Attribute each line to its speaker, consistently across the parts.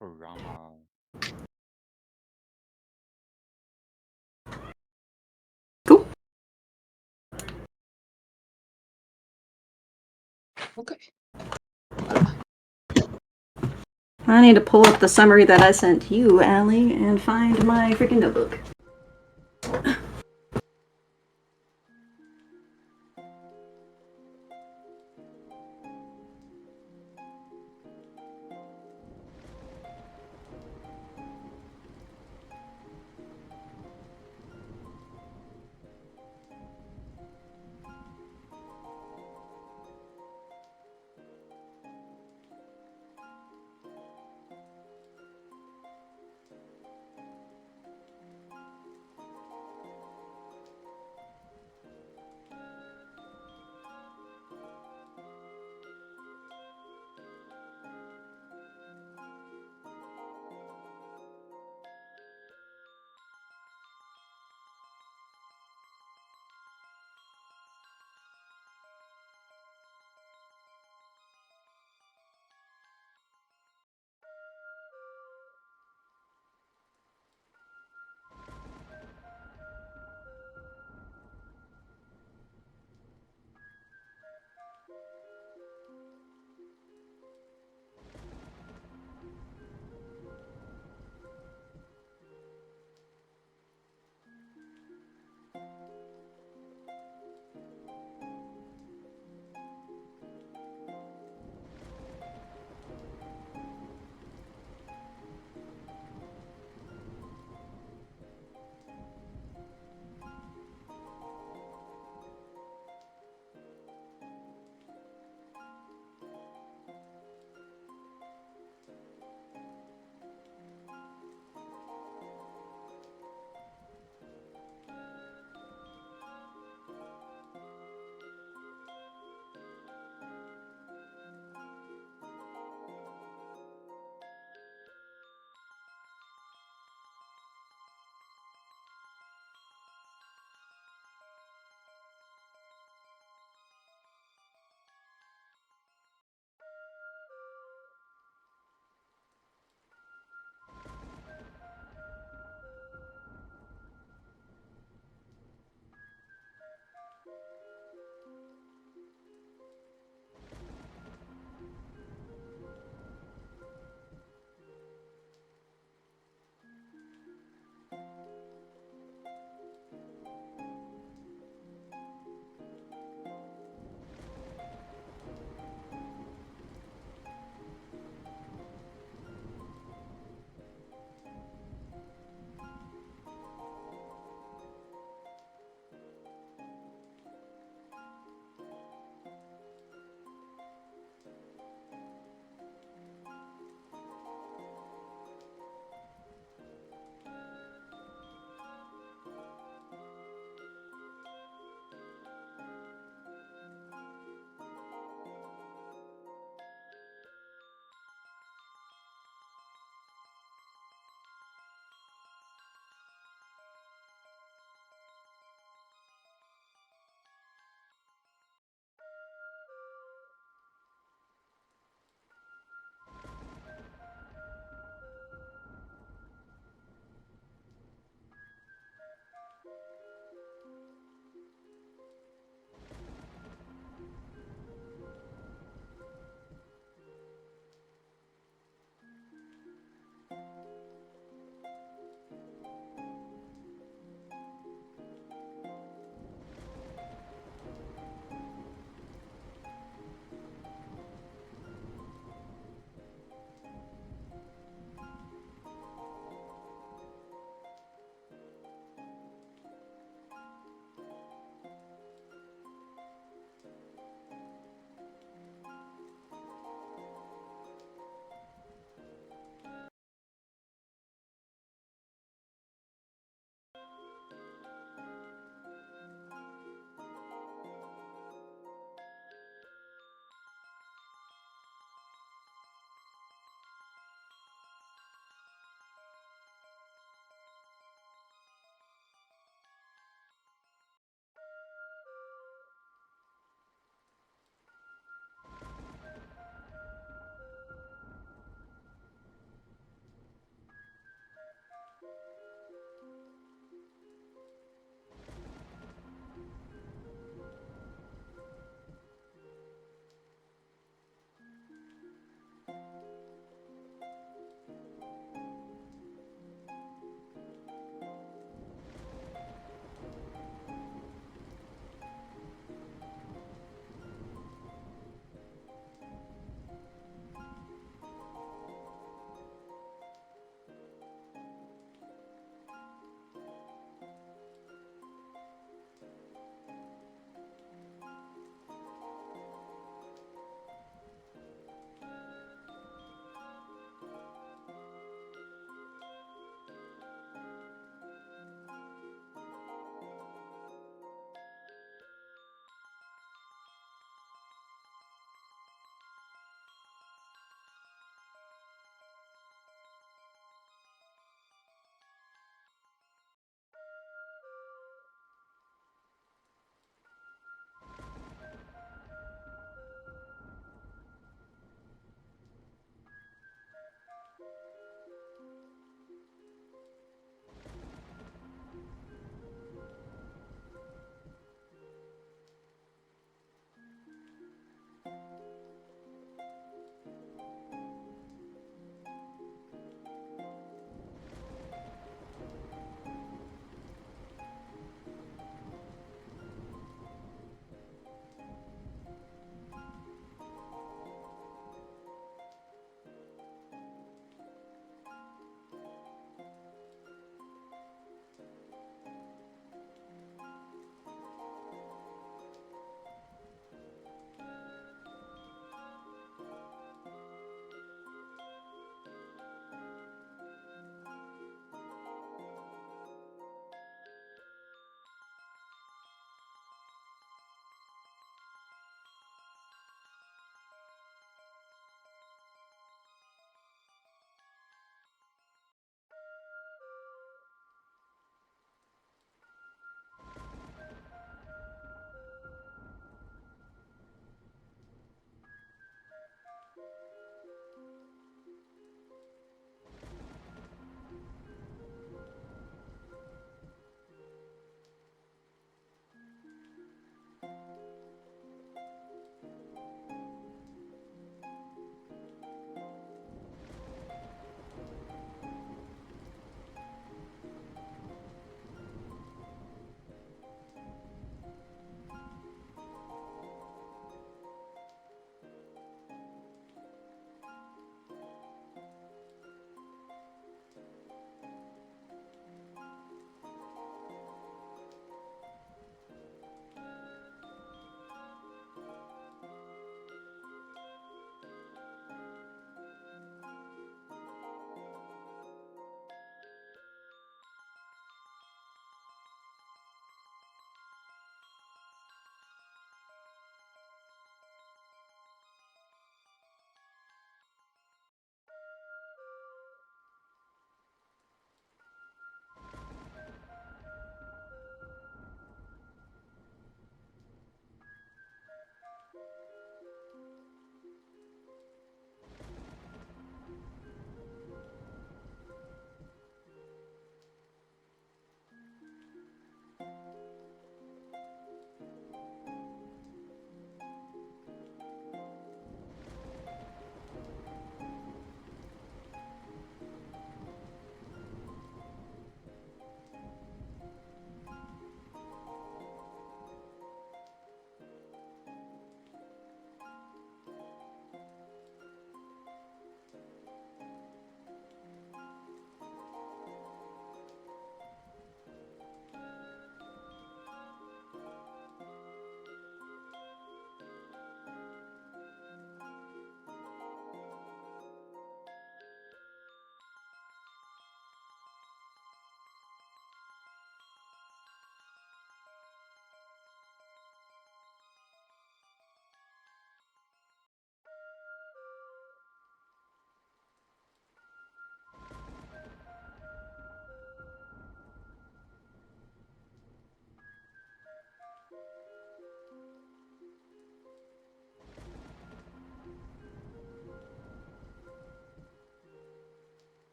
Speaker 1: Rama.
Speaker 2: Cool.
Speaker 3: Okay.
Speaker 2: I need to pull up the summary that I sent you, Allie, and find my freaking notebook.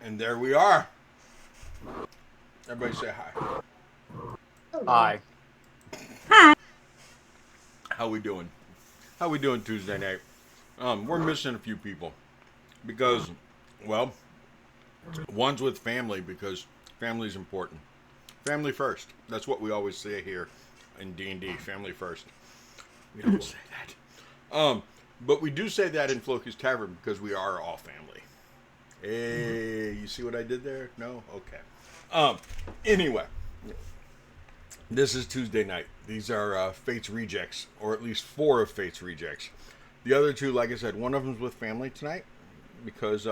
Speaker 1: And there we are. Everybody say hi.
Speaker 3: Hi.
Speaker 2: Hi.
Speaker 1: How we doing? How we doing Tuesday night? We're missing a few people because, well, one's with family because family's important. Family first. That's what we always say here in D&D. Family first. We don't say that. But we do say that in Floki's Tavern because we are all family. Hey, you see what I did there? No? Okay. Anyway, this is Tuesday night. These are Fate's Rejects, or at least 4 of Fate's Rejects. The other 2, like I said, one of them's with family tonight because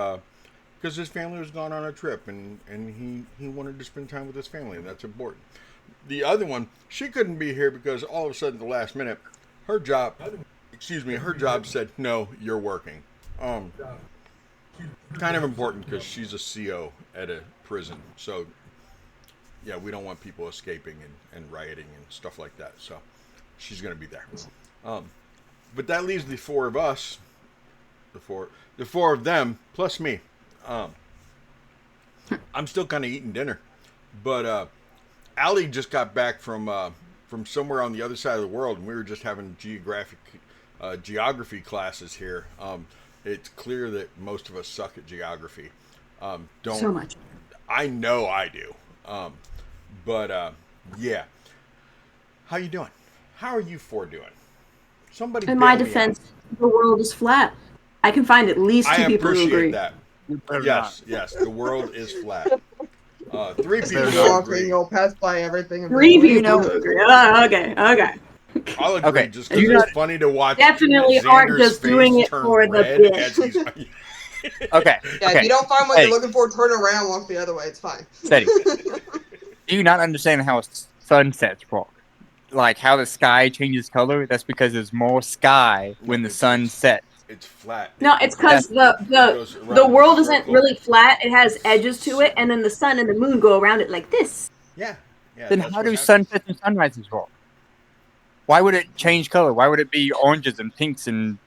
Speaker 1: his family was gone on a trip and he wanted to spend time with his family, and that's important. The other one, she couldn't be here because all of a sudden, at the last minute, her job said, no, you're working. Kind of important because she's a CO at a prison. So, yeah, we don't want people escaping and rioting and stuff like that. So, she's going to be there. But that leaves the 4 of us, the four of them, plus me. I'm still kind of eating dinner. But Allie just got back from somewhere on the other side of the world, and we were just having geography classes here. It's clear that most of us suck at geography.
Speaker 2: So much.
Speaker 1: I know I do. But yeah. How you doing? How are you 4 doing? Somebody.
Speaker 2: In my defense, the world is flat. I can find at least 2 people who agree.
Speaker 1: I appreciate that. Yes. The world is flat. 3 people agree.
Speaker 4: You'll pass by everything.
Speaker 2: 3 people who agree. Oh, okay.
Speaker 1: I'll agree
Speaker 3: Okay.
Speaker 1: just because it's funny to watch.
Speaker 2: Definitely
Speaker 1: Xander's
Speaker 2: aren't just doing it
Speaker 1: turn
Speaker 2: for the
Speaker 1: red
Speaker 2: bit.
Speaker 1: as he's-
Speaker 3: Okay.
Speaker 4: Yeah,
Speaker 3: okay.
Speaker 4: if you don't find what you're looking for, turn around, walk the other way. It's fine.
Speaker 3: Steady. Do you not understand how sunsets work? Like how the sky changes color? That's because there's more sky when the sun sets.
Speaker 1: It's flat.
Speaker 2: No, it's because the world isn't really flat. It has edges to it, and then the sun and the moon go around it like this.
Speaker 1: Yeah.
Speaker 3: Then how do sunsets and sunrises work? Why would it change color? Why would it be oranges and pinks and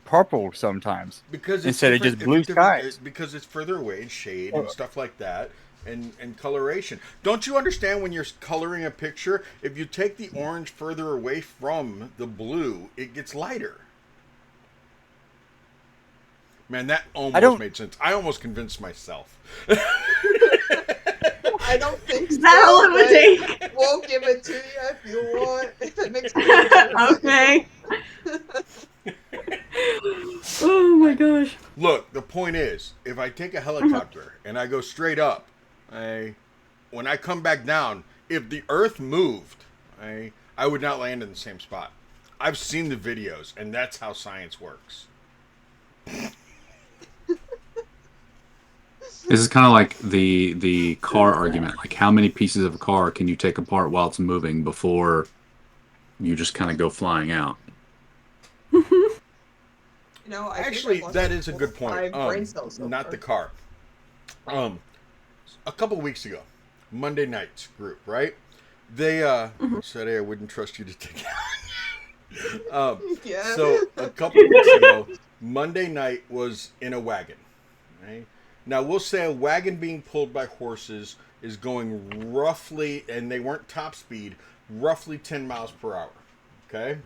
Speaker 3: purple sometimes?
Speaker 1: Because
Speaker 3: instead of just blue skies.
Speaker 1: Because it's further away and shade and stuff like that. And coloration. Don't you understand when you're coloring a picture, if you take the orange further away from the blue, it gets lighter? Man, that almost made sense. I almost convinced myself.
Speaker 4: I don't think so.
Speaker 2: That all it would take.
Speaker 4: We'll give it to you if you want. If it makes sense.
Speaker 2: Okay. Oh my gosh.
Speaker 1: Look, the point is, if I take a helicopter and I go straight up, when I come back down, if the Earth moved, I would not land in the same spot. I've seen the videos, and that's how science works.
Speaker 5: This is kind of like the car argument. Like, how many pieces of a car can you take apart while it's moving before you just kind of go flying out?
Speaker 1: Actually, that is a good point. Not the car. A couple of weeks ago, Monday Night's group, right? They said, "Hey, I wouldn't trust you to take it."
Speaker 4: Yeah.
Speaker 1: So a couple of weeks ago, Monday Night was in a wagon. Right? Now we'll say a wagon being pulled by horses is going roughly, and they weren't top speed, roughly 10 miles per hour. Okay,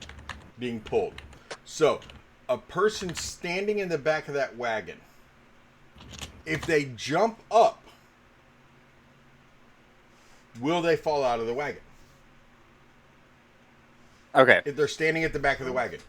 Speaker 1: being pulled. So a person standing in the back of that wagon, if they jump up, will they fall out of the wagon?
Speaker 3: Okay.
Speaker 1: If they're standing at the back of the wagon.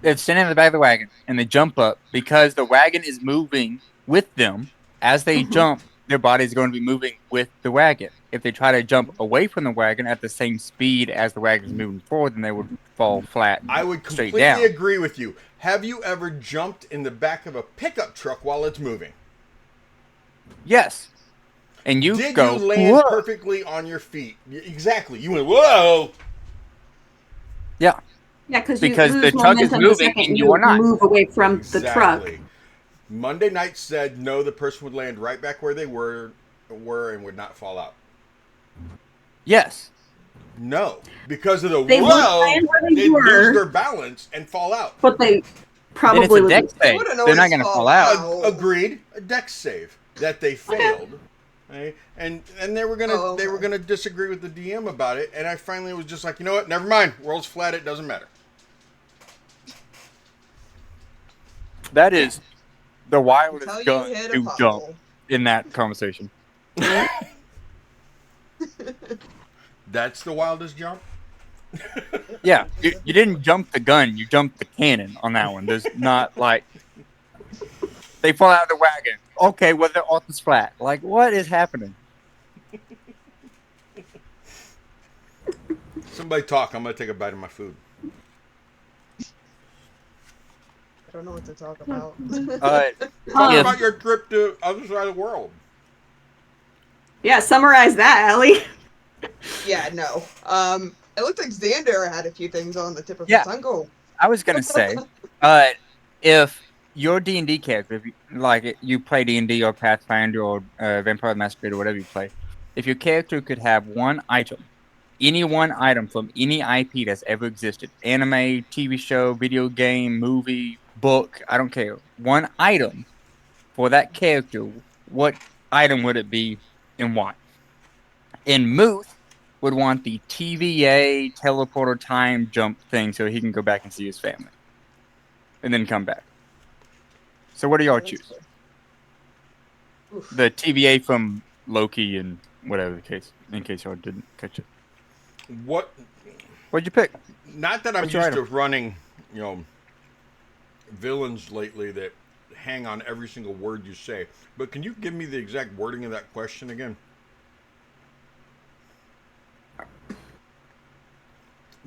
Speaker 3: They're standing at the back of the wagon, and they jump up because the wagon is moving with them. As they jump, their body is going to be moving with the wagon. If they try to jump away from the wagon at the same speed as the wagon is moving forward, then they would fall flat.
Speaker 1: I would
Speaker 3: straight
Speaker 1: completely
Speaker 3: down.
Speaker 1: agree with you. Have you ever jumped in the back of a pickup truck while it's moving?
Speaker 3: Yes. And you
Speaker 1: Did
Speaker 3: go,
Speaker 1: you land
Speaker 3: whoa.
Speaker 1: perfectly on your feet? Exactly. You went, whoa!
Speaker 3: Yeah.
Speaker 2: Yeah, because
Speaker 3: the
Speaker 2: lose
Speaker 3: truck is
Speaker 2: momentum the
Speaker 3: moving
Speaker 2: second
Speaker 3: and you are not.
Speaker 2: move away from the truck.
Speaker 1: Exactly. Monday Night said no, the person would land right back where they were and would not fall out.
Speaker 3: Yes.
Speaker 1: No, because of the
Speaker 2: They would
Speaker 1: whoa,
Speaker 2: land where they
Speaker 1: they'd
Speaker 2: were.
Speaker 1: lose their balance and fall out.
Speaker 2: But they
Speaker 3: Then
Speaker 2: probably
Speaker 3: it's a
Speaker 2: would.
Speaker 3: deck save.
Speaker 4: wouldn't
Speaker 3: They're not
Speaker 4: always
Speaker 3: going to
Speaker 4: fall
Speaker 3: fall out.
Speaker 4: out.
Speaker 1: Agreed. A dex save. that they failed. Right? And they were gonna
Speaker 4: Oh, okay.
Speaker 1: they were gonna disagree with the DM about it, and I finally was just like, you know what, never mind. World's flat. It doesn't matter.
Speaker 3: That is the wildest
Speaker 4: Until you
Speaker 3: gun
Speaker 4: hit a
Speaker 3: to jump
Speaker 4: puddle.
Speaker 3: in that conversation.
Speaker 1: That's the wildest jump.
Speaker 3: Yeah, you didn't jump the gun, you jumped the cannon on that one. There's not like they fall out of the wagon. Okay, well they're off the flat. Like, what is happening?
Speaker 1: Somebody talk. I'm gonna take a bite of my food.
Speaker 4: I don't know what to talk about.
Speaker 1: Talk
Speaker 3: Yes.
Speaker 1: about your trip to other side of the world.
Speaker 2: Yeah, summarize that, Ellie.
Speaker 4: Yeah, no. It looked like Xander had a few things on the tip of
Speaker 3: Yeah.
Speaker 4: his tongue.
Speaker 3: I was gonna say, if your D&D character, if you play D&D or Pathfinder or Vampire the Masquerade or whatever you play, if your character could have one item, any one item from any IP that's ever existed, anime, TV show, video game, movie, book, I don't care, one item for that character, what item would it be and why? And Muth would want the TVA teleporter time jump thing so he can go back and see his family. And then come back. So what do y'all choose?
Speaker 4: Oof.
Speaker 3: The TVA from Loki and whatever the case, in case y'all didn't catch it.
Speaker 1: What?
Speaker 3: What'd you pick?
Speaker 1: Not that I'm
Speaker 3: What's your
Speaker 1: used to
Speaker 3: item?
Speaker 1: running, villains lately that hang on every single word you say. But can you give me the exact wording of that question again?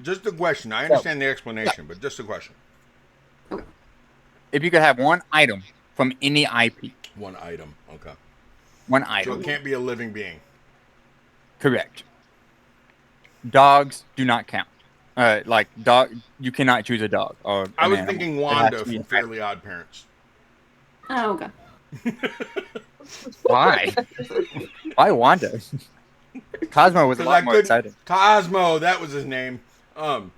Speaker 1: Just a question. I understand the explanation, but just a question.
Speaker 3: If you could have one item from any IP.
Speaker 1: One item. Okay.
Speaker 3: One
Speaker 1: So
Speaker 3: item.
Speaker 1: it can't be a living being.
Speaker 3: Correct. Dogs do not count. You cannot choose a dog. Or
Speaker 1: I
Speaker 3: an
Speaker 1: was
Speaker 3: animal.
Speaker 1: thinking
Speaker 3: It has
Speaker 1: Wanda
Speaker 3: to be
Speaker 1: from
Speaker 3: an
Speaker 1: Fairly Odd Parents.
Speaker 2: Oh, okay.
Speaker 3: item. Why? Why Wanda? Cosmo was a lot more exciting.
Speaker 1: Cosmo, that was his name. And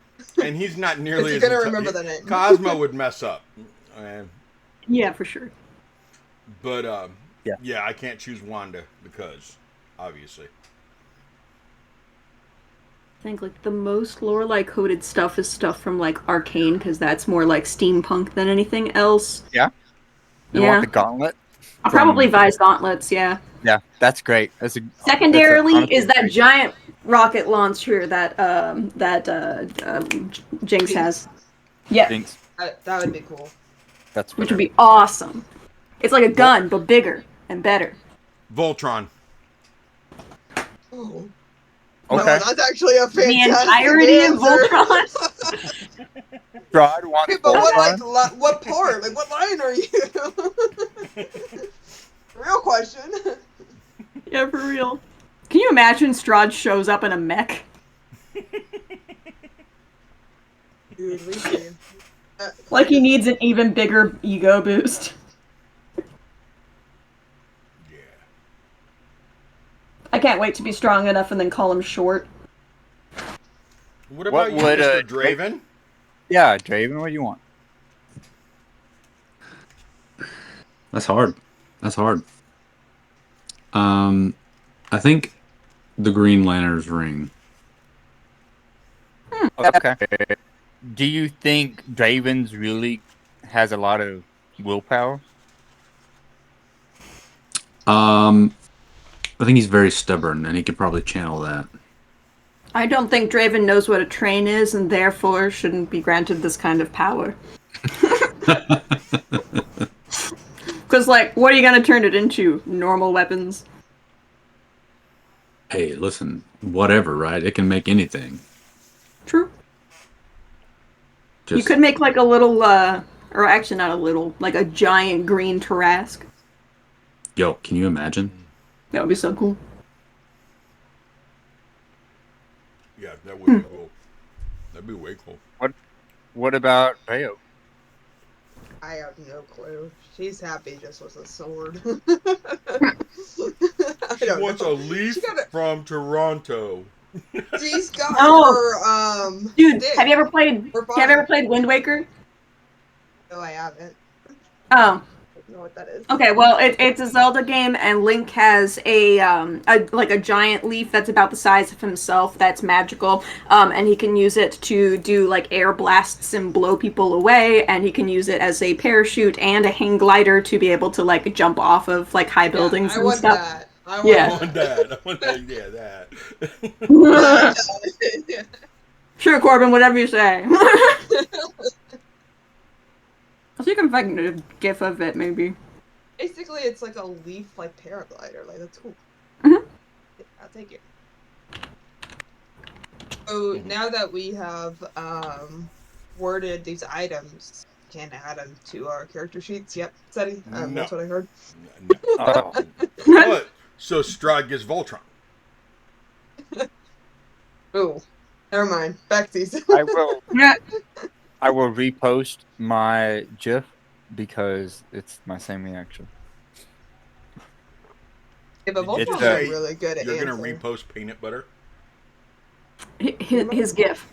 Speaker 1: he's not nearly
Speaker 4: Is
Speaker 1: as
Speaker 4: he gonna remember the name?
Speaker 1: Cosmo would mess up.
Speaker 2: Yeah, for sure.
Speaker 1: But
Speaker 3: Yeah.
Speaker 1: yeah, I can't choose Wanda because obviously.
Speaker 2: I think like the most Lorelei coded stuff is stuff from like Arcane because that's more like steampunk than anything else.
Speaker 3: Yeah. You
Speaker 2: Yeah.
Speaker 3: want the gauntlet?
Speaker 2: Probably Vi's gauntlets. Yeah.
Speaker 3: Yeah, that's great.
Speaker 2: Secondarily
Speaker 3: honestly
Speaker 2: is that
Speaker 3: great.
Speaker 2: giant rocket launcher that Jinx has. Yeah,
Speaker 3: Jinx.
Speaker 4: That would be cool.
Speaker 3: That's
Speaker 2: which would be awesome. It's like a gun but bigger and better.
Speaker 1: Voltron.
Speaker 4: Oh.
Speaker 3: Okay.
Speaker 4: No, that's actually a fantastic
Speaker 2: The entirety of
Speaker 4: answer.
Speaker 2: Voltron.
Speaker 3: Strahd wants
Speaker 4: Okay, but
Speaker 3: Voltron.
Speaker 4: what part? Like, what line are you? Real question.
Speaker 2: Yeah, for real. Can you imagine Strahd shows up in a mech?
Speaker 4: Dude, we see.
Speaker 2: Like he needs an even bigger ego boost.
Speaker 1: Yeah.
Speaker 2: I can't wait to be strong enough and then call him short.
Speaker 1: What about
Speaker 3: What would,
Speaker 1: you, Mr. Draven?
Speaker 3: Yeah, Draven, what do you want?
Speaker 5: That's hard. That's hard. I think the Green Lantern's ring.
Speaker 3: Okay. Do you think Draven's really has a lot of willpower?
Speaker 5: I think he's very stubborn, and he could probably channel that.
Speaker 2: I don't think Draven knows what a train is and therefore shouldn't be granted this kind of power. Because, like, what are you going to turn it into? Normal weapons?
Speaker 5: Hey, listen, whatever, right? It can make anything.
Speaker 2: True.
Speaker 5: Just,
Speaker 2: You could make, like, a little, or actually not a little, like a giant green Tarrasque.
Speaker 5: Yo, can you imagine?
Speaker 2: That would be so cool.
Speaker 1: Yeah, that would be cool. That'd be way cool.
Speaker 3: What about Bayo?
Speaker 4: I have no clue. She's happy just with a sword.
Speaker 1: She wants a leaf
Speaker 4: She got a-
Speaker 1: from Toronto.
Speaker 4: She's got
Speaker 2: Oh.
Speaker 4: her
Speaker 2: Dude,
Speaker 4: stick.
Speaker 2: have you ever played
Speaker 4: We're
Speaker 2: Wind Waker?
Speaker 4: No, I haven't.
Speaker 2: Oh.
Speaker 4: know what that is.
Speaker 2: Okay, well, it's a Zelda game, and Link has a giant leaf that's about the size of himself that's magical, and he can use it to do like air blasts and blow people away, and he can use it as a parachute and a hang glider to be able to like jump off of like high buildings
Speaker 4: I
Speaker 2: and
Speaker 4: want
Speaker 2: stuff.
Speaker 4: that. I want
Speaker 2: Yeah.
Speaker 1: I want that. I want that. Yeah, that.
Speaker 4: that.
Speaker 2: Sure, Corbin, whatever you say. I'll see if I can find a gif of it, maybe.
Speaker 4: Basically, it's like a leaf like paraglider. Like that's cool.
Speaker 2: Mhm.
Speaker 4: I'll take it. So now that we have worded these items, can add them to our character sheets. Yep, Seti.
Speaker 1: No.
Speaker 4: That's what I heard.
Speaker 1: No.
Speaker 3: Oh.
Speaker 1: But so Strahd gets Voltron.
Speaker 4: Oh, never mind. Back to these.
Speaker 3: I will.
Speaker 2: Yeah.
Speaker 3: I will repost my GIF because it's my same reaction.
Speaker 4: Yeah, but
Speaker 1: Did you
Speaker 4: Voltron's
Speaker 1: say
Speaker 4: really good at
Speaker 1: You're gonna
Speaker 4: answering.
Speaker 1: repost peanut butter.
Speaker 2: His gif.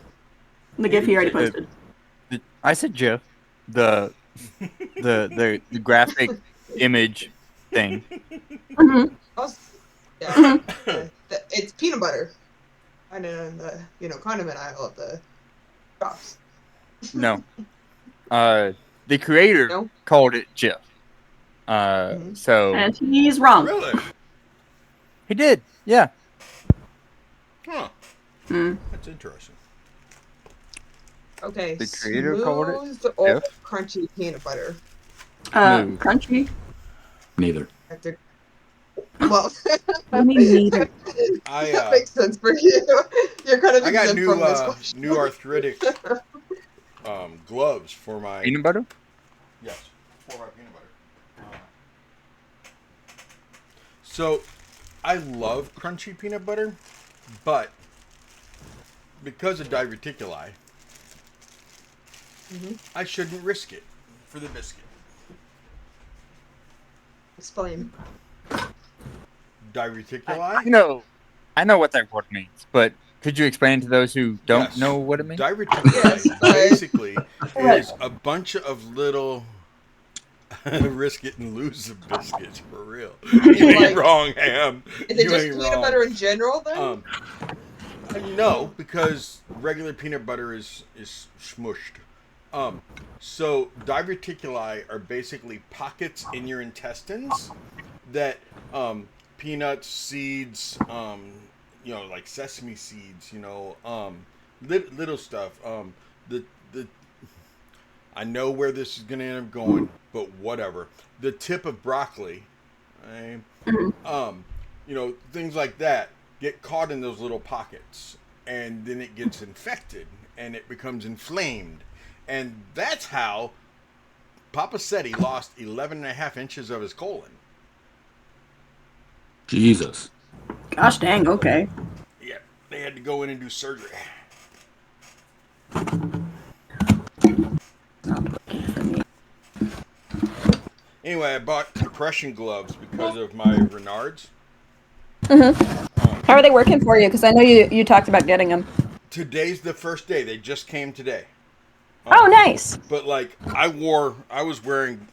Speaker 2: The gif he already posted.
Speaker 3: I said GIF, the graphic image thing.
Speaker 2: Mhm.
Speaker 4: Yeah, it's peanut butter. And in the condiment aisle of the shops.
Speaker 3: No, the creator
Speaker 4: No?
Speaker 3: called it GIF. So
Speaker 2: And he's wrong.
Speaker 1: Really?
Speaker 3: he did. Yeah.
Speaker 1: Huh.
Speaker 2: Mm.
Speaker 1: That's interesting.
Speaker 4: Okay,
Speaker 3: The creator called it
Speaker 4: smooth or
Speaker 3: F?
Speaker 4: crunchy peanut butter.
Speaker 3: Smooth.
Speaker 2: Crunchy.
Speaker 5: Neither.
Speaker 4: Well,
Speaker 2: What do you mean neither?
Speaker 4: that makes sense for you. You're kind of
Speaker 1: I got
Speaker 4: exempt from this question.
Speaker 1: new arthritic gloves for my
Speaker 3: Peanut butter?
Speaker 1: Yes, for my peanut butter. So, I love crunchy peanut butter, but because of diverticuli, I shouldn't risk it for the biscuit.
Speaker 4: Explain.
Speaker 1: Diverticuli?
Speaker 3: I know what that word means, but could you explain to those who don't
Speaker 1: Yes.
Speaker 3: know what it means?
Speaker 1: Diverticuli
Speaker 4: Yes,
Speaker 1: basically is a bunch of little risk it and lose the biscuits for real. You ain't
Speaker 4: Like-
Speaker 1: wrong, Ham.
Speaker 4: Is it
Speaker 1: You
Speaker 4: just
Speaker 1: ain't
Speaker 4: peanut
Speaker 1: wrong.
Speaker 4: butter in general then?
Speaker 1: No, because regular peanut butter is smushed. So diverticuli are basically pockets in your intestines that peanuts, seeds, like sesame seeds, little stuff. I know where this is gonna end up going, but whatever. The tip of broccoli, things like that get caught in those little pockets, and then it gets infected and it becomes inflamed, and that's how Papa Seti lost 11.5 inches of his colon.
Speaker 5: Jesus.
Speaker 2: Gosh dang, okay.
Speaker 1: Yeah, they had to go in and do surgery. Anyway, I bought compression gloves because of my Renards.
Speaker 2: How are they working for you? Because I know you talked about getting them.
Speaker 1: Today's the first day. They just came today.
Speaker 2: Oh, nice.
Speaker 1: But I was wearing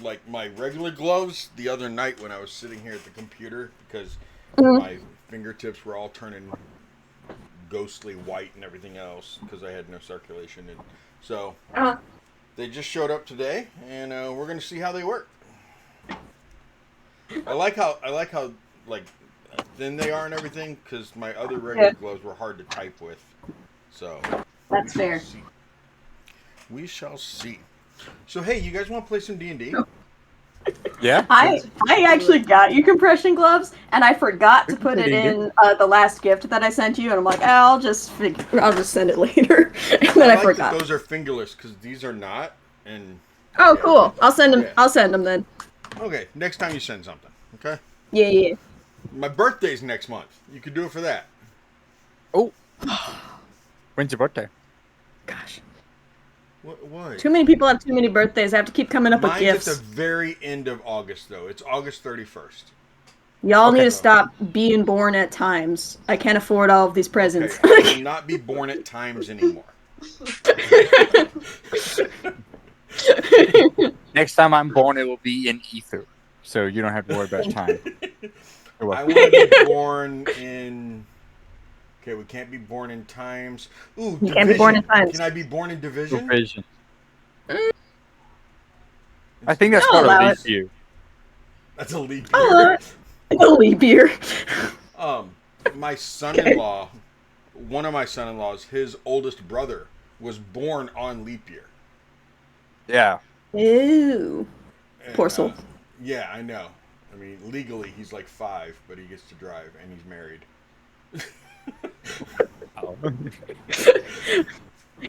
Speaker 1: like my regular gloves the other night when I was sitting here at the computer because my fingertips were all turning ghostly white and everything else because I had no circulation, and so they just showed up today, and we're gonna see how they work. I like how like thin they are and everything because my other regular gloves were hard to type with. So
Speaker 2: That's fair.
Speaker 1: we shall see. So hey, you guys want to play some D&D?
Speaker 3: Yeah.
Speaker 2: I actually got you compression gloves, and I forgot to put it in the last gift that I sent you, and I'm like, I'll just send it later, and then I
Speaker 1: like
Speaker 2: forgot.
Speaker 1: that those are fingerless because these are not. And
Speaker 2: Oh,
Speaker 1: yeah.
Speaker 2: cool. I'll send them.
Speaker 1: Yeah.
Speaker 2: I'll send them then.
Speaker 1: Okay, next time you send something, okay?
Speaker 2: Yeah.
Speaker 1: My birthday's next month. You could do it for that.
Speaker 3: Oh. When's your birthday?
Speaker 2: Gosh.
Speaker 1: What?
Speaker 2: Too many people have too many birthdays. I have to keep coming up with
Speaker 1: Mine's
Speaker 2: gifts.
Speaker 1: at the very end of August, though. It's August 31st.
Speaker 2: Y'all
Speaker 3: Okay.
Speaker 2: need to stop being born at times. I can't afford all of these presents.
Speaker 1: Okay, I will not be born at times anymore.
Speaker 3: Next time I'm born, it will be in ether, so you don't have to worry about time. You're
Speaker 1: I
Speaker 3: welcome.
Speaker 1: want to be born in. Okay, we can't be born in times. Ooh,
Speaker 2: You can't be born in
Speaker 1: division.
Speaker 2: times.
Speaker 1: Can I be born in division?
Speaker 3: Provision.
Speaker 2: Mm,
Speaker 3: I think that's
Speaker 2: I'll
Speaker 3: called a
Speaker 2: allow
Speaker 3: leap
Speaker 2: it.
Speaker 3: year.
Speaker 1: That's a leap
Speaker 2: I'll allow
Speaker 1: year.
Speaker 2: it. A leap year.
Speaker 1: Um, my
Speaker 2: Okay.
Speaker 1: son-in-law, one of my son-in-laws, his oldest brother was born on leap year,
Speaker 3: Yeah.
Speaker 2: Ew. Poor
Speaker 1: and
Speaker 2: soul.
Speaker 1: yeah, I know. I mean, legally he's like 5, but he gets to drive, and he's married.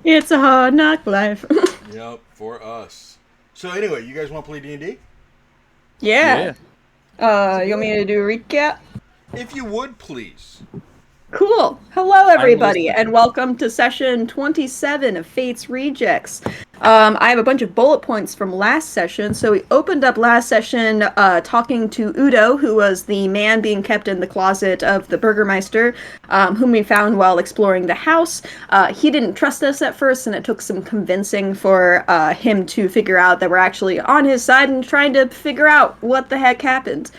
Speaker 2: It's a hard knock life.
Speaker 1: Yep, for us. So anyway, you guys want to play D&D?
Speaker 2: Yeah.
Speaker 3: Yeah.
Speaker 2: You want me to do a recap?
Speaker 1: If you would, please.
Speaker 2: Cool. Hello,
Speaker 3: I'm
Speaker 2: everybody,
Speaker 3: listening.
Speaker 2: and welcome to session 27 of Fate's Rejects. I have a bunch of bullet points from last session. So we opened up last session talking to Udo, who was the man being kept in the closet of the Burgermeister, whom we found while exploring the house. He didn't trust us at first, and it took some convincing for him to figure out that we're actually on his side and trying to figure out what the heck happened.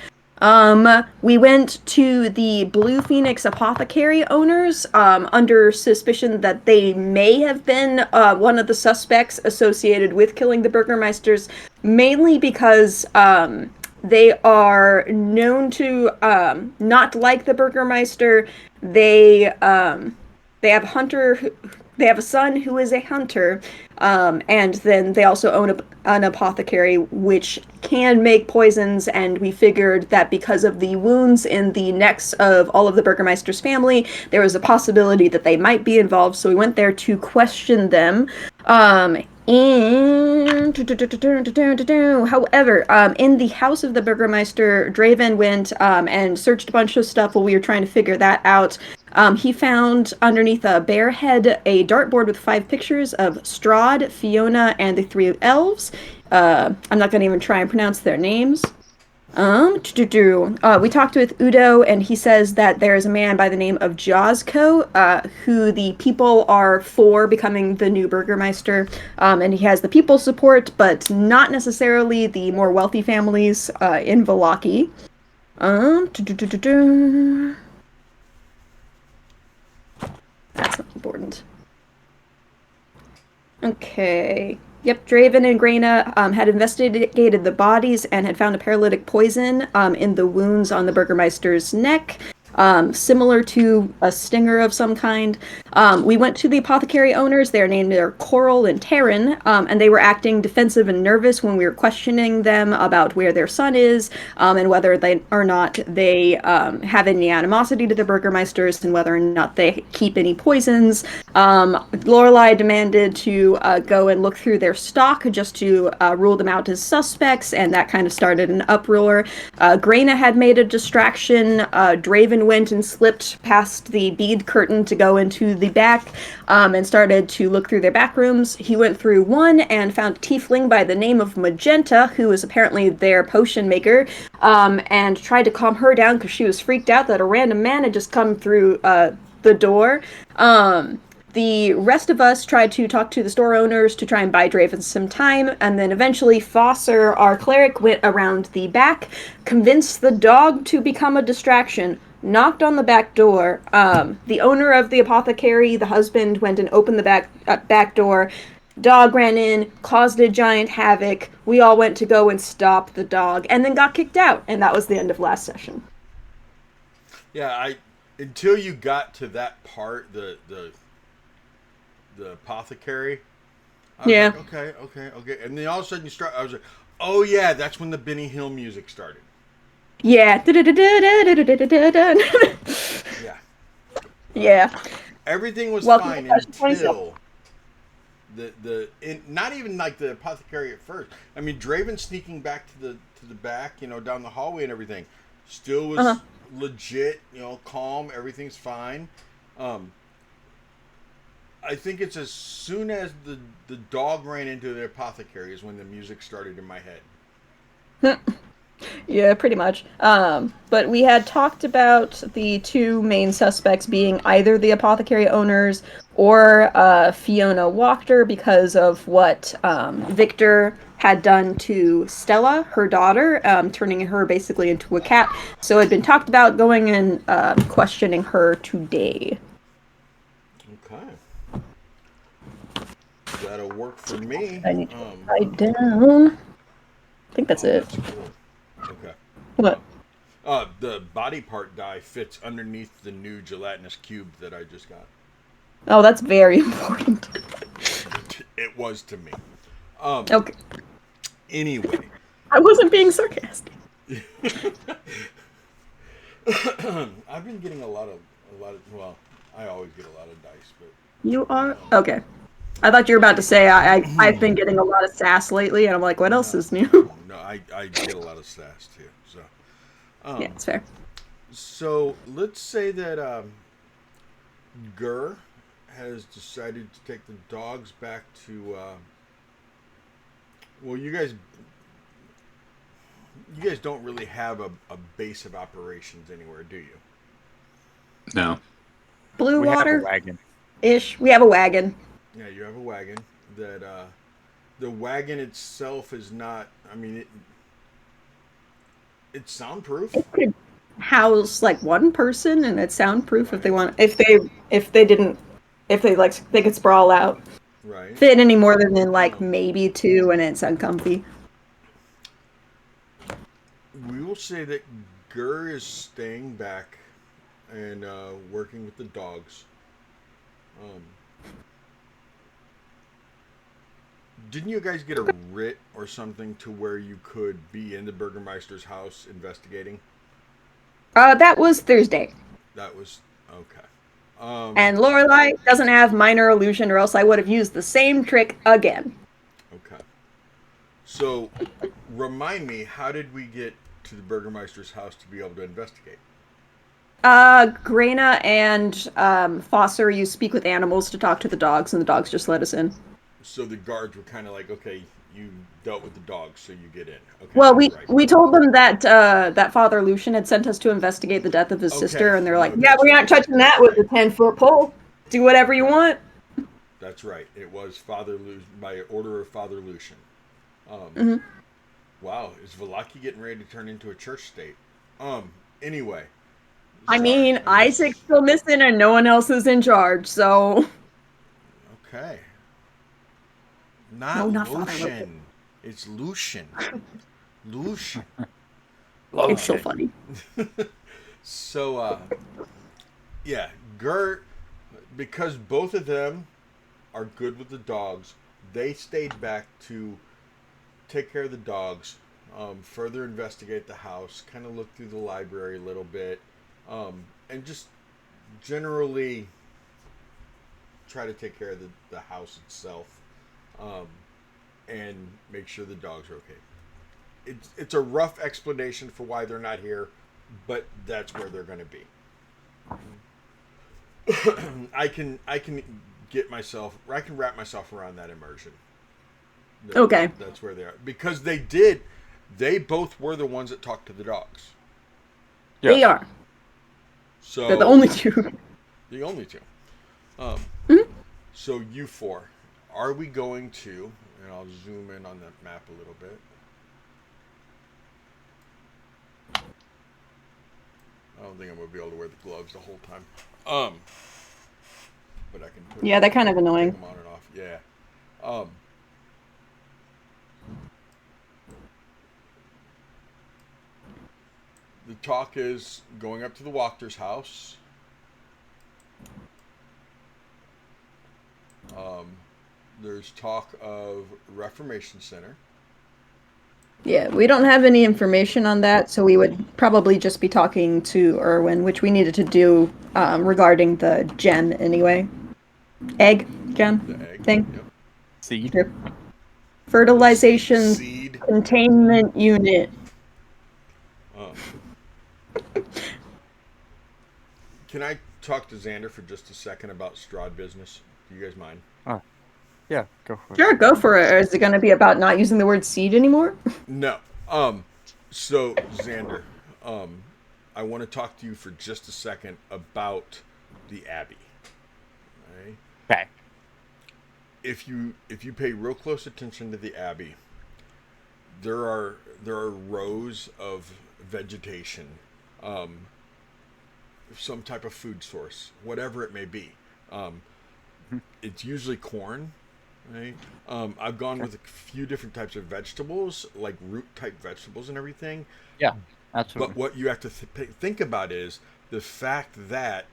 Speaker 2: We went to the Blue Phoenix Apothecary owners under suspicion that they may have been one of the suspects associated with killing the Burgermeisters, mainly because they are known to not like the Burgermeister. They have they have a son who is a hunter, and then they also own an apothecary which can make poisons. And we figured that because of the wounds in the necks of all of the Burgermeister's family, there was a possibility that they might be involved. So we went there to question them. And however, in the house of the Burgermeister, Draven went and searched a bunch of stuff while we were trying to figure that out. He found underneath a bear head a dartboard with 5 pictures of Strahd, Fiona, and the 3 elves. I'm not going to even try and pronounce their names. We talked with Udo, and he says that there is a man by the name of Jozko, who the people are for becoming the new Burgermeister, and he has the people support, but not necessarily the more wealthy families in Vallaki. That's not important. Okay. Yep, Draven and Graina had investigated the bodies and had found a paralytic poison in the wounds on the Burgermeister's neck, similar to a stinger of some kind. We went to the apothecary owners. Their names are Coral and Terran, and they were acting defensive and nervous when we were questioning them about where their son is, and whether they or not they have any animosity to the Burgermeisters, and whether or not they keep any poisons. Lorelai demanded to go and look through their stock just to rule them out as suspects, and that kind of started an uproar. Graina had made a distraction. Draven went and slipped past the bead curtain to go into the back and started to look through their back rooms. He went through one and found a tiefling by the name of Magenta, who was apparently their potion maker, and tried to calm her down because she was freaked out that a random man had just come through the door. The rest of us tried to talk to the store owners to try and buy Draven some time, and then eventually Fosser, our cleric, went around the back, convinced the dog to become a distraction, knocked on the back door. The owner of the apothecary, the husband, went and opened the back door. Dog ran in, caused a giant havoc. We all went to go and stop the dog, and then got kicked out, and that was the end of last session.
Speaker 1: Yeah, I until you got to that part, the apothecary. I was
Speaker 2: Yeah.
Speaker 1: like, okay. And then all of a sudden I was like, oh yeah, that's when the Benny Hill music started.
Speaker 2: Yeah.
Speaker 1: Yeah.
Speaker 2: Yeah.
Speaker 1: Everything was
Speaker 2: Welcome
Speaker 1: fine
Speaker 2: to session 27.
Speaker 1: until not even like the apothecary at first. I mean, Draven sneaking back to the back, down the hallway and everything, still was legit, calm. Everything's fine. I think it's as soon as the dog ran into the apothecary is when the music started in my head.
Speaker 2: Yeah, pretty much. But we had talked about the two main suspects being either the apothecary owners or Fiona Wachter because of what Victor had done to Stella, her daughter, turning her basically into a cat. So it had been talked about going and questioning her today.
Speaker 1: Okay. That'll work for me.
Speaker 2: I need to write down. I think that's it.
Speaker 1: That's cool. Okay.
Speaker 2: What?
Speaker 1: The body part die fits underneath the new gelatinous cube that I just got.
Speaker 2: Oh, that's very important.
Speaker 1: It was to me.
Speaker 2: Okay.
Speaker 1: Anyway.
Speaker 2: I wasn't being sarcastic.
Speaker 1: I've been getting a lot of, well, I always get a lot of dice, but
Speaker 2: You are? Okay. I thought you were about to say I've been getting a lot of sass lately, and I'm like, what else is new?
Speaker 1: no, I get a lot of sass too. So,
Speaker 2: Yeah, it's fair.
Speaker 1: so let's say that Gur has decided to take the dogs back to. Well, you guys don't really have a base of operations anywhere, do you?
Speaker 5: No.
Speaker 2: Blue
Speaker 3: We have a
Speaker 2: water
Speaker 3: wagon.
Speaker 2: ish. We have a wagon.
Speaker 1: Yeah, you have a wagon. That the wagon itself is not. I mean, it's soundproof.
Speaker 2: It could house like one person, and it's soundproof if they want. If they like they could sprawl out.
Speaker 1: Right.
Speaker 2: Fit any more than like maybe two, and it's uncomfy.
Speaker 1: We will say that Gur is staying back and working with the dogs. Didn't you guys get a writ or something to where you could be in the Burgermeister's house investigating?
Speaker 2: That was Thursday.
Speaker 1: That was okay.
Speaker 2: And Lorelai doesn't have minor illusion, or else I would have used the same trick again.
Speaker 1: Okay. So, remind me, how did we get to the Burgermeister's house to be able to investigate?
Speaker 2: Graina and Foster, you speak with animals to talk to the dogs, and the dogs just let us in.
Speaker 1: So the guards were kind of like, okay, you dealt with the dogs, so you get in. Okay.
Speaker 2: Well,
Speaker 1: right.
Speaker 2: we told them that that Father Lucian had sent us to investigate the death of his sister, and they're like,
Speaker 1: No,
Speaker 2: "Yeah,
Speaker 1: that's
Speaker 2: we aren't
Speaker 1: right.
Speaker 2: touching that with a 10-foot pole. Do whatever you want."
Speaker 1: That's right. It was Father Lucian, by order of Father Lucian. Wow, is Valaki getting ready to turn into a church state? Anyway.
Speaker 2: I
Speaker 1: Sorry,
Speaker 2: mean, Isaac's still missing, and no one else is in charge, so.
Speaker 1: Okay.
Speaker 2: No, not Father
Speaker 1: Lucian.
Speaker 2: Lucian.
Speaker 1: It's Lucian. Lucian.
Speaker 2: It's so funny.
Speaker 1: So, yeah, Gert, because both of them are good with the dogs, they stayed back to take care of the dogs, further investigate the house, kind of look through the library a little bit, and just generally try to take care of the house itself, and make sure the dogs are okay. It's a rough explanation for why they're not here, but that's where they're going to be. I can wrap myself around that immersion.
Speaker 2: Okay.
Speaker 1: That's where they are, because they both were the ones that talked to the dogs.
Speaker 3: Yeah.
Speaker 2: They are.
Speaker 1: So
Speaker 2: They're the only two.
Speaker 1: The only two. So you four, are we going to? And I'll zoom in on that map a little bit. I don't think I'm gonna be able to wear the gloves the whole time. But I can put.
Speaker 2: Yeah, they're kind of annoying.
Speaker 1: Take them on and off. Yeah. The talk is going up to the Wachter's house. There's talk of Reformation Center.
Speaker 2: Yeah, we don't have any information on that, so we would probably just be talking to Erwin, which we needed to do regarding the gem anyway. Egg gem
Speaker 1: The egg
Speaker 2: thing.
Speaker 1: Yep.
Speaker 3: Seed.
Speaker 2: Sure. Fertilization
Speaker 1: Seed.
Speaker 2: containment unit.
Speaker 1: Can I talk to Xander for just a second about Strahd business? Do you guys mind?
Speaker 3: Yeah, go for it.
Speaker 2: Sure, go for it. Or is it going to be about not using the word seed anymore?
Speaker 1: No. So, Xander, I want to talk to you for just a second about the Abbey. Right?
Speaker 3: Okay.
Speaker 1: If you pay real close attention to the Abbey, there are rows of vegetation, um, some type of food source, whatever it may be. Um,
Speaker 3: Mhm.
Speaker 1: it's usually corn, right? I've gone
Speaker 3: Okay.
Speaker 1: with a few different types of vegetables, like root type vegetables and everything.
Speaker 3: Yeah,
Speaker 1: But
Speaker 3: absolutely.
Speaker 1: what you have to think about is the fact that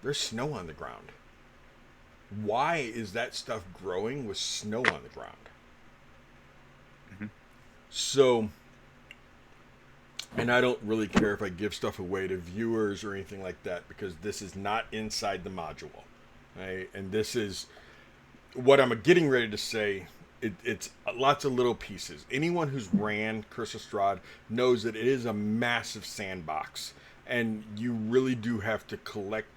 Speaker 1: there's snow on the ground. Why is that stuff growing with snow on the ground?
Speaker 3: Hmm.
Speaker 1: So, and I don't really care if I give stuff away to viewers or anything like that because this is not inside the module, right? And this is what I'm getting ready to say. It's lots of little pieces. Anyone who's ran Curse of Strahd knows that it is a massive sandbox, and you really do have to collect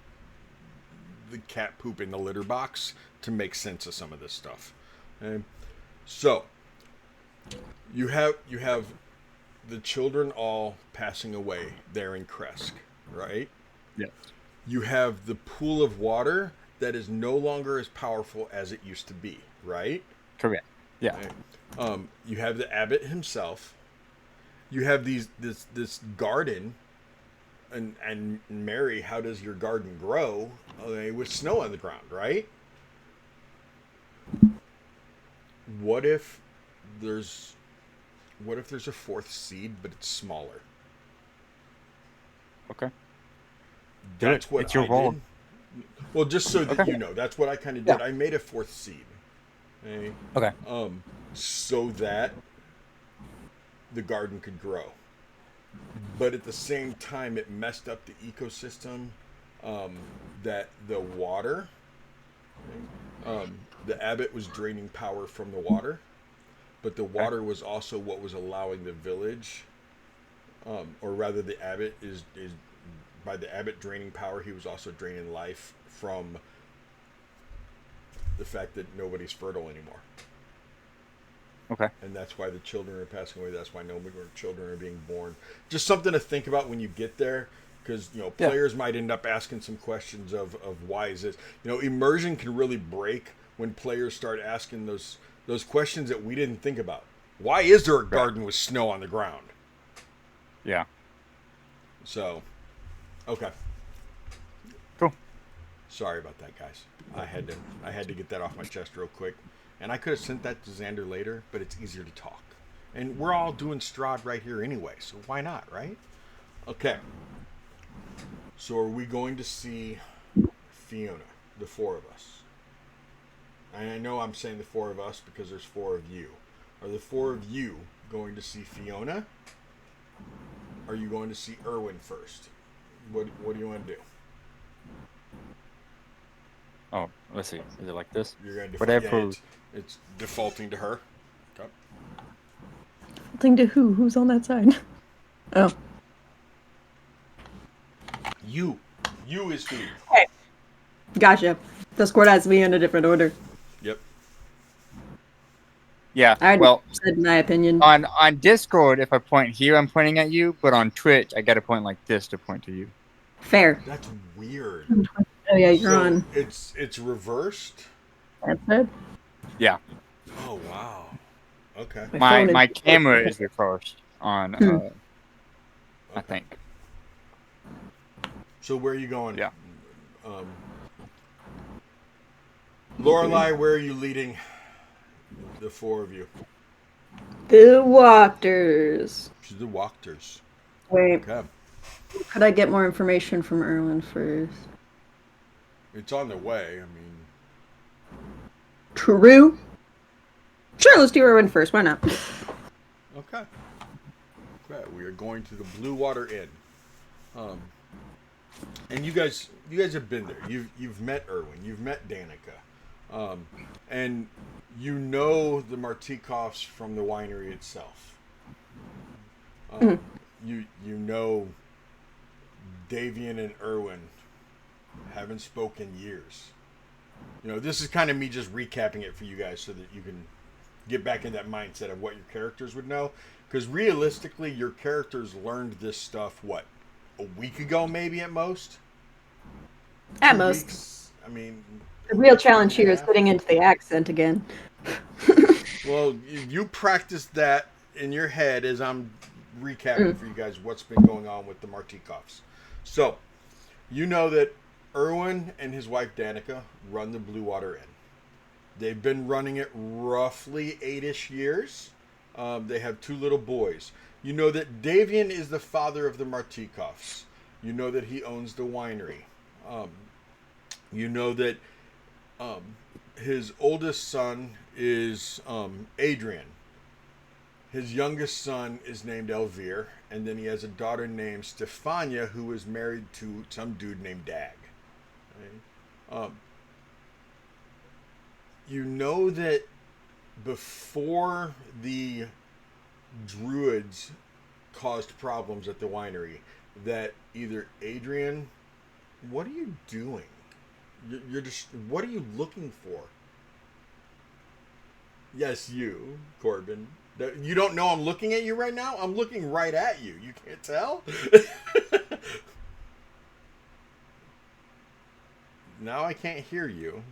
Speaker 1: the cat poop in the litter box to make sense of some of this stuff. Okay? So you have the children all passing away there in Kresk, right?
Speaker 3: Yes.
Speaker 1: You have the pool of water that is no longer as powerful as it used to be, right?
Speaker 3: Correct. Yeah.
Speaker 1: Right. You have the abbot himself. You have this garden, and Mary, how does your garden grow? Okay, with snow on the ground, right? What if there's what if there's a fourth seed, but it's smaller?
Speaker 3: Okay. Do it.
Speaker 1: That's what
Speaker 3: It's your
Speaker 1: I
Speaker 3: role.
Speaker 1: did. Well, just so that
Speaker 3: Okay.
Speaker 1: you know, that's what I kind of
Speaker 3: Yeah.
Speaker 1: did. I made a fourth seed, okay?
Speaker 3: Okay.
Speaker 1: So that the garden could grow. But at the same time, it messed up the ecosystem. Um, that the water, the abbot was draining power from the water, but the
Speaker 3: Okay.
Speaker 1: water was also what was allowing the village, or rather, the abbot is by the abbot draining power, he was also draining life from the fact that nobody's fertile anymore.
Speaker 3: Okay.
Speaker 1: And that's why the children are passing away. That's why no more children are being born. Just something to think about when you get there, because
Speaker 3: Yeah.
Speaker 1: players might end up asking some questions of why is this. Immersion can really break when players start asking those questions that we didn't think about. Why is there a
Speaker 3: Right.
Speaker 1: garden with snow on the ground?
Speaker 3: Yeah.
Speaker 1: So, okay.
Speaker 3: Cool.
Speaker 1: Sorry about that, guys. I had to get that off my chest real quick, and I could have sent that to Xander later, but it's easier to talk. And we're all doing Strahd right here anyway, so why not, right? Okay. So are we going to see Fiona, the four of us? And I know I'm saying the four of us because there's four of you. Are the four of you going to see Fiona? Are you going to see Erwin first? What do you want to do?
Speaker 3: Oh, let's see. Is it like this?
Speaker 1: You're going to
Speaker 3: Whatever.
Speaker 1: it's defaulting to her. Okay.
Speaker 2: Thing to who? Who's on that side? Oh.
Speaker 1: You is who?
Speaker 2: Gotcha. Discord has me in a different order.
Speaker 1: Yep.
Speaker 3: Yeah.
Speaker 2: I already
Speaker 3: Well,
Speaker 2: said my opinion.
Speaker 3: on Discord, if I point here, I'm pointing at you. But on Twitch, I got to point like this to point to you.
Speaker 2: Fair.
Speaker 1: That's weird.
Speaker 2: Oh yeah, you're
Speaker 1: So
Speaker 2: on.
Speaker 1: it's reversed.
Speaker 2: That's it.
Speaker 3: Yeah.
Speaker 1: Oh wow. Okay.
Speaker 3: My
Speaker 2: phone
Speaker 3: my
Speaker 2: is-
Speaker 3: camera is reversed on. I
Speaker 1: Okay.
Speaker 3: think.
Speaker 1: So where are you going?
Speaker 3: Yeah.
Speaker 1: Lorelai, where are you leading the four of you?
Speaker 2: The Walkers.
Speaker 1: To the Walkers.
Speaker 2: Wait,
Speaker 1: Okay.
Speaker 2: could I get more information from Erwin first?
Speaker 1: It's on the way. I mean,
Speaker 2: True. Sure, let's do Erwin first. Why not?
Speaker 1: okay. Okay. We are going to the Blue Water Inn. And you guys have been there. You've met Erwin. You've met Danica. And you know the Martikovs from the winery itself. You know Davian and Erwin haven't spoken years. This is kind of me just recapping it for you guys so that you can get back in that mindset of what your characters would know. Because realistically, your characters learned this stuff, what, a week ago, maybe at most?
Speaker 2: At
Speaker 1: 2
Speaker 2: most.
Speaker 1: weeks? I mean,
Speaker 2: The real
Speaker 1: week
Speaker 2: challenge
Speaker 1: and a
Speaker 2: here is
Speaker 1: half?
Speaker 2: getting into the accent again.
Speaker 1: Well, you practice that in your head as I'm recapping
Speaker 2: Mm.
Speaker 1: for you guys what's been going on with the Martikovs. So, you know that Erwin and his wife Danica run the Blue Water Inn. They've been running it roughly 8-ish years. They have 2 little boys. You know that Davian is the father of the Martikovs. You know that he owns the winery. You know that his oldest son is Adrian. His youngest son is named Elvire, and then he has a daughter named Stefania who is married to some dude named Dag. Right? You know that before the druids caused problems at the winery, that either Adrian, what are you doing? You're just, what are you looking for? Yes, you, Corbin. You don't know I'm looking at you right now? I'm looking right at you. You can't tell? Now I can't hear you.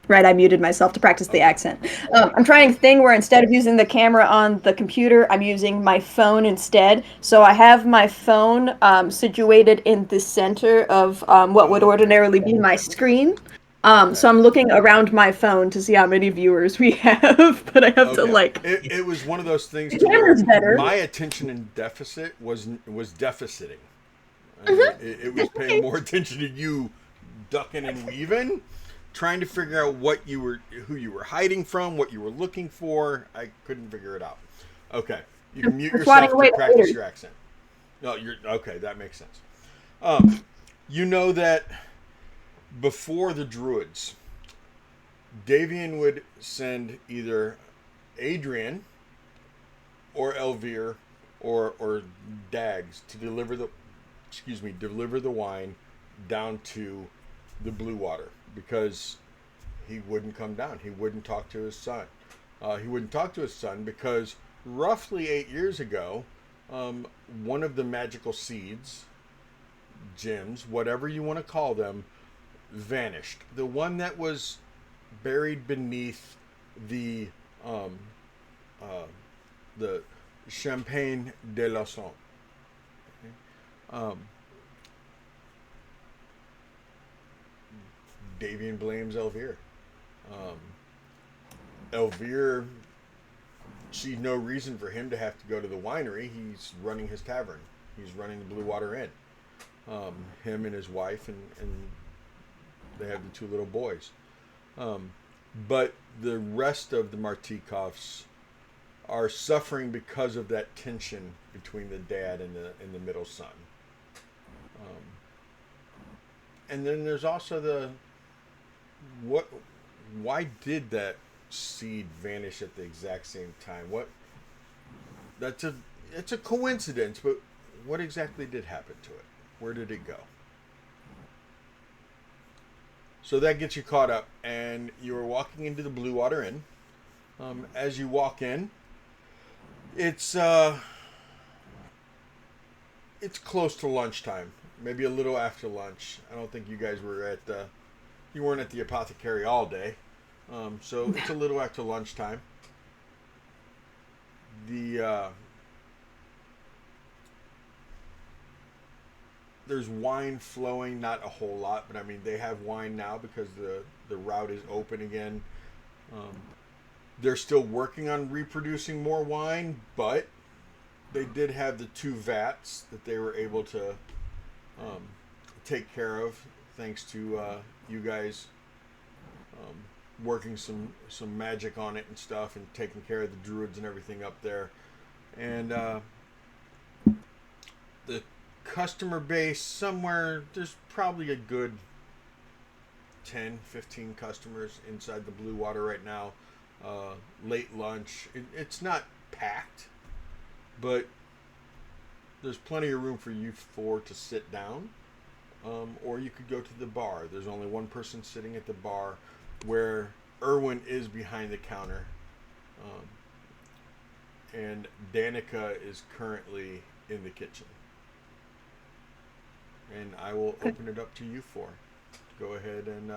Speaker 2: Right, I muted myself to practice the
Speaker 1: Okay.
Speaker 2: accent. I'm trying a thing where instead of using the camera on the computer, I'm using my phone instead. So I have my phone situated in the center of what would
Speaker 1: Okay.
Speaker 2: ordinarily be my screen.
Speaker 1: Okay.
Speaker 2: So I'm looking around my phone to see how many viewers we have, but I have to
Speaker 1: Okay.
Speaker 2: like.
Speaker 1: It was one of those things
Speaker 2: The
Speaker 1: to where
Speaker 2: camera's better.
Speaker 1: my attention in deficit was deficiting.
Speaker 2: Mhm.
Speaker 1: It was paying more attention to you ducking and weaving, trying to figure out who you were hiding from, what you were looking for. I couldn't figure it out. Okay, you can mute
Speaker 2: I'm swatting
Speaker 1: yourself
Speaker 2: away
Speaker 1: to
Speaker 2: the
Speaker 1: practice
Speaker 2: haters.
Speaker 1: your accent. No, you're okay. That makes sense. You know that before the Druids, Davian would send either Adrian or Elvire or Dags to deliver the wine down to the Blue Water because he wouldn't come down. He wouldn't talk to his son. He wouldn't talk to his son because roughly 8 years ago, one of the magical seeds, gems, whatever you want to call them, vanished. The one that was buried beneath the um, uh, the Champagne de la Sainte. Um, Davian blames Elvire. Elvire sees no reason for him to have to go to the winery. He's running his tavern. He's running the Blue Water Inn. Him and his wife, and they have the 2 little boys. But the rest of the Martikovs are suffering because of that tension between the dad and the middle son. And then there's also why did that seed vanish at the exact same time? It's a coincidence, but what exactly did happen to it? Where did it go? So that gets you caught up, and you are walking into the Blue Water Inn. As you walk in, it's close to lunchtime, maybe a little after lunch. I don't think you guys were you weren't at the apothecary all day, so it's a little after lunchtime. There's wine flowing, not a whole lot, but I mean they have wine now because the route is open again. They're still working on reproducing more wine, but they did have the 2 vats that they were able to take care of, thanks to you guys working some magic on it and stuff, and taking care of the druids and everything up there. And the customer base, somewhere there's probably a good 10-15 customers inside the Blue Water right now. Late lunch, it's not packed, but there's plenty of room for you 4 to sit down, or you could go to the bar. There's only one person sitting at the bar, where Erwin is behind the counter, and Danica is currently in the kitchen. And I will open it up to you four. Go ahead and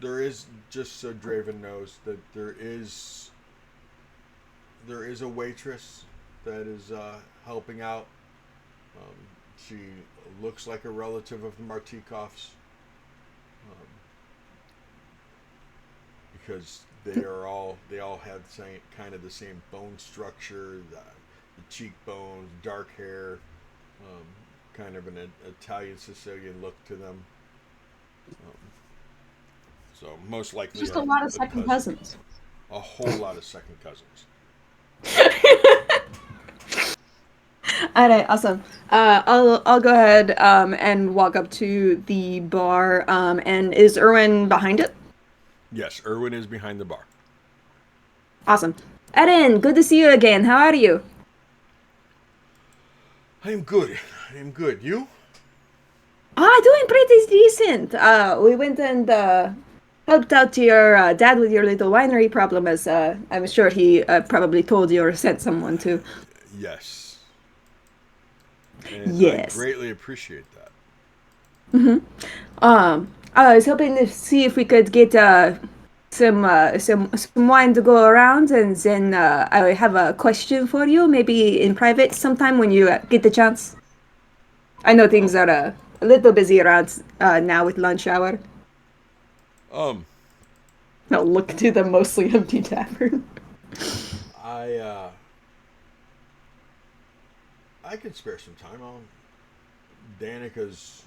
Speaker 1: there is, just so Draven knows, that there is a waitress that is helping out. She looks like a relative of the Martikovs, because they all have the same kind of the same bone structure, the cheekbones, dark hair, kind of an Italian Sicilian look to them. So most likely
Speaker 2: Just a lot of second cousins.
Speaker 1: A whole lot of second cousins.
Speaker 2: All right, awesome. I'll go ahead and walk up to the bar. And is Erwin behind it?
Speaker 1: Yes, Erwin is behind the bar.
Speaker 2: Awesome. Eden, good to see you again. How are you?
Speaker 1: I am good. I am good. You?
Speaker 2: Doing pretty decent. We went and helped out your dad with your little winery problem, as I'm sure he probably told you or sent someone to.
Speaker 1: Yes. And
Speaker 2: Yes.
Speaker 1: I greatly appreciate that.
Speaker 2: I was hoping to see if we could get some wine to go around, and then I have a question for you, maybe in private sometime when you get the chance. I know things are a little busy around now with lunch hour. No, look to the mostly empty tavern.
Speaker 1: I could spare some time. Danica's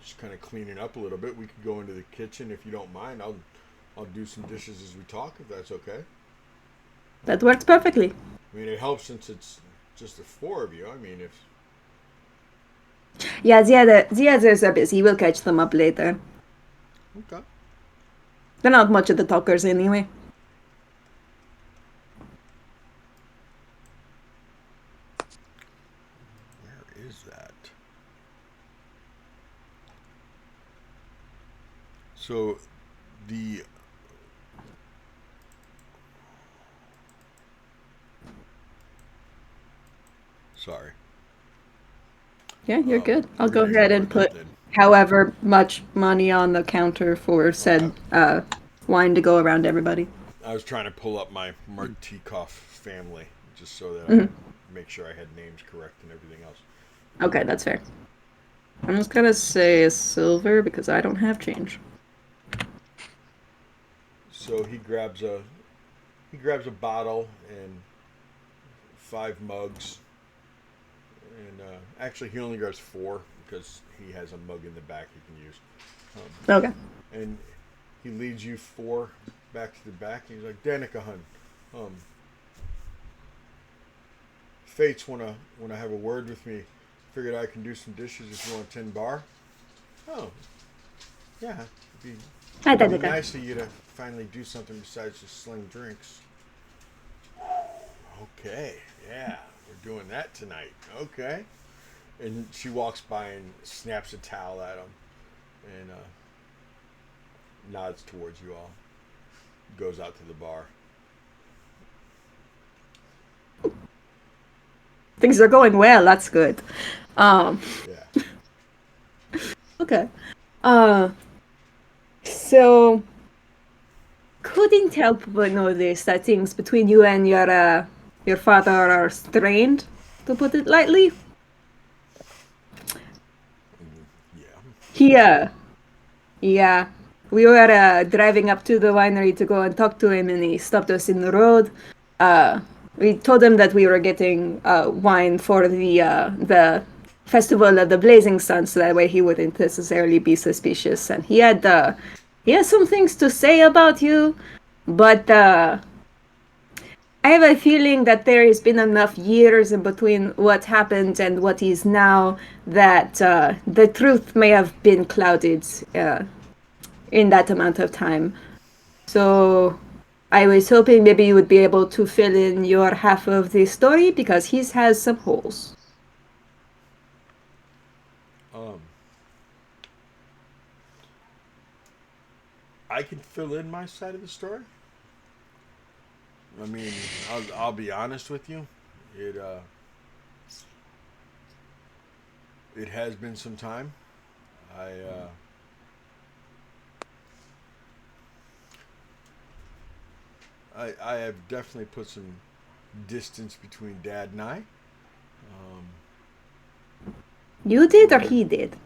Speaker 1: just kind of cleaning up a little bit. We could go into the kitchen if you don't mind. I'll do some dishes as we talk, if that's okay.
Speaker 2: That works perfectly.
Speaker 1: I mean, it helps since it's just the four of you. I mean, if...
Speaker 2: Yeah, the others are busy. We'll catch them up later.
Speaker 1: Okay.
Speaker 2: They're not much of the talkers anyway.
Speaker 1: Where is that? So, the... Sorry.
Speaker 2: Yeah, you're good. I'll go
Speaker 1: we're gonna
Speaker 2: ahead and
Speaker 1: ignore that
Speaker 2: put
Speaker 1: then.
Speaker 2: however much money on the counter for said wine to go around everybody.
Speaker 1: I was trying to pull up my Martikov family just so that I could make sure I had names correct and everything else.
Speaker 2: Okay, that's fair. I'm just gonna say silver because I don't have change.
Speaker 1: So he grabs a bottle and 5 mugs, and actually he only grabs 4 because he has a mug in the back he can use.
Speaker 2: Okay.
Speaker 1: And he leads you 4 back to the back. And he's like, Danica, hun, Fates wanna have a word with me. Figured I can do some dishes if you want to tend bar. Oh, yeah.
Speaker 2: Hi,
Speaker 1: It'd be
Speaker 2: Danica.
Speaker 1: nice of you to finally do something besides just sling drinks. Okay, yeah, we're doing that tonight. Okay. And she walks by and snaps a towel at him and nods towards you all. Goes out to the bar.
Speaker 2: Things are going well. That's good.
Speaker 1: Yeah.
Speaker 2: Okay. So couldn't help but notice that things between you and your father are strained, to put it lightly.
Speaker 1: Yeah.
Speaker 2: Yeah. We were driving up to the winery to go and talk to him, and he stopped us in the road. We told him that we were getting wine for the festival of the Blazing Sun, so that way he wouldn't necessarily be suspicious. And he had some things to say about you, but I have a feeling that there has been enough years in between what happened and what is now that the truth may have been clouded in that amount of time. So I was hoping maybe you would be able to fill in your half of the story because he has some holes.
Speaker 1: I can fill in my side of the story. I mean, I'll be honest with you. It it has been some time. I have definitely put some distance between Dad and I.
Speaker 2: You did or
Speaker 1: Where
Speaker 2: he did?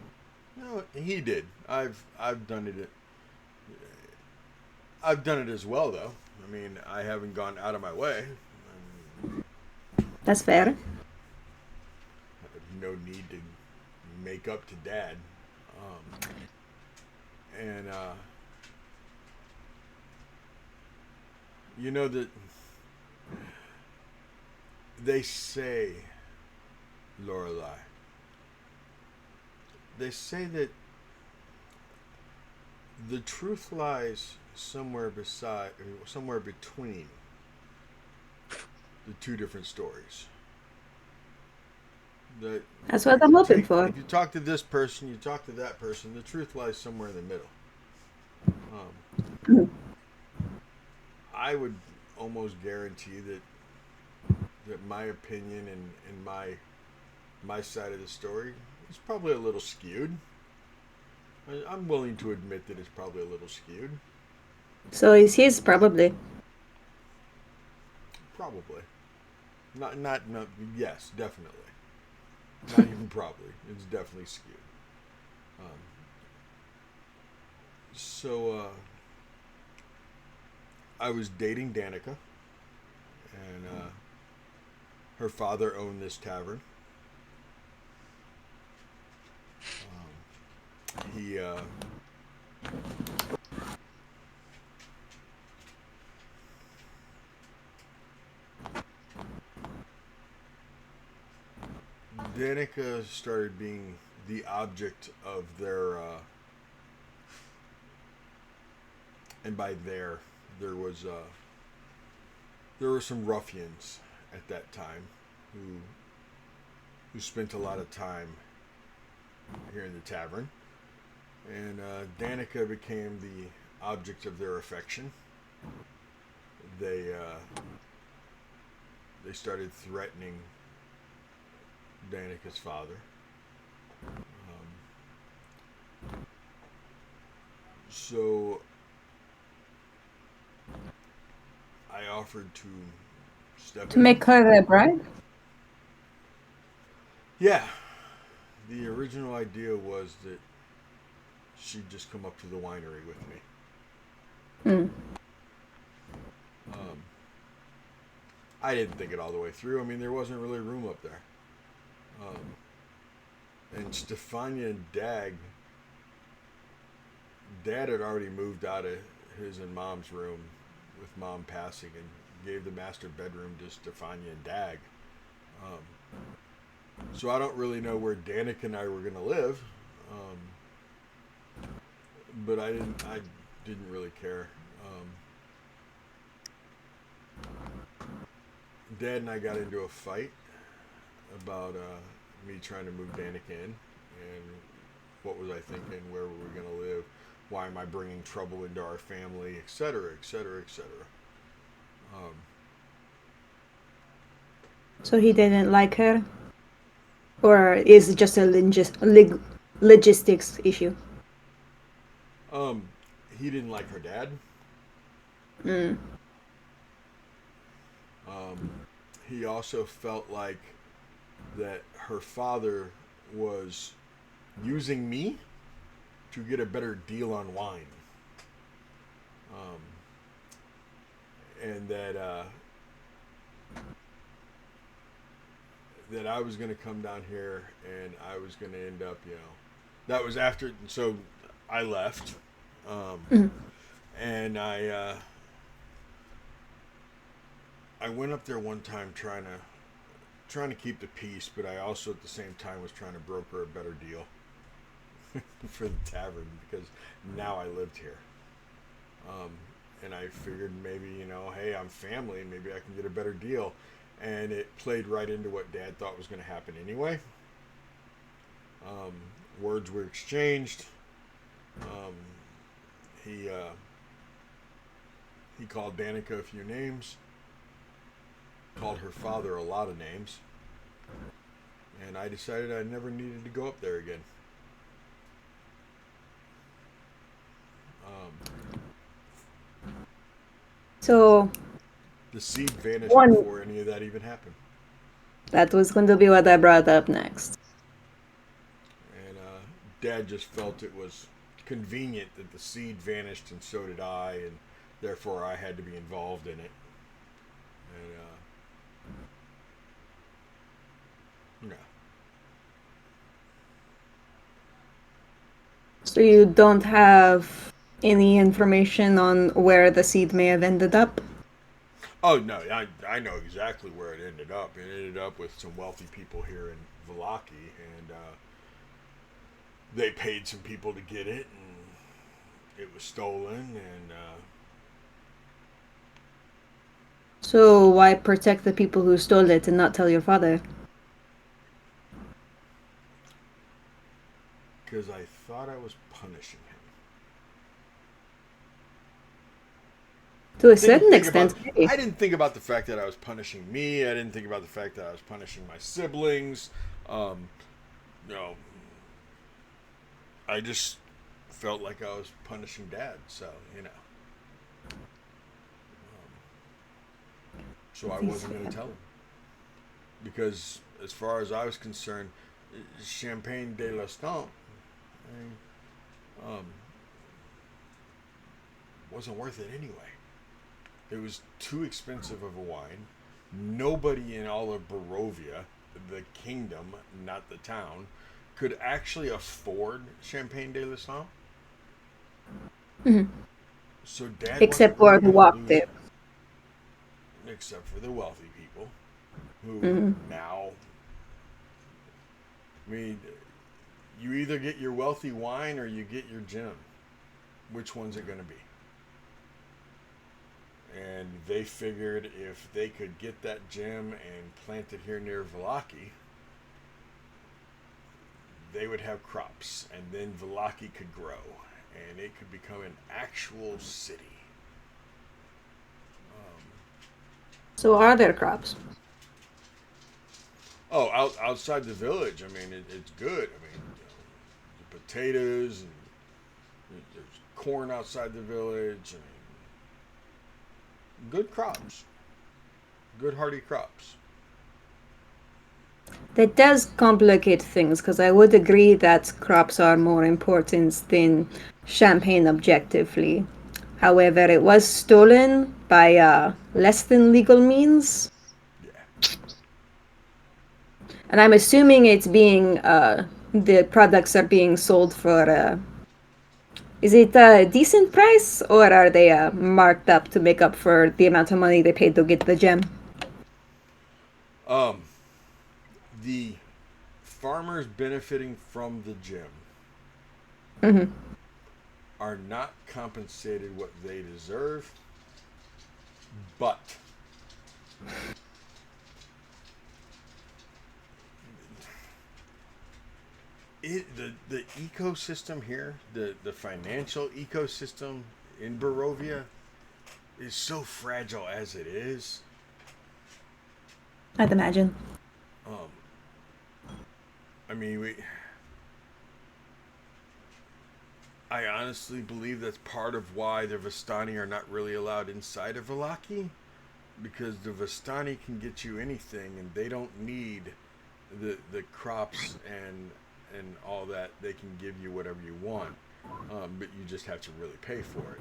Speaker 1: no, he did. I've done it. I've done it as well, though. I mean, I haven't gone out of my way.
Speaker 2: That's fair.
Speaker 1: I have no need to make up to Dad. And you know that they say, Lorelai. They say that the truth lies somewhere between the two different stories. That
Speaker 2: That's what
Speaker 1: if
Speaker 2: I'm
Speaker 1: you
Speaker 2: hoping for.
Speaker 1: if you talk to this person, you talk to that person, the truth lies somewhere in the middle. I would almost guarantee that my opinion and my side of the story is probably a little skewed. I'm willing to admit that it's probably a little skewed.
Speaker 2: So is his probably.
Speaker 1: Probably. Not yes, definitely. Not even probably. It's definitely skewed. Um, so I was dating Danica, and her father owned this tavern. He Danica started being the object of their, and by there were some ruffians at that time who spent a lot of time here in the tavern, and Danica became the object of their affection. They they started threatening Danica's father. So I offered to step
Speaker 2: To
Speaker 1: in.
Speaker 2: make her a bride?
Speaker 1: Yeah. The original idea was that she'd just come up to the winery with me.
Speaker 2: Mm.
Speaker 1: I didn't think it all the way through. I mean, there wasn't really room up there. And Stefania and Dad had already moved out of his and Mom's room with Mom passing and gave the master bedroom to Stefania and Dag. So I don't really know where Danica and I were going to live. But I didn't really care. Dad and I got into a fight about me trying to move Danica in, and what was I thinking, where were we going to live, why am I bringing trouble into our family, etc., etc., etc.
Speaker 2: So he didn't like her? Or is it just a logistics issue?
Speaker 1: He didn't like her dad.
Speaker 2: Mm.
Speaker 1: He also felt like that her father was using me to get a better deal on wine. And that I was going to come down here and I was going to end up, that was after, so I left. And I went up there one time trying to keep the peace, but I also at the same time was trying to broker a better deal for the tavern because now I lived here. And I figured maybe, hey, I'm family, maybe I can get a better deal. And it played right into what Dad thought was going to happen anyway. Words were exchanged. He He called Danica a few names, called her father a lot of names, and I decided I never needed to go up there again.
Speaker 6: So
Speaker 1: The seed vanished
Speaker 6: one
Speaker 1: before any of that even happened.
Speaker 6: that was going to be what I brought up next.
Speaker 1: And Dad just felt it was convenient that the seed vanished, and so did I, and therefore I had to be involved in it. And yeah.
Speaker 6: So you don't have any information on where the seed may have ended up?
Speaker 1: Oh no, I know exactly where it ended up. It ended up with some wealthy people here in Vallaki, and they paid some people to get it, and it was stolen. And
Speaker 6: So why protect the people who stole it and not tell your father?
Speaker 1: because I thought I was punishing him.
Speaker 6: To a certain extent, maybe.
Speaker 1: I didn't think about the fact that I was punishing me. I didn't think about the fact that I was punishing my siblings. You know, I just felt like I was punishing Dad. So so I wasn't going to tell him, because as far as I was concerned, Champagne de l'Estampes wasn't worth it anyway. It was too expensive of a wine. Nobody in all of Barovia, the kingdom, not the town, could actually afford Champagne de l'Estampes.
Speaker 6: Mhm.
Speaker 1: So Dad
Speaker 6: Except
Speaker 1: wasn't
Speaker 6: for who
Speaker 1: really
Speaker 6: walked
Speaker 1: gonna lose
Speaker 6: it.
Speaker 1: except for the wealthy people who
Speaker 6: Mhm.
Speaker 1: now, I mean, you either get your wealthy wine or you get your gem. Which one's it going to be? And they figured if they could get that gem and plant it here near Vallaki, they would have crops, and then Vallaki could grow, and it could become an actual city.
Speaker 6: So are there crops?
Speaker 1: Oh, outside the village, I mean, it's good. I mean, the potatoes, and there's corn outside the village. I mean, good crops. Good hearty crops.
Speaker 6: That does complicate things, because I would agree that crops are more important than champagne objectively. However, it was stolen by less than legal means,
Speaker 1: Yeah.
Speaker 6: and I'm assuming it's being the products are being sold for. Is it a decent price, or are they marked up to make up for the amount of money they paid to get the gem?
Speaker 1: Um, the farmers benefiting from the gem
Speaker 6: Mm-hmm.
Speaker 1: are not compensated what they deserve, but the ecosystem here, the financial ecosystem in Barovia is so fragile as it is.
Speaker 6: I'd imagine.
Speaker 1: Um, I mean, I honestly believe that's part of why the Vistani are not really allowed inside of Vallaki, because the Vistani can get you anything, and they don't need the crops and all that. They can give you whatever you want, but you just have to really pay for it.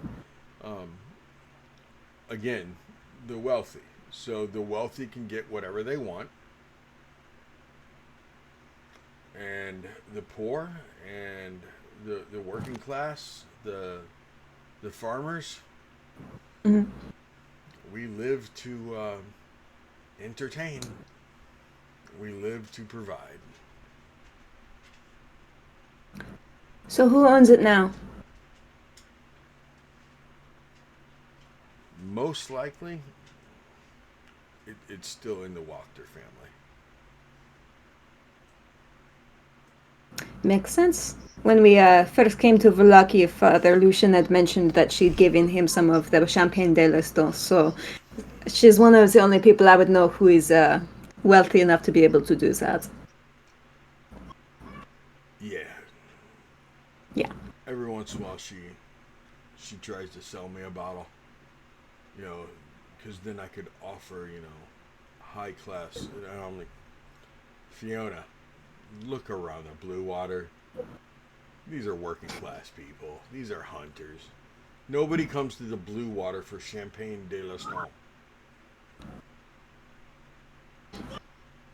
Speaker 1: Again, the wealthy. So the wealthy can get whatever they want, and the poor and the working class, the farmers,
Speaker 6: Mm-hmm.
Speaker 1: we live to entertain. We live to provide.
Speaker 6: So who owns it now?
Speaker 1: Most likely, it's still in the Wachter family.
Speaker 6: Makes sense. when we first came to Vallaki, Father Lucian had mentioned that she'd given him some of the Champagne de l'Eston. So she's one of the only people I would know who is wealthy enough to be able to do that.
Speaker 1: Yeah.
Speaker 6: Yeah.
Speaker 1: Every once in a while, she tries to sell me a bottle. You know, because then I could offer, you know, high class. And I'm like, Fiona, look around the Blue Water. These are working class people. These are hunters. Nobody comes to the Blue Water for Champagne de l'Eston.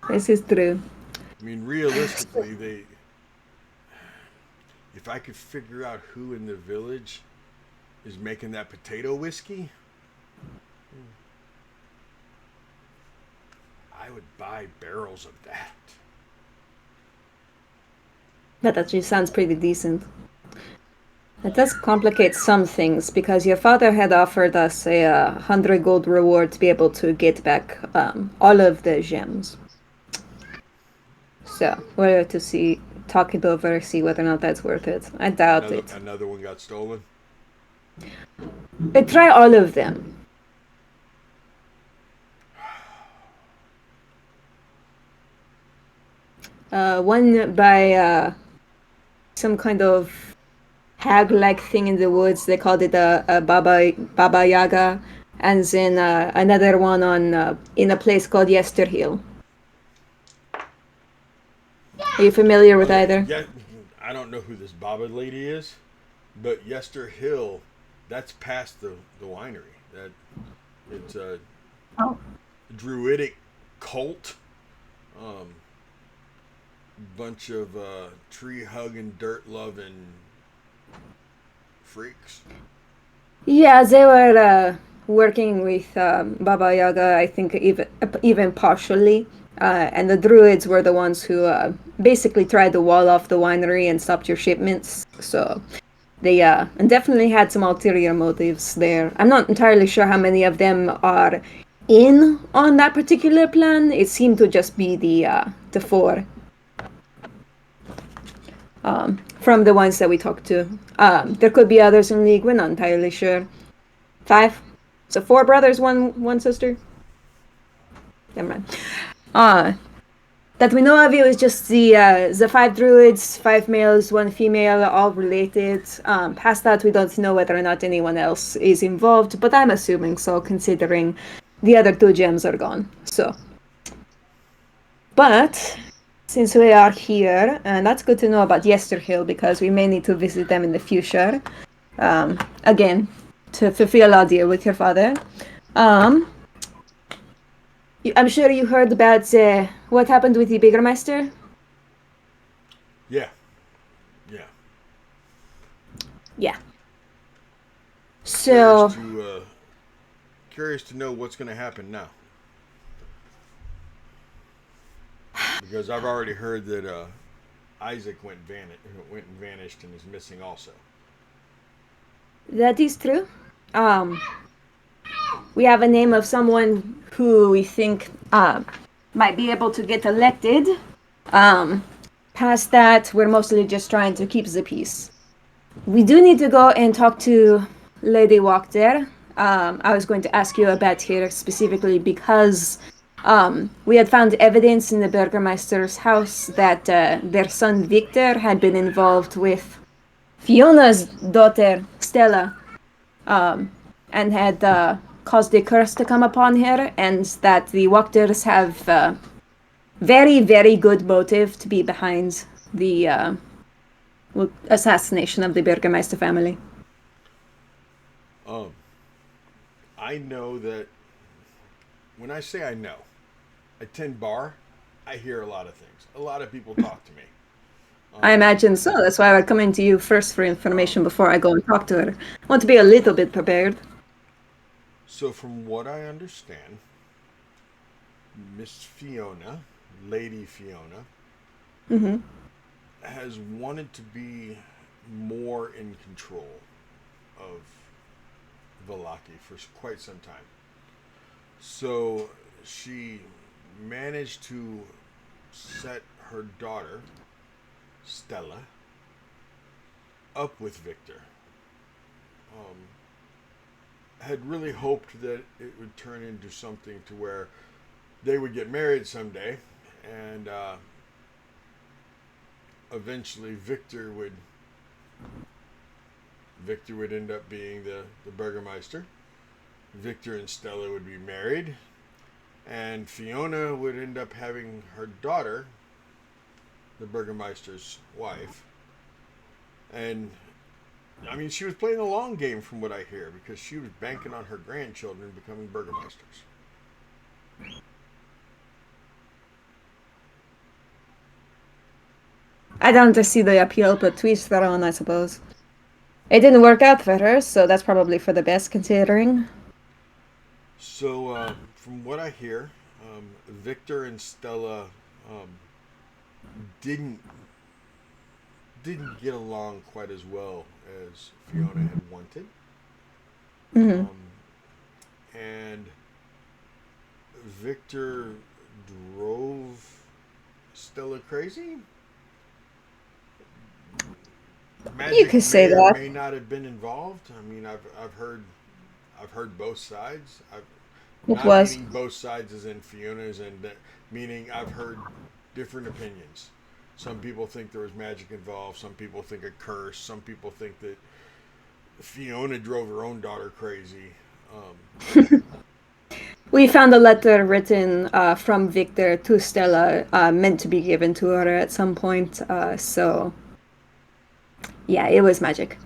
Speaker 6: This is true.
Speaker 1: I mean, realistically, if I could figure out who in the village is making that potato whiskey, I would buy barrels of that.
Speaker 6: That actually sounds pretty decent. It does complicate some things because your father had offered us a 100 gold reward to be able to get back all of the gems. So we're to talk it over, see whether or not that's worth it. I doubt it.
Speaker 1: Another one got stolen?
Speaker 6: Try all of them. One by some kind of hag-like thing in the woods. They called it a Baba Yaga, and then another one on in a place called Yesterhill. Are you familiar with either?
Speaker 1: Yeah, I don't know who this Baba lady is, but Yester Hill, that's past the winery. It's a druidic cult. Bunch of tree hugging, dirt loving freaks.
Speaker 6: Yeah, they were working with Baba Yaga, I think even partially. And the druids were the ones who basically tried to wall off the winery and stopped your shipments. So they definitely had some ulterior motives there. I'm not entirely sure how many of them are in on that particular plan. It seemed to just be the four. From the ones that we talked to. There could be others in league, we're not entirely sure. 5? So 4 brothers, one sister? Never mind. That we know of it was just the 5 druids, 5 males, 1 female, all related. Past that, we don't know whether or not anyone else is involved, but I'm assuming so, considering the other 2 gems are gone. So. But since we are here, and that's good to know about Yesterhill because we may need to visit them in the future. Again, to fulfill our deal with your father. I'm sure you heard about what happened with the Biggermeister.
Speaker 1: Yeah.
Speaker 6: Yeah. So.
Speaker 1: Curious to know what's going to happen now. Because I've already heard that Isaac went and vanished and is missing also.
Speaker 6: That is true. We have a name of someone who we think might be able to get elected. Past that, we're mostly just trying to keep the peace. We do need to go and talk to Lady Walker. I was going to ask you about her specifically because we had found evidence in the Burgermeister's house that their son Victor had been involved with Fiona's daughter Stella, and had caused a curse to come upon her, and that the Walkers have very, very good motive to be behind the assassination of the Burgermeister family.
Speaker 1: I know that when I say I know, at 10 Bar, I hear a lot of things. A lot of people talk to me.
Speaker 6: I imagine so. That's why I would come into you first for information before I go and talk to her. I want to be a little bit prepared.
Speaker 1: So from what I understand, Miss Fiona, Lady Fiona, has wanted to be more in control of Vallaki for quite some time. So she managed to set her daughter, Stella, up with Victor. Had really hoped that it would turn into something to where they would get married someday, and eventually Victor would end up being the Burgermeister. Victor and Stella would be married, and Fiona would end up having her daughter, the Burgermeister's wife. And I mean, she was playing a long game from what I hear, because she was banking on her grandchildren becoming burgomasters.
Speaker 6: I don't see the appeal, but to each their own, I suppose. It didn't work out for her, so that's probably for the best, considering.
Speaker 1: So, from what I hear, Victor and Stella didn't get along quite as well as Fiona had wanted.
Speaker 6: Mm-hmm.
Speaker 1: And Victor drove Stella crazy. Magic
Speaker 6: You could say
Speaker 1: may or
Speaker 6: that.
Speaker 1: may not have been involved. I mean, I've heard both sides.
Speaker 6: It
Speaker 1: Not
Speaker 6: was.
Speaker 1: meaning both sides as in Fiona's, and meaning I've heard different opinions. Some people think there was magic involved. Some people think a curse. Some people think that Fiona drove her own daughter crazy.
Speaker 6: We found a letter written from Victor to Stella, meant to be given to her at some point. So, yeah, it was magic.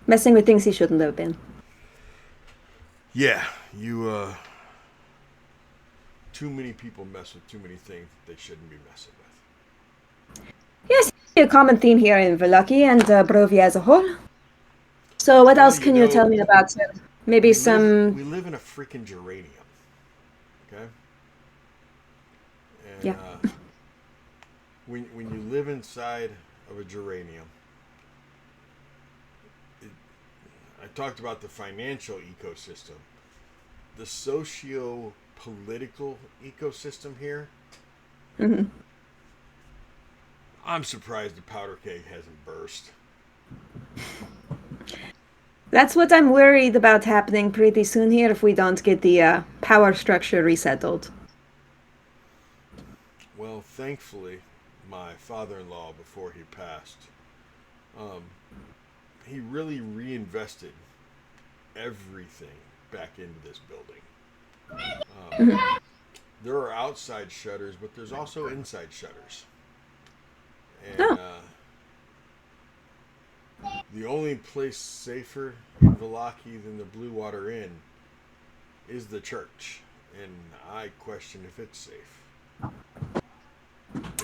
Speaker 6: Messing with things he shouldn't have been.
Speaker 1: Yeah, you. Too many people mess with too many things that they shouldn't be messing with.
Speaker 6: Yes, a common theme here in Velaki and Brovia as a whole. So, what
Speaker 1: Well,
Speaker 6: else can you tell me about him? Maybe
Speaker 1: we
Speaker 6: some.
Speaker 1: we live in a freaking geranium. Okay. And,
Speaker 6: Yeah.
Speaker 1: When you live inside of a geranium, I talked about the financial ecosystem, the socio-political ecosystem here.
Speaker 6: Mm-hmm.
Speaker 1: I'm surprised the powder keg hasn't burst.
Speaker 6: That's what I'm worried about happening pretty soon here if we don't get the power structure resettled.
Speaker 1: Well, thankfully, my father-in-law, before he passed, he really reinvested everything back into this building. There are outside shutters, but there's also inside shutters. And the only place safer in Velaki than the Blue Water Inn is the church. And I question if it's safe. I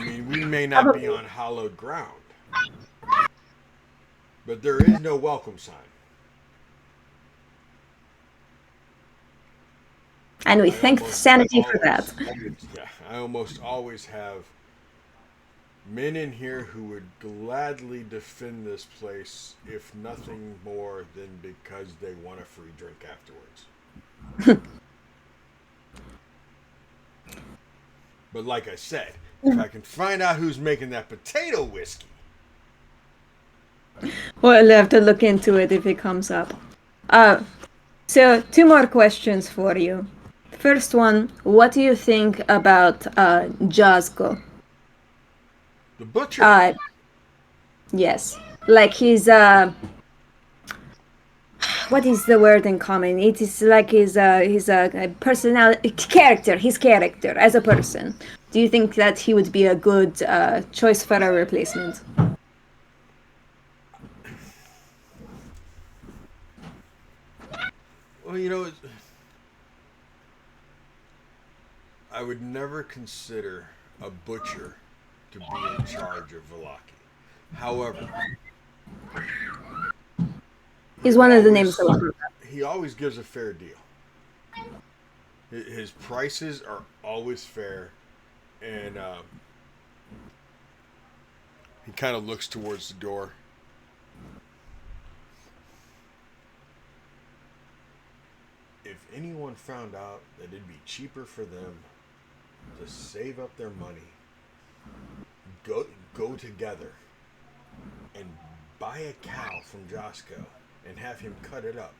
Speaker 1: mean, we may not be on hallowed ground, but there is no welcome sign.
Speaker 6: And we thank sanity for that.
Speaker 1: Yeah, I almost always have men in here who would gladly defend this place, if nothing more than because they want a free drink afterwards. But like I said, if I can find out who's making that potato whiskey.
Speaker 6: We'll have to look into it if it comes up. So, 2 more questions for you. First one, what do you think about Jazko?
Speaker 1: The butcher.
Speaker 6: Yes. Like he's what is the word in common? It is like his personality, his character as a person. Do you think that he would be a good choice for a replacement?
Speaker 1: Well, you know, I would never consider a butcher to be in charge of Velaki. However,
Speaker 6: He's one of the names I want.
Speaker 1: he always gives a fair deal. His prices are always fair, and he kind of looks towards the door. If anyone found out that it'd be cheaper for them to save up their money, go together and buy a cow from Josco and have him cut it up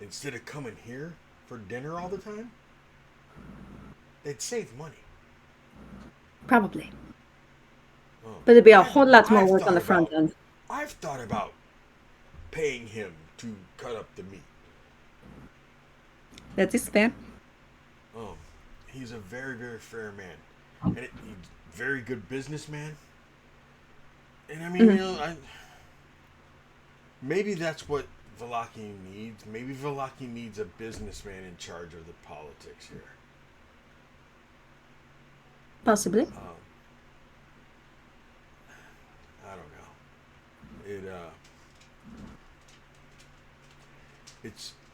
Speaker 1: instead of coming here for dinner all the time, they'd save money.
Speaker 6: Probably.
Speaker 1: Um,
Speaker 6: But it'd be a whole lot more work on the front end.
Speaker 1: I've thought about paying him to cut up the meat.
Speaker 6: That is fair.
Speaker 1: He's a very, very fair man, and he's a very good businessman. And I mean, maybe that's what Valaki needs. Maybe Valaki needs a businessman in charge of the politics here.
Speaker 6: Possibly.
Speaker 1: I don't know.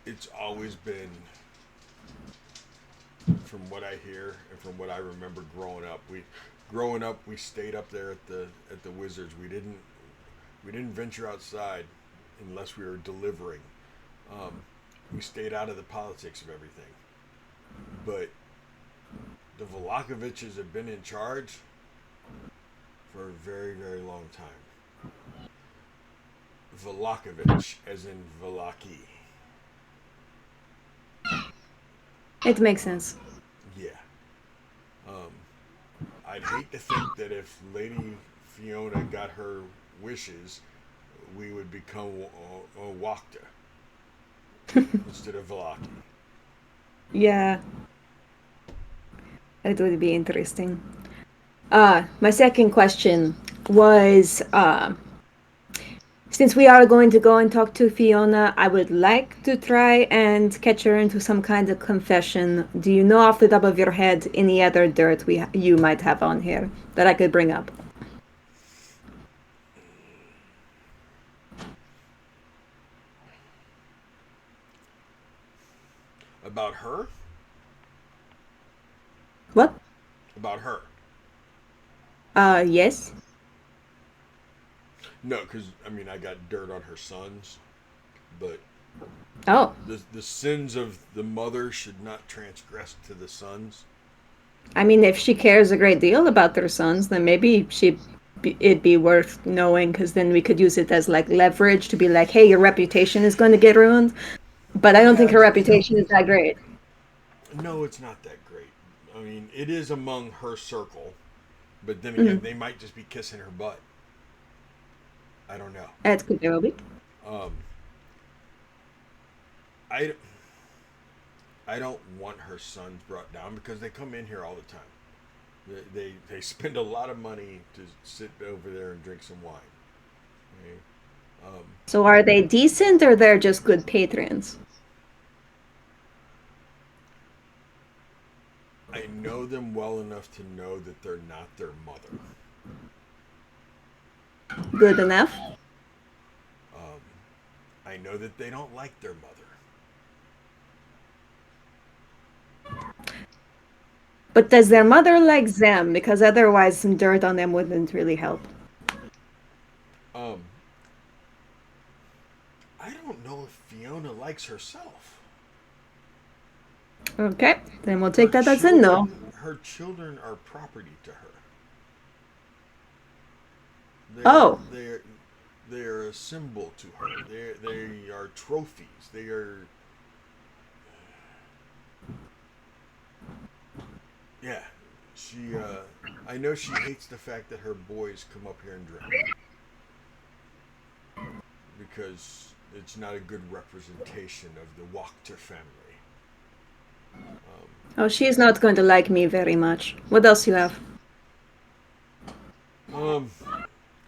Speaker 1: It's always been, from what I hear and from what I remember growing up, we stayed up there at the Wizards. We didn't venture outside unless we were delivering. We stayed out of the politics of everything. But the Vlahoviches have been in charge for a very, very long time. Vlahovic, as in Valaki.
Speaker 6: It makes sense.
Speaker 1: Yeah. I'd hate to think that if Lady Fiona got her wishes, we would become a Wakta instead of Valaki.
Speaker 6: Yeah. It would be interesting. My second question was, since we are going to go and talk to Fiona, I would like to try and catch her into some kind of confession. Do you know off the top of your head any other dirt you might have on here that I could bring up?
Speaker 1: About her?
Speaker 6: What?
Speaker 1: About her.
Speaker 6: Yes.
Speaker 1: No, because, I mean, I got dirt on her sons, but
Speaker 6: Oh.
Speaker 1: the sins of the mother should not transgress to the sons.
Speaker 6: I mean, if she cares a great deal about their sons, then maybe it'd be worth knowing, because then we could use it as like leverage to be like, hey, your reputation is going to get ruined. But I don't think her reputation is that great.
Speaker 1: No, it's not that great. I mean, it is among her circle, but then again, they might just be kissing her butt. I don't know.
Speaker 6: That's good, be.
Speaker 1: I don't want her sons brought down because they come in here all the time. They spend a lot of money to sit over there and drink some wine. Okay?
Speaker 6: So are they decent, or they're just good patrons?
Speaker 1: I know them well enough to know that they're not their mother.
Speaker 6: Good enough.
Speaker 1: I know that they don't like their mother.
Speaker 6: But does their mother like them? Because otherwise some dirt on them wouldn't really help.
Speaker 1: I don't know if Fiona likes herself.
Speaker 6: Okay, then we'll take that as a no.
Speaker 1: Her children are property to her. They're a symbol to her. They are trophies. They are. Yeah, I know she hates the fact that her boys come up here and drink because it's not a good representation of the Wachter family.
Speaker 6: Oh, she's not going to like me very much. What else you have?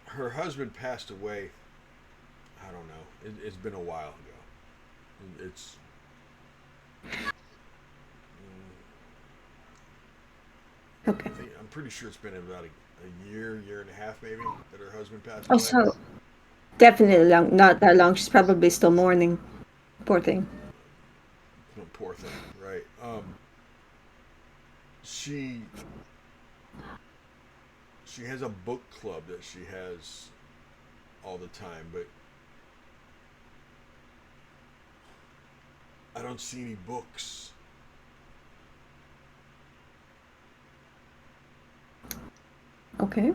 Speaker 1: Her husband passed away. I don't know. It's been a while ago. It's.
Speaker 6: Okay.
Speaker 1: I'm pretty sure it's been about a year and a half, maybe, that her husband passed
Speaker 6: Oh,
Speaker 1: away.
Speaker 6: so definitely not that long. She's probably still mourning. Poor thing.
Speaker 1: Poor thing, right? She has a book club that she has all the time, but I don't see any books.
Speaker 6: Okay.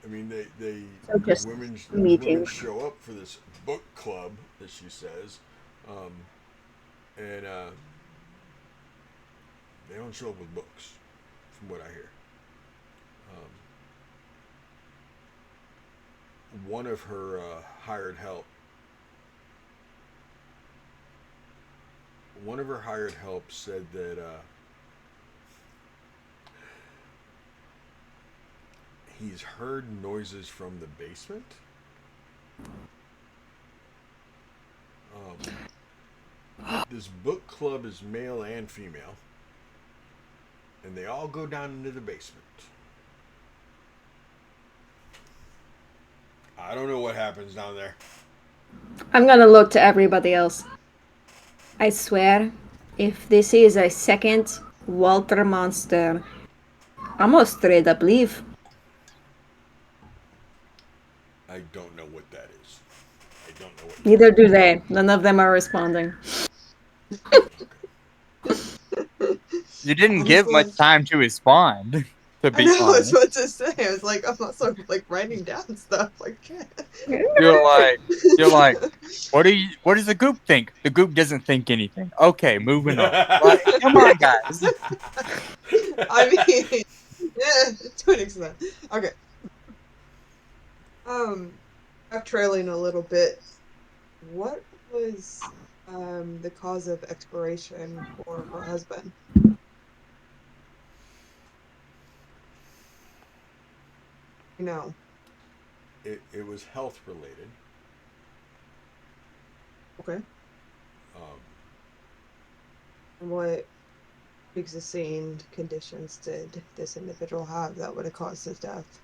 Speaker 1: I mean, they
Speaker 6: So just
Speaker 1: women
Speaker 6: meetings.
Speaker 1: show up for this book club, as she says, and they don't show up with books, from what I hear. One of her hired help. One of her hired help said that he's heard noises from the basement. This book club is male and female, and they all go down into the basement. I don't know what happens down there.
Speaker 6: I'm gonna look to everybody else. I swear, if this is a second Walter monster, I'm gonna straight up leave.
Speaker 1: I don't know what that is. I don't know what.
Speaker 6: Neither do they. None of them are responding.
Speaker 3: You didn't give much
Speaker 4: Honestly.
Speaker 3: time to respond. To
Speaker 4: I
Speaker 3: be
Speaker 4: know, I was
Speaker 3: honest,
Speaker 4: about to say. I was like, I'm also like writing down stuff. Like,
Speaker 3: you're like, what does the group think? The group doesn't think anything. Okay, moving on. Like, come on, guys.
Speaker 4: I mean, yeah, to an extent. Okay. I'm trailing a little bit. What was the cause of expiration for her husband? You know.
Speaker 1: It was health related.
Speaker 4: Okay.
Speaker 1: Um,
Speaker 4: What existing conditions did this individual have that would have caused his death?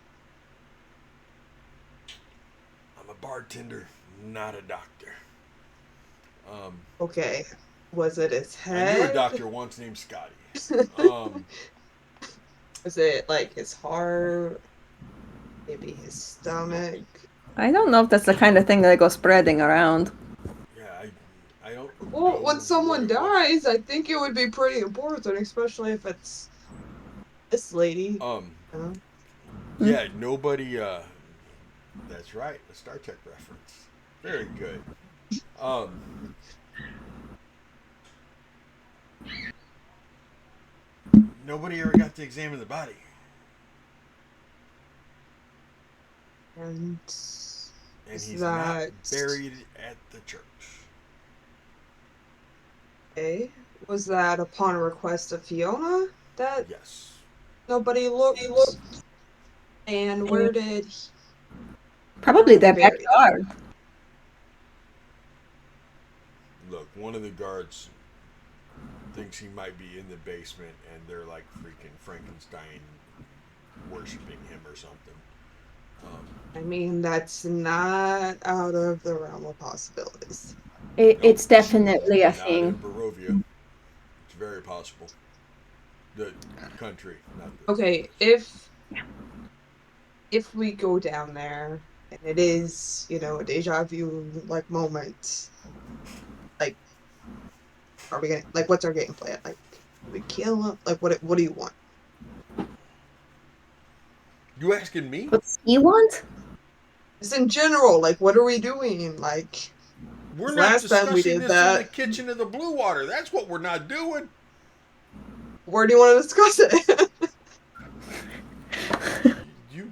Speaker 1: I'm a bartender, not a doctor.
Speaker 4: Okay. Was it his
Speaker 1: I knew a
Speaker 4: head?
Speaker 1: doctor once named Scotty.
Speaker 4: Was it like his heart? Maybe his stomach?
Speaker 6: I don't know if that's the kind of thing that goes spreading around.
Speaker 1: Yeah, I don't
Speaker 4: Well,
Speaker 1: know
Speaker 4: when someone
Speaker 1: what it was.
Speaker 4: dies, I think it would be pretty important, especially if it's this lady.
Speaker 1: Yeah, nobody. That's right, a Star Trek reference. Very good. Nobody ever got to examine the body.
Speaker 4: And
Speaker 1: And
Speaker 4: is
Speaker 1: he's not
Speaker 4: that
Speaker 1: buried at the church.
Speaker 4: okay? Was that upon request of Fiona that
Speaker 1: Yes.
Speaker 4: nobody looked? And where did he
Speaker 6: Probably
Speaker 4: be
Speaker 6: their
Speaker 4: buried?
Speaker 6: backyard.
Speaker 1: Look, one of the guards thinks he might be in the basement, and they're like freaking Frankenstein worshiping him or something.
Speaker 4: I mean, that's not out of the realm of possibilities.
Speaker 6: It's
Speaker 1: Nope.
Speaker 6: definitely a
Speaker 1: Not in
Speaker 6: thing.
Speaker 1: Barovia. It's very possible. The country, not the.
Speaker 4: Okay, if we go down there and it is, a deja vu like moment, like, are we gonna like what's our game plan? Like, do we kill him? Like, what do you want?
Speaker 1: You asking me?
Speaker 6: What's he want?
Speaker 4: Just in general, like, what are we doing? Like,
Speaker 1: We're not
Speaker 4: last time we
Speaker 1: discussing
Speaker 4: did
Speaker 1: this in the
Speaker 4: that.
Speaker 1: kitchen of the Blue Water. That's what we're not doing.
Speaker 4: Where do you want to discuss it?
Speaker 1: You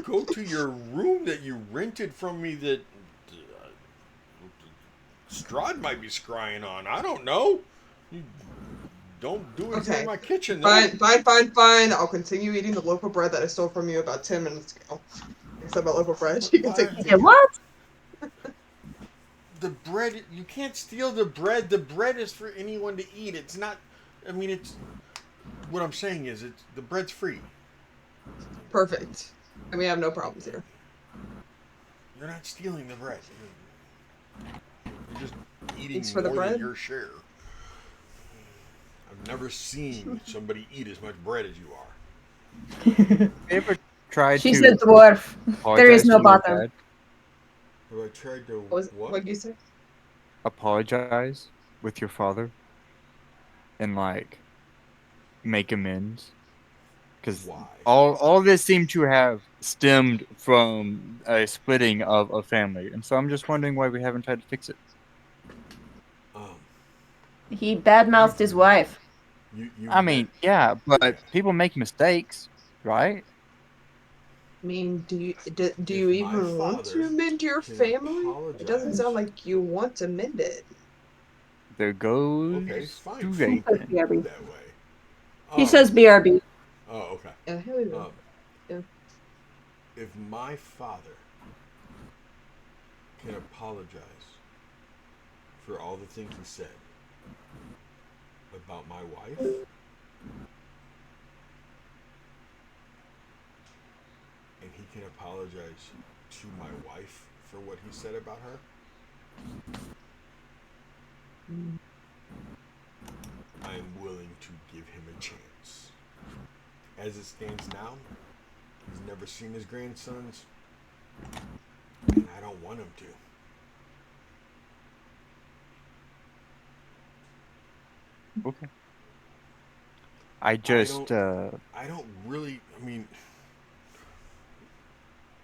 Speaker 1: go to your room that you rented from me that Strahd might be scrying on. I don't know. You don't do anything
Speaker 4: Okay.
Speaker 1: in my kitchen, though.
Speaker 4: Fine. I'll continue eating the loaf of bread that I stole from you about 10 minutes ago. Except about loaf of bread. You can take
Speaker 6: Yeah, what?
Speaker 1: The bread, you can't steal the bread. The bread is for anyone to eat. It's not, I mean, it's, what I'm saying is, the bread's free.
Speaker 4: Perfect. And we have no problems here.
Speaker 1: You're not stealing the bread. You're just eating
Speaker 4: Thanks for the
Speaker 1: more
Speaker 4: bread.
Speaker 1: than your share. I've never seen somebody eat as much bread as you are.
Speaker 3: Have you ever tried
Speaker 6: She's
Speaker 3: to
Speaker 6: a dwarf. There is
Speaker 3: apologize
Speaker 6: no
Speaker 3: to your
Speaker 6: bottom.
Speaker 3: dad?
Speaker 1: Have I tried to
Speaker 4: What'd you say?
Speaker 3: Apologize with your father and make amends? Because
Speaker 1: Why?
Speaker 3: all this seemed to have stemmed from a splitting of a family, and so I'm just wondering why we haven't tried to fix it.
Speaker 1: Um,
Speaker 2: He badmouthed his wife.
Speaker 1: you
Speaker 3: I
Speaker 1: met.
Speaker 3: mean, yeah,
Speaker 1: Yeah.
Speaker 3: but people make mistakes, right?
Speaker 4: I mean, do
Speaker 1: If
Speaker 4: you
Speaker 1: my
Speaker 4: even want
Speaker 1: father
Speaker 4: to mend your
Speaker 1: can
Speaker 4: family? It doesn't sound
Speaker 1: apologize,
Speaker 4: like you want to mend it.
Speaker 3: There
Speaker 1: okay,
Speaker 3: goes
Speaker 1: fine.
Speaker 2: He says
Speaker 3: Reagan.
Speaker 1: Think
Speaker 2: BRB.
Speaker 1: that way.
Speaker 2: He
Speaker 1: Um.
Speaker 2: says BRB.
Speaker 1: Oh, okay.
Speaker 4: Yeah, here we go.
Speaker 1: Um.
Speaker 4: Yeah.
Speaker 1: If my father can apologize for all the things he said about my wife, and he can apologize to my wife for what he said about her,
Speaker 4: Mm.
Speaker 1: I am willing to give him a chance. As it stands now, he's never seen his grandsons, and I don't want him to.
Speaker 3: Okay. I
Speaker 1: I
Speaker 3: just
Speaker 1: don't. I don't really. I mean,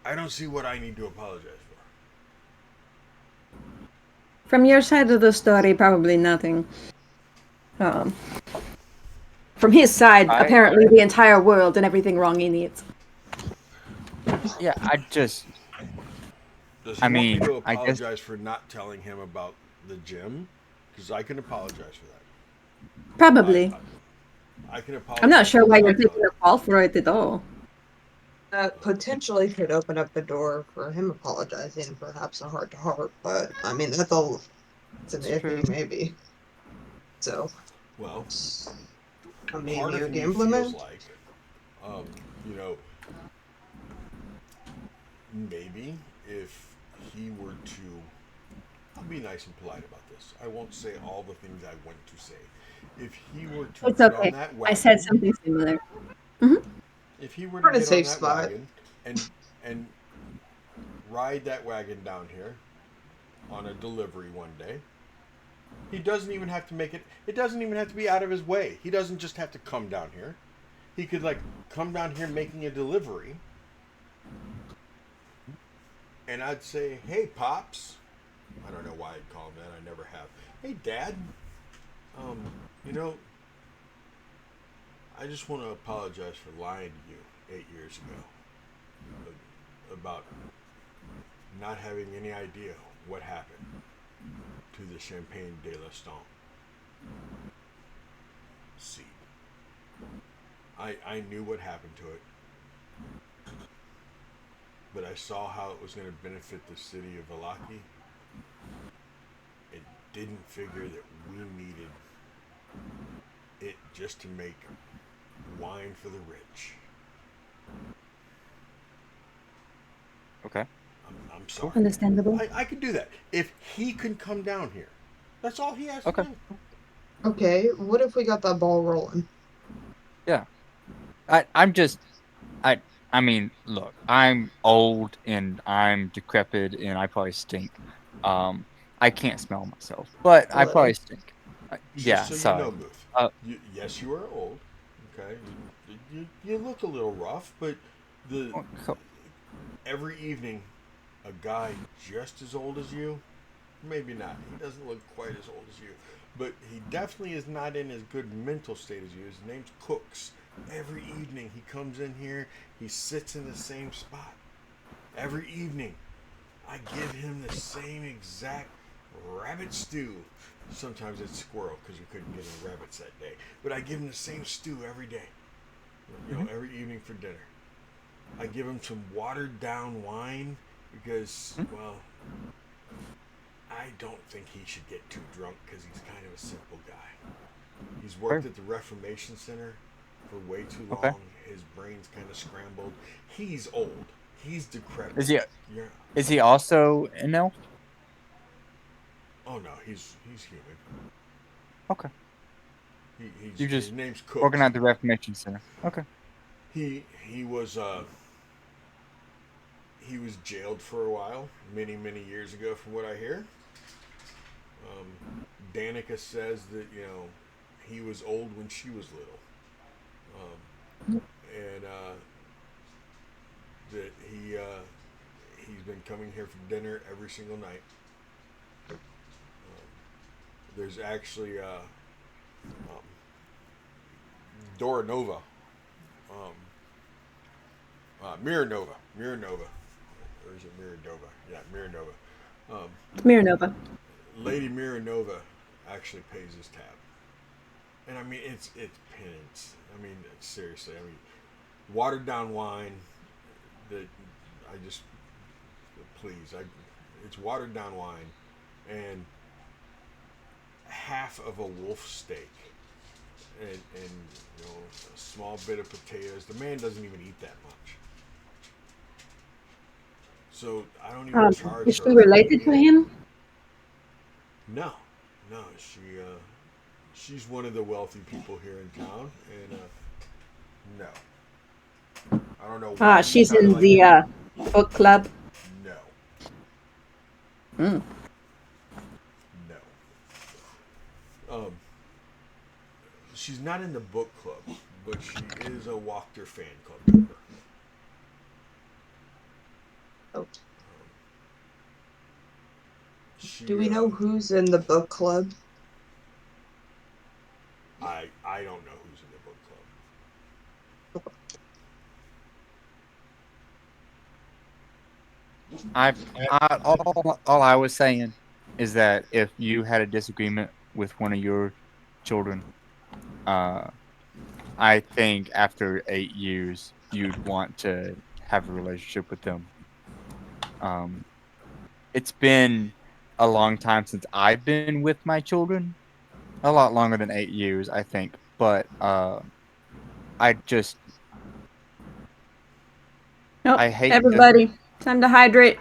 Speaker 1: I don't see what I need to apologize for.
Speaker 6: From your side of the story, probably nothing. Um, from his side,
Speaker 3: I
Speaker 6: apparently the entire world and everything wrong in it.
Speaker 3: yeah,
Speaker 1: Does he
Speaker 3: I
Speaker 1: want me
Speaker 3: mean,
Speaker 1: to
Speaker 3: I guess
Speaker 1: apologize for not telling him about the gym? Because I can apologize for that. I,
Speaker 6: Probably.
Speaker 1: I can
Speaker 6: I'm not
Speaker 1: apologize
Speaker 6: sure
Speaker 1: for
Speaker 6: why you're
Speaker 1: not
Speaker 6: taking
Speaker 1: telling him.
Speaker 6: a fall for it at all.
Speaker 4: That potentially could open up the door for him apologizing, perhaps a heart to heart, but I mean, it's an
Speaker 3: it's true.
Speaker 4: iffy maybe. So,
Speaker 1: Well,
Speaker 4: I mean,
Speaker 1: part
Speaker 4: you
Speaker 1: of
Speaker 4: a
Speaker 1: me
Speaker 4: gambler
Speaker 1: feels
Speaker 4: man?
Speaker 1: like, um, you know, maybe if he were to, I'll be nice and polite about this. I won't say all the things I want to say. If he were to
Speaker 6: It's
Speaker 1: get on
Speaker 6: okay.
Speaker 1: that
Speaker 6: I said
Speaker 1: wagon,
Speaker 6: something similar. Hmm.
Speaker 1: if he were to
Speaker 4: We're in a
Speaker 1: get on
Speaker 4: safe
Speaker 1: that
Speaker 4: spot.
Speaker 1: wagon and ride that wagon down here on a delivery one day, he doesn't even have to make it. It doesn't even have to be out of his way. He doesn't just have to come down here. He could like come down here making a delivery, and I'd say, "Hey, pops." I don't know why I'd call him that. I never have. Hey, Dad. Um, you know, I just want to apologize for lying to you 8 years ago about not having any idea what happened to the Champagne de l'Estampe seed. I knew what happened to it, but I saw how it was going to benefit the city of Valaki. It didn't figure that we needed it just to make wine for the rich.
Speaker 3: Okay.
Speaker 1: I'm
Speaker 3: Cool.
Speaker 1: sorry.
Speaker 6: Understandable.
Speaker 1: I could do that. If he can come down here, that's all he has to
Speaker 3: Okay.
Speaker 1: do.
Speaker 4: Okay, what if we got that ball rolling?
Speaker 3: Yeah. I'm just I mean, look, I'm old and I'm decrepit and I probably stink. I can't smell myself, but
Speaker 4: A
Speaker 3: I probably
Speaker 4: little.
Speaker 3: stink.
Speaker 1: Just
Speaker 3: Yeah,
Speaker 1: so you know,
Speaker 3: sorry.
Speaker 1: Booth.
Speaker 3: Uh,
Speaker 1: Yes, you are old. Okay, you look a little rough, but the
Speaker 3: co-
Speaker 1: every evening, a guy just as old as you, maybe not. He doesn't look quite as old as you, but he definitely is not in as good mental state as you. His name's Cooks. Every evening he comes in here. He sits in the same spot. Every evening, I give him the same exact rabbit stew. Sometimes it's squirrel because we couldn't get any rabbits that day. But I give him the same stew every day. Every evening for dinner. I give him some watered down wine because, well, I don't think he should get too drunk because he's kind of a simple guy. He's worked
Speaker 3: fair.
Speaker 1: at the Reformation Center for way too
Speaker 3: Okay.
Speaker 1: long. His brain's kind of scrambled. He's old. He's decrepit.
Speaker 3: Is he
Speaker 1: Yeah.
Speaker 3: is he also an elf?
Speaker 1: Oh no, he's human.
Speaker 3: Okay. You
Speaker 1: His
Speaker 3: just
Speaker 1: name's
Speaker 3: working
Speaker 1: Cooks.
Speaker 3: at the Reformation Center. Okay.
Speaker 1: He was jailed for a while, many years ago, from what I hear. Danica says that he was old when she was little, and that he's been coming here for dinner every single night. There's actually um, Dora Nova, um, Mirror Nova, or is it Mirror Nova? Yeah, Mirror Nova. Um,
Speaker 6: Miranova.
Speaker 1: Lady Mirror Nova actually pays his tab, and I mean it's penance. I mean seriously. I mean watered down wine that I just please I it's watered down wine and half of a wolf steak and a small bit of potatoes. The man doesn't even eat that much. So I don't even charge
Speaker 6: Is
Speaker 1: her
Speaker 6: she
Speaker 1: for the
Speaker 6: related to
Speaker 1: meal.
Speaker 6: him?
Speaker 1: No, no, she's one of the wealthy people here in town, and no, I don't know why you
Speaker 6: She's
Speaker 1: sounded
Speaker 6: in
Speaker 1: like
Speaker 6: the
Speaker 1: that.
Speaker 6: book club.
Speaker 1: No,
Speaker 6: Mm.
Speaker 1: no. She's not in the book club, but she is a Walker fan club member.
Speaker 4: Oh,
Speaker 1: She,
Speaker 4: do we know who's in the book club?
Speaker 1: I don't know who's in the book
Speaker 3: All I was saying is that if you had a disagreement with one of your children, uh, I think after 8 years you'd want to have a relationship with them. Um, it's been a long time since I've been with my children, a lot longer than 8 years, I think. But I just
Speaker 2: Nope.
Speaker 3: I hate to
Speaker 2: Everybody, time to hydrate.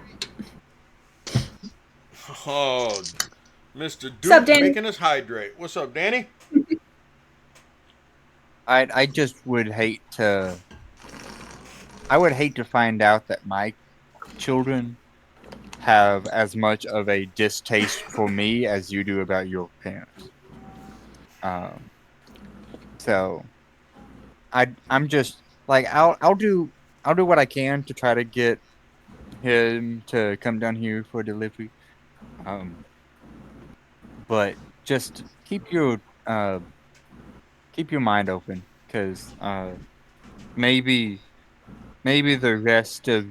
Speaker 1: club. Oh, Mr.
Speaker 2: What's up,
Speaker 1: Duke
Speaker 2: Danny?
Speaker 1: making us hydrate. What's up, Danny?
Speaker 3: I just would hate to I would hate to find out that my children have as much of a distaste for me as you do about your parents. Um, so I'm just like I'll do what I can to try to get him to come down here for delivery. Um, but just uh keep your mind open because maybe maybe the rest of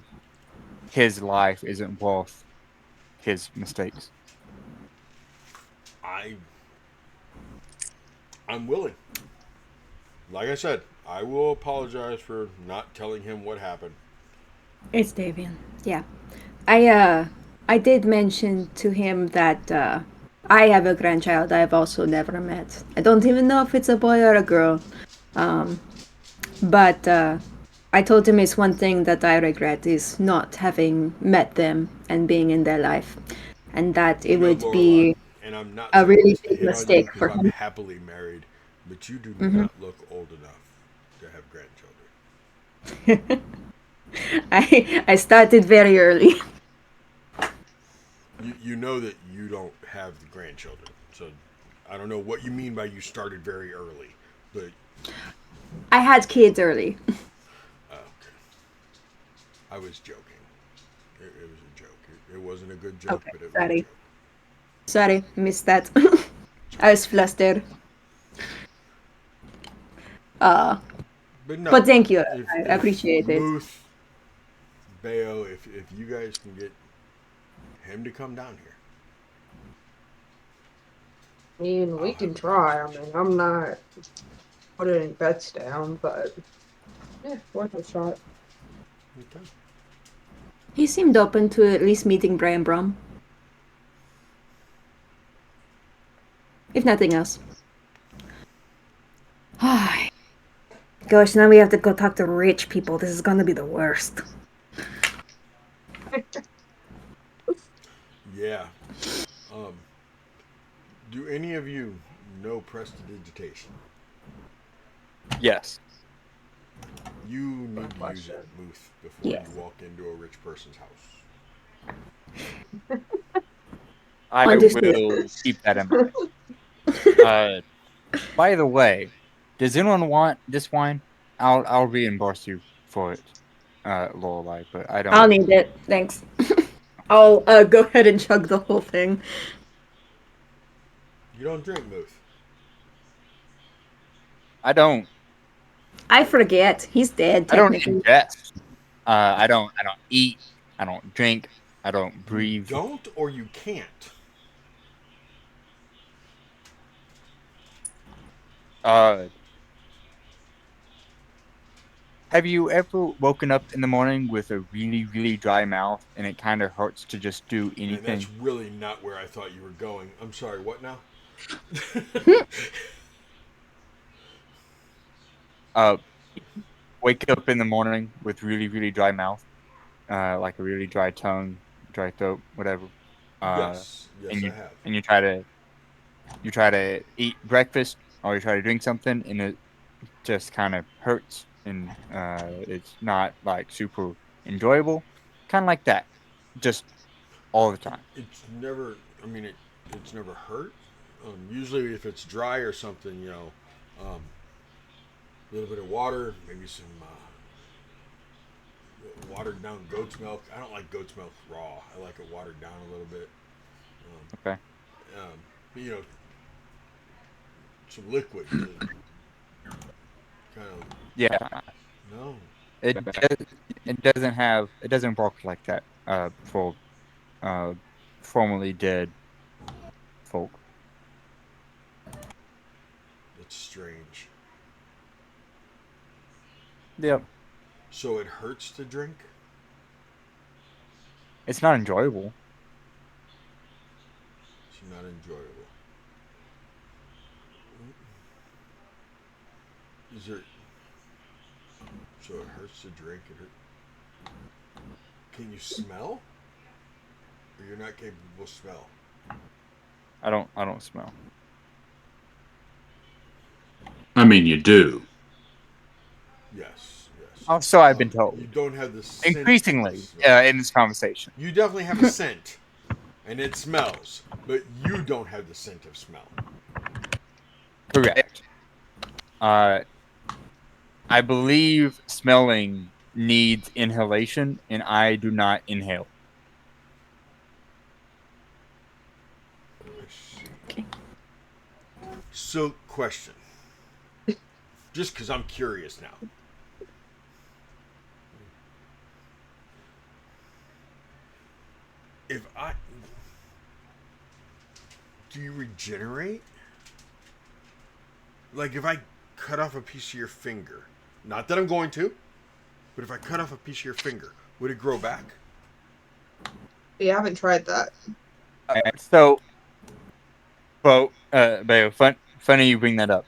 Speaker 3: his life isn't worth his mistakes.
Speaker 1: I I'm willing. Like I said, I will apologize for not telling him what happened.
Speaker 6: It's Davian. Yeah. I did mention to him that I have a grandchild I've also never met. I don't even know if it's a boy or a girl. Um, but I told him it's one thing that I regret is not having met them and being in their life. And that it would
Speaker 1: Lorelai,
Speaker 6: be
Speaker 1: and I'm not
Speaker 6: a
Speaker 1: saying
Speaker 6: really
Speaker 1: this to
Speaker 6: big
Speaker 1: hit on you
Speaker 6: mistake
Speaker 1: because
Speaker 6: for
Speaker 1: I'm
Speaker 6: him.
Speaker 1: happily married, but you do
Speaker 6: Hmm.
Speaker 1: not look old enough to have grandchildren.
Speaker 6: I started very early.
Speaker 1: You know that you don't have the grandchildren, so I don't know what you mean by you started very early, but
Speaker 6: I had kids early.
Speaker 1: okay. I was joking. It was a joke. It wasn't a good joke,
Speaker 6: Okay,
Speaker 1: but it was a
Speaker 6: sorry.
Speaker 1: joke.
Speaker 6: Sorry, missed that. I was flustered. Uh,
Speaker 1: But
Speaker 6: but
Speaker 1: no,
Speaker 6: thank you. I
Speaker 1: if
Speaker 6: appreciate it.
Speaker 1: Muth, Bayo, if you guys can get him to come down here,
Speaker 4: I mean, we
Speaker 1: I'll have
Speaker 4: can
Speaker 1: a
Speaker 4: try. I
Speaker 1: conversation.
Speaker 4: mean, I'm not putting any bets down, but yeah, worth a shot.
Speaker 1: Okay.
Speaker 6: He seemed open to at least meeting Brian Brom, if nothing else. Gosh, now we have to go talk to rich people. This is gonna be the worst.
Speaker 1: Yeah. Um, do any of you know prestidigitation?
Speaker 3: Yes.
Speaker 1: You
Speaker 4: Fun
Speaker 1: need to use it,
Speaker 4: question.
Speaker 1: Muth, before you
Speaker 6: Yes.
Speaker 1: walk into a rich person's house.
Speaker 3: I
Speaker 6: Understood.
Speaker 3: will keep that in mind. Uh, by the way, does anyone want this wine? I'll reimburse you for it. Lorelei, but I don't.
Speaker 2: I'll need it. Thanks. I'll go ahead and chug the whole thing.
Speaker 1: You don't drink, Muth.
Speaker 3: I don't.
Speaker 2: I forget. He's dead,
Speaker 3: I don't
Speaker 2: technically.
Speaker 3: ingest. I don't. I don't eat. I don't drink. I don't breathe.
Speaker 1: Don't or you can't?
Speaker 3: Uh, have you ever woken up in the morning with a really, really dry mouth and it kind of hurts to just do
Speaker 1: And
Speaker 3: anything?
Speaker 1: that's really not where I thought you were going. I'm sorry, what now?
Speaker 3: Uh, wake up in the morning with really, really dry mouth, like a really dry tongue, dry throat, whatever.
Speaker 1: Yes,
Speaker 3: And
Speaker 1: I have.
Speaker 3: you try to eat breakfast or you try to drink something and it just kind of hurts and it's not like super enjoyable, kind of like that, just all the time.
Speaker 1: It's never. I mean, it's never hurt. Usually, if it's dry or something, a little bit of water, maybe some watered down goat's milk. I don't like goat's milk raw. I like it watered down a little bit.
Speaker 3: Okay.
Speaker 1: You know, some liquid to kind of.
Speaker 3: Yeah,
Speaker 1: No.
Speaker 3: it doesn't work like that for uh formerly dead folk.
Speaker 1: It's strange.
Speaker 3: Yep.
Speaker 1: So it hurts to drink?
Speaker 3: It's not enjoyable.
Speaker 1: It's not enjoyable. Is there. So it hurts to drink? Can you smell? Or you're not capable of smell?
Speaker 3: I don't smell.
Speaker 5: I mean, you do.
Speaker 1: Yes.
Speaker 3: Oh, so I've been told.
Speaker 1: You don't have the scent.
Speaker 3: Increasingly in this conversation.
Speaker 1: You definitely have a scent, and it smells, but you don't have the scent of smell.
Speaker 3: Correct. I believe smelling needs inhalation, and I do not inhale.
Speaker 2: Okay.
Speaker 1: So, question. Just because I'm curious now. If I. Do you regenerate? Like, if I cut off a piece of your finger, not that I'm going to, but if I cut off a piece of your finger, would it grow back?
Speaker 4: You haven't tried that.
Speaker 3: So, Bayo, funny you bring that up.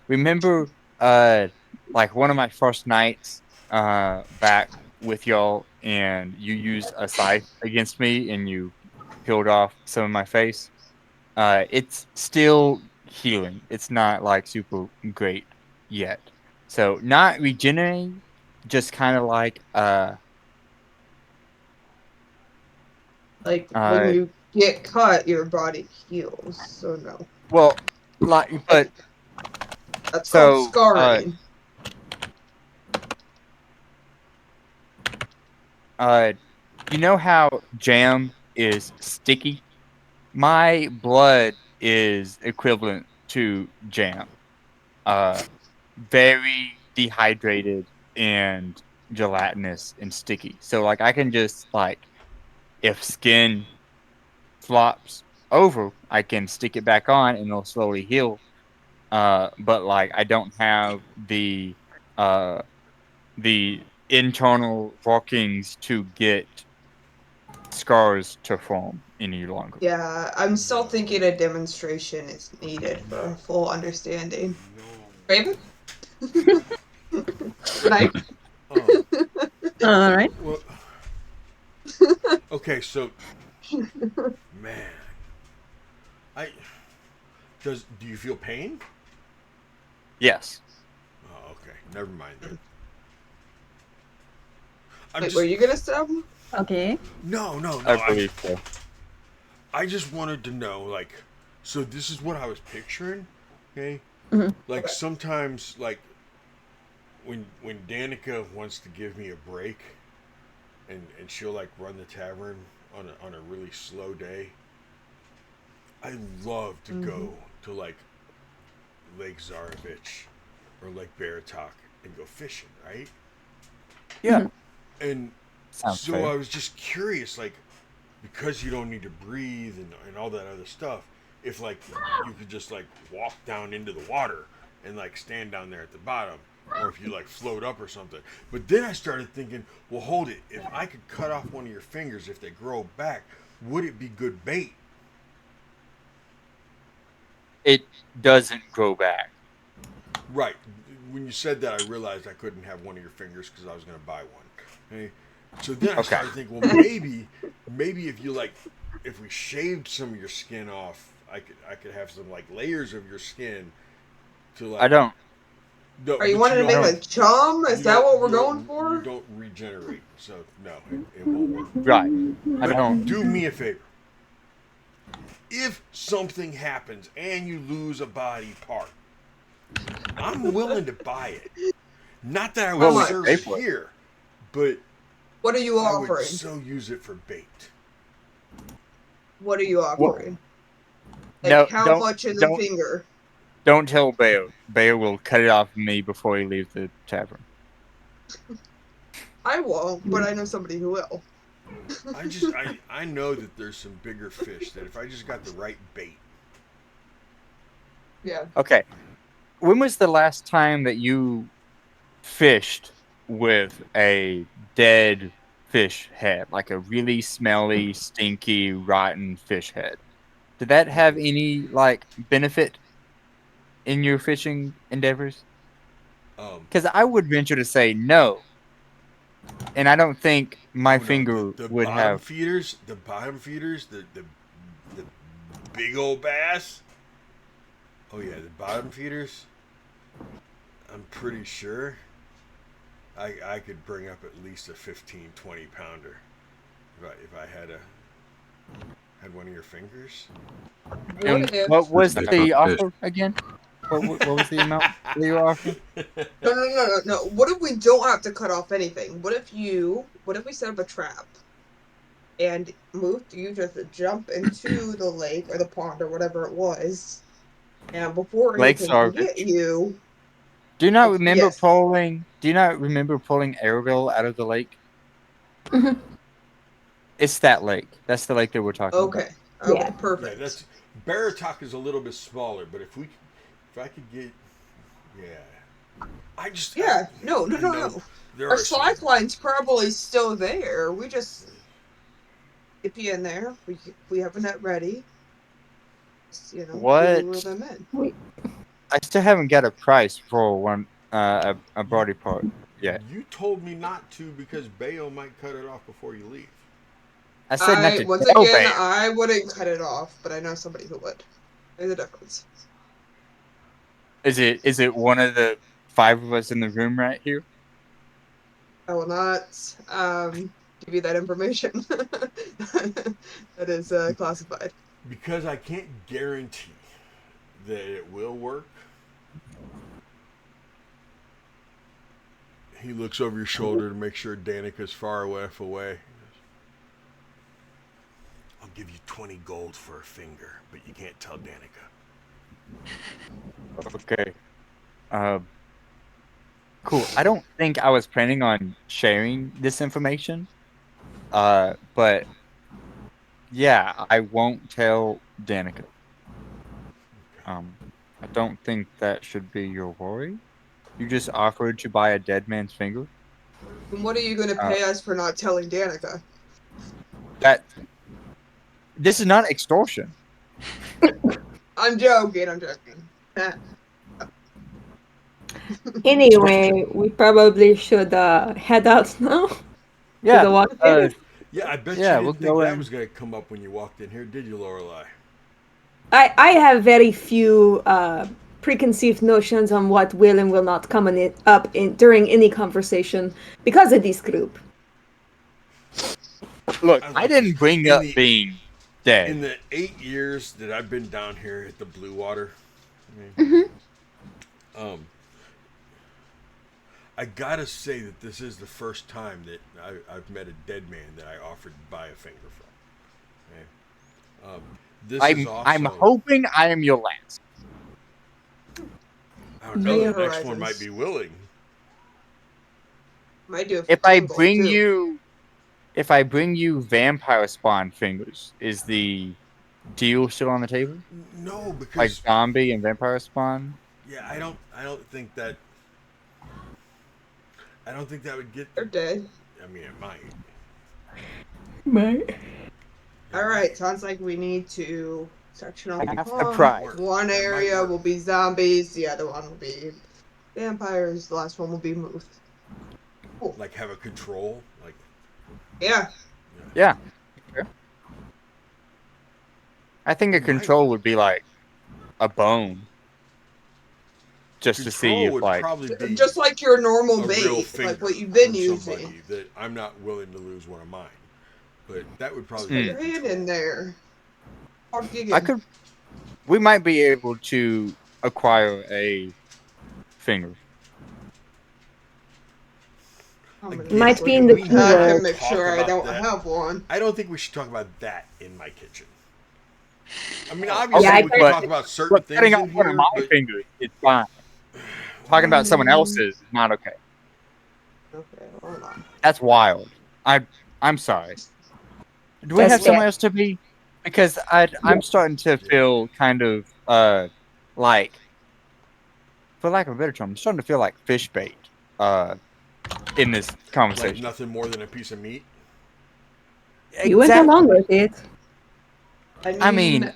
Speaker 3: Remember, like one of my first nights, back with y'all, and you used a scythe against me, and you peeled off some of my face. It's still healing. It's not like super great yet. So not regenerating, just kind of like
Speaker 4: Like when
Speaker 3: uh
Speaker 4: you get cut, your body heals. So no,
Speaker 3: well like but
Speaker 4: that's called
Speaker 3: so
Speaker 4: scarring.
Speaker 3: uh you know how jam is sticky? My blood is equivalent to jam. Uh very dehydrated and gelatinous and sticky. So like I can just like if skin flops over, I can stick it back on and it'll slowly heal. But like I don't have uh the internal workings to get scars to form any longer.
Speaker 4: Yeah, I'm still thinking a demonstration is needed for a full understanding. Raven? Knife?
Speaker 1: Oh.
Speaker 2: All right.
Speaker 1: Well, okay, so. Man. I. Do you feel pain?
Speaker 3: Yes.
Speaker 1: Oh, okay. Never mind then.
Speaker 4: Wait, were you gonna stab him?
Speaker 2: Okay.
Speaker 1: No.
Speaker 3: I believe so.
Speaker 1: I just wanted to know, like, so this is what I was picturing, okay?
Speaker 2: Mhm.
Speaker 1: Like, sometimes, like, when Danica wants to give me a break, and she'll like run the tavern on a really slow day, I love to go to like Lake Zarovich or Lake Baratok and go fishing, right?
Speaker 3: Yeah.
Speaker 1: And
Speaker 3: Sounds
Speaker 1: so
Speaker 3: fair.
Speaker 1: I was just curious, like, because you don't need to breathe and all that other stuff, if like you could just like walk down into the water and like stand down there at the bottom, or if you like float up or something. But then I started thinking, well, hold it. If I could cut off one of your fingers, if they grow back, would it be good bait?
Speaker 3: It doesn't grow back.
Speaker 1: Right. When you said that, I realized I couldn't have one of your fingers because I was going to buy one. Okay? So then I
Speaker 3: Okay.
Speaker 1: started thinking, well, maybe if you like, if we shaved some of your skin off, I could have some like layers of your skin to like.
Speaker 3: I don't.
Speaker 1: No,
Speaker 4: Are you
Speaker 1: but
Speaker 4: wanting to
Speaker 1: don't
Speaker 4: make
Speaker 1: have-
Speaker 4: like chum? Is
Speaker 1: you
Speaker 4: that
Speaker 1: don't-
Speaker 4: what we're
Speaker 1: you
Speaker 4: going
Speaker 1: don't-
Speaker 4: for?
Speaker 1: You don't regenerate, so no, it won't work.
Speaker 3: Right. I
Speaker 1: But
Speaker 3: don't.
Speaker 1: do me a favor. If something happens and you lose a body part, I'm willing to buy it. Not that I would
Speaker 3: Well,
Speaker 4: we
Speaker 1: serve
Speaker 3: pay
Speaker 1: it
Speaker 3: for it.
Speaker 1: here, but
Speaker 4: What are you
Speaker 1: I would
Speaker 4: offering?
Speaker 1: so use it for bait.
Speaker 4: What are you offering? Like
Speaker 3: No,
Speaker 4: how much in the
Speaker 3: don't
Speaker 4: finger?
Speaker 3: don't tell Bayo. Bayo will cut it off of me before he leaves the tavern.
Speaker 4: I won't, but I know somebody who will.
Speaker 1: I know that there's some bigger fish that if I just got the right bait.
Speaker 4: Yeah.
Speaker 3: Okay. When was the last time that you fished with a dead fish head, like a really smelly, stinky, rotten fish head? Did that have any like benefit in your fishing endeavors?
Speaker 1: Um,
Speaker 3: Because I would venture to say no, and I don't think my
Speaker 1: oh no,
Speaker 3: finger
Speaker 1: the
Speaker 3: would
Speaker 1: bottom
Speaker 3: have.
Speaker 1: feeders, the big old bass. Oh yeah, the bottom feeders. I'm pretty sure I could bring up at least a 15, 20 pounder if I had one of your fingers.
Speaker 4: What
Speaker 3: And
Speaker 4: if?
Speaker 3: what was
Speaker 5: That's a
Speaker 3: the
Speaker 5: tough fish.
Speaker 3: offer again? What was the amount that you were offering?
Speaker 4: No. What if we don't have to cut off anything? What if we set up a trap and moved you just to jump into the lake or the pond or whatever it was, and before
Speaker 3: Lake
Speaker 4: anything can get
Speaker 3: Sarvich.
Speaker 4: you,
Speaker 3: Do you not remember
Speaker 4: yes.
Speaker 3: pulling? Do you not remember pulling Arabelle out of the lake?
Speaker 2: Mhm.
Speaker 3: It's that lake. That's the lake that we're talking about.
Speaker 4: Okay.
Speaker 2: Yeah.
Speaker 4: Okay, perfect.
Speaker 1: Yeah, that's Baratok is a little bit smaller, but if I could get, yeah,
Speaker 4: Yeah, no.
Speaker 1: I know there
Speaker 4: Our
Speaker 1: are some.
Speaker 4: slack line's probably still there. We just dip you in there. We have a net ready. Just,
Speaker 3: What?
Speaker 4: lure them in.
Speaker 3: I still haven't got a price for one a body part yet.
Speaker 1: You told me not to because Bayo might cut it off before you leave.
Speaker 3: I said not
Speaker 4: I
Speaker 3: to
Speaker 4: once
Speaker 3: tell
Speaker 4: again,
Speaker 3: Bayo.
Speaker 4: I wouldn't cut it off, but I know somebody who would. There's a difference.
Speaker 3: Is it one of the five of us in the room right here?
Speaker 4: I will not give you that information. That is classified.
Speaker 1: Because I can't guarantee that it will work. He looks over your shoulder to make sure Danica's far enough away. I'll give you 20 gold for a finger, but you can't tell Danica.
Speaker 3: Okay. Cool. I don't think I was planning on sharing this information. But yeah, I won't tell Danica. I don't think that should be your worry. You just offered to buy a dead man's finger.
Speaker 4: And what are you going to
Speaker 3: Uh,
Speaker 4: pay us for not telling Danica?
Speaker 3: That this is not extortion.
Speaker 4: I'm joking.
Speaker 6: Anyway, we probably should head out now to
Speaker 3: Yeah.
Speaker 6: the water.
Speaker 1: Yeah, I bet
Speaker 3: Yeah,
Speaker 1: you
Speaker 3: we'll
Speaker 1: didn't think
Speaker 3: go
Speaker 1: that
Speaker 3: in.
Speaker 1: was going to come up when you walked in here, did you, Lorelai?
Speaker 6: I have very few preconceived notions on what will and will not come during any conversation because of this group.
Speaker 3: Look,
Speaker 1: I
Speaker 3: I
Speaker 1: like
Speaker 3: didn't
Speaker 1: this.
Speaker 3: bring
Speaker 1: In
Speaker 3: up
Speaker 1: the-
Speaker 3: being
Speaker 1: In
Speaker 3: dead.
Speaker 1: the 8 years that I've been down here at the Blue Water, I I gotta say that this is the first time that I've met a dead man that I offered to buy a finger from. Okay? This is also.
Speaker 3: I'm hoping I am your last.
Speaker 1: I don't know.
Speaker 4: New
Speaker 1: The next one might
Speaker 4: Horizons.
Speaker 1: be willing.
Speaker 4: Might do it for
Speaker 3: If I
Speaker 4: 10 gold,
Speaker 3: bring
Speaker 4: too.
Speaker 3: you vampire spawn fingers, is the deal still on the table?
Speaker 1: No,
Speaker 3: Like
Speaker 1: because
Speaker 3: zombie and vampire spawn?
Speaker 1: yeah, I don't think that. I don't think that would get.
Speaker 4: They're dead.
Speaker 1: I mean, it might.
Speaker 6: Right.
Speaker 4: All right, sounds like we need to section off the
Speaker 3: Half the
Speaker 4: farm.
Speaker 3: price.
Speaker 4: One
Speaker 1: That might
Speaker 4: area
Speaker 1: work.
Speaker 4: will be zombies, the other one will be vampires, the last one will be moose. Cool.
Speaker 1: Like have a control. Like
Speaker 4: Yeah.
Speaker 3: Yeah. Okay. I think a
Speaker 1: Might.
Speaker 3: control would be like a bone. Just to see
Speaker 1: Control
Speaker 3: if
Speaker 1: would
Speaker 3: like
Speaker 1: probably be
Speaker 4: Just like your normal
Speaker 1: a real
Speaker 4: bait,
Speaker 1: finger
Speaker 4: like what you've been
Speaker 1: from
Speaker 4: using.
Speaker 1: somebody that I'm not willing to lose one of mine. But that would probably
Speaker 4: Put
Speaker 1: be
Speaker 4: your hand
Speaker 1: control.
Speaker 4: in there. Or
Speaker 3: I could we might be able to acquire a finger.
Speaker 1: Again,
Speaker 6: Might be in the
Speaker 1: we
Speaker 4: I
Speaker 1: not
Speaker 6: keyword.
Speaker 4: can make
Speaker 1: talk
Speaker 4: sure I
Speaker 1: about
Speaker 4: don't
Speaker 1: that.
Speaker 4: have one.
Speaker 1: I don't think we should talk about that in my kitchen. I mean,
Speaker 3: Okay,
Speaker 1: obviously we can
Speaker 3: but-
Speaker 1: talk about certain
Speaker 3: But
Speaker 1: things
Speaker 3: cutting
Speaker 1: in
Speaker 3: off one of
Speaker 1: here,
Speaker 3: my
Speaker 1: but
Speaker 3: fingers is fine. Talking about someone else's is not okay.
Speaker 4: Okay, hold on.
Speaker 3: That's wild. I'm sorry. Do we
Speaker 6: That's
Speaker 3: have somewhere
Speaker 6: fair.
Speaker 3: else to be? Because I'm starting to feel kind of like, for lack of a better term, I'm starting to feel like fish bait in this
Speaker 1: like
Speaker 3: conversation.
Speaker 1: nothing more than a piece of meat.
Speaker 6: You went along with it.
Speaker 3: I mean,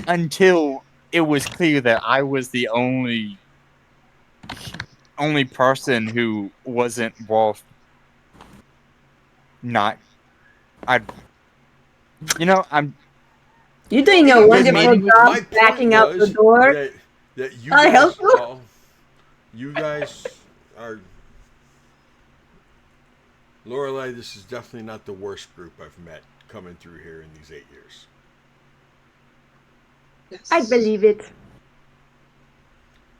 Speaker 3: until it was clear that I was the only person who wasn't worth not. I'm
Speaker 6: You're doing a
Speaker 4: Because
Speaker 6: wonderful
Speaker 3: meeting with
Speaker 6: job
Speaker 1: My point
Speaker 6: backing out the
Speaker 1: was
Speaker 6: door.
Speaker 1: that you
Speaker 6: Can I help
Speaker 1: guys
Speaker 6: you?
Speaker 1: all, you guys are. Lorelei, this is definitely not the worst group I've met coming through here in these 8 years.
Speaker 4: yes.
Speaker 6: I believe it.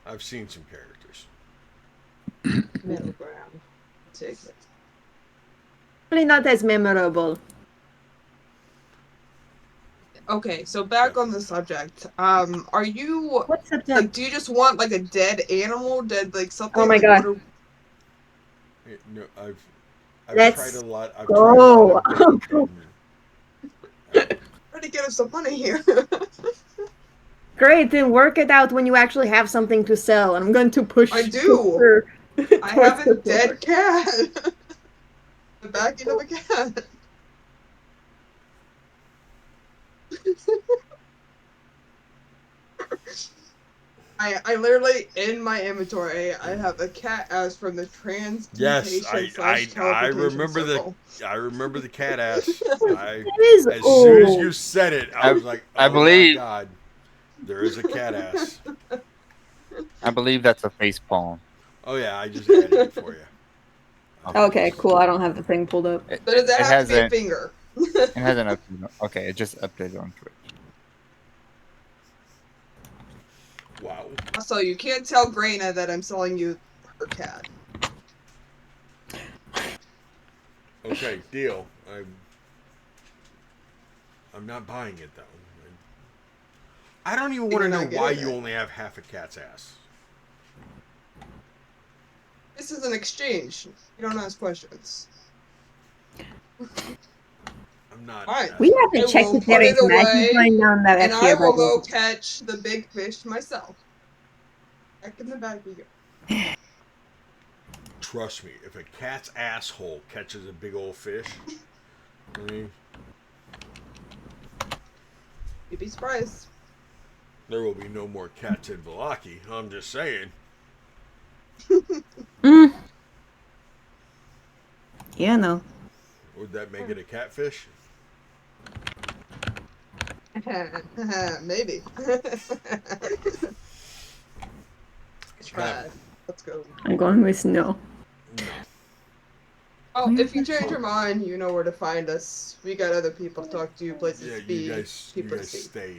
Speaker 1: I've seen some characters.
Speaker 4: Middle ground. Take it.
Speaker 6: Probably not as memorable.
Speaker 4: Okay, so back on the subject. Are you
Speaker 6: What's up,
Speaker 4: like? Do you just want like a dead animal, dead like something?
Speaker 6: Oh my
Speaker 4: like,
Speaker 6: God.
Speaker 4: What
Speaker 1: No, I've
Speaker 6: Let's
Speaker 1: tried a lot. I've
Speaker 6: go.
Speaker 1: tried a lot of bait.
Speaker 4: try to get us some money here.
Speaker 6: Great, then work it out when you actually have something to sell. I'm going to push.
Speaker 4: I do.
Speaker 6: her
Speaker 4: I
Speaker 6: towards
Speaker 4: have
Speaker 6: the
Speaker 4: a
Speaker 6: door.
Speaker 4: dead cat. The back end of a cat. I literally in my inventory I have a cat as from the
Speaker 1: Yes,
Speaker 4: transmutation /
Speaker 1: I
Speaker 4: teleportation
Speaker 1: remember
Speaker 4: circle.
Speaker 1: I remember the cat ass.
Speaker 6: It is
Speaker 1: As soon as
Speaker 6: old.
Speaker 1: you said it, I was like,
Speaker 3: I
Speaker 1: oh my
Speaker 3: believe-
Speaker 1: god, there is a cat ass.
Speaker 3: I believe that's a face palm.
Speaker 1: Oh yeah, I just added it for you.
Speaker 6: Okay, cool. I don't have the thing pulled up.
Speaker 4: But does that
Speaker 3: It
Speaker 4: have to be a
Speaker 3: hasn't-
Speaker 4: finger?
Speaker 3: It hasn't updated. Okay, it just updated on Twitch.
Speaker 1: Wow.
Speaker 4: So you can't tell Graina that I'm selling you her cat.
Speaker 1: Okay, deal. I'm not buying it though. I don't even want to
Speaker 4: You're
Speaker 1: know
Speaker 4: not
Speaker 1: why
Speaker 4: getting
Speaker 1: you
Speaker 4: it.
Speaker 1: only have half a cat's ass.
Speaker 4: This is an exchange. You don't ask questions.
Speaker 1: I'm not.
Speaker 4: Fine.
Speaker 6: We
Speaker 4: I
Speaker 6: haven't checked
Speaker 4: will
Speaker 6: if there
Speaker 4: put
Speaker 6: is
Speaker 4: it
Speaker 6: magic
Speaker 4: away,
Speaker 6: going down that
Speaker 4: and
Speaker 6: here,
Speaker 4: I will
Speaker 6: by the
Speaker 4: go
Speaker 6: way.
Speaker 4: catch the big fish myself. Back in the bag we go.
Speaker 1: Trust me, if a cat's asshole catches a big old fish, I mean,
Speaker 4: You'd be surprised.
Speaker 1: there will be no more cats in Valaki. I'm just saying.
Speaker 6: Mm. Yeah, no.
Speaker 1: Would that make it a catfish?
Speaker 4: Maybe. Strahd. Let's go.
Speaker 6: I'm going with no.
Speaker 1: No.
Speaker 4: Oh, if you change your mind, you know where to find us. We got other people to talk to, places
Speaker 1: Yeah,
Speaker 4: to be,
Speaker 1: you guys
Speaker 4: people to see.
Speaker 1: stay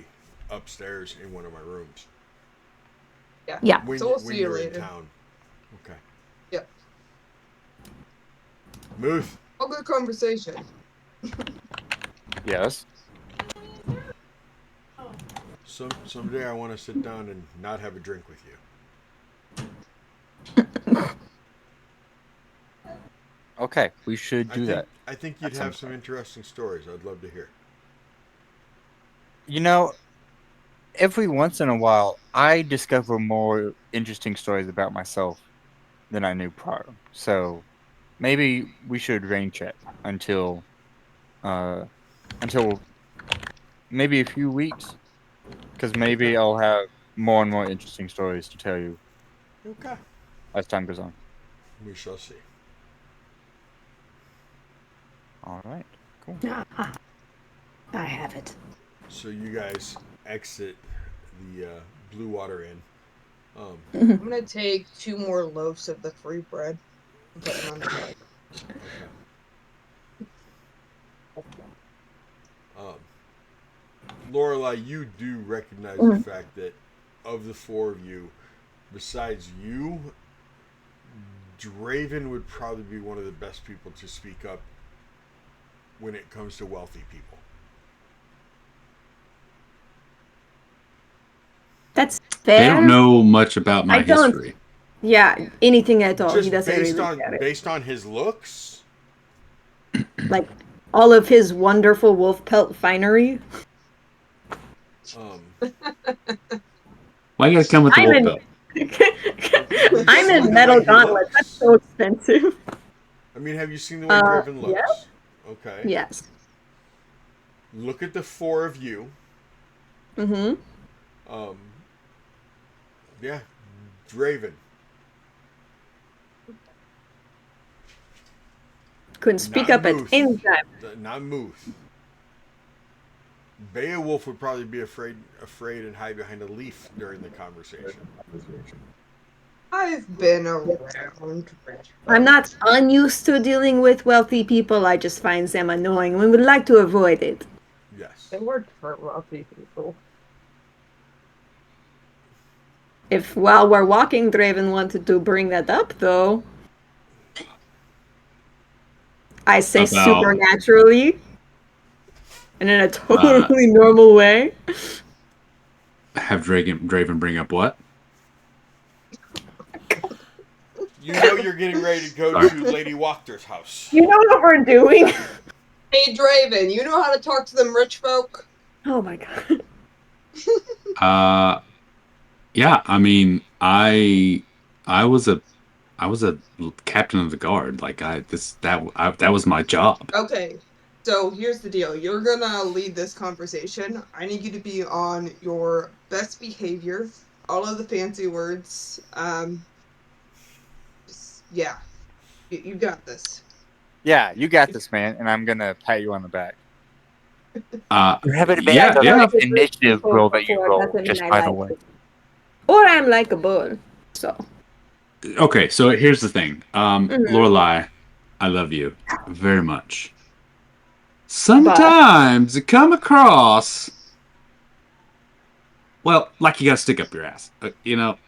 Speaker 1: upstairs in one of my rooms.
Speaker 6: Yeah.
Speaker 4: So we'll
Speaker 1: when
Speaker 4: see you
Speaker 1: you're
Speaker 4: later.
Speaker 1: in town. Okay.
Speaker 4: Yep.
Speaker 1: Muth.
Speaker 4: All good conversation.
Speaker 3: Yes.
Speaker 1: Someday I want to sit down and not have a drink with you.
Speaker 3: Okay, we should do that.
Speaker 1: I think
Speaker 3: at
Speaker 1: you'd
Speaker 3: some
Speaker 1: have some
Speaker 3: point.
Speaker 1: interesting stories. I'd love to hear.
Speaker 3: You know, every once in a while, I discover more interesting stories about myself than I knew prior. So maybe we should rain check until uh until maybe a few weeks, because maybe I'll have more and more interesting stories to tell you
Speaker 1: Okay.
Speaker 3: as time goes on.
Speaker 1: We shall see.
Speaker 3: All right, cool.
Speaker 6: I have it.
Speaker 1: So you guys exit the Blue Water Inn.
Speaker 4: I'm gonna take 2 more loaves of the free bread and put them on the bag.
Speaker 1: Okay. Lorelai, you do recognize the fact that of the four of you, besides you, Draven would probably be one of the best people to speak up when it comes to wealthy people.
Speaker 6: That's
Speaker 5: They
Speaker 6: fair.
Speaker 5: don't know much about my
Speaker 6: I don't.
Speaker 5: history.
Speaker 6: Yeah, anything at all. He
Speaker 1: Just
Speaker 6: doesn't really get it.
Speaker 1: based on his looks.
Speaker 6: Like all of his wonderful wolf pelt finery.
Speaker 1: Um,
Speaker 5: Why you guys come with the
Speaker 6: I'm
Speaker 5: wolf
Speaker 6: in.
Speaker 5: belt?
Speaker 6: I'm
Speaker 1: see
Speaker 6: in
Speaker 1: the
Speaker 6: metal
Speaker 1: way he
Speaker 6: gauntlets. That's
Speaker 1: looks?
Speaker 6: so expensive.
Speaker 1: I mean, have you seen the way Draven
Speaker 6: Yeah.
Speaker 1: looks? Okay.
Speaker 6: Yes.
Speaker 1: Look at the four of you.
Speaker 6: Mm-hmm.
Speaker 1: Yeah, Draven.
Speaker 6: Couldn't speak
Speaker 1: Not
Speaker 6: up at
Speaker 1: Muth.
Speaker 6: any time.
Speaker 1: Not Muth. Beowulf would probably be afraid and hide behind a leaf during the conversation.
Speaker 4: I've been around.
Speaker 6: I'm not unused to dealing with wealthy people. I just find them annoying and we would like to avoid it.
Speaker 1: Yes.
Speaker 4: It worked for wealthy people.
Speaker 6: If while we're walking, Draven wanted to bring that up, though, I say
Speaker 5: About
Speaker 6: supernaturally and in a
Speaker 5: uh,
Speaker 6: totally normal way.
Speaker 5: have Draven bring up what?
Speaker 1: You know you're getting ready to go
Speaker 5: Sorry.
Speaker 1: to Lady Wachter's house.
Speaker 6: You know what we're doing?
Speaker 4: Hey, Draven, you know how to talk to them rich folk?
Speaker 6: Oh my god.
Speaker 5: Yeah. I mean, I was a captain of the guard. Like that was my job.
Speaker 4: Okay, so here's the deal. You're gonna lead this conversation. I need you to be on your best behavior. All of the fancy words. Yeah, you got this.
Speaker 3: Yeah, you got this, man, and I'm gonna pat you on the back. You have advantage
Speaker 5: Yeah,
Speaker 3: on
Speaker 5: yeah.
Speaker 3: the initiative roll that you roll,
Speaker 6: Doesn't
Speaker 3: just
Speaker 6: mean
Speaker 3: by
Speaker 6: I
Speaker 3: the
Speaker 6: like
Speaker 3: way.
Speaker 6: it. Or I'm likable. So.
Speaker 5: Okay, so here's the thing.
Speaker 6: Mhm.
Speaker 5: Lorelai, I love you very much.
Speaker 6: But
Speaker 5: Sometimes you come across, well, like you gotta stick up your ass,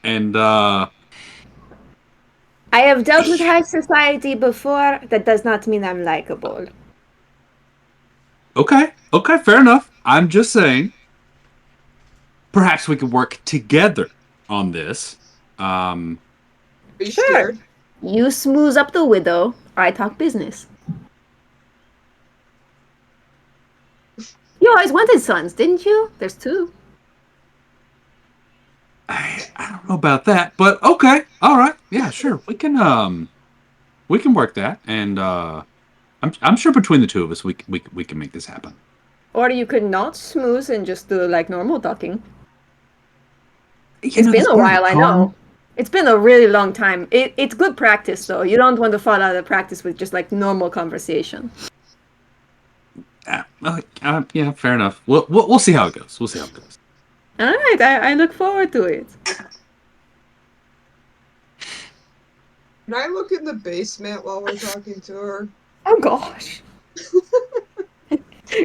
Speaker 5: and
Speaker 6: I have dealt with high society before. That does not mean I'm likable.
Speaker 5: okay, fair enough. I'm just saying, perhaps we could work together on this. Um,
Speaker 4: Are you
Speaker 6: Sure.
Speaker 4: scared?
Speaker 6: You smooth up the widow. I talk business. You always wanted sons, didn't you? There's two.
Speaker 5: I don't know about that, but okay, all right, yeah, sure, we can work that, and I'm sure between the two of us, we can make this happen.
Speaker 6: Or you could not smooth and just do like normal talking.
Speaker 5: You
Speaker 6: It's
Speaker 5: know,
Speaker 6: been
Speaker 5: that's
Speaker 6: a
Speaker 5: part of the
Speaker 6: while, I
Speaker 5: charm.
Speaker 6: know. It's been a really long time. It's good practice, though. You don't want to fall out of practice with just like normal conversation.
Speaker 5: Yeah, fair enough. We'll see how it goes. We'll see how it goes.
Speaker 6: All right, I look forward to it.
Speaker 4: Can I look in the basement while we're talking to her?
Speaker 6: Oh gosh.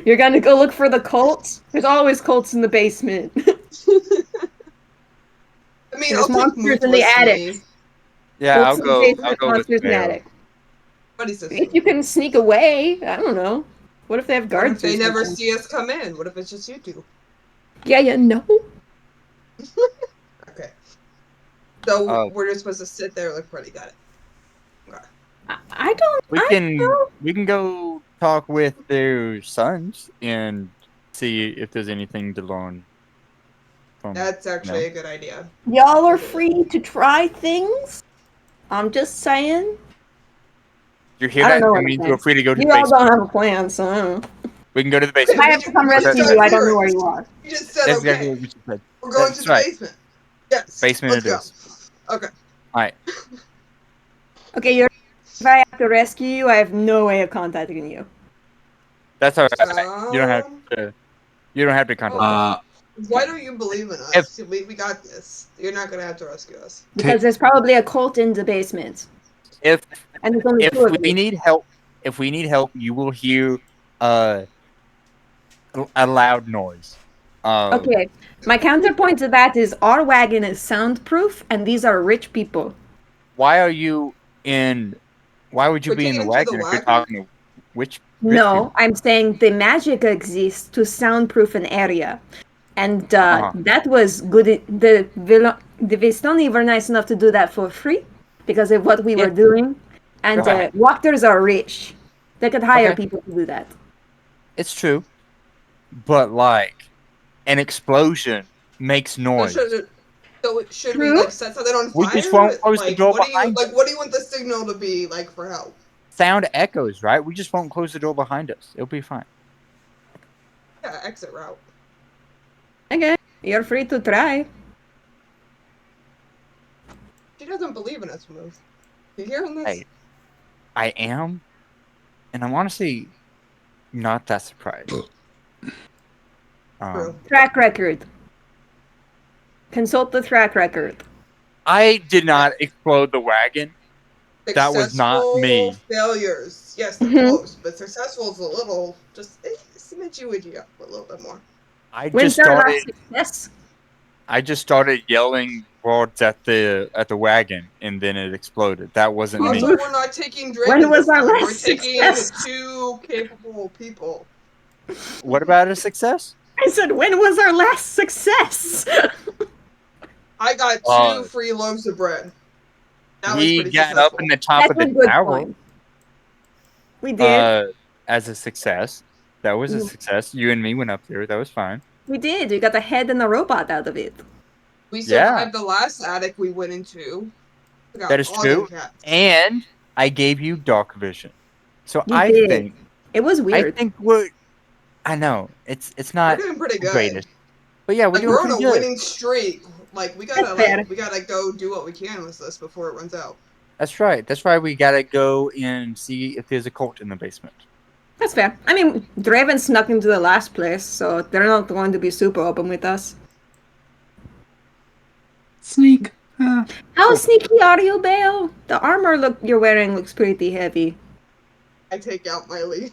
Speaker 6: You're gonna go look for the cults? There's always cults in the basement.
Speaker 4: I mean,
Speaker 6: There's
Speaker 4: I'll take
Speaker 6: monsters
Speaker 4: Moot
Speaker 6: in the
Speaker 4: with
Speaker 6: attic.
Speaker 4: me.
Speaker 3: Yeah,
Speaker 6: Cults
Speaker 3: I'll
Speaker 6: in the
Speaker 3: go. I'll
Speaker 6: basement,
Speaker 3: go with
Speaker 6: monsters in the
Speaker 3: Bale.
Speaker 6: attic.
Speaker 4: Buddy system.
Speaker 2: If you can sneak away, I don't know. What if they have
Speaker 4: What
Speaker 2: guards?
Speaker 4: if they
Speaker 2: or
Speaker 4: never
Speaker 2: something?
Speaker 4: see us come in? What if it's just you two?
Speaker 2: Yeah, no.
Speaker 4: Okay. So
Speaker 3: Oh.
Speaker 4: we're just supposed to sit there like Freddy got it. Okay.
Speaker 2: I don't.
Speaker 3: We
Speaker 2: I
Speaker 3: can
Speaker 2: don't-
Speaker 3: we can go talk with their sons and see if there's anything to learn from.
Speaker 4: That's actually a good idea.
Speaker 2: Y'all are free to try things. I'm just saying.
Speaker 3: You hear
Speaker 2: I don't
Speaker 3: that?
Speaker 2: know
Speaker 3: That
Speaker 2: what I'm
Speaker 3: means
Speaker 2: saying.
Speaker 3: we're free to go to the
Speaker 2: You all
Speaker 3: basement.
Speaker 2: don't have a plan, so I don't know.
Speaker 3: We can go to the
Speaker 4: Okay,
Speaker 3: basement.
Speaker 2: If I have to come rescue you, I don't know where you are.
Speaker 4: You just said
Speaker 3: That's
Speaker 4: okay.
Speaker 3: exactly what we just said.
Speaker 4: We're going
Speaker 3: That's
Speaker 4: to the
Speaker 3: right.
Speaker 4: basement. Yes.
Speaker 3: Basement
Speaker 4: Let's
Speaker 3: it
Speaker 4: go.
Speaker 3: is.
Speaker 4: Okay.
Speaker 3: All right.
Speaker 2: Okay, if I have to rescue you, I have no way of contacting you.
Speaker 3: That's all right. You don't have
Speaker 4: So,
Speaker 3: to. You don't have to contact us.
Speaker 4: why don't you believe in us? We got this. You're not gonna have to rescue us.
Speaker 2: Because there's probably a cult in the basement.
Speaker 3: If
Speaker 2: And there's only two of
Speaker 3: we
Speaker 2: you.
Speaker 3: need help, you will hear a loud noise.
Speaker 2: Okay, my counterpoint to that is our wagon is soundproof, and these are rich people.
Speaker 3: Why are you in? Why would you
Speaker 4: We're
Speaker 3: be in the
Speaker 4: taking him to the
Speaker 3: wagon if you're
Speaker 4: wagon?
Speaker 3: talking to which? rich
Speaker 2: No,
Speaker 3: people?
Speaker 2: I'm saying the magic exists to soundproof an area. And that was good. The Vistoni were nice enough to do that for free because of what we were doing. And
Speaker 3: Right.
Speaker 2: walkers are rich. They could hire
Speaker 3: Okay.
Speaker 2: people to do that.
Speaker 3: It's true, but like an explosion makes
Speaker 4: So
Speaker 3: noise.
Speaker 4: should we
Speaker 2: True.
Speaker 4: like set something on
Speaker 3: We
Speaker 4: fire?
Speaker 3: just won't close the
Speaker 4: Like
Speaker 3: door
Speaker 4: what do you
Speaker 3: behind us.
Speaker 4: what do you want the signal to be like for help?
Speaker 3: Sound echoes, right? We just won't close the door behind us. It'll be fine.
Speaker 4: Yeah, exit route.
Speaker 2: Okay, you're free to try.
Speaker 4: She doesn't believe in us, Moose. You hearing this?
Speaker 3: Hey, I am, and I'm honestly not that surprised.
Speaker 4: True.
Speaker 2: Track record. Consult the track record.
Speaker 3: I did not explode the wagon. That was not me.
Speaker 4: Successful failures. Yes, they're
Speaker 2: Mhm.
Speaker 4: close, but successful is a little just smidgy up a little bit more.
Speaker 2: When's our last success?
Speaker 3: I just started yelling words at the wagon, and then it exploded. That wasn't me.
Speaker 4: Also, we're not taking Drake.
Speaker 2: When was our
Speaker 4: We're
Speaker 2: last
Speaker 4: taking
Speaker 2: success?
Speaker 4: two capable people.
Speaker 3: What about a success?
Speaker 2: I said, when was our last success?
Speaker 4: I got two free loaves of bread. That was
Speaker 3: We
Speaker 4: pretty
Speaker 3: got
Speaker 4: successful.
Speaker 3: up in the top of
Speaker 2: That's a
Speaker 3: the
Speaker 2: good
Speaker 3: tower
Speaker 2: point. We did.
Speaker 3: as a success. That was a success. You and me went up there. That was fine.
Speaker 2: We did. We got the head and the robot out of it.
Speaker 4: We survived the last attic we went into. We got
Speaker 3: That is
Speaker 4: all
Speaker 3: true.
Speaker 4: them cats.
Speaker 3: And I gave you dark vision. So
Speaker 2: You
Speaker 3: I
Speaker 2: did.
Speaker 3: think
Speaker 2: It was weird.
Speaker 3: I think I know it's
Speaker 4: We're
Speaker 3: not
Speaker 4: doing pretty
Speaker 3: the
Speaker 4: good.
Speaker 3: greatest, but yeah, we're
Speaker 4: Like
Speaker 3: doing
Speaker 4: we're on
Speaker 3: pretty
Speaker 4: a
Speaker 3: good.
Speaker 4: winning streak. Like we
Speaker 2: That's fair.
Speaker 4: gotta go do what we can with this before it runs out.
Speaker 3: That's right. That's why we gotta go and see if there's a cult in the basement.
Speaker 2: That's fair. I mean, Draven snuck into the last place, so they're not going to be super open with us.
Speaker 5: Sneak.
Speaker 2: How sneaky are you, Bale? The armor you're wearing looks pretty heavy.
Speaker 4: I take out my leaf.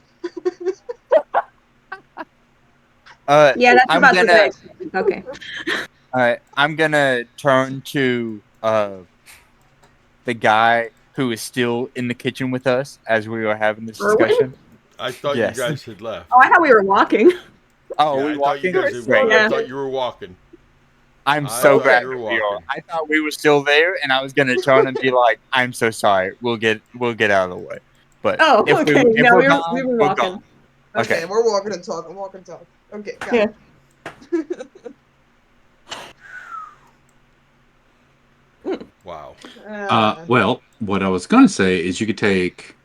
Speaker 2: Yeah, that's
Speaker 3: I'm
Speaker 2: about
Speaker 3: gonna,
Speaker 2: the best. Okay.
Speaker 3: I'm gonna turn to the guy who is still in the kitchen with us as we were having this
Speaker 2: Erwin?
Speaker 3: discussion.
Speaker 1: I thought
Speaker 3: Yes.
Speaker 1: you guys had left.
Speaker 2: Oh, I thought we were walking.
Speaker 3: Oh,
Speaker 1: Yeah,
Speaker 3: we
Speaker 1: I thought
Speaker 3: walking?
Speaker 1: you guys had
Speaker 3: Great.
Speaker 1: I thought you were walking.
Speaker 3: I'm
Speaker 1: I
Speaker 3: so
Speaker 1: thought
Speaker 3: glad
Speaker 1: you were
Speaker 3: that we are.
Speaker 1: walking.
Speaker 3: I thought we were still there, and I was gonna turn and be like, "I'm so sorry. We'll get out of the way." But
Speaker 2: Oh,
Speaker 3: if
Speaker 2: okay.
Speaker 3: if
Speaker 2: No,
Speaker 3: we're
Speaker 2: we were
Speaker 3: gone, we're
Speaker 2: walking.
Speaker 3: gone. Okay.
Speaker 4: We're walking and talking, walking and talking. Okay, got
Speaker 2: Yeah.
Speaker 4: it.
Speaker 1: Wow.
Speaker 5: Well, what I was gonna say is you could take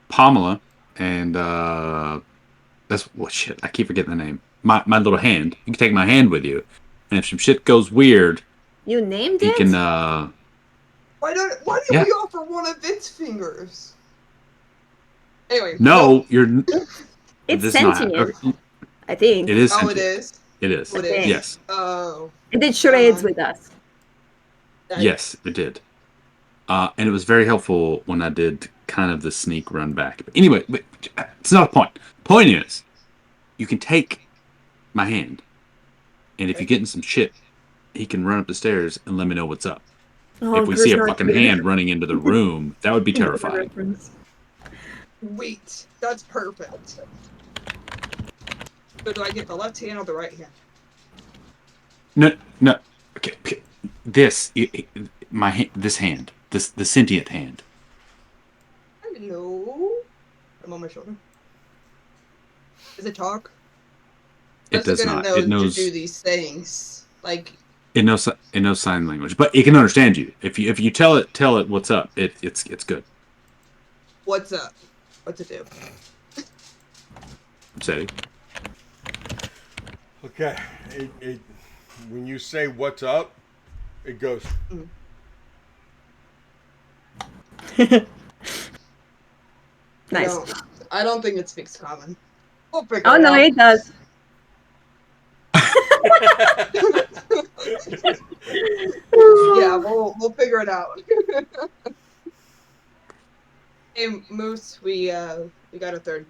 Speaker 5: Pamela and that's shit. I keep forgetting the name. My little hand. You can take my hand with you, and if some shit goes weird,
Speaker 2: You named
Speaker 5: you
Speaker 2: it?
Speaker 5: can.
Speaker 4: Why do
Speaker 5: Yeah.
Speaker 4: we offer one of its fingers? Anyway.
Speaker 5: No, you're.
Speaker 2: It's
Speaker 5: this is not-
Speaker 2: sentient,
Speaker 5: okay,
Speaker 2: I think.
Speaker 5: It is.
Speaker 4: Oh,
Speaker 5: Sentient.
Speaker 4: it is.
Speaker 5: It is.
Speaker 4: It is.
Speaker 5: Yes.
Speaker 4: Oh.
Speaker 2: It did charades with us.
Speaker 5: Yes, it did. And it was very helpful when I did kind of the sneak run back. But anyway, it's not a point. Point is, you can take my hand, and if you get in some shit, he can run up the stairs and let me know what's up.
Speaker 2: Oh,
Speaker 5: if we see a
Speaker 2: Chris,
Speaker 5: fucking
Speaker 2: not here.
Speaker 5: hand running into the room, that would be terrifying.
Speaker 4: Sweet. That's perfect. So do I get the left hand or the right hand?
Speaker 5: No. Okay. This, this hand, the sentient hand.
Speaker 4: Hello. I'm on my shoulder. Does it talk?
Speaker 5: It
Speaker 4: How's it
Speaker 5: does
Speaker 4: gonna
Speaker 5: not.
Speaker 4: know to do these things? Like,
Speaker 5: It knows sign language, but it can understand you. If you tell it what's up, it's good.
Speaker 4: what's up? What's it do?
Speaker 5: Say.
Speaker 1: Okay. When you say what's up, it goes.
Speaker 6: Nice.
Speaker 4: I don't think it speaks common. We'll figure
Speaker 6: Oh
Speaker 4: it
Speaker 6: no,
Speaker 4: out.
Speaker 6: it does.
Speaker 4: Yeah, we'll figure it out. Hey, Moose, we got a third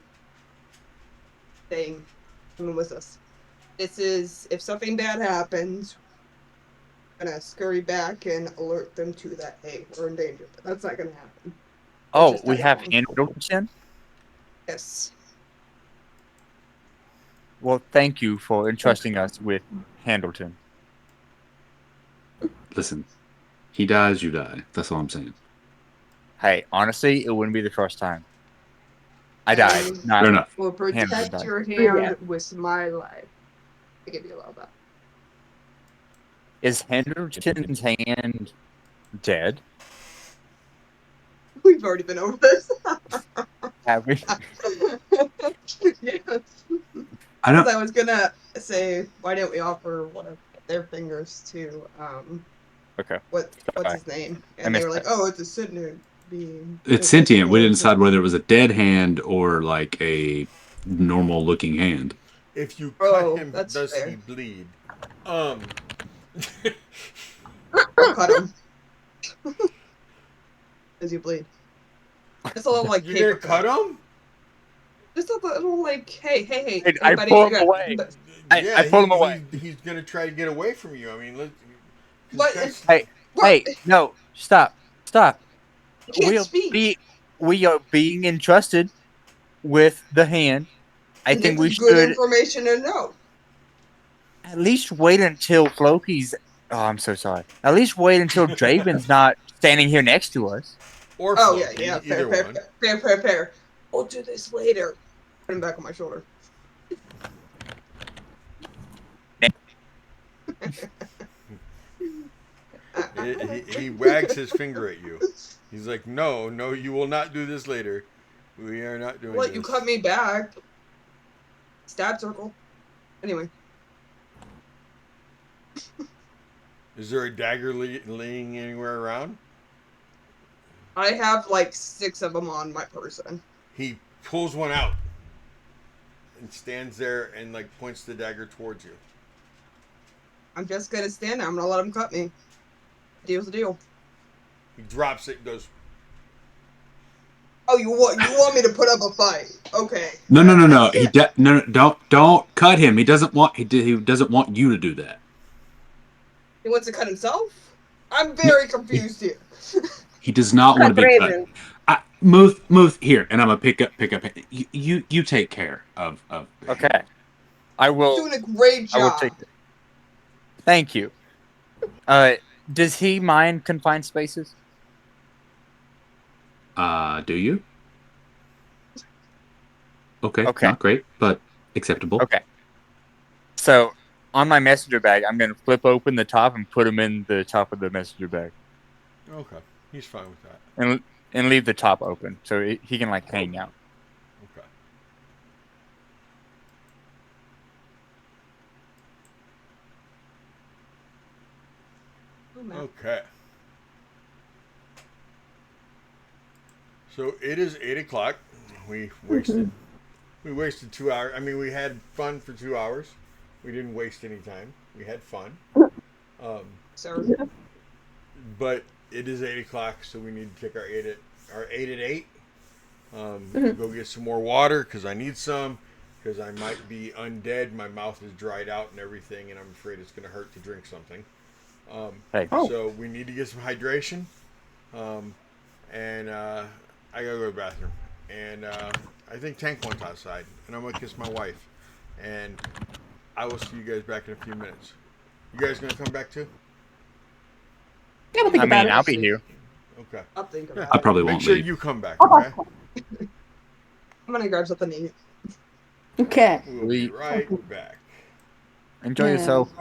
Speaker 4: thing coming with us. This is if something bad happens, I'm gonna scurry back and alert them to that. Hey, we're in danger. But that's not gonna happen.
Speaker 3: Oh,
Speaker 4: just
Speaker 3: we
Speaker 4: die
Speaker 3: have
Speaker 4: alone.
Speaker 3: Handleton.
Speaker 4: Yes.
Speaker 3: Well, thank you for entrusting us with Handleton.
Speaker 5: Listen, he dies, you die. That's all I'm saying.
Speaker 3: Hey, honestly, it wouldn't be the first time. I died,
Speaker 4: I
Speaker 3: not
Speaker 5: Fair enough.
Speaker 4: will
Speaker 3: Handleton
Speaker 4: protect
Speaker 3: died.
Speaker 4: your
Speaker 6: Yeah.
Speaker 4: hand with my life. I give you a lot of that.
Speaker 3: Is Handleton's hand dead?
Speaker 4: We've already been over this.
Speaker 3: Have we?
Speaker 4: Yes.
Speaker 5: I
Speaker 4: Because
Speaker 5: don't.
Speaker 4: I was gonna say, why didn't we offer one of their fingers to
Speaker 3: Okay.
Speaker 4: what's
Speaker 3: Sorry.
Speaker 4: his name?
Speaker 3: I
Speaker 4: And they
Speaker 3: missed
Speaker 4: were like,
Speaker 3: that.
Speaker 4: oh, it's a sentient being.
Speaker 5: It's
Speaker 4: That's
Speaker 5: sentient. We
Speaker 4: cool.
Speaker 5: didn't decide whether it was a dead hand or like a normal looking hand.
Speaker 1: If you cut
Speaker 4: Oh,
Speaker 1: him,
Speaker 4: that's
Speaker 1: does he
Speaker 4: fair.
Speaker 1: bleed?
Speaker 4: I'll cut him. Does he bleed? Just a little like
Speaker 1: You're gonna
Speaker 4: paper
Speaker 1: cut
Speaker 4: cut.
Speaker 1: him?
Speaker 4: Just a little like, hey,
Speaker 3: I
Speaker 4: buddy,
Speaker 3: pull
Speaker 4: I
Speaker 3: him
Speaker 4: got.
Speaker 3: away. I
Speaker 1: Yeah,
Speaker 3: pull him away.
Speaker 1: he's gonna try to get away from you. I mean,
Speaker 4: But
Speaker 1: that's
Speaker 4: what?
Speaker 3: Hey, no, stop.
Speaker 4: You can't speak.
Speaker 3: We are being entrusted with the hand. I
Speaker 4: And
Speaker 3: think
Speaker 4: this
Speaker 3: we
Speaker 4: is good
Speaker 3: should
Speaker 4: information to know.
Speaker 3: at least wait until Floki's. Oh, I'm so sorry. At least wait until Draven's not standing here next to us.
Speaker 1: or
Speaker 4: Oh yeah,
Speaker 1: Floki,
Speaker 4: fair,
Speaker 1: either
Speaker 4: fair,
Speaker 1: one.
Speaker 4: fair. We'll do this later. Put him back on my shoulder.
Speaker 1: He wags his finger at you. He's like, no, you will not do this later. We are not doing
Speaker 4: Let
Speaker 1: this.
Speaker 4: you cut me back. Stab circle. Anyway,
Speaker 1: Is there a dagger laying anywhere around?
Speaker 4: I have like 6 of them on my person.
Speaker 1: He pulls one out and stands there and like points the dagger towards you.
Speaker 4: I'm just gonna stand there. I'm gonna let him cut me. Deal's the deal.
Speaker 1: He drops it and goes,
Speaker 4: Oh, you want me to put up a fight? Okay.
Speaker 5: No. No. Don't cut him. He doesn't want. He doesn't want you to do that.
Speaker 4: He wants to cut himself? I'm
Speaker 5: No,
Speaker 4: very confused here.
Speaker 5: he does not want to
Speaker 6: Cut
Speaker 5: be cut.
Speaker 6: Raven.
Speaker 5: Move here, and I'm gonna pick up. You take care of.
Speaker 3: Okay, I will.
Speaker 4: Doing a great
Speaker 3: I will
Speaker 4: job.
Speaker 3: take it. Thank you. Does he mind confined spaces?
Speaker 5: Do you? Okay.
Speaker 3: Okay.
Speaker 5: Not great, but acceptable.
Speaker 3: Okay. So on my messenger bag, I'm going to flip open the top and put him in the top of the messenger bag,
Speaker 1: okay, he's fine with that.
Speaker 3: and leave the top open so he can like hang out.
Speaker 1: Okay. Okay. So it is 8 o'clock. We wasted 2 hours. I mean, we had fun for 2 hours. We didn't waste any time. We had fun.
Speaker 4: Sir.
Speaker 1: But it is 8 o'clock, so we need to take our eight at 8. Go get some more water because I need some. Because I might be undead. My mouth is dried out and everything, and I'm afraid it's going to hurt to drink something.
Speaker 3: Hey.
Speaker 1: So we need to get some hydration. And I gotta go to the bathroom. and I think Tank went outside, and I'm gonna kiss my wife, and I will see you guys back in a few minutes. You guys gonna come back too?
Speaker 2: Yeah, we'll think
Speaker 3: I
Speaker 2: about
Speaker 3: mean,
Speaker 2: it.
Speaker 3: I'll be here.
Speaker 1: Okay.
Speaker 4: I'll think
Speaker 1: Yeah.
Speaker 4: about
Speaker 5: I
Speaker 4: it.
Speaker 5: probably
Speaker 1: Make
Speaker 5: won't
Speaker 1: sure
Speaker 5: leave.
Speaker 1: you come back, okay?
Speaker 4: I'm gonna grab something to eat.
Speaker 2: Okay.
Speaker 1: We'll be right back.
Speaker 3: Enjoy yourself.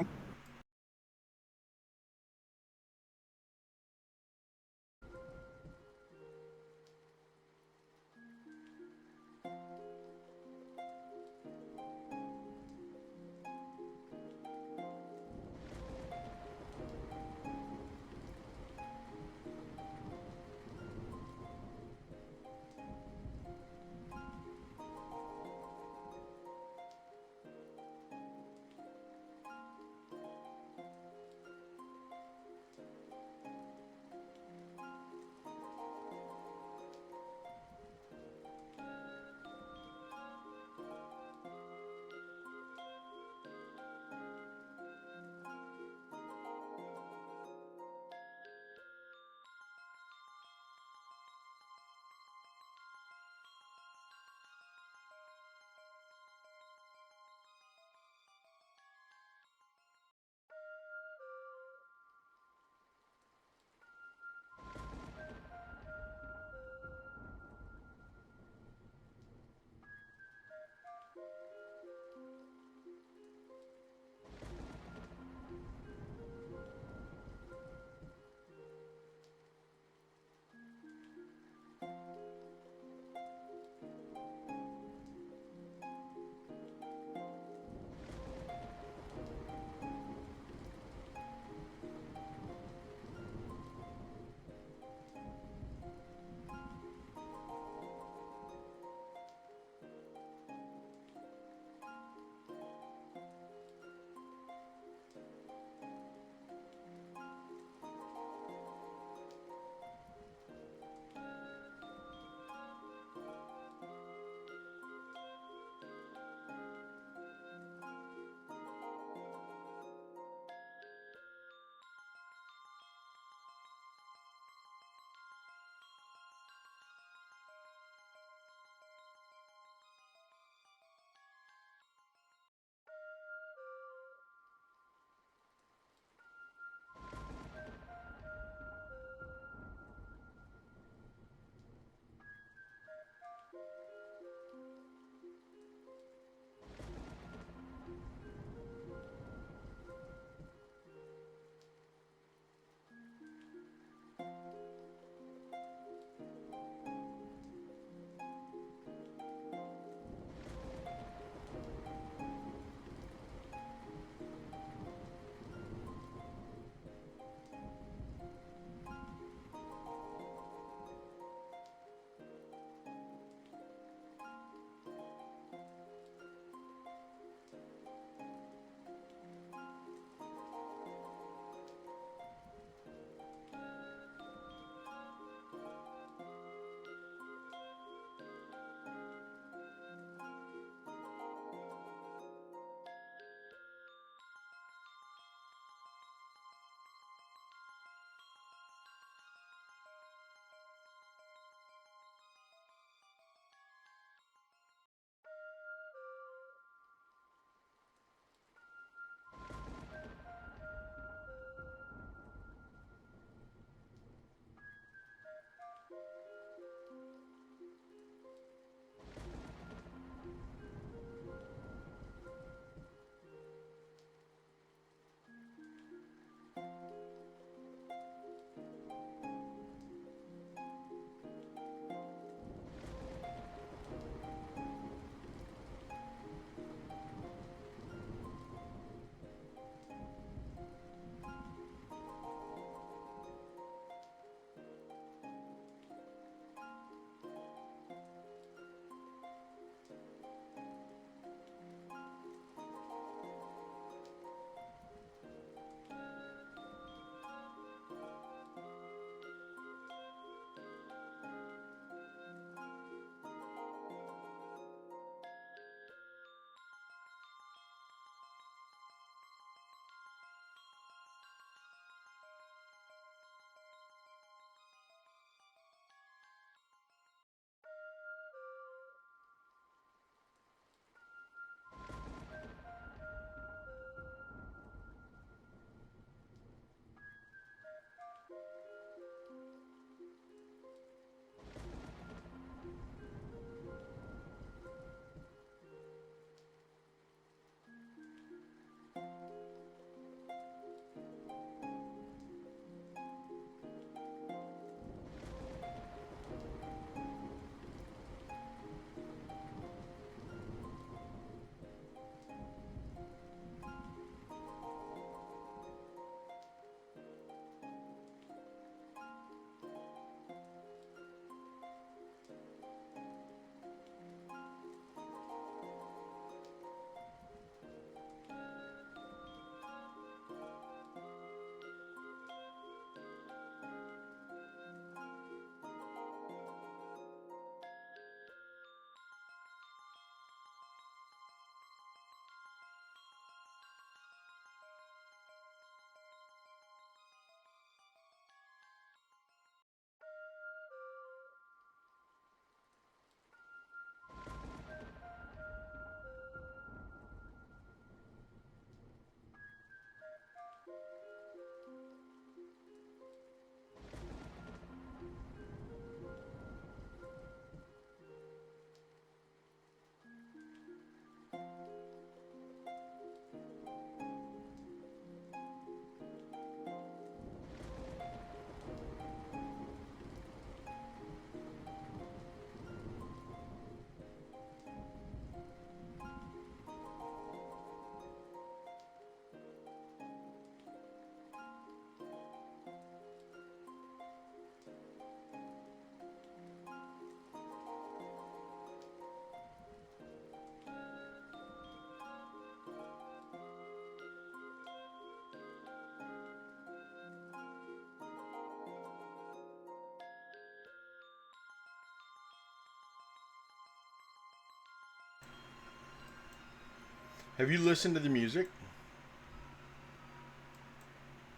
Speaker 1: Have you listened to the music?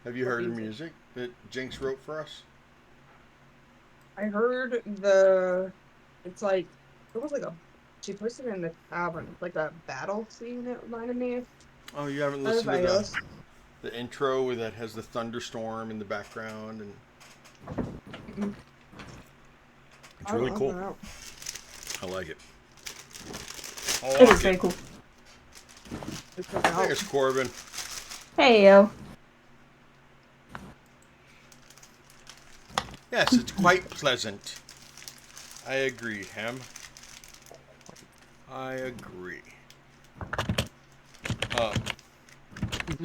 Speaker 1: Have you heard the music that Jinx wrote for us?
Speaker 4: I heard the. It's like it was like a. She puts it in the tavern, like a battle scene. It reminded me of.
Speaker 1: Oh, you haven't
Speaker 4: I don't
Speaker 1: listened
Speaker 4: know
Speaker 1: to
Speaker 4: if
Speaker 1: the intro that has the thunderstorm in the background, and it's really cool. I like it. I
Speaker 2: It
Speaker 1: like
Speaker 2: is very cool.
Speaker 1: There's Corbin.
Speaker 2: Hey yo.
Speaker 1: Yes, it's quite pleasant. I agree, Ham. I agree.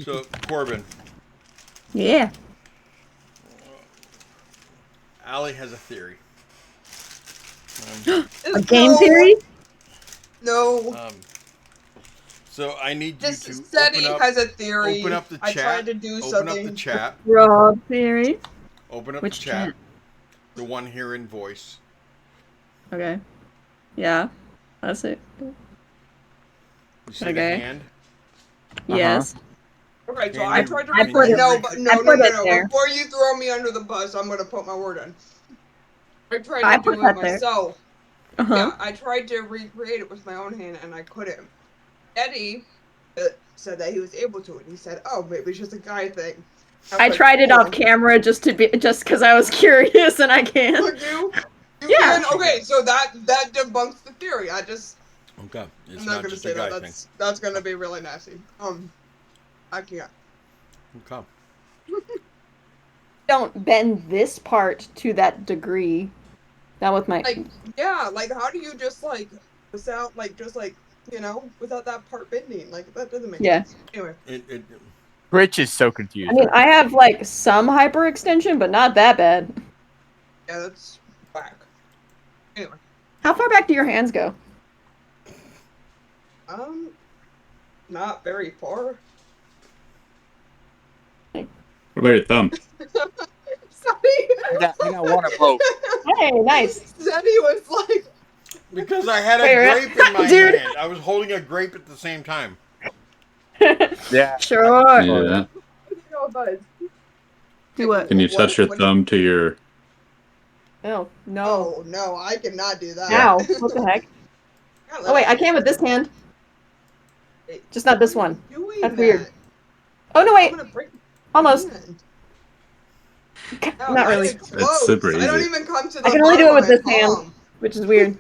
Speaker 1: So, Corbin,
Speaker 2: Yeah.
Speaker 1: Allie has a theory.
Speaker 2: A game theory?
Speaker 4: No.
Speaker 1: So I need you
Speaker 4: This
Speaker 1: to
Speaker 4: SETI has a theory.
Speaker 1: open up the chat.
Speaker 4: I tried to do
Speaker 1: open
Speaker 4: something.
Speaker 1: up the chat.
Speaker 2: Rob theory.
Speaker 1: Open up
Speaker 2: Which
Speaker 1: the chat.
Speaker 2: chat?
Speaker 1: The one here in voice.
Speaker 2: Okay. Yeah. That's it.
Speaker 1: You see the
Speaker 2: Okay.
Speaker 1: hand?
Speaker 2: Yes.
Speaker 4: Okay, so
Speaker 1: Can
Speaker 4: I
Speaker 1: you-
Speaker 4: tried to
Speaker 2: I
Speaker 4: read
Speaker 2: put it-
Speaker 4: no, but no,
Speaker 2: I
Speaker 4: no,
Speaker 2: put
Speaker 4: no,
Speaker 2: it
Speaker 4: no.
Speaker 2: there.
Speaker 4: Before you throw me under the bus, I'm gonna put my word in. I tried
Speaker 2: I
Speaker 4: to do
Speaker 2: put
Speaker 4: it
Speaker 2: that there.
Speaker 4: myself.
Speaker 2: Uh-huh.
Speaker 4: Yeah, I tried to recreate it with my own hand, and I couldn't. Eddie said that he was able to, and he said, "Oh, maybe it's just a guy thing."
Speaker 2: I
Speaker 4: was
Speaker 2: tried it
Speaker 4: like,
Speaker 2: off camera just because I was curious and I can.
Speaker 4: Would you? You
Speaker 2: Yeah.
Speaker 4: can? Okay, so that debunks the theory.
Speaker 1: Okay. It's
Speaker 4: I'm not gonna
Speaker 1: just
Speaker 4: say
Speaker 1: a guy
Speaker 4: that.
Speaker 1: thing.
Speaker 4: That's gonna be really nasty. I can't.
Speaker 1: Okay.
Speaker 2: Don't bend this part to that degree. Not with my.
Speaker 4: Like, yeah, like how do you just like without like just like without that part bending? Like that doesn't make
Speaker 2: Yeah.
Speaker 4: sense. Anyway,
Speaker 3: Rich is so confused.
Speaker 2: I mean, I have like some hyperextension, but not that bad.
Speaker 4: yeah, that's whack. Anyway,
Speaker 2: How far back do your hands go?
Speaker 4: not very far.
Speaker 5: What about your thumb?
Speaker 4: Sorry.
Speaker 3: I got one of both.
Speaker 2: Hey, nice.
Speaker 4: Zeddy was like,
Speaker 1: Because I had a
Speaker 2: Wait,
Speaker 1: grape in my
Speaker 2: dude.
Speaker 1: hand. I was holding a grape at the same time.
Speaker 3: Yeah.
Speaker 2: Sure.
Speaker 5: Yeah.
Speaker 4: Buzz.
Speaker 2: Do what?
Speaker 5: Can you touch your
Speaker 4: What-
Speaker 5: thumb to your?
Speaker 2: Oh, no.
Speaker 4: Oh no, I cannot do that.
Speaker 2: Ow. What the heck? Oh, wait, I can with this hand. Just not this one.
Speaker 4: Doing
Speaker 2: That's
Speaker 4: that?
Speaker 2: weird. Oh, no,
Speaker 4: I'm
Speaker 2: wait.
Speaker 4: gonna break
Speaker 2: Almost.
Speaker 4: my hand.
Speaker 2: Not
Speaker 4: mine
Speaker 2: really.
Speaker 4: is close.
Speaker 5: super
Speaker 4: I don't
Speaker 5: easy.
Speaker 4: even come to the
Speaker 2: I can only do it
Speaker 4: bottom
Speaker 2: with
Speaker 4: of
Speaker 2: this
Speaker 4: my
Speaker 2: hand.
Speaker 4: palm.
Speaker 2: Which is weird.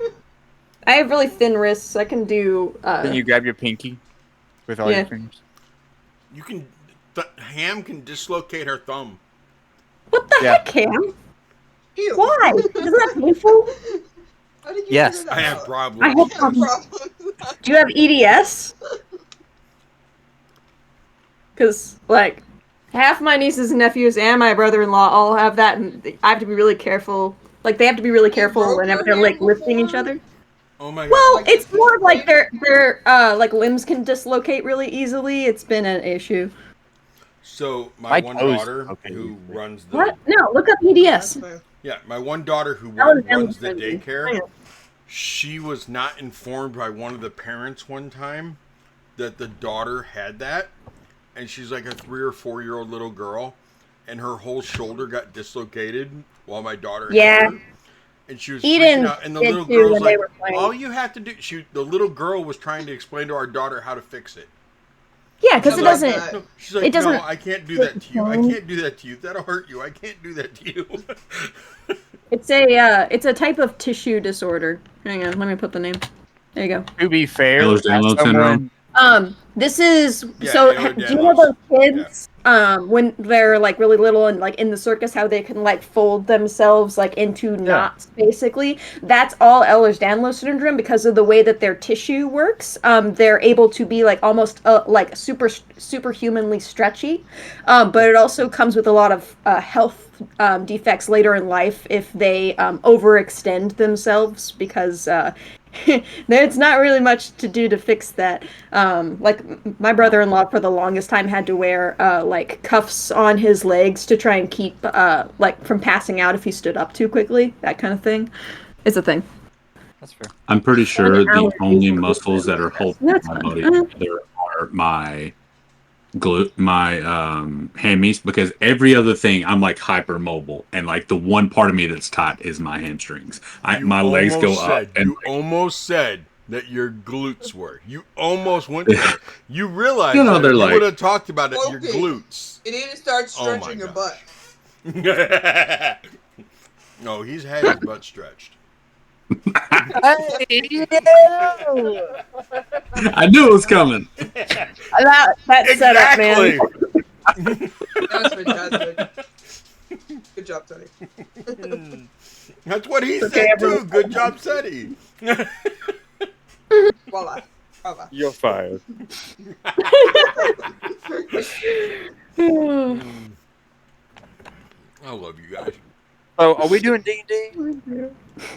Speaker 2: I have really thin wrists. I can do.
Speaker 3: Then you grab your pinky with all
Speaker 2: Yeah.
Speaker 3: your fingers.
Speaker 1: You can. Ham can dislocate her thumb.
Speaker 2: What the
Speaker 3: Yeah.
Speaker 2: heck, Cam?
Speaker 4: Ew.
Speaker 2: Why? Isn't that painful?
Speaker 4: How did you
Speaker 3: Yes.
Speaker 4: figure that
Speaker 1: I have
Speaker 4: out?
Speaker 1: problems.
Speaker 2: I have
Speaker 4: I have
Speaker 2: problems.
Speaker 4: problems.
Speaker 2: Do you have EDS? Because, like, half my nieces and nephews and my brother-in-law all have that, and I have to be really careful. Like, they have to be really careful
Speaker 4: broke
Speaker 2: whenever
Speaker 4: your
Speaker 2: they're, like,
Speaker 4: hand
Speaker 2: lifting each
Speaker 4: before?
Speaker 2: other.
Speaker 1: Oh my god.
Speaker 2: Well,
Speaker 4: Like,
Speaker 2: it's
Speaker 4: just
Speaker 2: more of, like,
Speaker 4: break?
Speaker 2: their like, limbs can dislocate really easily. It's been an issue.
Speaker 1: So my
Speaker 3: My
Speaker 1: one
Speaker 3: toes-
Speaker 1: daughter
Speaker 3: okay.
Speaker 1: who runs the
Speaker 2: What? No, look up
Speaker 4: That's
Speaker 2: EDS.
Speaker 4: fair.
Speaker 1: yeah, my one daughter who
Speaker 2: That was
Speaker 1: runs the
Speaker 2: Emily.
Speaker 1: daycare. She was not informed by one of the parents one time that the daughter had that, and she's like a 3 or 4 year old little girl, and her whole shoulder got dislocated while my daughter
Speaker 2: Yeah.
Speaker 1: had her. And she was
Speaker 2: Eden
Speaker 1: freaking out, and the
Speaker 2: did
Speaker 1: little
Speaker 2: too
Speaker 1: girl's
Speaker 2: when they
Speaker 1: like,
Speaker 2: were playing.
Speaker 1: "All you have to do." The little girl was trying to explain to our daughter how to fix it.
Speaker 2: Yeah, because it
Speaker 4: Something like
Speaker 2: doesn't.
Speaker 4: that.
Speaker 1: No, she's like,
Speaker 2: It doesn't-
Speaker 1: "No, I can't do that to you. I can't do that to you. That'll hurt you. I can't do that to you."
Speaker 2: It's a type of tissue disorder. Hang on, let me put the name. There you go.
Speaker 3: To be fair,
Speaker 5: Ehlers-Danlos
Speaker 3: as someone-
Speaker 2: This is
Speaker 1: Yeah,
Speaker 2: so.
Speaker 1: Ehlers-Danlos.
Speaker 2: Do you know those kids? When they're like really little and like in the circus, how they can like fold themselves like into knots, basically. That's all Ehlers-Danlos syndrome because of the way that their tissue works. They're able to be like almost like superhumanly stretchy, but it also comes with a lot of health defects later in life if they overextend themselves because. There's not really much to do to fix that. Like my brother-in-law for the longest time had to wear like cuffs on his legs to try and keep like from passing out if he stood up too quickly. That kind of thing is a thing.
Speaker 3: That's fair.
Speaker 5: I'm pretty sure the
Speaker 2: allergies
Speaker 5: only
Speaker 2: include
Speaker 5: muscles that are holding
Speaker 2: That's
Speaker 5: my
Speaker 2: fine.
Speaker 5: body together are my hammies, because every other thing I'm like hypermobile, and like the one part of me that's tight is my hamstrings. My legs go up, and
Speaker 1: You almost said that your glutes were. You almost went there. You realize
Speaker 5: You know,
Speaker 1: that
Speaker 5: they're
Speaker 1: if you
Speaker 5: like-
Speaker 1: would have talked about it, your
Speaker 4: Focus.
Speaker 1: glutes.
Speaker 4: You need to start
Speaker 1: Oh my
Speaker 4: stretching your
Speaker 1: gosh.
Speaker 4: butt.
Speaker 1: No, he's had his butt stretched.
Speaker 3: Hey, yeah.
Speaker 5: I knew it was coming.
Speaker 2: That's set up, man.
Speaker 4: That's good. Good job, Tony.
Speaker 1: That's what he
Speaker 2: Okay,
Speaker 1: said
Speaker 2: everyone.
Speaker 1: too. Good job, Seti.
Speaker 4: Voila. Voila.
Speaker 3: You're fired.
Speaker 1: I love you guys.
Speaker 3: So, are we doing D&D?
Speaker 1: You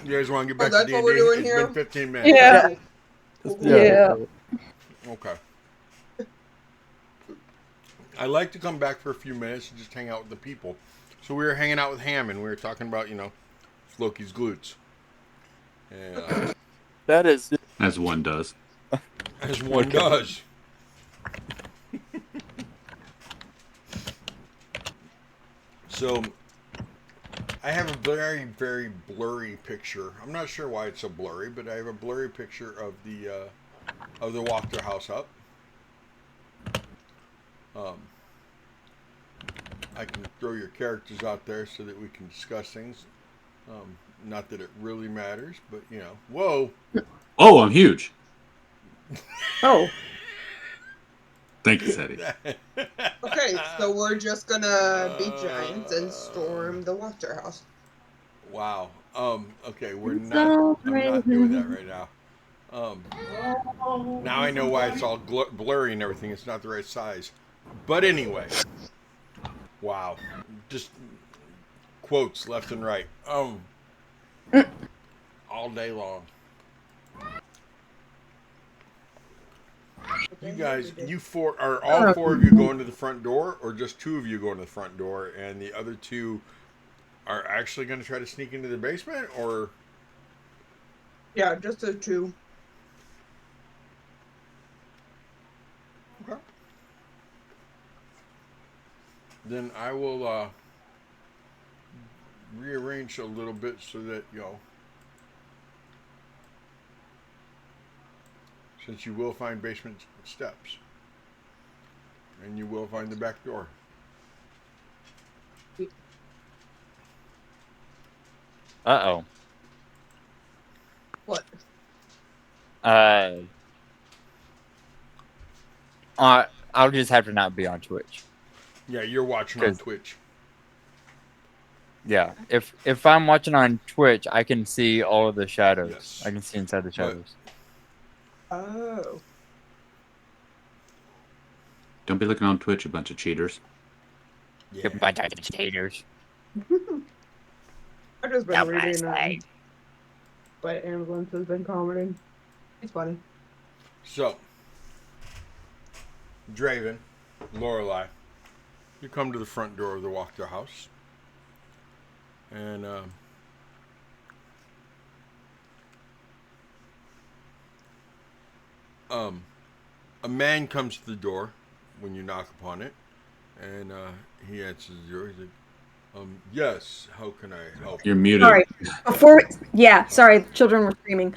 Speaker 1: guys want to get back
Speaker 4: that's
Speaker 1: to
Speaker 4: what
Speaker 1: D&D?
Speaker 4: we're doing
Speaker 1: It's
Speaker 4: here?
Speaker 1: been 15 minutes.
Speaker 2: Yeah.
Speaker 6: Yeah.
Speaker 1: Okay. I like to come back for a few minutes and just hang out with the people. So we were hanging out with Ham, and we were talking about, Loki's glutes. And,
Speaker 3: That is.
Speaker 5: As one does.
Speaker 1: as one does. So, I have a very, very blurry picture. I'm not sure why it's so blurry, but I have a blurry picture of the Walker house up. I can throw your characters out there so that we can discuss things. Not that it really matters, but whoa.
Speaker 5: Oh, I'm huge.
Speaker 2: Oh.
Speaker 5: Thank you, Seti.
Speaker 4: Okay, so we're just gonna be giants and storm the Water House.
Speaker 1: Wow. Okay, I'm not doing that right now. Now I know why it's all blurry and everything. It's not the right size. But anyway. Wow. Just quotes left and right. All day long. You guys, are all four of you going to the front door, or just two of you going to the front door, and the other two are actually going to try to sneak into the basement, or?
Speaker 4: Yeah, just the two.
Speaker 1: Okay. Then I will rearrange a little bit so that, since you will find basement steps, and you will find the back door.
Speaker 3: Uh-oh.
Speaker 4: What?
Speaker 3: I'll just have to not be on Twitch.
Speaker 1: Yeah, you're watching on Twitch.
Speaker 3: Yeah, if I'm watching on Twitch, I can see all of the shadows.
Speaker 1: Yes.
Speaker 3: I can see inside the shadows.
Speaker 4: Oh.
Speaker 5: Don't be looking on Twitch, a bunch of cheaters.
Speaker 1: Yeah.
Speaker 3: A bunch of haters.
Speaker 4: I've just been reading what Ambulance has been commenting. It's funny.
Speaker 1: So, Draven, Lorelei, you come to the front door of the Walker house, and a man comes to the door when you knock upon it, and he answers the door. He's like, yes, how can I help?
Speaker 5: You're muted.
Speaker 2: Sorry. Sorry, children were screaming.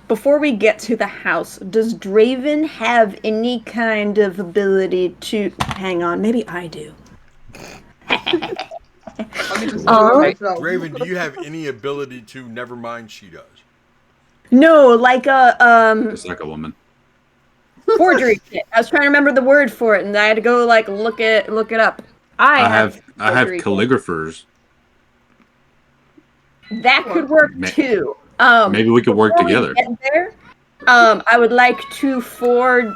Speaker 2: Before we get to the house, does Draven have any kind of ability to hang on? Maybe I do.
Speaker 1: Raven, do you have any ability to? Never mind, she does.
Speaker 2: No, like a
Speaker 5: Just like a woman.
Speaker 2: forgery kit. I was trying to remember the word for it, and I had to go like look it up. I have
Speaker 5: calligraphers.
Speaker 2: That could work too.
Speaker 5: Maybe we could work together.
Speaker 2: Get there, I would like to forge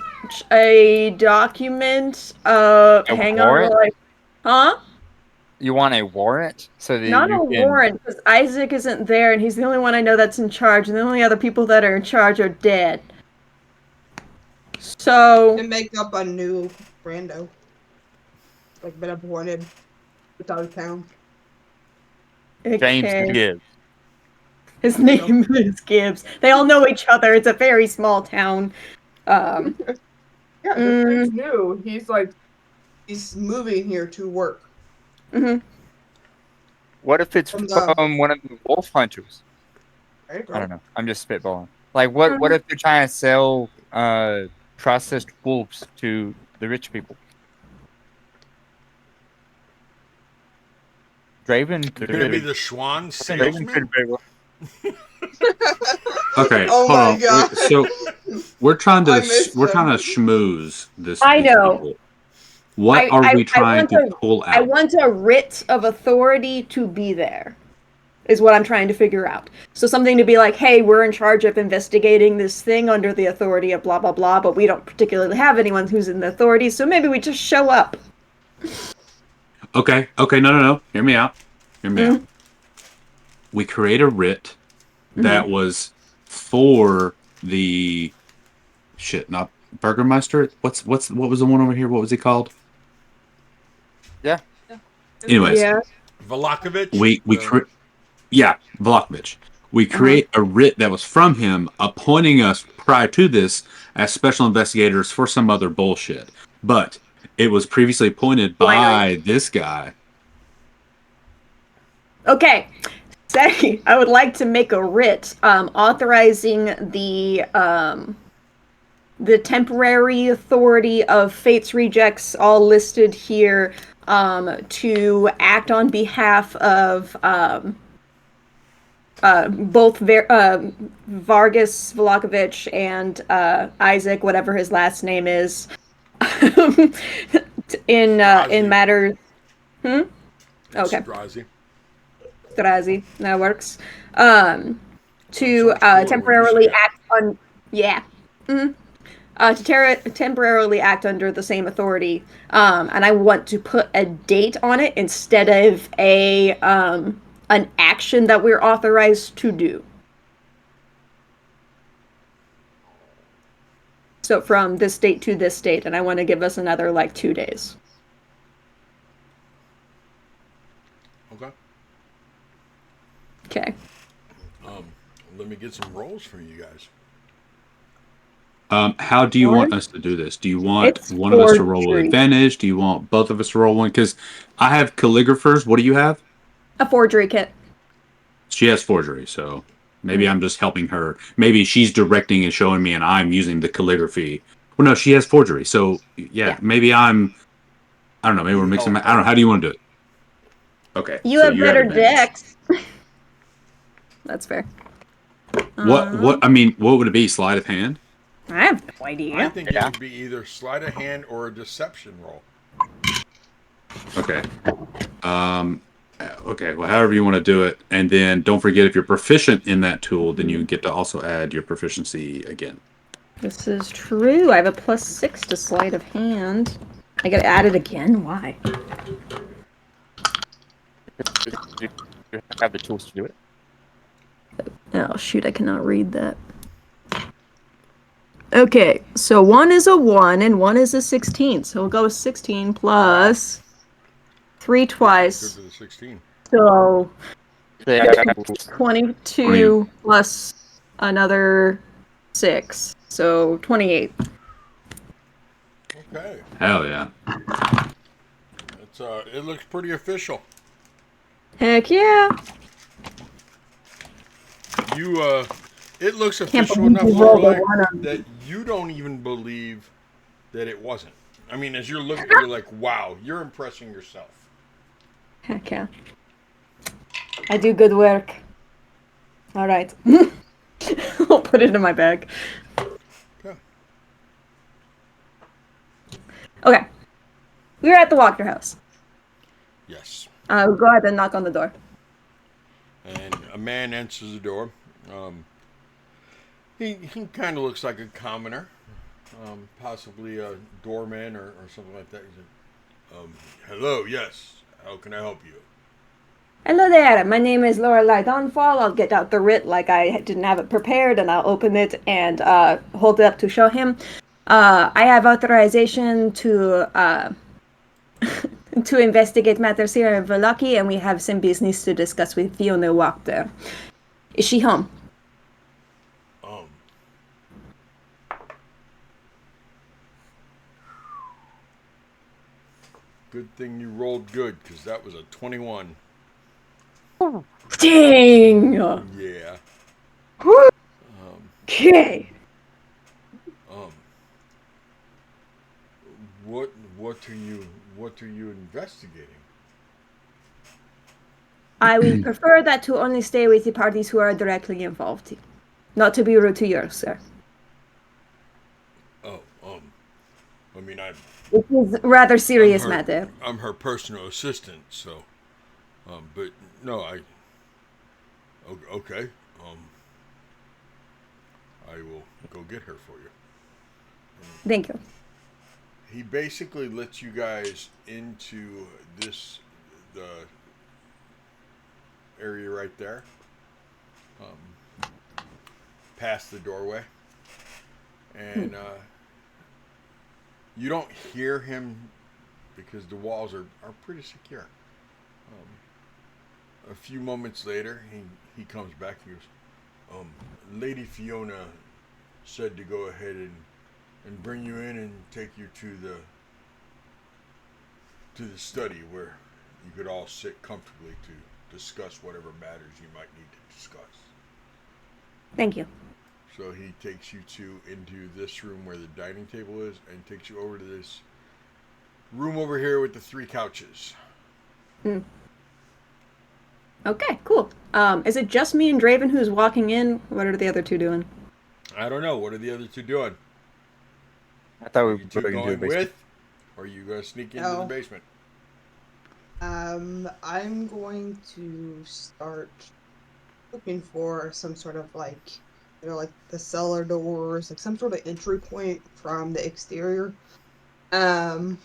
Speaker 2: a document. Hang
Speaker 3: warrant?
Speaker 2: on, huh?
Speaker 3: You want a warrant? So that
Speaker 2: Not
Speaker 3: you
Speaker 2: a
Speaker 3: can...
Speaker 2: warrant, because Isaac isn't there, and he's the only one I know that's in charge, and the only other people that are in charge are dead. So.
Speaker 4: And make up a new Brando. Like been appointed out of town.
Speaker 3: James Gibbs.
Speaker 2: His name is Gibbs. They all know each other. It's a very small town.
Speaker 4: Yeah, this dude's new. He's moving here to work.
Speaker 2: Mm-hmm.
Speaker 3: What if it's
Speaker 4: From
Speaker 3: from one of the wolf hunters?
Speaker 4: There you go.
Speaker 3: I don't know. I'm just spitballing. Like, what if they're trying to sell processed wolves to the rich people? Draven
Speaker 1: You're
Speaker 3: could
Speaker 1: gonna be the Schwann
Speaker 3: Draven could
Speaker 1: salesman.
Speaker 3: very well.
Speaker 5: Okay,
Speaker 4: Oh
Speaker 5: hold
Speaker 4: my
Speaker 5: on.
Speaker 4: god.
Speaker 5: So we're trying to
Speaker 4: I missed them.
Speaker 5: schmooze
Speaker 2: I
Speaker 5: these
Speaker 2: know.
Speaker 5: people. What are we trying to pull
Speaker 2: I
Speaker 5: out?
Speaker 2: want a writ of authority to be there. Is what I'm trying to figure out. So something to be like, hey, we're in charge of investigating this thing under the authority of blah blah blah, but we don't particularly have anyone who's in the authority, so maybe we just show up.
Speaker 5: Okay, no. Hear me out. We create a writ that was for the not Burgermeister. What was the one over here? What was he called?
Speaker 3: Yeah.
Speaker 5: Anyways,
Speaker 2: Yeah.
Speaker 1: Vlakovich.
Speaker 5: Vlahovic. We create a writ that was from him, appointing us prior to this as special investigators for some other bullshit. But it was previously appointed by this guy.
Speaker 2: Okay. Say, I would like to make a writ authorizing the temporary authority of Fate's Rejects, all listed here, to act on behalf of both Vargas Vlahovic and Isaac, whatever his last name is, in matters. Okay. Strahd, that works. To temporarily act on. Yeah. To temporarily act under the same authority, and I want to put a date on it instead of an action that we're authorized to do. So from this date to this date, and I want to give us another 2 days.
Speaker 1: Okay.
Speaker 2: Okay.
Speaker 1: Let me get some rolls for you guys.
Speaker 5: How do you want us to do this? Do you want one of us to roll with advantage? Do you want both of us to roll one? Because I have calligraphers. What do you have?
Speaker 2: A forgery kit.
Speaker 5: She has forgery, so maybe I'm just helping her. Maybe she's directing and showing me, and I'm using the calligraphy. Well, no, she has forgery, so yeah. Maybe I don't know. Maybe we're mixing. I don't know. How do you want to do it? Okay.
Speaker 2: You have better decks. That's fair.
Speaker 5: What? I mean, what would it be? Sleight of hand?
Speaker 2: I have no idea.
Speaker 1: I think it would be either sleight of hand or a deception roll.
Speaker 5: Okay. Okay. Well, however you want to do it, and then don't forget if you're proficient in that tool, then you get to also add your proficiency again.
Speaker 2: This is true. I have a +6 to sleight of hand. I gotta add it again. Why?
Speaker 3: You have the tools to do it.
Speaker 2: Oh shoot! I cannot read that. Okay, so 1 is a 1 and 1 is a 16. So we'll go with 16 plus 3 twice.
Speaker 1: Go to the 16.
Speaker 2: So 22 plus another 6. So 28.
Speaker 1: Okay.
Speaker 5: Hell yeah.
Speaker 1: It's it looks pretty official.
Speaker 2: Heck yeah.
Speaker 1: It looks
Speaker 2: Can't
Speaker 1: official
Speaker 2: believe
Speaker 1: enough,
Speaker 2: you rolled a
Speaker 1: Lorelai,
Speaker 2: 1 on
Speaker 1: that you don't even believe that it wasn't. I mean, as you're looking, you're like, wow, you're impressing yourself.
Speaker 2: Heck yeah. I do good work. All right. I'll put it in my bag. Okay. We're at the Walker house.
Speaker 1: Yes.
Speaker 2: Go ahead and knock on the door.
Speaker 1: And a man enters the door. He kind of looks like a commoner, possibly a doorman or something like that. He said, hello, yes. How can I help you?
Speaker 2: Hello there. My name is Lorelai Dawnfall. I'll get out the writ like I didn't have it prepared, and I'll open it and hold it up to show him. I have authorization to to investigate matters here in Velaki, and we have some business to discuss with Fiona Wachter. Is she home?
Speaker 1: good thing you rolled good, because that was a 21.
Speaker 6: Dang!
Speaker 1: Yeah.
Speaker 6: Okay.
Speaker 1: Um, what what are you investigating?
Speaker 6: I would prefer that to only stay with the parties who are directly involved. Not to be rude to yours, sir.
Speaker 1: Oh, I mean,
Speaker 6: It is a rather
Speaker 1: I'm
Speaker 6: serious
Speaker 1: her
Speaker 6: matter.
Speaker 1: I'm her personal assistant, so but no, okay. I will go get her for you.
Speaker 6: Thank you.
Speaker 1: He basically lets you guys into the area right there, past the doorway, and you don't hear him because the walls are pretty secure. A few moments later, he comes back. He goes, Lady Fiona said to go ahead and bring you in and take you to the study where you could all sit comfortably to discuss whatever matters you might need to discuss.
Speaker 6: Thank you.
Speaker 1: So he takes you into this room where the dining table is, and takes you over to this room over here with the 3 couches.
Speaker 6: Okay, cool. Is it just me and Draven who's walking in? What are the other two doing?
Speaker 1: I don't know. What are the other two doing?
Speaker 3: I thought
Speaker 1: Are
Speaker 3: we
Speaker 1: you
Speaker 3: were
Speaker 1: two
Speaker 3: going to the
Speaker 1: going
Speaker 3: basement.
Speaker 1: with? Or are you going to sneak into the
Speaker 4: No.
Speaker 1: basement?
Speaker 4: I'm going to start looking for some sort of like, like the cellar doors, like some sort of entry point from the exterior. Um,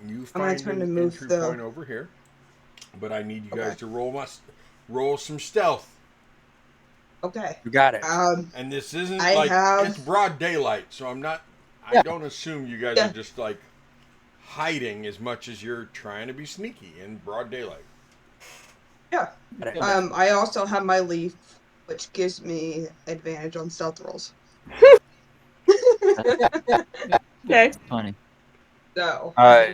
Speaker 1: You
Speaker 4: I'm gonna
Speaker 1: find
Speaker 4: turn to
Speaker 1: an
Speaker 4: move
Speaker 1: entry
Speaker 4: the.
Speaker 1: point over here, but I need you
Speaker 4: Okay.
Speaker 1: guys to roll some stealth.
Speaker 4: Okay.
Speaker 3: You got it.
Speaker 1: And this isn't
Speaker 4: I
Speaker 1: like
Speaker 4: have.
Speaker 1: it's broad daylight, so I
Speaker 3: Yeah.
Speaker 1: don't assume you guys
Speaker 4: Yeah.
Speaker 1: are just like hiding as much as you're trying to be sneaky in broad daylight.
Speaker 4: Yeah.
Speaker 3: Got it.
Speaker 4: I also have my leaf, which gives me advantage on stealth rolls.
Speaker 6: Okay.
Speaker 3: Funny.
Speaker 4: So
Speaker 3: Uh,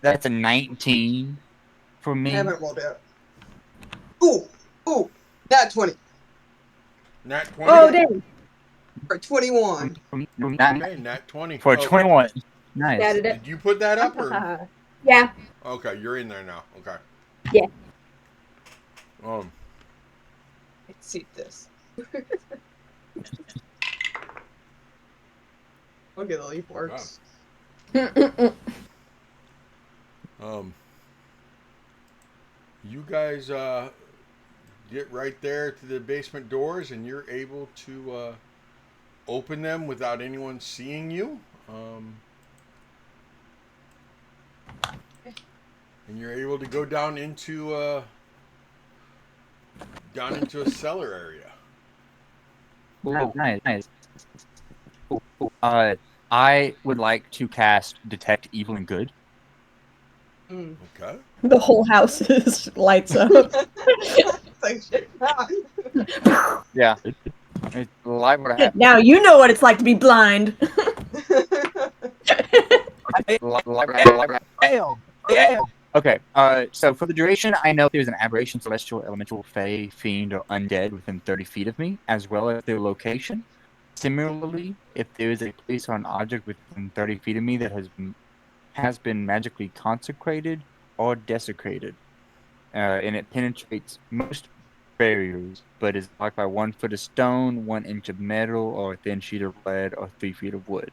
Speaker 3: that's a 19 for
Speaker 4: I
Speaker 3: me.
Speaker 4: haven't rolled it. Ooh, nat 20
Speaker 1: Nat 20?
Speaker 6: Oh, dang.
Speaker 4: or 21.
Speaker 1: Okay, Nat 20.
Speaker 3: For
Speaker 1: Oh,
Speaker 3: 21. Nice.
Speaker 6: That did it.
Speaker 1: did you put that up or?
Speaker 6: Yeah.
Speaker 1: Okay, you're in there now. Okay.
Speaker 6: Yeah.
Speaker 4: Let's see this. Look at the leaf works.
Speaker 1: You guys get right there to the basement doors, and you're able to open them without anyone seeing you. And you're able to go down into a cellar area.
Speaker 3: Oh, nice. I would like to cast Detect Evil and Good.
Speaker 1: Okay.
Speaker 6: The whole house is lights up.
Speaker 4: Like, shit.
Speaker 3: Yeah. It's like what happened.
Speaker 6: Now you know what it's like to be blind.
Speaker 3: Okay, so for the duration, I know if there's an aberration, celestial, elemental, fey, fiend, or undead within 30 feet of me, as well as their location. Similarly, if there is a place or an object within 30 feet of me that has been magically consecrated or desecrated, and it penetrates most barriers, but is blocked by 1 foot of stone, 1 inch of metal, or a thin sheet of lead, or 3 feet of wood.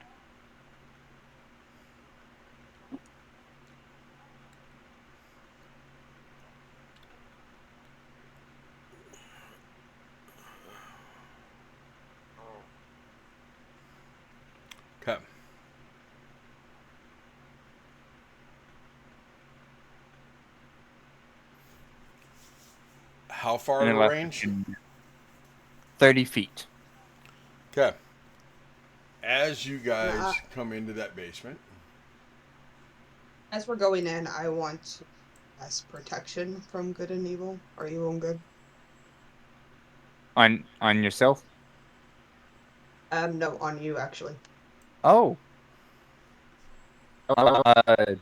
Speaker 1: Okay. How far
Speaker 3: And
Speaker 1: of
Speaker 3: then
Speaker 1: a
Speaker 3: left
Speaker 1: range?
Speaker 3: 30 feet.
Speaker 1: Okay. As you guys
Speaker 4: Nah.
Speaker 1: come into that basement,
Speaker 4: As we're going in, I want less protection from good and evil. Are you on good?
Speaker 3: On yourself?
Speaker 4: No, on you actually.
Speaker 3: Oh. Uh,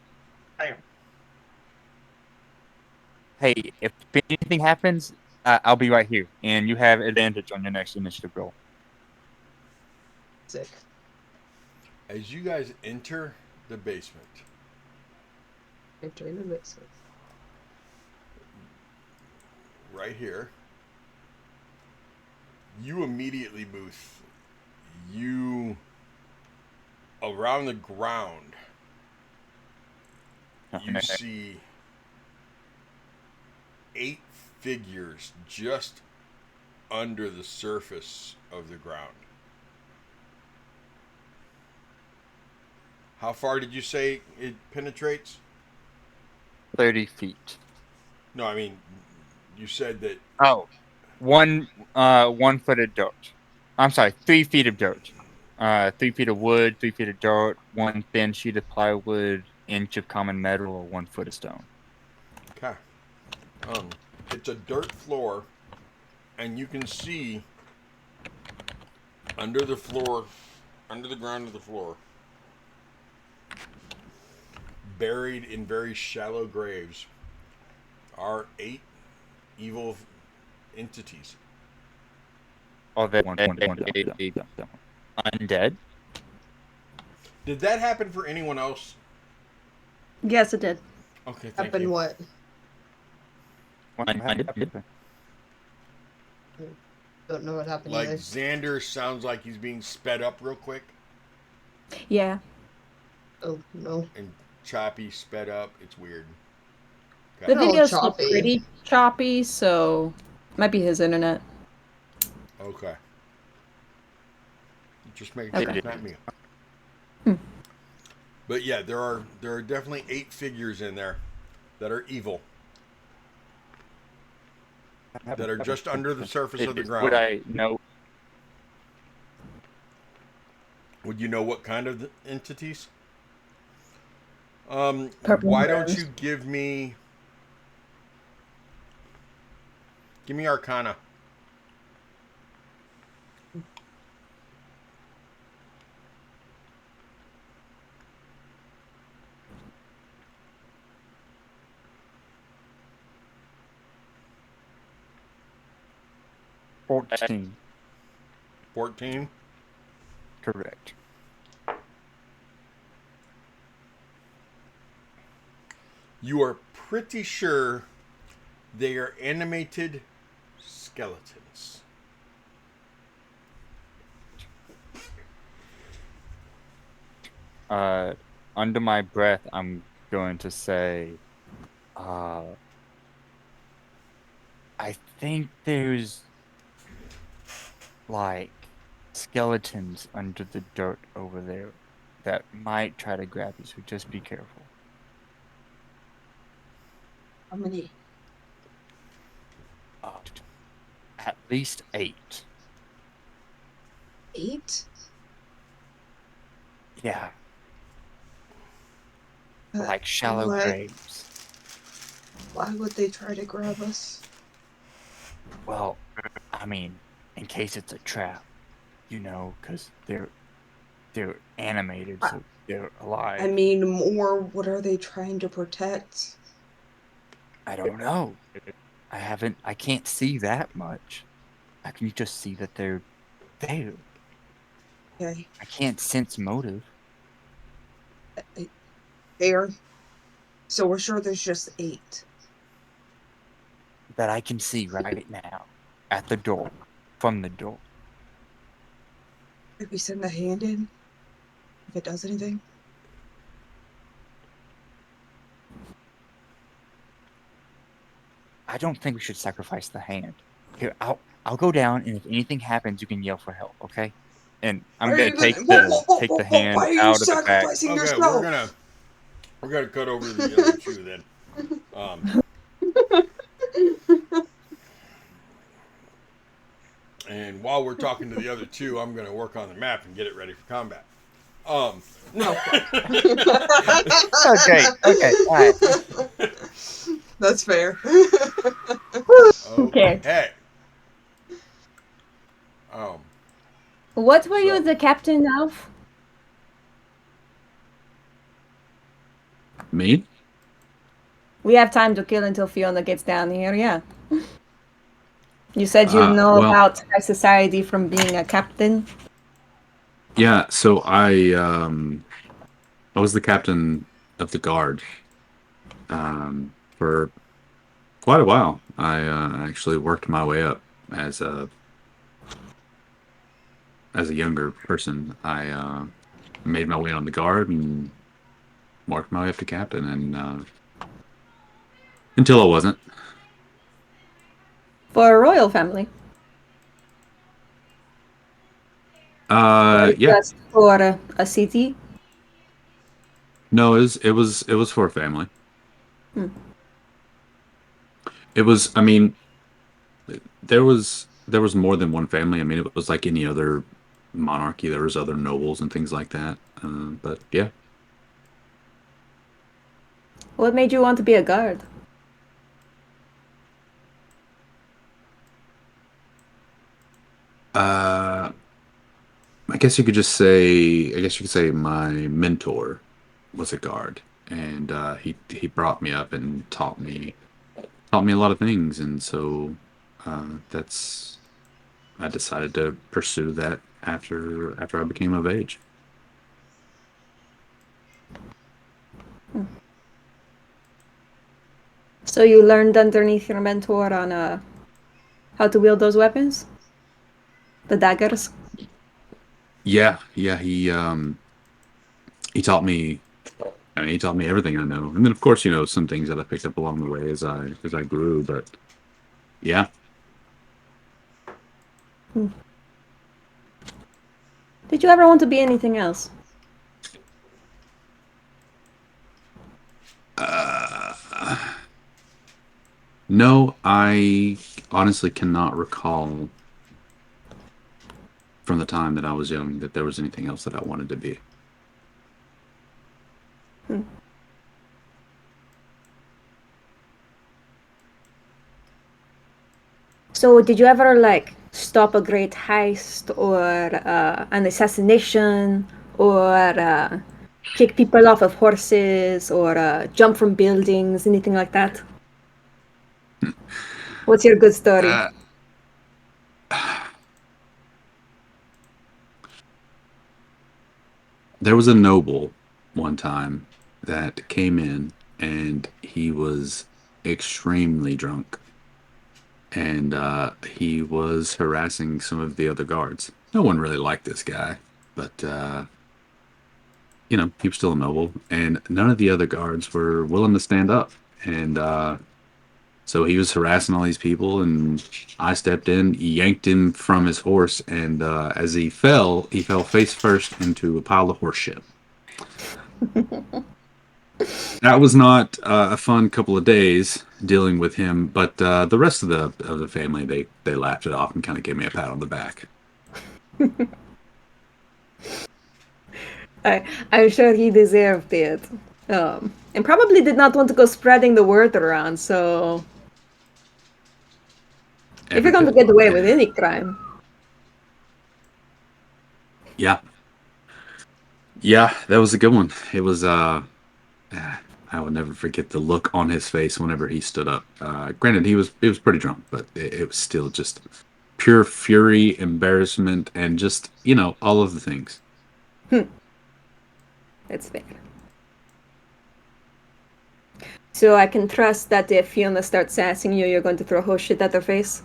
Speaker 3: hey, if anything happens, I'll be right here, and you have advantage on your next initiative roll.
Speaker 4: Sick.
Speaker 1: As you guys enter the basement,
Speaker 4: Entering the basement.
Speaker 1: right here, you immediately, Booth, you around the ground, you see 8 figures just under the surface of the ground. How far did you say it penetrates?
Speaker 3: 30 feet.
Speaker 1: No, I mean, you said that.
Speaker 3: Oh, 1 foot of dirt. I'm sorry, 3 feet of dirt. 3 feet of wood, 3 feet of dirt, 1 thin sheet of plywood, inch of common metal, or 1 foot of stone.
Speaker 1: Okay. It's a dirt floor, and you can see under the floor, under the ground of the floor, buried in very shallow graves, are 8 evil entities.
Speaker 3: Oh, they want undead.
Speaker 1: Did that happen for anyone else?
Speaker 2: Yes, it did.
Speaker 1: Okay, thank
Speaker 4: Happened
Speaker 1: you.
Speaker 4: what? Don't know what happened
Speaker 1: Like
Speaker 4: either.
Speaker 1: Xander sounds like he's being sped up real quick,
Speaker 6: Yeah.
Speaker 4: Oh no.
Speaker 1: and Choppy sped up. It's weird.
Speaker 6: The
Speaker 1: Okay.
Speaker 4: No,
Speaker 6: videos look
Speaker 4: choppy.
Speaker 6: pretty choppy, so might be his internet.
Speaker 1: Okay. Just making
Speaker 6: Okay.
Speaker 1: sure it's not me. But yeah, there are definitely 8 figures in there that are evil, that are just under the surface of the ground.
Speaker 3: Would I know?
Speaker 1: Would you know what kind of entities?
Speaker 6: Purple
Speaker 1: Why
Speaker 6: and
Speaker 1: don't
Speaker 6: rose.
Speaker 1: you give me Arcana?
Speaker 3: $14.
Speaker 1: 14.
Speaker 3: Correct.
Speaker 1: You are pretty sure they are animated skeletons.
Speaker 3: Under my breath, I'm going to say, I think there's like skeletons under the dirt over there that might try to grab you, so just be careful.
Speaker 4: How many?
Speaker 3: At least 8.
Speaker 4: 8?
Speaker 3: Yeah. Like shallow
Speaker 4: What?
Speaker 3: graves.
Speaker 4: Why would they try to grab us?
Speaker 3: Well, I mean, in case it's a trap, because they're animated, so they're alive.
Speaker 4: I mean, more, what are they trying to protect?
Speaker 3: I don't know. I can't see that much. I can just see that they're there.
Speaker 4: Okay.
Speaker 3: I can't sense motive.
Speaker 4: Fair. So we're sure there's just 8.
Speaker 3: That I can see right now at the door, from the door.
Speaker 4: Could we send the hand in? If it does anything?
Speaker 3: I don't think we should sacrifice the hand. Here, I'll go down, and if anything happens, you can yell for help, okay? And I'm gonna take the hand
Speaker 4: why are you
Speaker 3: out of the bag.
Speaker 4: sacrificing
Speaker 1: Okay,
Speaker 4: yourself?
Speaker 1: we're gonna cut over to the other two then. And while we're talking to the other two, I'm gonna work on the map and get it ready for combat.
Speaker 4: No.
Speaker 3: Okay, all right.
Speaker 4: That's fair.
Speaker 2: Okay.
Speaker 1: Hey.
Speaker 6: What were you
Speaker 1: So-
Speaker 6: the captain of?
Speaker 5: Me?
Speaker 6: We have time to kill until Fiona gets down here, yeah. You said you know
Speaker 5: Well,
Speaker 6: about high society from being a captain.
Speaker 5: yeah. So I was the captain of the guard for quite a while. I actually worked my way up as a younger person. I made my way on the guard and worked my way up to captain, and until I wasn't.
Speaker 6: For a royal family. Or
Speaker 5: Yeah.
Speaker 6: just for a city.
Speaker 5: No, it was for a family.
Speaker 6: Hmm.
Speaker 5: It was. I mean, there was more than one family. I mean, it was like any other monarchy. There was other nobles and things like that. But yeah.
Speaker 6: What made you want to be a guard?
Speaker 5: Uh, I guess you could just say. I guess you could say my mentor was a guard, and he brought me up and taught me a lot of things, and so that's I decided to pursue that after I became of age.
Speaker 6: So you learned underneath your mentor on how to wield those weapons? The daggers?
Speaker 5: Yeah, yeah, he taught me. I mean, he taught me everything I know, and then of course, some things that I picked up along the way as I grew. But yeah,
Speaker 6: Hmm. Did you ever want to be anything else?
Speaker 5: no, I honestly cannot recall from the time that I was young that there was anything else that I wanted to be.
Speaker 6: Hmm. So did you ever like stop a great heist or an assassination or kick people off of horses or jump from buildings, anything like that? What's your good story?
Speaker 5: Uh, there was a noble one time that came in, and he was extremely drunk, and he was harassing some of the other guards. No one really liked this guy, but he was still a noble, and none of the other guards were willing to stand up. And so he was harassing all these people, and I stepped in, yanked him from his horse, and as he fell face first into a pile of horse shit. That was not a fun couple of days dealing with him, but the rest of the family they laughed it off and kind of gave me a pat on the back.
Speaker 6: I'm sure he deserved it. And probably did not want to go spreading the word around, so if you're
Speaker 5: Every
Speaker 6: going to
Speaker 5: bit.
Speaker 6: get away with any crime.
Speaker 5: Yeah, yeah, that was a good one. It was I will never forget the look on his face whenever he stood up. Granted, he was pretty drunk, but it was still just pure fury, embarrassment, and just all of the things.
Speaker 6: That's fair. So I can trust that if Fiona starts sassing you, you're going to throw horse shit at her face?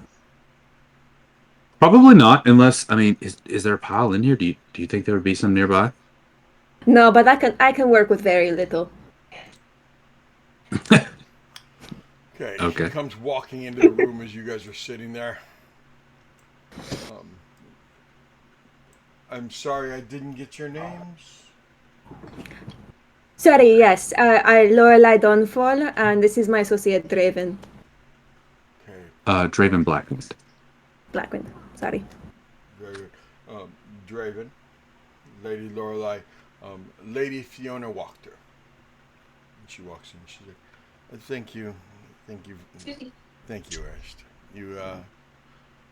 Speaker 5: Probably not, unless I mean, is there a pile in here? Do you think there would be some nearby?
Speaker 6: No, but I can work with very little.
Speaker 1: Okay, he
Speaker 5: Okay.
Speaker 1: comes walking into the room as you guys are sitting there. Um, I'm sorry I didn't get your names.
Speaker 6: Sorry, yes, I Lorelei Dawnfall, and this is my associate Draven
Speaker 1: Okay,
Speaker 5: Draven Blackwind.
Speaker 6: Blackwind. Sorry.
Speaker 1: very good. Draven, Lady Lorelei, Lady Fiona Wachter. And she walks in. She's like, "Thank you, thank you, thank you, Ashton.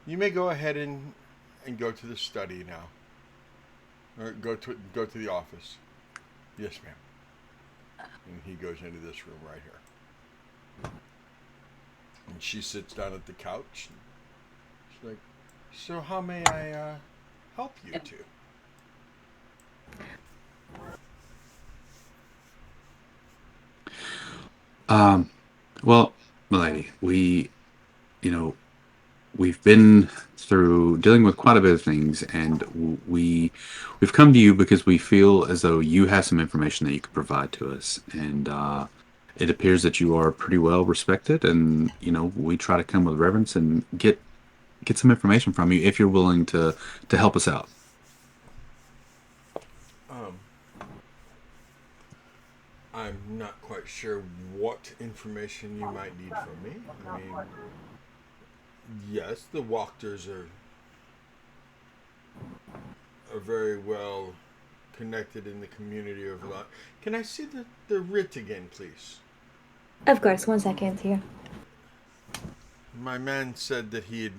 Speaker 1: You may go ahead and go to the study now, or go to the office. Yes, ma'am. And he goes into this room right here. And she sits down at the couch. And she's like, so how may I help you two?
Speaker 5: Well, milady, you know, we've been through dealing with quite a bit of things, and we've come to you because we feel as though you have some information that you could provide to us, and it appears that you are pretty well respected, and we try to come with reverence and get some information from you if you're willing to help us out.
Speaker 1: Um, I'm not quite sure what information you might need from me. I mean, yes, the Walkers are very well connected in the community of lot. Can I see the writ again, please?
Speaker 6: Of course, 1 second here.
Speaker 1: My man said that he'd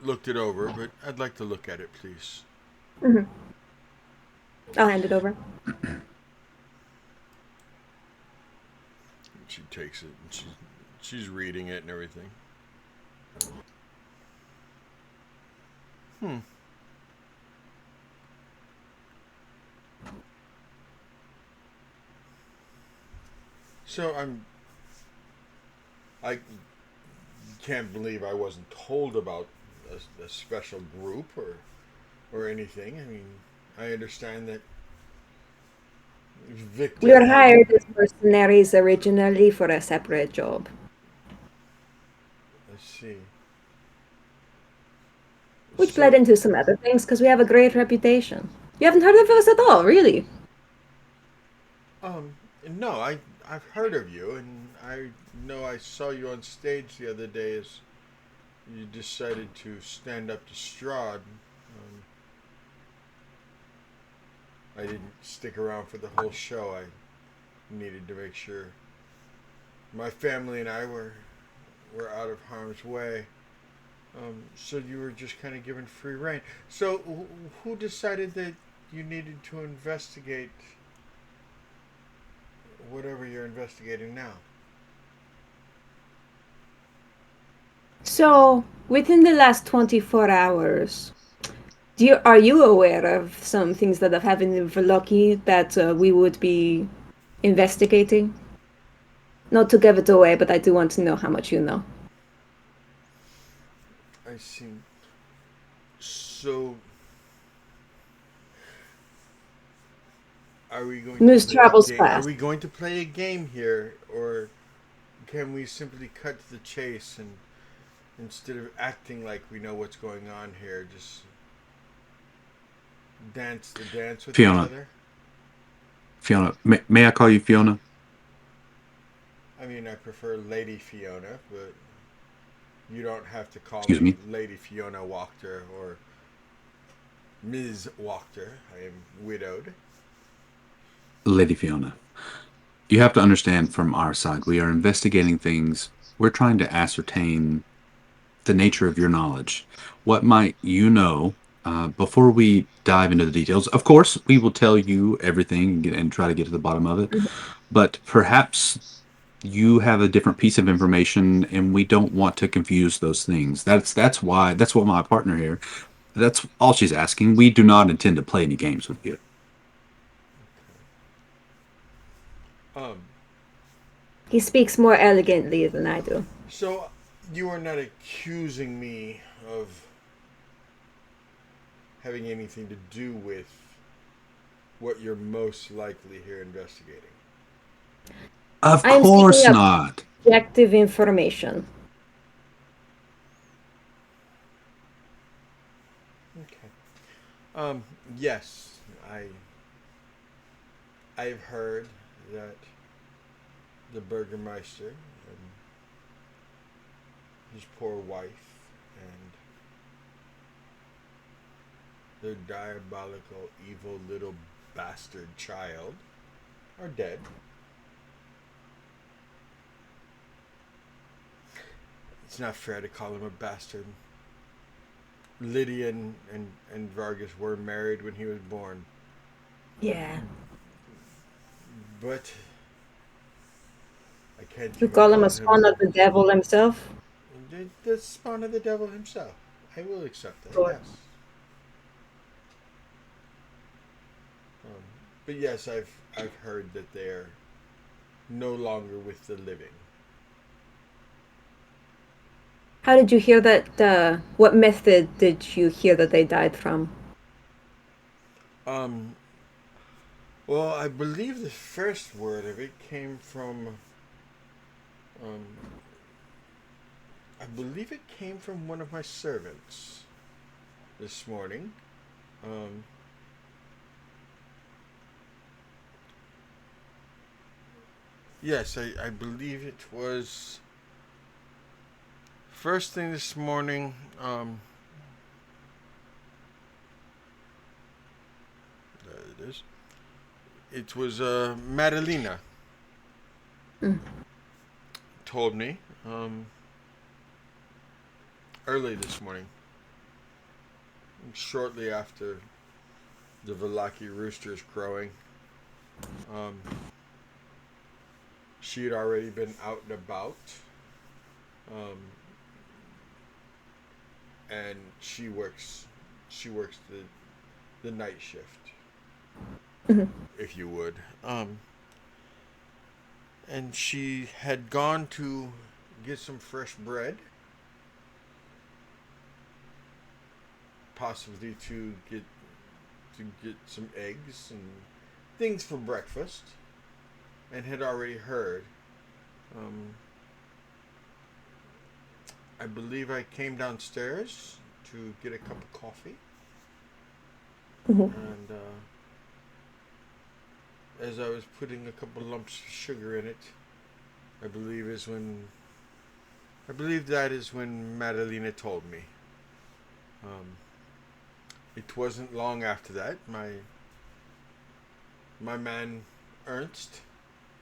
Speaker 1: looked it over, but I'd like to look at it, please.
Speaker 6: I'll hand it over.
Speaker 1: She takes it and she's reading it and everything. So I can't believe I wasn't told about a special group or anything. I mean, I understand that Victor
Speaker 6: We were
Speaker 1: had.
Speaker 6: hired as mercenaries originally for a separate job,
Speaker 1: Let's see.
Speaker 6: which
Speaker 1: So,
Speaker 6: bled into some other things because we have a great reputation. You haven't heard of us at all, really?
Speaker 1: um, no, I've heard of you, and I know I saw you on stage the other day as you decided to stand up to Strahd. I didn't stick around for the whole show. I needed to make sure my family and I were out of harm's way. So you were just kind of given free reign. So who decided that you needed to investigate whatever you're investigating now?
Speaker 6: So, within the last 24 hours, are you aware of some things that have happened in Valoki that we would be investigating? Not to give it away, but I do want to know how much you know.
Speaker 1: I see. So, are we going to
Speaker 6: Moose
Speaker 1: play a
Speaker 6: travels
Speaker 1: game? Are
Speaker 6: fast.
Speaker 1: we going to play a game here, or can we simply cut to the chase and instead of acting like we know what's going on here, just dance the dance with each
Speaker 5: Fiona,
Speaker 1: other?
Speaker 5: may I call you Fiona?
Speaker 1: I mean, I prefer Lady Fiona, but you don't have to call
Speaker 5: Excuse
Speaker 1: me
Speaker 5: me,
Speaker 1: Lady Fiona Wachter or Ms. Wachter. I am widowed.
Speaker 5: Lady Fiona. You have to understand from our side, we are investigating things. We're trying to ascertain the nature of your knowledge. What might you know before we dive into the details? Of course, we will tell you everything and try to get to the bottom of it. But perhaps you have a different piece of information, and we don't want to confuse those things. That's what my partner here. That's all she's asking. We do not intend to play any games with you.
Speaker 1: Um,
Speaker 6: He speaks more elegantly than I do.
Speaker 1: so you are not accusing me of having anything to do with what you're most likely here investigating.
Speaker 5: Of
Speaker 6: I'm seeking
Speaker 5: course not.
Speaker 6: objective information.
Speaker 1: Okay. Yes, I've heard that the Burgermeister and his poor wife and their diabolical, evil little bastard child are dead. It's not fair to call him a bastard. Lydia and Vargas were married when he was born.
Speaker 6: Yeah.
Speaker 1: but I can't
Speaker 6: You
Speaker 1: even
Speaker 6: call him
Speaker 1: call
Speaker 6: a
Speaker 1: him
Speaker 6: spawn of the devil himself?
Speaker 1: the spawn of the devil himself. I will accept that.
Speaker 6: Good.
Speaker 1: Yes. Um, but yes, I've heard that they're no longer with the living.
Speaker 6: How did you hear that? What method did you hear that they died from?
Speaker 1: Um, well, I believe the first word of it came from. Um, I believe it came from one of my servants this morning. Um, yes, I believe it was first thing this morning. There it is. It was Madalena
Speaker 6: Mm.
Speaker 1: told me early this morning, shortly after the Valaki roosters crowing. Um, she had already been out and about, um, and she works the night shift,
Speaker 6: Mhm.
Speaker 1: if you would. And she had gone to get some fresh bread, possibly to get some eggs and things for breakfast, and had already heard. Um, I believe I came downstairs to get a cup of coffee,
Speaker 6: Mhm.
Speaker 1: and as I was putting a couple lumps of sugar in it, I believe is when I believe that is when Madalena told me. Um, it wasn't long after that. My man Ernst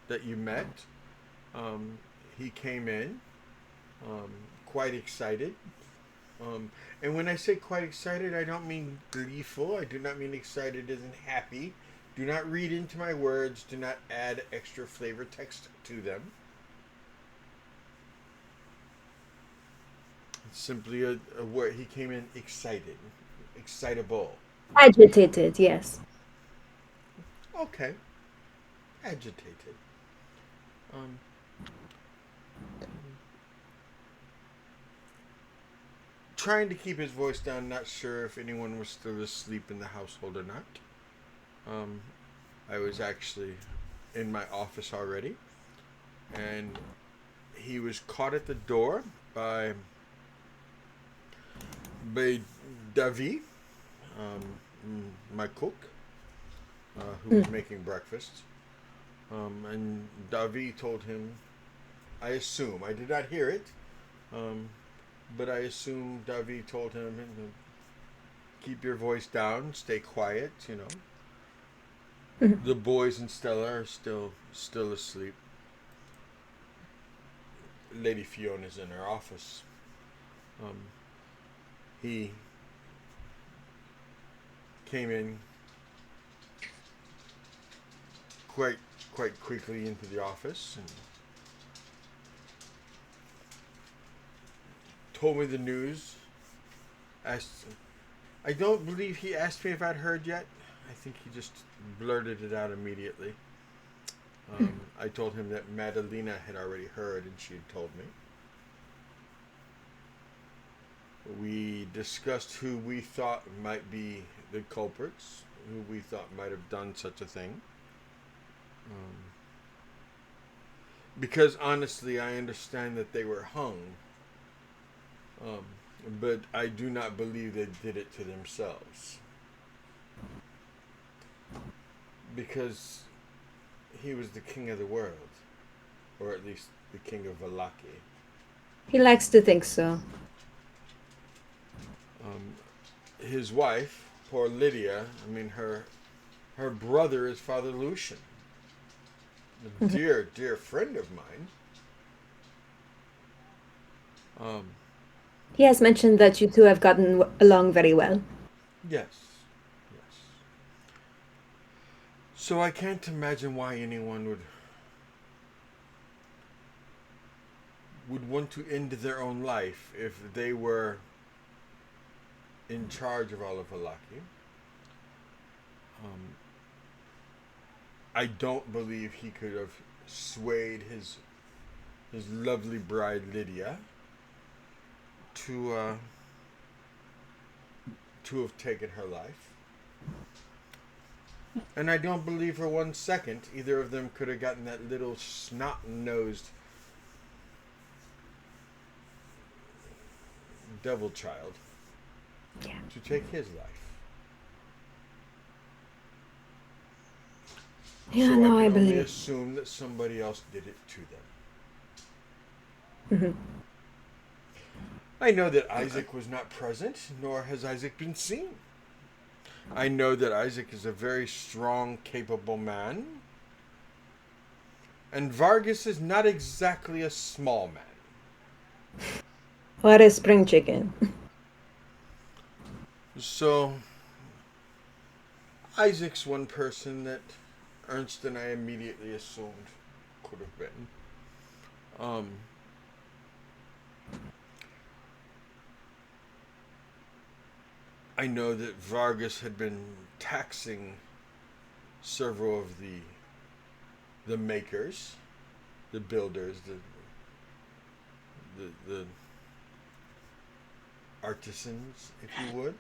Speaker 1: that you met, um, he came in um, quite excited. And when I say quite excited, I don't mean gleeful. I do not mean excited as in happy. Do not read into my words. Do not add extra flavor text to them. It's simply a word. He came in excited, excitable.
Speaker 6: Agitated, yes.
Speaker 1: Okay, agitated. Um, trying to keep his voice down. Not sure if anyone was still asleep in the household or not. Um, I was actually in my office already, and he was caught at the door by by Davi, my cook, who was
Speaker 6: Mm.
Speaker 1: making breakfast. And Davi told him, I assume, I did not hear it, um, but I assume Davi told him, keep your voice down, stay quiet,
Speaker 6: Mhm.
Speaker 1: The boys and Stella are still asleep. Lady Fiona's in her office. Um, he came in quite quite quickly into the office and told me the news. Asked, I don't believe he asked me if I'd heard yet. I think he just blurted it out immediately. I told him that Madalena had already heard and she had told me. We discussed who we thought might be the culprits, who we thought might have done such a thing. Because honestly, I understand that they were hung, um, but I do not believe they did it to themselves. Because he was the king of the world, or at least the king of Valaki.
Speaker 6: He likes to think so.
Speaker 1: Um, his wife, poor Lydia, I mean, her brother is Father Lucian, a
Speaker 6: Mhm.
Speaker 1: dear, dear friend of mine. Um,
Speaker 6: He has mentioned that you two have gotten along very well.
Speaker 1: yes, yes. So I can't imagine why anyone would want to end their own life if they were in charge of all of Valaki. Um, I don't believe he could have swayed his lovely bride Lydia to have taken her life. And I don't believe for 1 second either of them could have gotten that little snot-nosed devil child to take his life.
Speaker 6: Yeah,
Speaker 1: So
Speaker 6: no,
Speaker 1: I
Speaker 6: I
Speaker 1: can only
Speaker 6: believe.
Speaker 1: assume that somebody else did it to them.
Speaker 6: Mhm.
Speaker 1: I know that Isaac was not present, nor has Isaac been seen. I know that Isaac is a very strong, capable man. And Vargas is not exactly a small man.
Speaker 6: What is spring chicken?
Speaker 1: So, Isaac's one person that Ernst and I immediately assumed could have been. I know that Vargas had been taxing several of the makers, the builders, the artisans, if you would.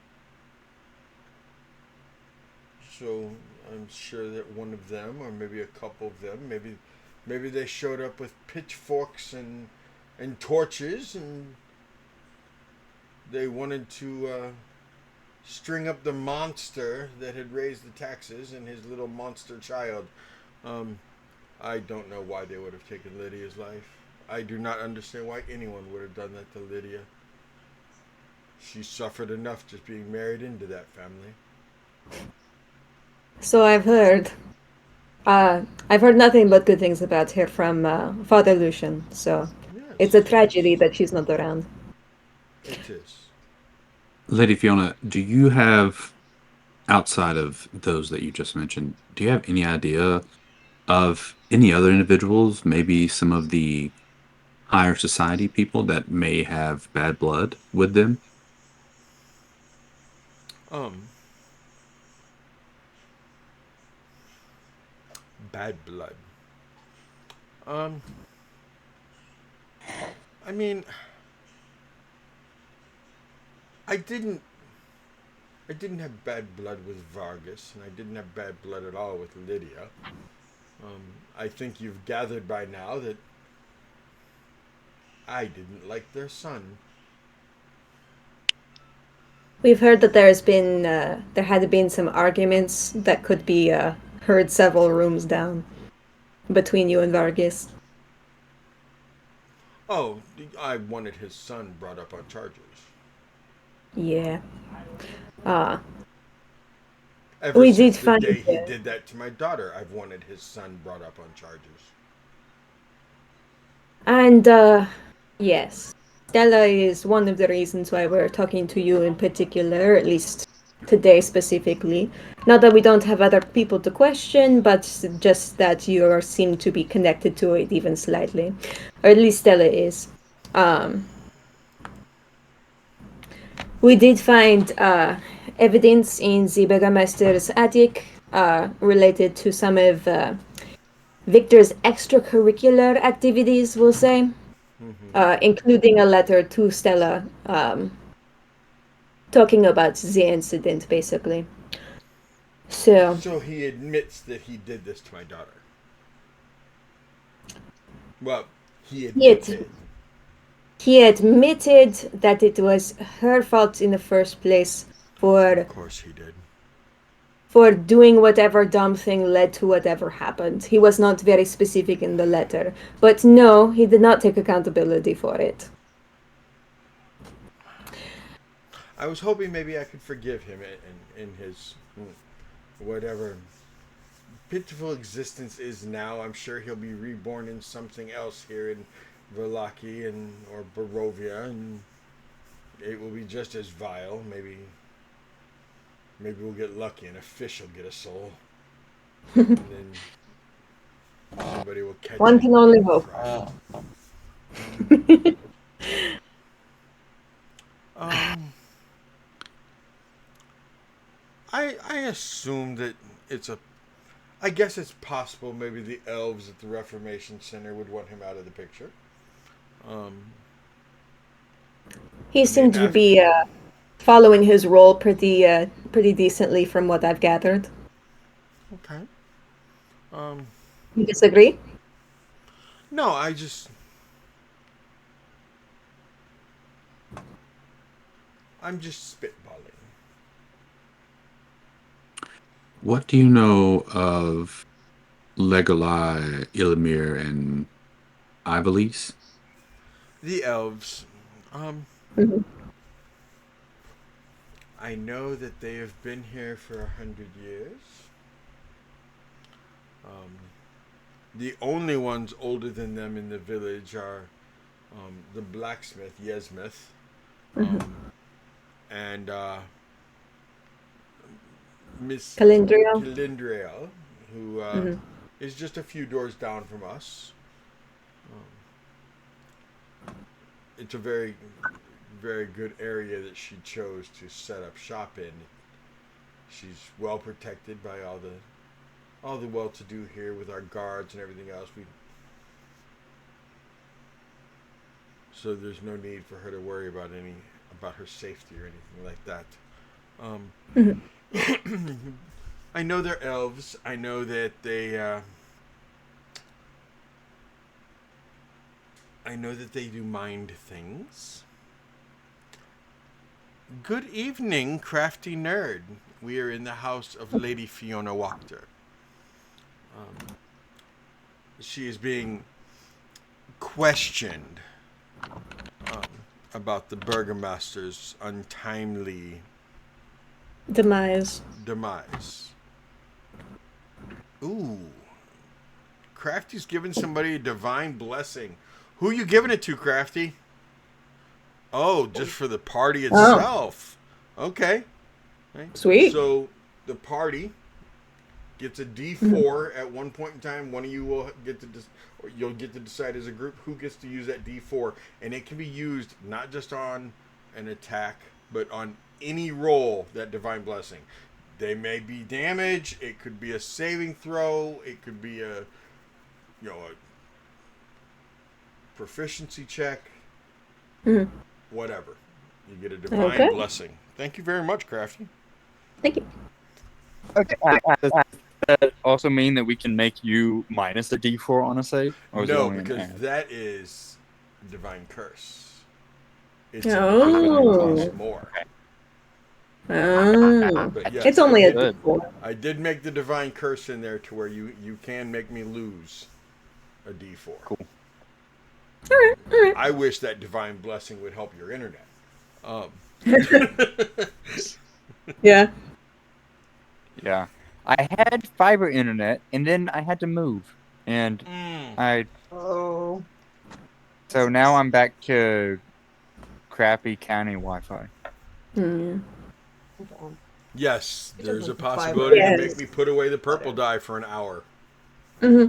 Speaker 1: So I'm sure that one of them, or maybe a couple of them, maybe they showed up with pitchforks and torches, and they wanted to string up the monster that had raised the taxes and his little monster child. Um, I don't know why they would have taken Lydia's life. I do not understand why anyone would have done that to Lydia. She suffered enough just being married into that family.
Speaker 6: So I've heard. I've heard nothing but good things about her from Father Lucian. So it's
Speaker 1: Yes,
Speaker 6: a tragedy that she's not around.
Speaker 1: it is.
Speaker 5: Lady Fiona, do you have, outside of those that you just mentioned, do you have any idea of any other individuals, maybe some of the higher society people that may have bad blood with them?
Speaker 1: Um, Bad blood. Um, I mean, I didn't. I didn't have bad blood with Vargas, and I didn't have bad blood at all with Lydia. I think you've gathered by now that I didn't like their son.
Speaker 6: We've heard that there had been some arguments that could be heard several rooms down between you and Vargas.
Speaker 1: Oh, I wanted his son brought up on charges.
Speaker 6: Yeah. Uh,
Speaker 1: Ever
Speaker 6: we did
Speaker 1: since the
Speaker 6: find.
Speaker 1: day he did that to my daughter, I've wanted his son brought up on charges.
Speaker 6: And yes, Stella is one of the reasons why we're talking to you in particular, at least today specifically. Not that we don't have other people to question, but just that you seem to be connected to it even slightly, or at least Stella is. Um, we did find evidence in the Burgermeister's attic related to some of Victor's extracurricular activities, we'll say. Including a letter to Stella talking about the incident, basically. So,
Speaker 1: So he admits that he did this to my daughter. Well, he
Speaker 6: yet
Speaker 1: admitted.
Speaker 6: he admitted that it was her fault in the first place
Speaker 1: Of
Speaker 6: for
Speaker 1: course he did.
Speaker 6: doing whatever dumb thing led to whatever happened. He was not very specific in the letter, but no, he did not take accountability for it.
Speaker 1: I was hoping maybe I could forgive him in his whatever pitiful existence is now. I'm sure he'll be reborn in something else here in Verlaki or Barovia, and it will be just as vile. Maybe we'll get lucky and a fish will get a soul. and then somebody will catch
Speaker 6: One
Speaker 1: it
Speaker 6: can only
Speaker 1: and
Speaker 6: hope.
Speaker 1: fry it. Um, I assume that it's a. I guess it's possible maybe the elves at the Reformation Center would want him out of the picture. Um,
Speaker 6: He
Speaker 1: I mean,
Speaker 6: seemed to be following his role pretty decently from what I've gathered.
Speaker 1: okay. Um,
Speaker 6: You disagree?
Speaker 1: no, I'm just spitballing.
Speaker 5: What do you know of Legoli, Ilmir, and Ibelis?
Speaker 1: The elves. Um,
Speaker 6: Mhm.
Speaker 1: I know that they have been here for 100 years. Um, the only ones older than them in the village are the blacksmith Yesmith, um, and Miss
Speaker 6: Calendria?
Speaker 1: Calindriel, who
Speaker 6: Hmm.
Speaker 1: is just a few doors down from us. It's a very, very good area that she chose to set up shop in. She's well protected by all the well-to-do here with our guards and everything else. So there's no need for her to worry about her safety or anything like that. Um,
Speaker 6: Hmm.
Speaker 1: I know they're elves. I know that I know that they do mind things. Good evening, crafty nerd. We are in the house of Lady Fiona Wachter. Um, she is being questioned um, about the burgomaster's untimely
Speaker 6: Demise.
Speaker 1: demise. Ooh, Crafty's giving somebody a divine blessing. Who you giving it to, Crafty? Oh, just for the party
Speaker 6: Oh,
Speaker 1: itself. Okay. Okay.
Speaker 6: sweet.
Speaker 1: So the party gets a
Speaker 6: Mhm.
Speaker 1: D4 at one point in time. One of you will get to or you'll get to decide as a group who gets to use that D4, and it can be used not just on an attack, but on any roll that divine blessing. They may be damage. It could be a saving throw. It could be a a proficiency check.
Speaker 6: Mhm.
Speaker 1: Whatever. You get a divine
Speaker 6: Okay.
Speaker 1: blessing. Thank you very much, Crafty.
Speaker 6: Thank you.
Speaker 3: Okay. Does that also mean that we can make you minus a D4 on a save, or is it
Speaker 1: No,
Speaker 3: only an
Speaker 1: because
Speaker 3: add?
Speaker 1: that is divine curse. It's an
Speaker 3: Oh,
Speaker 1: it
Speaker 3: divine
Speaker 1: would
Speaker 3: curse.
Speaker 1: cost
Speaker 6: Oh.
Speaker 1: more.
Speaker 3: Okay.
Speaker 6: Oh.
Speaker 1: But
Speaker 6: It's
Speaker 1: yes,
Speaker 6: only a
Speaker 3: Good.
Speaker 6: D4.
Speaker 1: I did make the divine curse in there to where you can make me lose a D4.
Speaker 3: Cool.
Speaker 6: All right. All right.
Speaker 1: I wish that divine blessing would help your internet. Um,
Speaker 6: Yeah.
Speaker 3: Yeah. I had fiber internet, and then I had to move, and
Speaker 1: mm,
Speaker 3: I
Speaker 4: Oh,
Speaker 3: so now I'm back to crappy county Wi-Fi.
Speaker 6: Hmm.
Speaker 4: hold on.
Speaker 1: yes,
Speaker 4: It
Speaker 1: there's a
Speaker 4: doesn't fiber
Speaker 1: possibility to make
Speaker 6: Yes.
Speaker 1: me put away the purple
Speaker 4: whatever.
Speaker 1: dye for an hour.
Speaker 6: Hmm.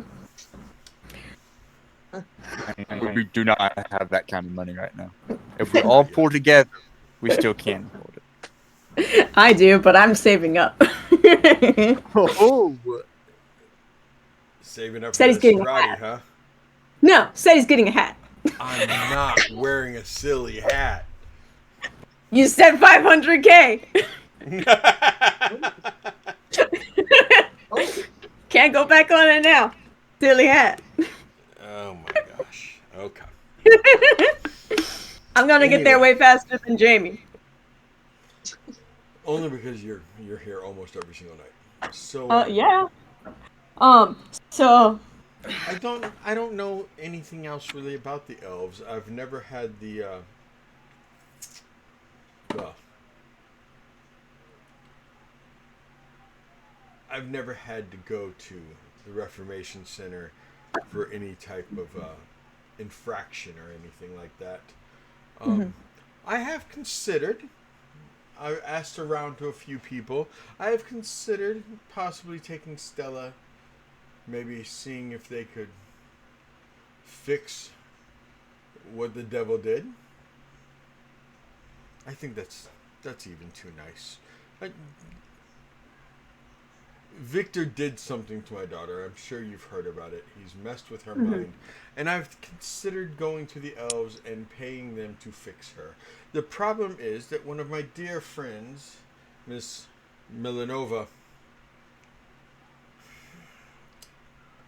Speaker 3: And we do not have that kind of money right now. If we all
Speaker 1: Not yet.
Speaker 3: pull together, we still can't afford it.
Speaker 6: I do, but I'm saving up.
Speaker 3: Oh,
Speaker 1: Saving up for
Speaker 6: Said he's
Speaker 1: that
Speaker 6: getting a
Speaker 1: Strahd,
Speaker 6: hat.
Speaker 1: huh?
Speaker 6: No, said he's getting a hat.
Speaker 1: I'm not wearing a silly hat.
Speaker 6: You said 500K.
Speaker 4: Oh,
Speaker 6: Can't go back on it now. Silly hat.
Speaker 1: Oh my gosh. Okay.
Speaker 6: I'm gonna get there
Speaker 1: Anyway,
Speaker 6: way faster than Jamie.
Speaker 1: only because you're here almost every single night. So
Speaker 6: Yeah. Um, so
Speaker 1: I don't know anything else really about the elves. I've never had the well, I've never had to go to the Reformation Center for any type of infraction or anything like that.
Speaker 6: Mhm.
Speaker 1: I have considered. I asked around to a few people. I have considered possibly taking Stella maybe seeing if they could fix what the devil did. I think that's even too nice. Victor did something to my daughter. I'm sure you've heard about it. He's messed with her mind. And I've considered going to the elves and paying them to fix her. The problem is that one of my dear friends, Miss Milanova,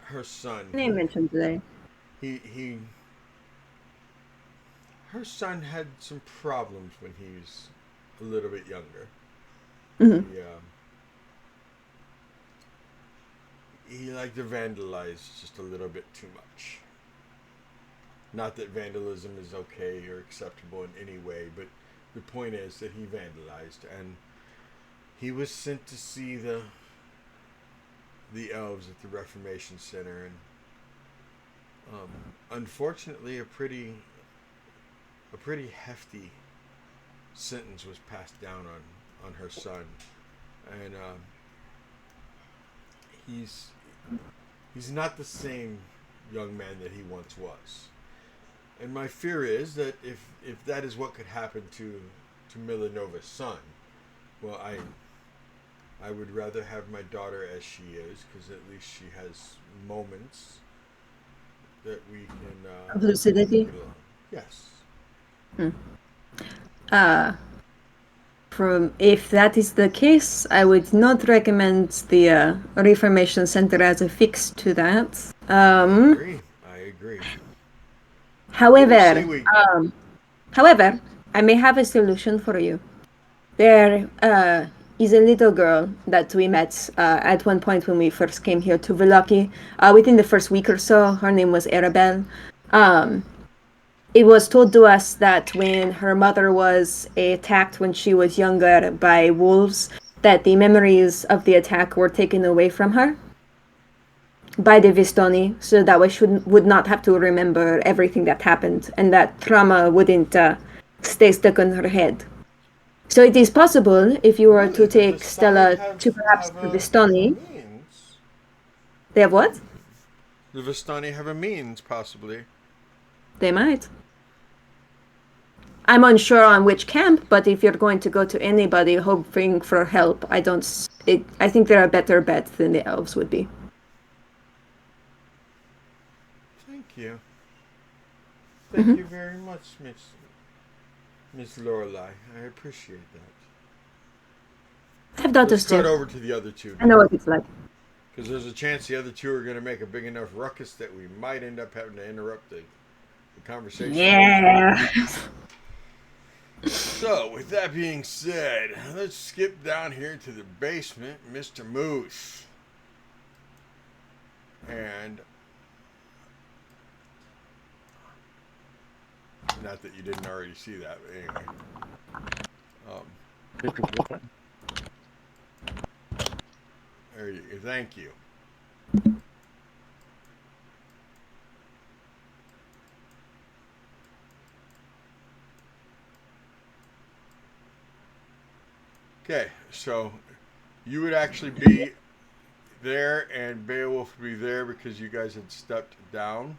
Speaker 1: her son,
Speaker 6: Name mentioned today.
Speaker 1: he her son had some problems when he was a little bit younger.
Speaker 6: Mhm.
Speaker 1: He liked to vandalize just a little bit too much. Not that vandalism is okay or acceptable in any way, but the point is that he vandalized, and he was sent to see the elves at the Reformation Center, and unfortunately, a pretty hefty sentence was passed down on her son, and he's not the same young man that he once was. And my fear is that if that is what could happen to Milanova's son, well, I would rather have my daughter as she is, because at least she has moments that we can
Speaker 6: Of lucidity?
Speaker 1: get along. Yes.
Speaker 6: From if that is the case, I would not recommend the Reformation Center as a fix to that.
Speaker 1: I agree.
Speaker 6: However,
Speaker 1: Say we.
Speaker 6: however, I may have a solution for you. There is a little girl that we met at one point when we first came here to Velaki. Within the first week or so, her name was Arabelle. It was told to us that when her mother was attacked when she was younger by wolves, that the memories of the attack were taken away from her by the Vistoni, so that we would not have to remember everything that happened, and that trauma wouldn't stay stuck on her head. So it is possible, if you were
Speaker 1: Really,
Speaker 6: to
Speaker 1: the
Speaker 6: take
Speaker 1: Vistani
Speaker 6: Stella
Speaker 1: have-
Speaker 6: to perhaps
Speaker 1: have
Speaker 6: the
Speaker 1: a
Speaker 6: Vistoni.
Speaker 1: means.
Speaker 6: They have what?
Speaker 1: The Vistani have a means, possibly.
Speaker 6: They might. I'm unsure on which camp, but if you're going to go to anybody hoping for help, I think they're a better bet than the elves would be.
Speaker 1: Thank you. Thank you very much, Miss Lorelai. I appreciate that.
Speaker 6: I have daughters
Speaker 1: Let's cut
Speaker 6: too.
Speaker 1: over to the other two.
Speaker 6: I know what it's like.
Speaker 1: Because there's a chance the other two are going to make a big enough ruckus that we might end up having to interrupt the conversation.
Speaker 6: Yeah.
Speaker 1: So, with that being said, let's skip down here to the basement, Mr. Moose. And not that you didn't already see that, but anyway. There you go. Thank you. Okay, so you would actually be there, and Beowulf would be there because you guys had stepped down.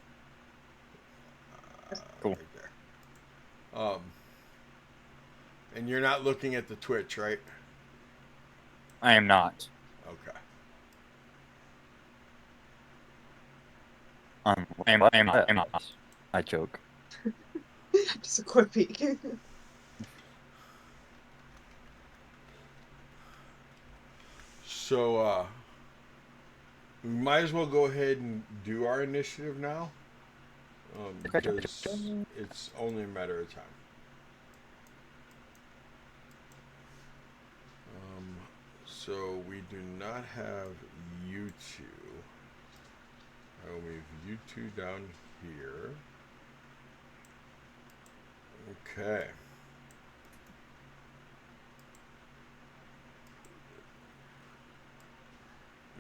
Speaker 3: Cool.
Speaker 1: Right there. And you're not looking at the Twitch, right?
Speaker 3: I am not.
Speaker 1: Okay.
Speaker 3: I am not. I joke.
Speaker 4: Just a quick peek.
Speaker 1: So, we might as well go ahead and do our initiative now. Because it's only a matter of time. So we do not have you two. I'll move you two down here. Okay.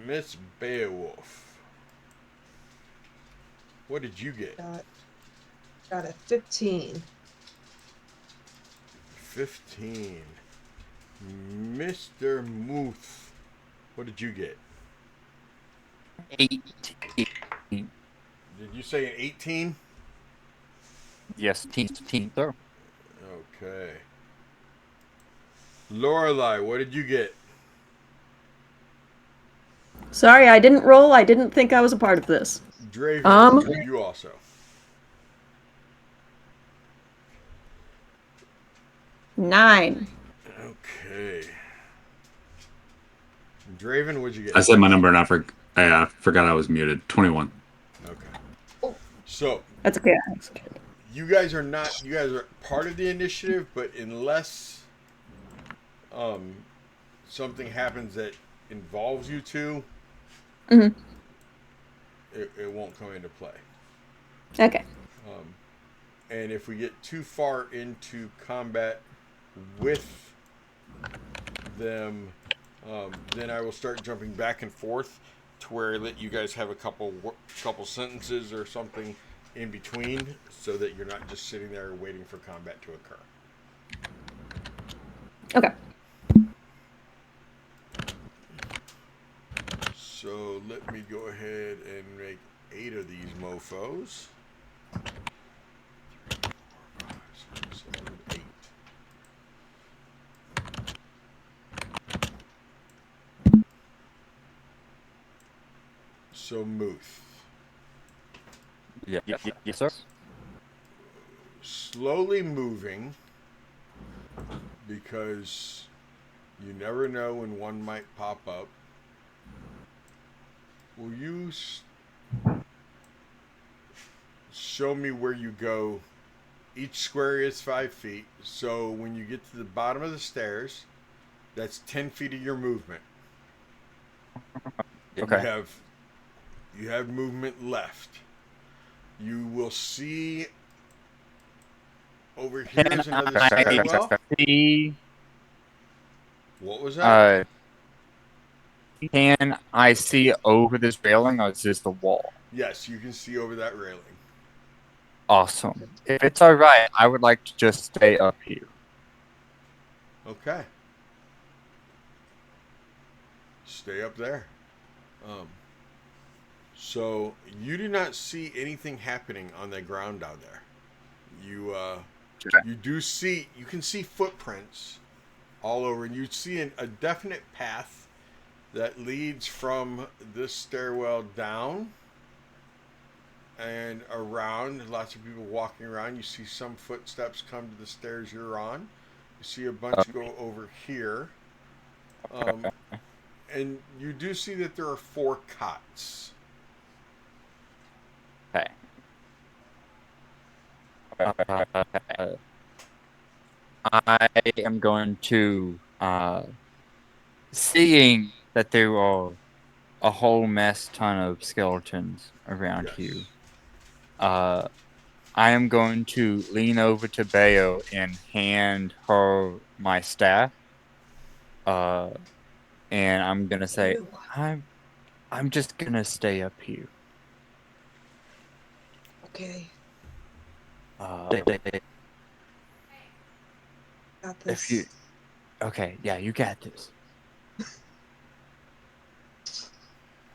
Speaker 1: Miss Beowulf. What did you get?
Speaker 4: Got a 15.
Speaker 1: 15. Mr. Muth. What did you get?
Speaker 3: 18.
Speaker 1: Did you say an 18?
Speaker 3: Yes, team, sir.
Speaker 1: Okay. Lorelai, what did you get?
Speaker 2: Sorry, I didn't roll. I didn't think I was a part of this.
Speaker 1: Draven, what
Speaker 2: Um,
Speaker 1: did you also?
Speaker 2: Nine.
Speaker 1: Okay. Draven, what'd you get?
Speaker 5: I said my number and I forgot I was muted. 21.
Speaker 1: Okay. So
Speaker 2: That's okay.
Speaker 1: you guys are not. You guys are part of the initiative, but unless um something happens that involves you two,
Speaker 2: Hmm.
Speaker 1: it won't come into play.
Speaker 2: Okay.
Speaker 1: And if we get too far into combat with them, then I will start jumping back and forth to where I let you guys have a couple sentences or something in between, so that you're not just sitting there waiting for combat to occur.
Speaker 2: Okay.
Speaker 1: So let me go ahead and make 8 of these mofos. 3, 4, 5, 6, 7, 8. So Muth.
Speaker 3: Yes, sir.
Speaker 1: Slowly moving, because you never know when one might pop up. Will you show me where you go? Each square is 5 feet, so when you get to the bottom of the stairs, that's 10 feet of your movement. And
Speaker 3: Okay.
Speaker 1: you have movement left. You will see over here
Speaker 3: Can
Speaker 1: is another
Speaker 3: I
Speaker 1: stairwell.
Speaker 3: see?
Speaker 1: What was that?
Speaker 3: Uh, can I see over this railing, or is this the wall?
Speaker 1: Yes, you can see over that railing.
Speaker 3: Awesome. If it's all right, I would like to just stay up here.
Speaker 1: Okay. Stay up there. Um, so you do not see anything happening on the ground down there. You can see footprints all over, and you see a definite path that leads from this stairwell down and around. Lots of people walking around. You see some footsteps come to the stairs you're on. You see a bunch go over here. And you do see that there are 4 cots.
Speaker 3: Okay. I am going to, seeing that there are a whole mess ton of skeletons around here,
Speaker 1: Yes.
Speaker 3: uh, I am going to lean over to Bayo and hand her my staff. Uh, and I'm gonna say,
Speaker 4: Ew.
Speaker 3: I'm just gonna stay up here.
Speaker 4: Okay,
Speaker 3: Uh,
Speaker 4: got
Speaker 3: if you,
Speaker 4: this.
Speaker 3: okay, yeah, you got this.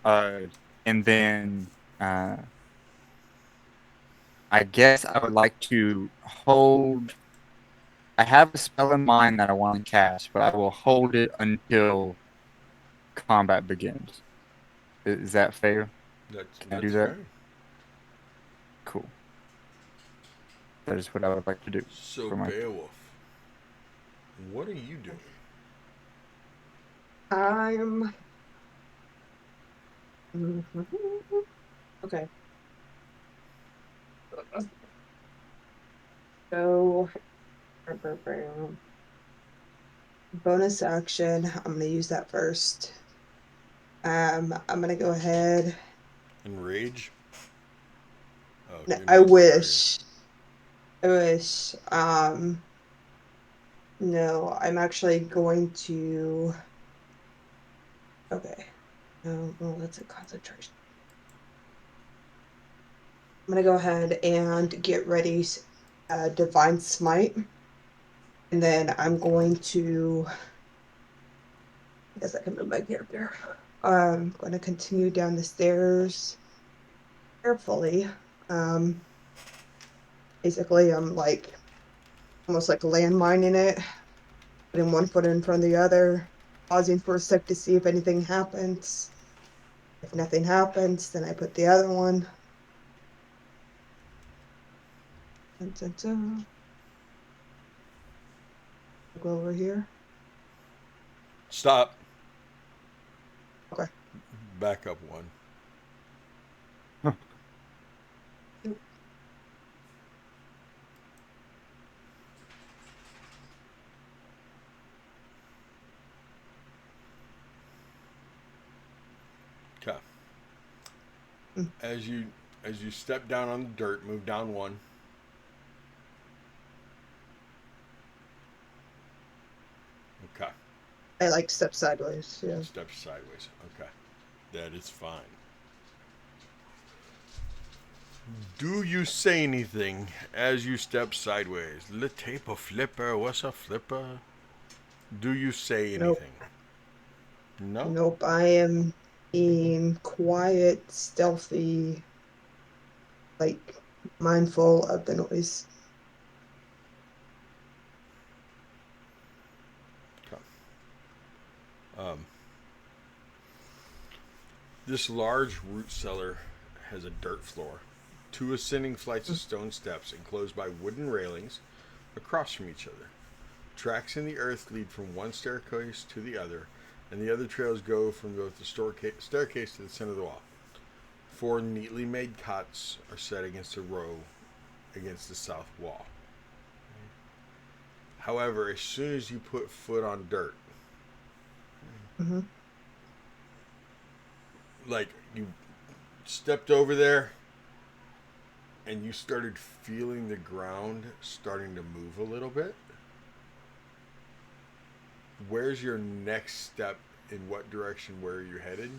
Speaker 3: Uh, and then, I guess I would like to hold. I have a spell in mind that I want to cast, but I will hold it until combat begins. Is that fair? Can I do
Speaker 1: That's
Speaker 3: that?
Speaker 1: fair.
Speaker 3: Cool. That is what I would like to do
Speaker 1: So
Speaker 3: for my.
Speaker 1: Beowulf, what are you doing?
Speaker 4: I'm okay. So bonus action. I'm gonna use that first. I'm gonna go ahead.
Speaker 1: Enrage? Oh,
Speaker 4: No, I
Speaker 1: enrage the dragon.
Speaker 4: wish. I wish. No, I'm actually going to. Okay. No, well, that's a concentration. I'm gonna go ahead and get ready. Divine Smite, and then I'm going to. I guess I can move my character. I'm going to continue down the stairs carefully. Basically, I'm like almost like landmining it, putting one foot in front of the other, pausing for a sec to see if anything happens. If nothing happens, then I put the other one. Dun, dun, dun. Go over here.
Speaker 1: Stop.
Speaker 4: Okay.
Speaker 1: Back up one.
Speaker 4: Yep.
Speaker 1: Okay. As you step down on the dirt, move down one. Okay.
Speaker 4: I like step sideways. Yeah.
Speaker 1: Step sideways. Okay. That is fine. Do you say anything as you step sideways? Le tape a flipper. What's a flipper? Do you say
Speaker 4: Nope.
Speaker 1: anything? No?
Speaker 4: Nope. I am being quiet, stealthy, like mindful of the noise.
Speaker 1: Okay. This large root cellar has a dirt floor, two ascending flights of stone steps enclosed by wooden railings across from each other. Tracks in the earth lead from one staircase to the other, and the other trails go from both the staircase to the center of the wall. 4 neatly made cots are set against a row against the south wall. However, as soon as you put foot on dirt,
Speaker 4: Mm-hmm.
Speaker 1: like you stepped over there and you started feeling the ground starting to move a little bit, where's your next step? In what direction? Where are you headed?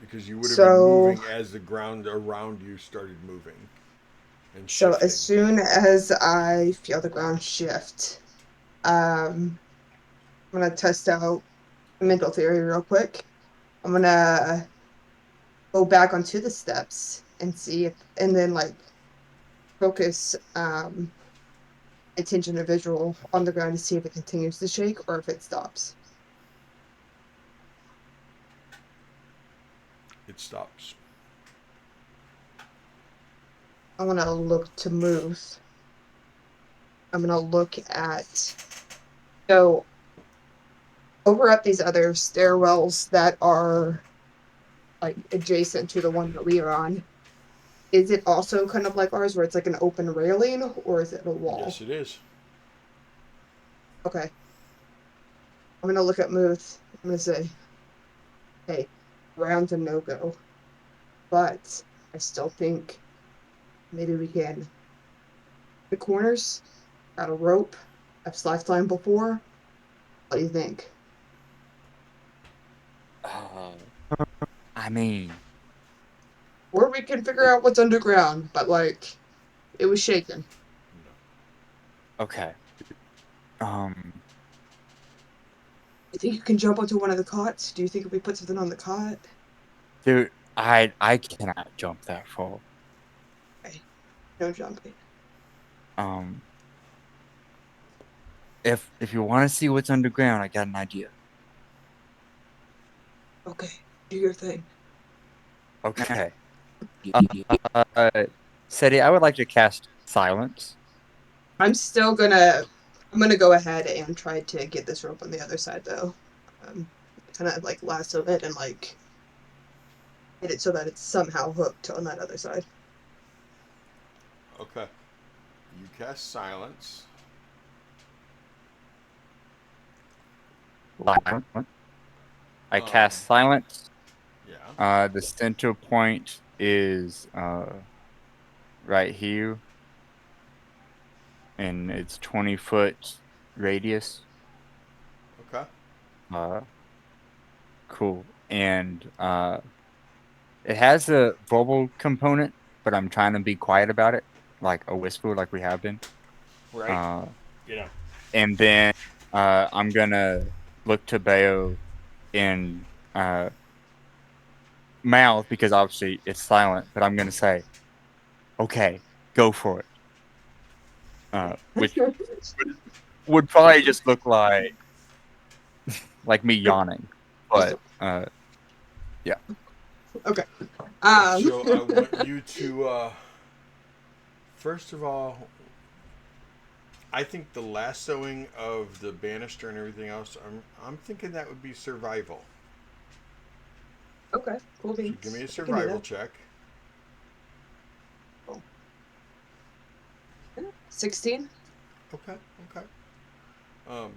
Speaker 1: Because you would have been moving as the ground around you started moving and
Speaker 4: So
Speaker 1: shifting.
Speaker 4: as soon as I feel the ground shift, I'm gonna test out mental theory real quick. I'm gonna go back onto the steps and see if, and then like focus attention or visual on the ground to see if it continues to shake or if it stops.
Speaker 1: It stops.
Speaker 4: I'm gonna look to move. I'm gonna look at so over at these other stairwells that are like adjacent to the one that we are on. Is it also kind of like ours where it's like an open railing or is it a wall?
Speaker 1: Yes, it is.
Speaker 4: Okay. I'm gonna look at Muth. I'm gonna say, hey, round's a no-go. But I still think maybe we can the corners, got a rope. I've sliced line before. What do you think?
Speaker 3: I mean,
Speaker 4: Or we can figure out what's underground, but like it was shaking.
Speaker 3: okay.
Speaker 4: You think you can jump onto one of the cots? Do you think if we put something on the cot?
Speaker 3: Dude, I cannot jump that far.
Speaker 4: Okay. No jumping.
Speaker 3: If you want to see what's underground, I got an idea.
Speaker 4: Okay. Do your thing.
Speaker 3: Okay. Seti, I would like to cast silence.
Speaker 4: I'm gonna go ahead and try to get this rope on the other side though. Kind of like lasso it and like hit it so that it's somehow hooked on that other side.
Speaker 1: Okay. You cast silence.
Speaker 3: I cast silence.
Speaker 1: Yeah.
Speaker 3: The center point is right here, and it's 20-foot radius.
Speaker 1: Okay.
Speaker 3: Cool. And it has a verbal component, but I'm trying to be quiet about it, like a whisper, like we have been.
Speaker 1: Right. Yeah.
Speaker 3: And then I'm gonna look to Bayo and mouth because obviously it's silent, but I'm gonna say, "Okay, go for it," which would probably just look like me yawning, but yeah.
Speaker 4: Okay.
Speaker 1: So I want you to, first of all, I think the lassoing of the banister and everything else, I'm thinking that would be survival.
Speaker 4: Okay. Cool
Speaker 1: So give me a
Speaker 4: beans. I can do
Speaker 1: survival
Speaker 4: that.
Speaker 1: check.
Speaker 4: Cool. 16.
Speaker 1: Okay, okay. Um,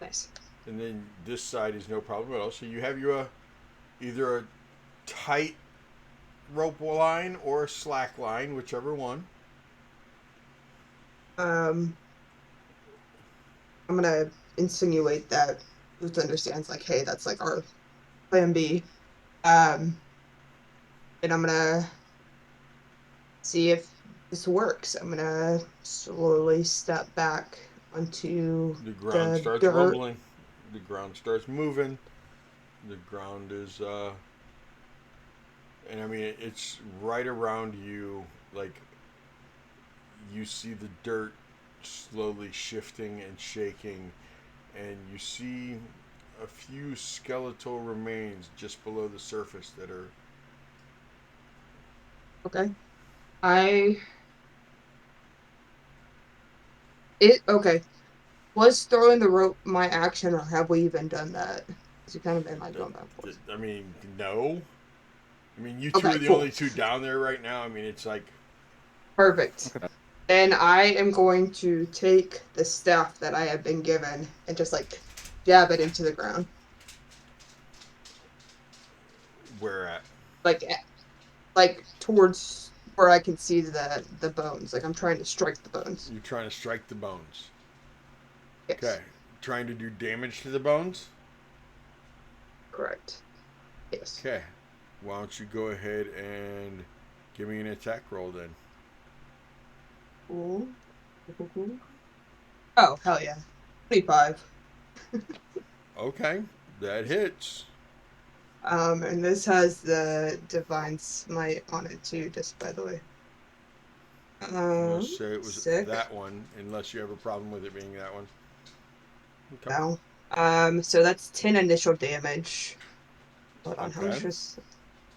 Speaker 4: Nice.
Speaker 1: and then this side is no problem at all. So you have your either a tight rope line or a slack line, whichever one.
Speaker 4: Um, I'm gonna insinuate that Ruth understands, like, hey, that's like our plan B. Um, and I'm gonna see if this works. I'm gonna slowly step back onto
Speaker 1: The ground
Speaker 4: the
Speaker 1: starts
Speaker 4: dirt.
Speaker 1: rumbling. The ground starts moving. The ground is, and I mean, it's right around you. Like, you see the dirt slowly shifting and shaking, and you see a few skeletal remains just below the surface that are.
Speaker 4: Okay. I okay. Was throwing the rope my action, or have we even done that? Because you kind of been like going back and forth.
Speaker 1: I mean, no. I mean, you two
Speaker 4: Okay,
Speaker 1: are the
Speaker 4: cool.
Speaker 1: only two down there right now. I mean, it's like,
Speaker 4: Perfect.
Speaker 3: Okay.
Speaker 4: Then I am going to take the staff that I have been given and just like jab it into the ground.
Speaker 1: where at?
Speaker 4: Like like towards where I can see the bones. Like I'm trying to strike the bones.
Speaker 1: You're trying to strike the bones.
Speaker 4: Yes.
Speaker 1: Okay. Trying to do damage to the bones?
Speaker 4: Correct. Yes.
Speaker 1: Okay. Why don't you go ahead and give me an attack roll then?
Speaker 4: Cool. Cool, cool. Oh, hell yeah. 25.
Speaker 1: Okay. That hits.
Speaker 4: And this has the divine smite on it too, just by the way.
Speaker 1: Let's say it was
Speaker 4: Sick.
Speaker 1: that one, unless you have a problem with it being that one. Okay.
Speaker 4: No. So that's 10 initial damage. Hold on,
Speaker 1: Not
Speaker 4: how much
Speaker 1: bad.
Speaker 4: was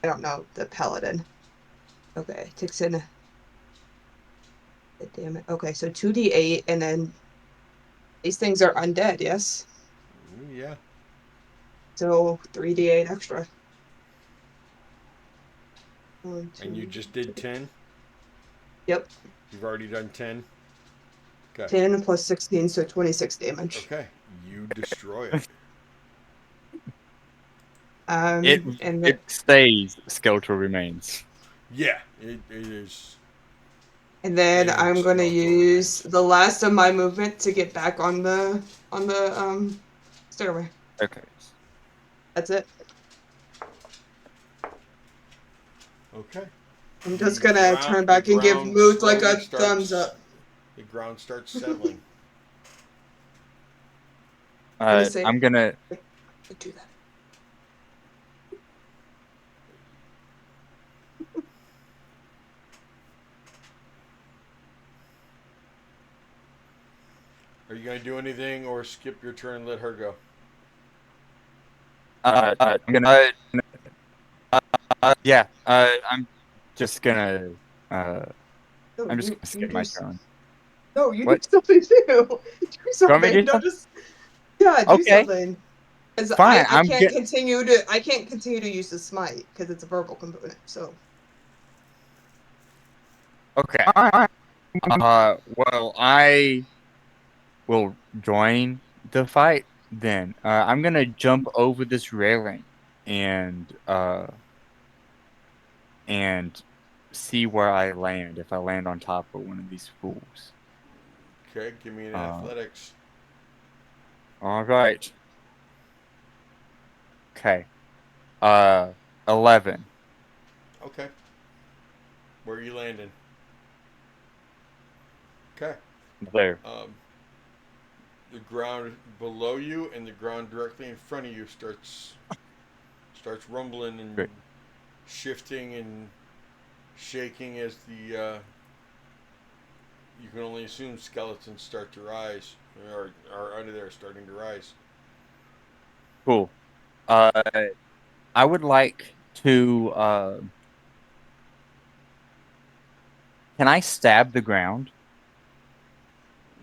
Speaker 4: I don't know, the paladin. Okay, takes in the damage. Okay, so 2d8 and then these things are undead, yes?
Speaker 1: Ooh, yeah.
Speaker 4: So 3d8 extra. One,
Speaker 1: And you
Speaker 4: two,
Speaker 1: just did
Speaker 4: three.
Speaker 1: 10?
Speaker 4: Yep.
Speaker 1: You've already done 10? Okay.
Speaker 4: 10 plus 16, so 26 damage.
Speaker 1: Okay. You destroy it.
Speaker 3: It
Speaker 4: And
Speaker 3: it stays skeletal remains.
Speaker 1: Yeah. It is.
Speaker 4: then
Speaker 1: And
Speaker 4: I'm gonna
Speaker 1: skeletal
Speaker 4: use
Speaker 1: remains.
Speaker 4: the last of my movement to get back on the stairway.
Speaker 3: Okay.
Speaker 4: That's it.
Speaker 1: Okay.
Speaker 4: I'm just gonna turn
Speaker 1: The
Speaker 4: back and give
Speaker 1: ground
Speaker 4: Moot like
Speaker 1: slowly
Speaker 4: a thumbs
Speaker 1: starts.
Speaker 4: up.
Speaker 1: The ground starts settling.
Speaker 4: Gonna say
Speaker 3: I'm gonna.
Speaker 4: like, do that.
Speaker 1: Are you gonna do anything or skip your turn and let her go?
Speaker 3: I'm gonna. Yeah. I'm just gonna. Uh,
Speaker 4: No,
Speaker 3: I'm just
Speaker 4: you
Speaker 3: gonna
Speaker 4: you
Speaker 3: skip
Speaker 4: do
Speaker 3: my turn.
Speaker 4: no, you do
Speaker 3: What?
Speaker 4: something too. Do
Speaker 3: You want me to
Speaker 4: something.
Speaker 3: do
Speaker 4: Don't
Speaker 3: something?
Speaker 4: just yeah, do
Speaker 3: Okay.
Speaker 4: something. Because
Speaker 3: Fine.
Speaker 4: I can't continue to use the smite because it's a verbal component. So
Speaker 3: Okay. Well, I will join the fight then. I'm gonna jump over this railing and and see where I land. If I land on top of one of these fools.
Speaker 1: Okay, give me an
Speaker 3: Uh,
Speaker 1: athletics.
Speaker 3: all right. Okay. 11.
Speaker 1: Okay. Where are you landing? Okay.
Speaker 3: There.
Speaker 1: Um, the ground below you and the ground directly in front of you starts starts rumbling and
Speaker 3: Great.
Speaker 1: shifting and shaking as the you can only assume skeletons start to rise or are under there starting to rise.
Speaker 3: Cool. I would like to. Can I stab the ground?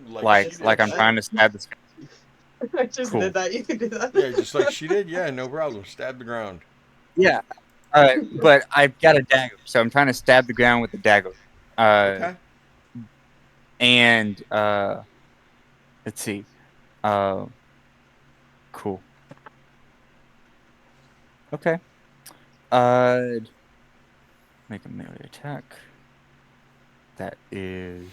Speaker 1: She did.
Speaker 3: Like I'm trying to stab the sky.
Speaker 4: I just
Speaker 3: Cool.
Speaker 4: did that. You can do that.
Speaker 1: Yeah, just like she did. Yeah, no problem. Stab the ground.
Speaker 3: Yeah. But I've got a dagger, so I'm trying to stab the ground with the dagger.
Speaker 1: Okay.
Speaker 3: And let's see. Uh, cool. Okay. Make a melee attack. That is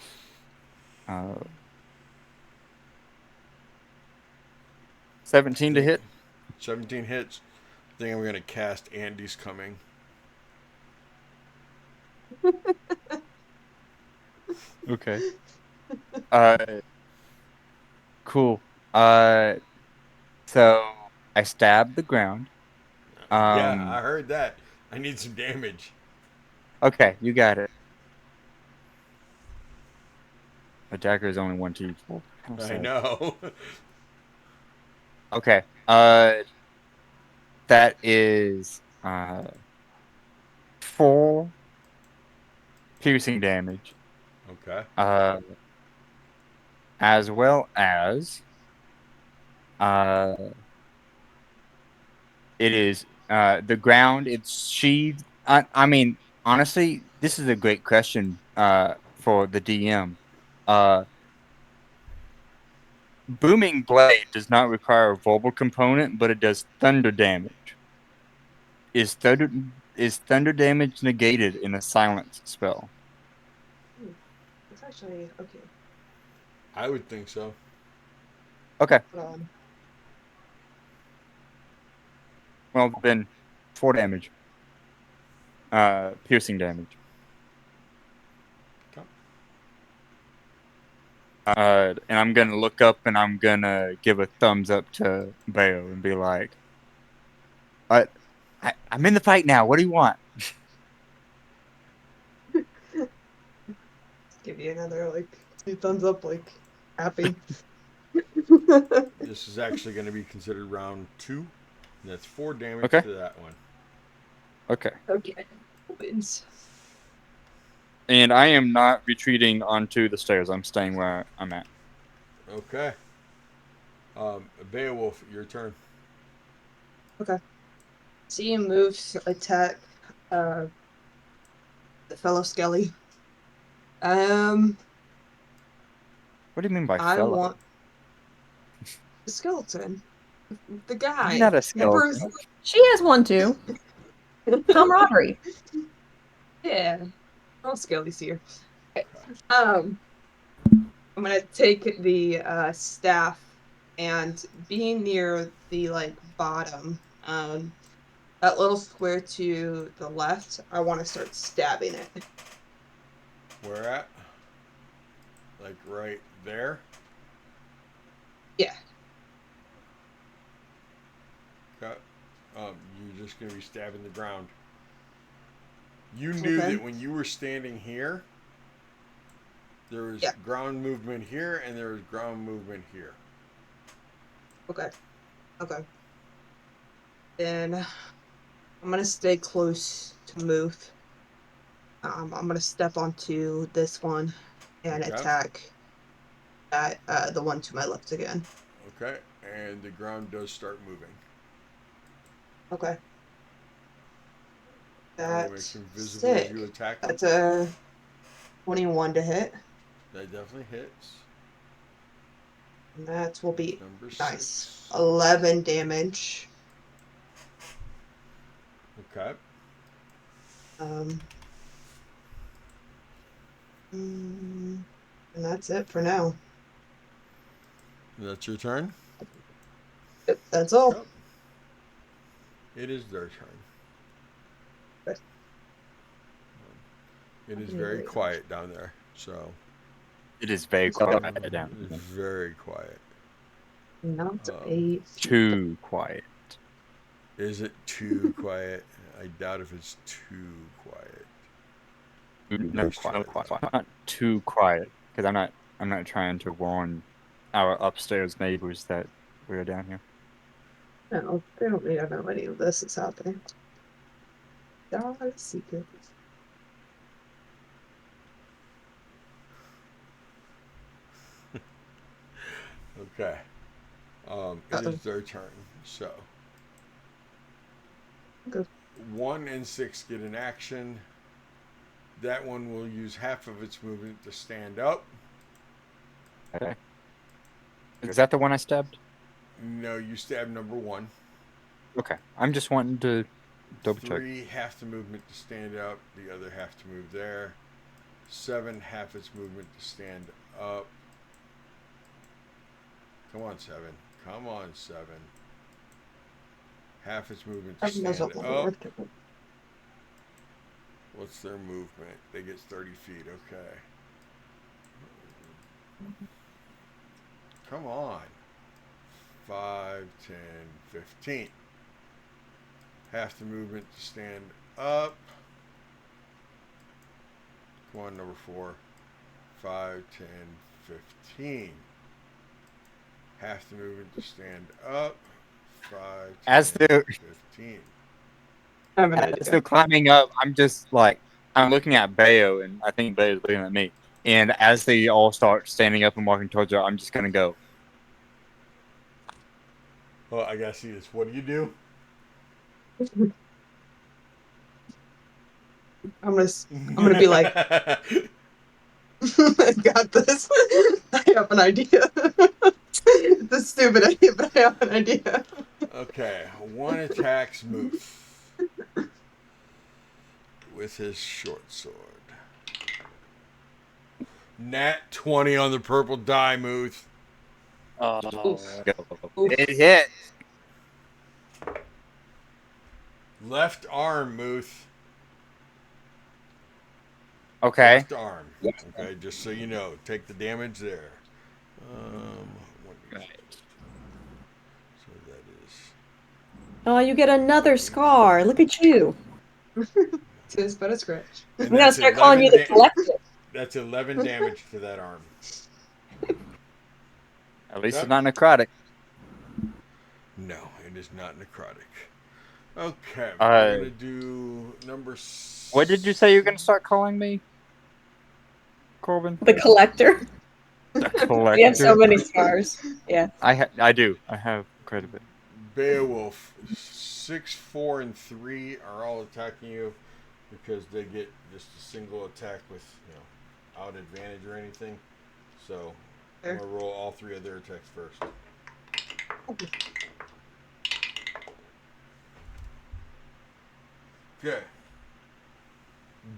Speaker 3: 17 to hit.
Speaker 1: 17 hits. I think I'm gonna cast Andy's Coming.
Speaker 3: Okay. Cool. So I stab the ground.
Speaker 1: Yeah, I heard that. I need some damage.
Speaker 3: Okay, you got it. A dagger is only 1d4.
Speaker 1: I know.
Speaker 3: Okay. That is 4 piercing damage.
Speaker 1: Okay.
Speaker 3: As well as uh it is the ground, it's sheathed. I mean, honestly, this is a great question for the DM. Uh Booming Blade does not require a verbal component, but it does thunder damage. Is thunder is thunder damage negated in a silence spell?
Speaker 4: It's actually okay.
Speaker 1: I would think so.
Speaker 3: Okay.
Speaker 4: Hold on.
Speaker 3: Well then 4 damage. Piercing damage.
Speaker 1: Okay.
Speaker 3: And I'm gonna look up and I'm gonna give a thumbs up to Bayo and be like, I'm in the fight now. What do you want?
Speaker 4: Give you another like 2 thumbs up, like happy.
Speaker 1: This is actually going to be considered round 2. And that's 4 damage
Speaker 3: Okay.
Speaker 1: to that one.
Speaker 3: Okay.
Speaker 4: Okay. Wins.
Speaker 3: And I am not retreating onto the stairs. I'm staying where I'm at.
Speaker 1: Okay. Beowulf, your turn.
Speaker 4: Okay. See him move to attack the fellow Skelly.
Speaker 3: What do you mean by
Speaker 4: I
Speaker 3: fellow?
Speaker 4: want the skeleton. The guy.
Speaker 3: He's not a
Speaker 4: Remember
Speaker 3: skeleton.
Speaker 6: She has one too. Camaraderie.
Speaker 4: Yeah. All Skelly's here. Okay. I'm gonna take the staff and being near the like bottom, that little square to the left, I want to start stabbing it.
Speaker 1: Where at? Like right there?
Speaker 4: Yeah.
Speaker 1: Okay. You're just going to be stabbing the ground. You knew
Speaker 4: Okay.
Speaker 1: that when you were standing here, there was
Speaker 4: Yeah.
Speaker 1: ground movement here and there was ground movement here.
Speaker 4: Okay. Okay. Then I'm gonna stay close to move. I'm gonna step onto this one and
Speaker 1: Okay.
Speaker 4: attack that the one to my left again.
Speaker 1: Okay. And the ground does start moving.
Speaker 4: Okay.
Speaker 1: It makes
Speaker 4: That's
Speaker 1: him visible
Speaker 4: sick.
Speaker 1: as you attack him.
Speaker 4: That's a 21 to hit.
Speaker 1: That definitely hits.
Speaker 4: And that will be
Speaker 1: Number
Speaker 4: nice.
Speaker 1: 6.
Speaker 4: 11 damage.
Speaker 1: Okay.
Speaker 4: And that's it for now.
Speaker 1: That's your turn?
Speaker 4: Yep, that's all.
Speaker 1: Yep. It is their turn.
Speaker 4: Okay.
Speaker 1: It is very quiet down there, so
Speaker 3: It is very quiet down.
Speaker 1: it is very quiet.
Speaker 4: Not a
Speaker 3: Too quiet.
Speaker 1: Is it too quiet? I doubt if it's too quiet.
Speaker 3: No,
Speaker 1: Nice try, though.
Speaker 3: not too quiet, because I'm not trying to warn our upstairs neighbors that we're down here.
Speaker 4: No, they don't need to know any of this is happening. They're all our secrets.
Speaker 1: Okay. It is their turn. So
Speaker 4: Good.
Speaker 1: 1 and 6 get an action. That one will use half of its movement to stand up.
Speaker 3: Okay. Is that the one I stabbed?
Speaker 1: No, you stab number 1.
Speaker 3: Okay. I'm just wanting to double check.
Speaker 1: 3 half the movement to stand up. The other half to move there. 7 half its movement to stand up. Come on, 7. Come on, 7. Half its movement to stand up. What's their movement? They get 30 feet. Okay. Come on. 5, 10, 15. Half the movement to stand up. Come on, number 4. 5, 10, 15. Half the movement to stand up. 5, 10,
Speaker 3: As they're
Speaker 1: 15.
Speaker 4: I have an
Speaker 3: as
Speaker 4: idea.
Speaker 3: they're climbing up, I'm just like I'm looking at Bayo, and I think Bayo's looking at me. And as they all start standing up and walking towards her, I'm just gonna go.
Speaker 1: Well, I gotta see this. What do you do?
Speaker 4: I'm gonna be like, I got this. I have an idea. It's a stupid idea, but I have an idea.
Speaker 1: Okay, 1 attacks Muth with his short sword. Nat 20 on the purple die, Muth.
Speaker 3: It hit.
Speaker 1: Left arm, Muth.
Speaker 3: Okay.
Speaker 1: Left arm. Okay, just so you know, take the damage there. What is it? So that is.
Speaker 6: Oh, you get another scar. Look at you.
Speaker 4: It's but a scratch.
Speaker 1: And
Speaker 6: I'm gonna start calling you the collector.
Speaker 1: That's 11 damage to that arm.
Speaker 3: At least
Speaker 1: Yep.
Speaker 3: it's not necrotic.
Speaker 1: No, it is not necrotic. Okay, we're gonna do number.
Speaker 3: What did you say you're gonna start calling me, Corbin?
Speaker 6: The collector.
Speaker 3: The collector.
Speaker 6: We have so many scars. Yeah.
Speaker 3: I do. I have quite a bit.
Speaker 1: Beowulf, 6, 4, and 3 are all attacking you because they get just a single attack with, out advantage or anything. So I'm gonna roll all 3 of their attacks first. Okay.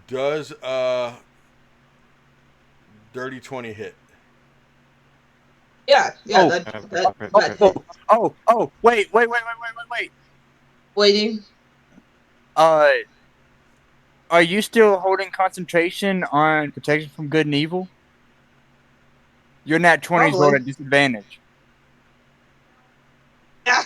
Speaker 1: Does dirty 20 hit?
Speaker 4: Yeah,
Speaker 3: Oh.
Speaker 4: that
Speaker 3: Wait.
Speaker 4: waiting.
Speaker 3: Are you still holding concentration on protection from good and evil? Your nat 20s rolled at disadvantage.
Speaker 4: Yeah.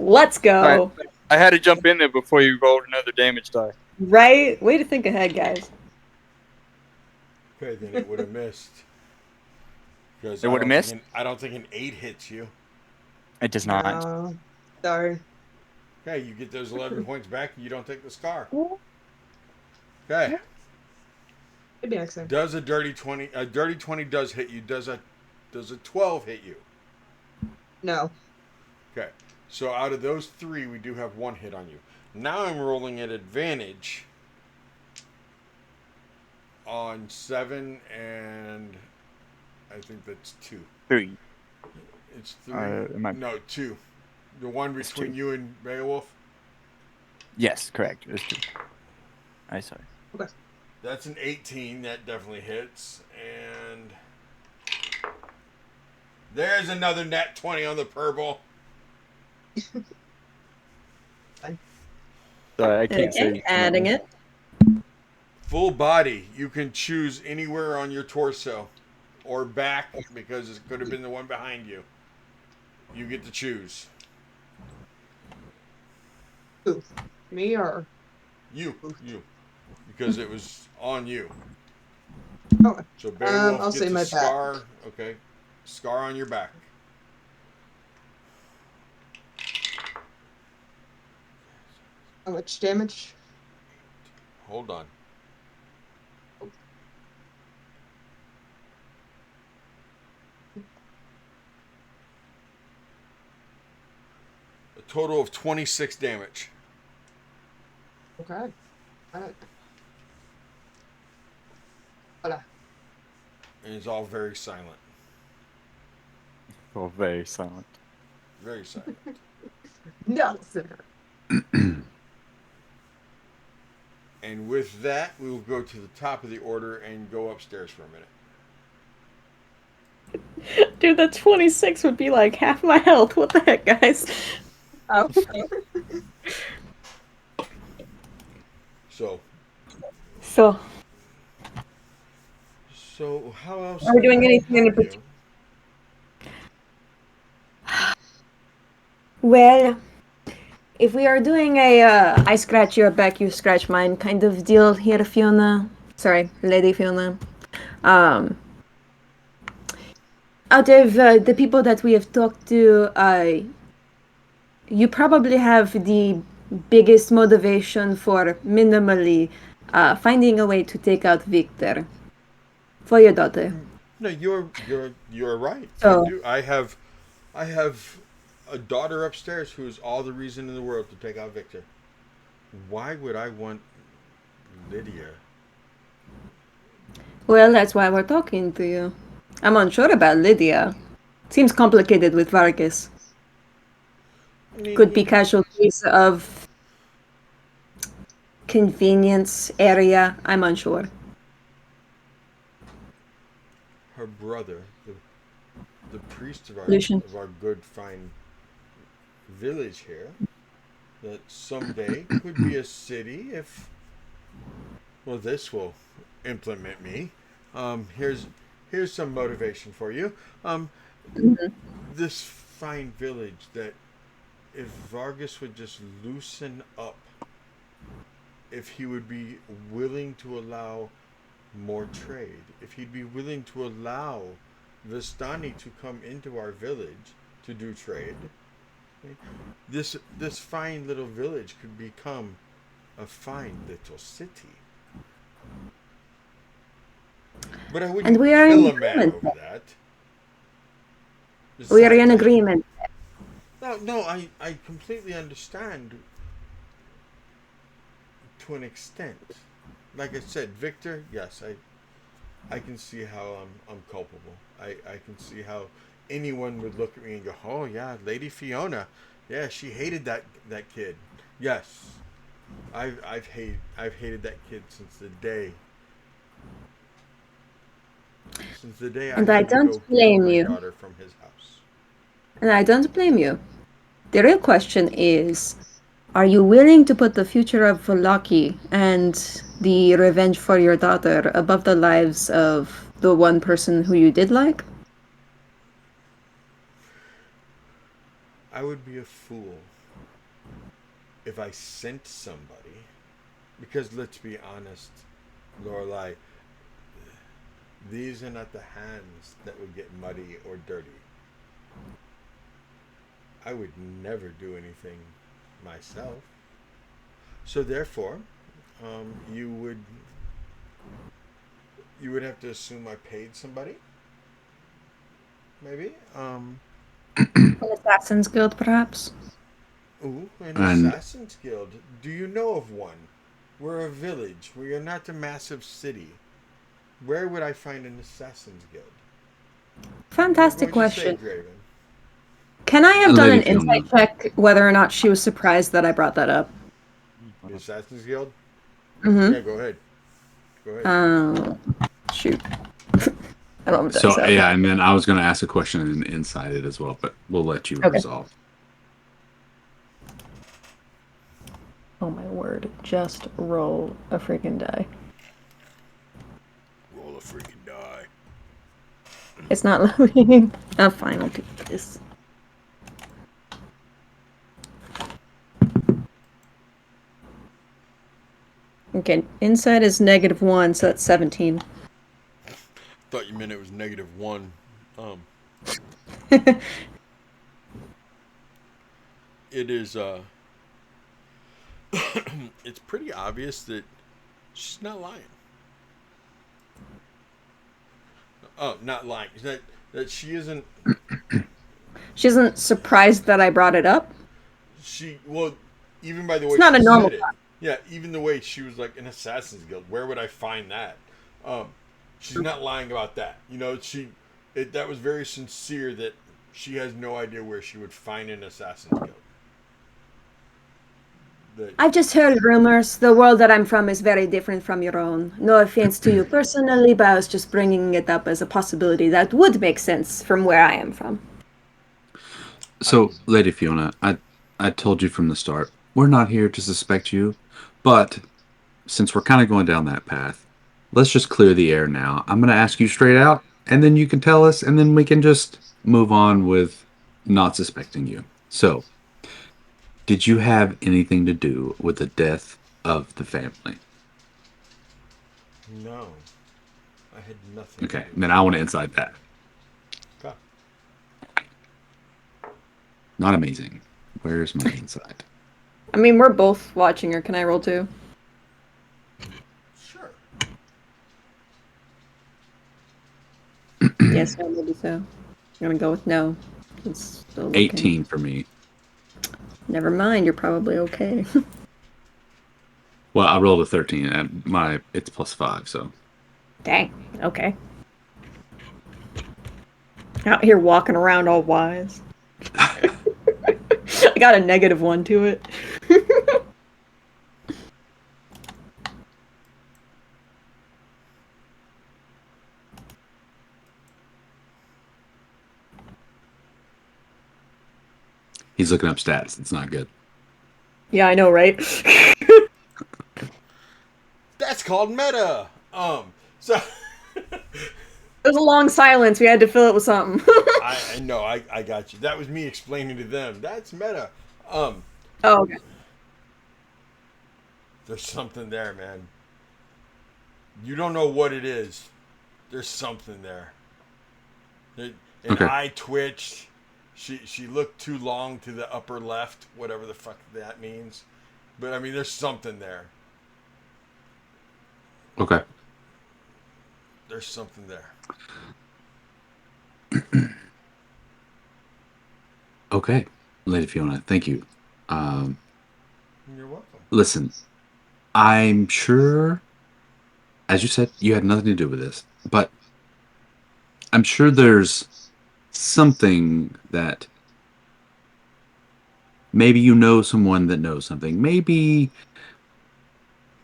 Speaker 6: Let's go.
Speaker 3: I had to jump in there before you rolled another damage die.
Speaker 6: Right? Way to think ahead, guys.
Speaker 1: Okay, then it would have missed.
Speaker 3: It would have missed?
Speaker 1: I don't think an 8 hits you.
Speaker 3: It does not.
Speaker 4: No. Sorry.
Speaker 1: Okay, you get those 11 points back and you don't take the scar. Okay.
Speaker 4: Maybe next time.
Speaker 1: Does a dirty 20 does hit you. Does a 12 hit you?
Speaker 4: No.
Speaker 1: Okay. So out of those 3, we do have 1 hit on you. Now I'm rolling at advantage on 7 and I think that's 2.
Speaker 3: 3.
Speaker 1: It's 3. No, 2. The one between
Speaker 3: 2.
Speaker 1: you and Beowulf?
Speaker 3: Yes, correct. It's 2. I sorry.
Speaker 4: Okay.
Speaker 1: That's an 18. That definitely hits. And there's another nat 20 on the purple.
Speaker 3: Sorry, I can't
Speaker 6: Okay,
Speaker 3: see.
Speaker 6: adding it.
Speaker 1: Full body. You can choose anywhere on your torso. or back because it could have been the one behind you. You get to choose.
Speaker 4: Who? Me or?
Speaker 1: You. Because it was on you.
Speaker 4: Oh,
Speaker 1: So Beowulf
Speaker 4: I'll say
Speaker 1: gets a
Speaker 4: my back.
Speaker 1: scar. Okay. Scar on your back.
Speaker 4: How much damage?
Speaker 1: Hold on. A total of 26 damage.
Speaker 4: Okay. Alright. Voila.
Speaker 1: And it's all very silent.
Speaker 3: Oh, very silent.
Speaker 1: Very silent.
Speaker 4: No, sir.
Speaker 1: And with that, we will go to the top of the order and go upstairs for a minute.
Speaker 2: Dude, that 26 would be like half my health. What the heck, guys?
Speaker 4: Oh.
Speaker 1: So
Speaker 2: So,
Speaker 1: how else
Speaker 2: are we
Speaker 1: can
Speaker 2: doing
Speaker 1: I
Speaker 2: anything in
Speaker 1: help
Speaker 2: particular?
Speaker 1: you?
Speaker 6: Well, if we are doing a I scratch your back, you scratch mine kind of deal here, Fiona. Sorry, Lady Fiona. Um, out of the people that we have talked to, you probably have the biggest motivation for minimally finding a way to take out Victor for your daughter.
Speaker 1: No, you're right. I
Speaker 6: So,
Speaker 1: do. I have a daughter upstairs who is all the reason in the world to take out Victor. Why would I want Lydia?
Speaker 6: well, that's why we're talking to you. I'm unsure about Lydia. Seems complicated with Vargas.
Speaker 1: I mean,
Speaker 6: Could be casualties of convenience area. I'm unsure.
Speaker 1: her brother, the priest
Speaker 6: Lucian.
Speaker 1: of our good fine village here, that someday could be a city if. Well, this will implement me. Here's some motivation for you. This fine village that if Vargas would just loosen up, if he would be willing to allow more trade, if he'd be willing to allow Vistani to come into our village to do trade, this fine little village could become a fine little city. But I wouldn't
Speaker 6: And we are
Speaker 1: kill
Speaker 6: in
Speaker 1: a man
Speaker 6: agreement.
Speaker 1: over that.
Speaker 6: We are in
Speaker 1: Besides,
Speaker 6: agreement.
Speaker 1: no, I completely understand to an extent. Like I said, Victor, yes, I can see how I'm culpable. I can see how anyone would look at me and go, "Oh yeah, Lady Fiona, yeah, she hated that kid." Yes, I've hated that kid since the day I
Speaker 6: And I
Speaker 1: had to
Speaker 6: don't
Speaker 1: go get
Speaker 6: blame
Speaker 1: my
Speaker 6: you.
Speaker 1: daughter from his house.
Speaker 6: And I don't blame you. The real question is, are you willing to put the future of Volaki and the revenge for your daughter above the lives of the one person who you did like?
Speaker 1: I would be a fool if I sent somebody, because let's be honest, Lorelai, these are not the hands that would get muddy or dirty. I would never do anything myself. So therefore, you would have to assume I paid somebody, maybe.
Speaker 6: An Assassin's Guild, perhaps?
Speaker 1: Ooh, an
Speaker 5: And
Speaker 1: assassin's guild. Do you know of one? We're a village. We are not a massive city. Where would I find an assassin's guild?
Speaker 6: Fantastic
Speaker 1: What would you say,
Speaker 6: question.
Speaker 1: Draven?
Speaker 6: Can I have done
Speaker 5: Lady
Speaker 6: an insight
Speaker 5: Fiona.
Speaker 6: check whether or not she was surprised that I brought that up?
Speaker 1: The assassin's guild?
Speaker 6: Mm-hmm.
Speaker 1: Yeah, go ahead. Go ahead.
Speaker 6: Shoot. I don't have dice
Speaker 5: So
Speaker 6: out.
Speaker 5: yeah, and then I was going to ask a question and inside it as well, but we'll let you
Speaker 6: Okay.
Speaker 5: resolve.
Speaker 6: Oh my word. Just roll a freaking die.
Speaker 1: Roll a freaking die.
Speaker 6: it's not loading. Oh, fine, I'll do this. Okay, inside is -1, so that's 17.
Speaker 1: Thought you meant it was -1. It is. It's pretty obvious that she's not lying. Oh, not lying. That she isn't.
Speaker 6: She isn't surprised that I brought it up.
Speaker 1: Well, even by the way
Speaker 6: It's not
Speaker 1: she
Speaker 6: a normal
Speaker 1: said it. Yeah, even the way she was like, an Assassin's Guild. Where would I find that? She's not lying about that. That was very sincere that she has no idea where she would find an Assassin's Guild.
Speaker 6: I've just heard rumors. The world that I'm from is very different from your own. No offense to you personally, but I was just bringing it up as a possibility that would make sense from where I am from.
Speaker 5: So, Lady Fiona, I told you from the start, we're not here to suspect you, but since we're kind of going down that path, let's just clear the air now. I'm going to ask you straight out, and then you can tell us, and then we can just move on with not suspecting you. So, did you have anything to do with the death of the family?
Speaker 1: No, I had nothing.
Speaker 5: Okay, then I want to inside that.
Speaker 1: Okay.
Speaker 5: Not amazing. Where's my inside?
Speaker 2: I mean, we're both watching her. Can I roll too?
Speaker 1: Sure.
Speaker 2: Yes, no, maybe so. I'm gonna go with no. It's still looking.
Speaker 5: 18 for me.
Speaker 2: Never mind. You're probably okay.
Speaker 5: Well, I rolled a 13, and it's +5, so.
Speaker 2: Dang. Okay. Out here walking around all wise. I got a -1 to it.
Speaker 5: He's looking up stats. It's not good.
Speaker 2: Yeah, I know, right?
Speaker 1: That's called meta. So
Speaker 2: There's a long silence. We had to fill it with something.
Speaker 1: I know, I got you. That was me explaining to them. That's meta.
Speaker 2: Oh, okay.
Speaker 1: There's something there, man. You don't know what it is. There's something there. An
Speaker 5: Okay.
Speaker 1: eye twitched. She looked too long to the upper left, whatever the fuck that means. But I mean, there's something there.
Speaker 5: Okay.
Speaker 1: There's something there.
Speaker 5: Okay. Lady Fiona, thank you.
Speaker 1: You're welcome.
Speaker 5: Listen, I'm sure, as you said, you had nothing to do with this, but I'm sure there's something that maybe you know someone that knows something. Maybe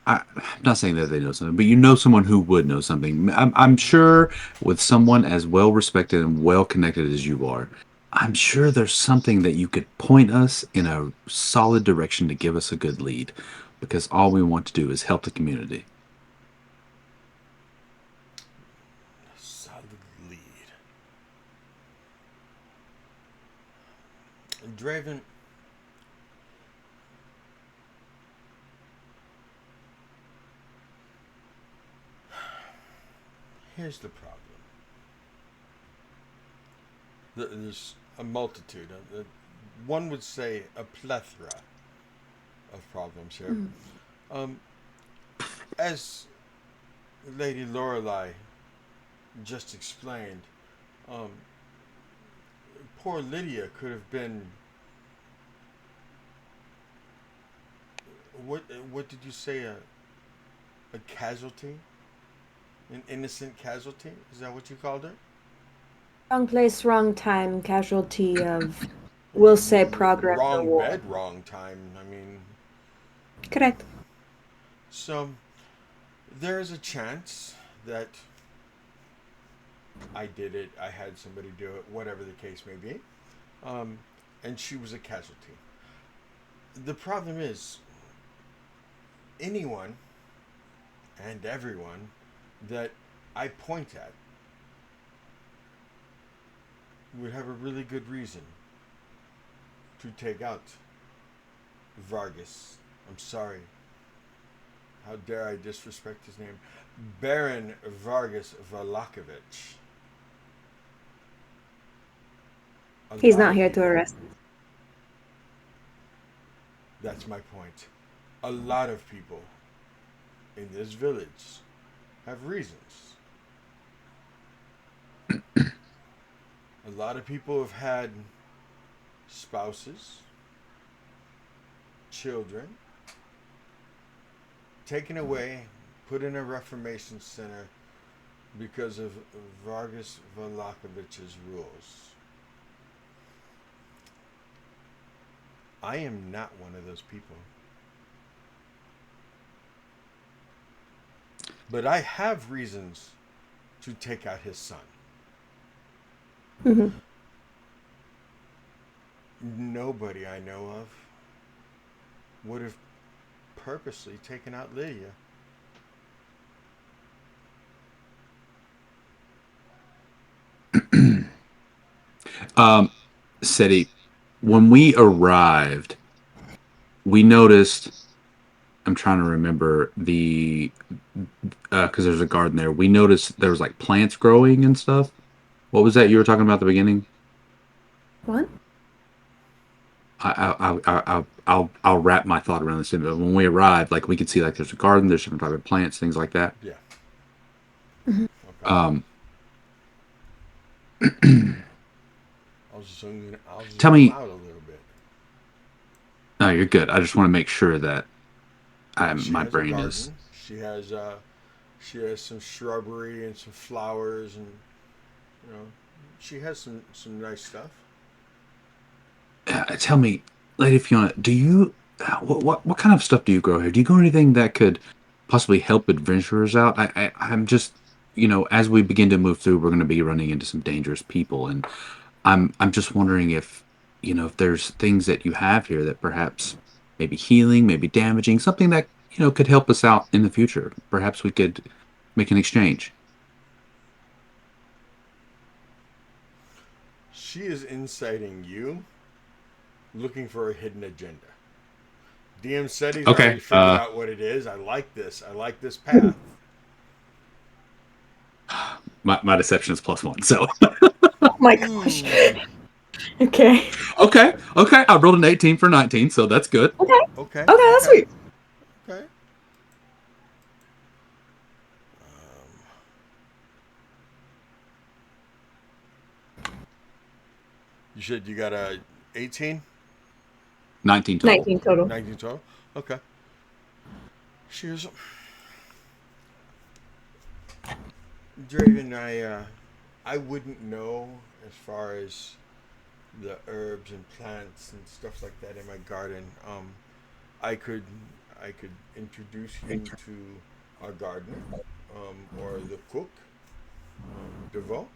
Speaker 5: I'm not saying that they know something, but you know someone who would know something. I'm sure with someone as well respected and well connected as you are, I'm sure there's something that you could point us in a solid direction to give us a good lead, because all we want to do is help the community.
Speaker 1: Solid lead. Draven. Here's the problem. There's a multitude. One would say a plethora of problems here. As Lady Lorelei just explained, poor Lydia could have been. What did you say? A casualty? An innocent casualty? Is that what you called her?
Speaker 6: Wrong place, wrong time, casualty of, we'll say, progress or
Speaker 1: Wrong
Speaker 6: war.
Speaker 1: bed, wrong time. I mean,
Speaker 6: Correct.
Speaker 1: so there is a chance that I did it, I had somebody do it, whatever the case may be, and she was a casualty. The problem is, anyone and everyone that I point at would have a really good reason to take out Vargas. I'm sorry. How dare I disrespect his name? Baron Vargas Valakovich. A
Speaker 6: He's
Speaker 1: lot
Speaker 6: not
Speaker 1: of
Speaker 6: here to
Speaker 1: people.
Speaker 6: arrest.
Speaker 1: That's my point. A lot of people in this village have reasons. A lot of people have had spouses, children, taken away, put in a reformation center because of Vargas Valakovich's rules. I am not one of those people. But I have reasons to take out his son.
Speaker 6: Hmm.
Speaker 1: Nobody I know of would have purposely taken out Lydia.
Speaker 5: Um, Seti, when we arrived, we noticed. I'm trying to remember the because there's a garden there. We noticed there was like plants growing and stuff. What was that you were talking about at the beginning?
Speaker 6: What?
Speaker 5: I'll wrap my thought around this. But when we arrived, like we could see like there's a garden, there's different type of plants, things like that.
Speaker 1: Yeah.
Speaker 6: Hmm.
Speaker 1: Okay.
Speaker 5: Um,
Speaker 1: I was
Speaker 5: tell
Speaker 1: zooming
Speaker 5: me,
Speaker 1: out a little bit.
Speaker 5: no, you're good. I just want to make sure that
Speaker 1: Yeah, she
Speaker 5: my
Speaker 1: has a
Speaker 5: brain is.
Speaker 1: garden. She has some shrubbery and some flowers and you know she has some nice stuff.
Speaker 5: Tell me, Lady Fiona, do you what kind of stuff do you grow here? Do you grow anything that could possibly help adventurers out? I'm just as we begin to move through, we're going to be running into some dangerous people, and I'm just wondering if if there's things that you have here that perhaps maybe healing, maybe damaging, something that could help us out in the future. Perhaps we could make an exchange.
Speaker 1: She is inciting you, looking for a hidden agenda. DM said he's already
Speaker 5: Okay.
Speaker 1: figured out what it is. I like this. I like this path.
Speaker 5: My deception is +1, so.
Speaker 6: Oh my gosh.
Speaker 1: Ooh.
Speaker 6: Okay.
Speaker 5: Okay. I rolled an 18 for 19, so that's good.
Speaker 6: Okay.
Speaker 1: Okay.
Speaker 6: Okay, that's
Speaker 1: Okay.
Speaker 6: sweet.
Speaker 1: Okay. You said you got a 18?
Speaker 5: 19 total.
Speaker 6: 19 total.
Speaker 1: 19 12? Okay. Cheers. Draven, I wouldn't know as far as the herbs and plants and stuff like that in my garden. I could introduce you to our gardener, or the cook, Devo.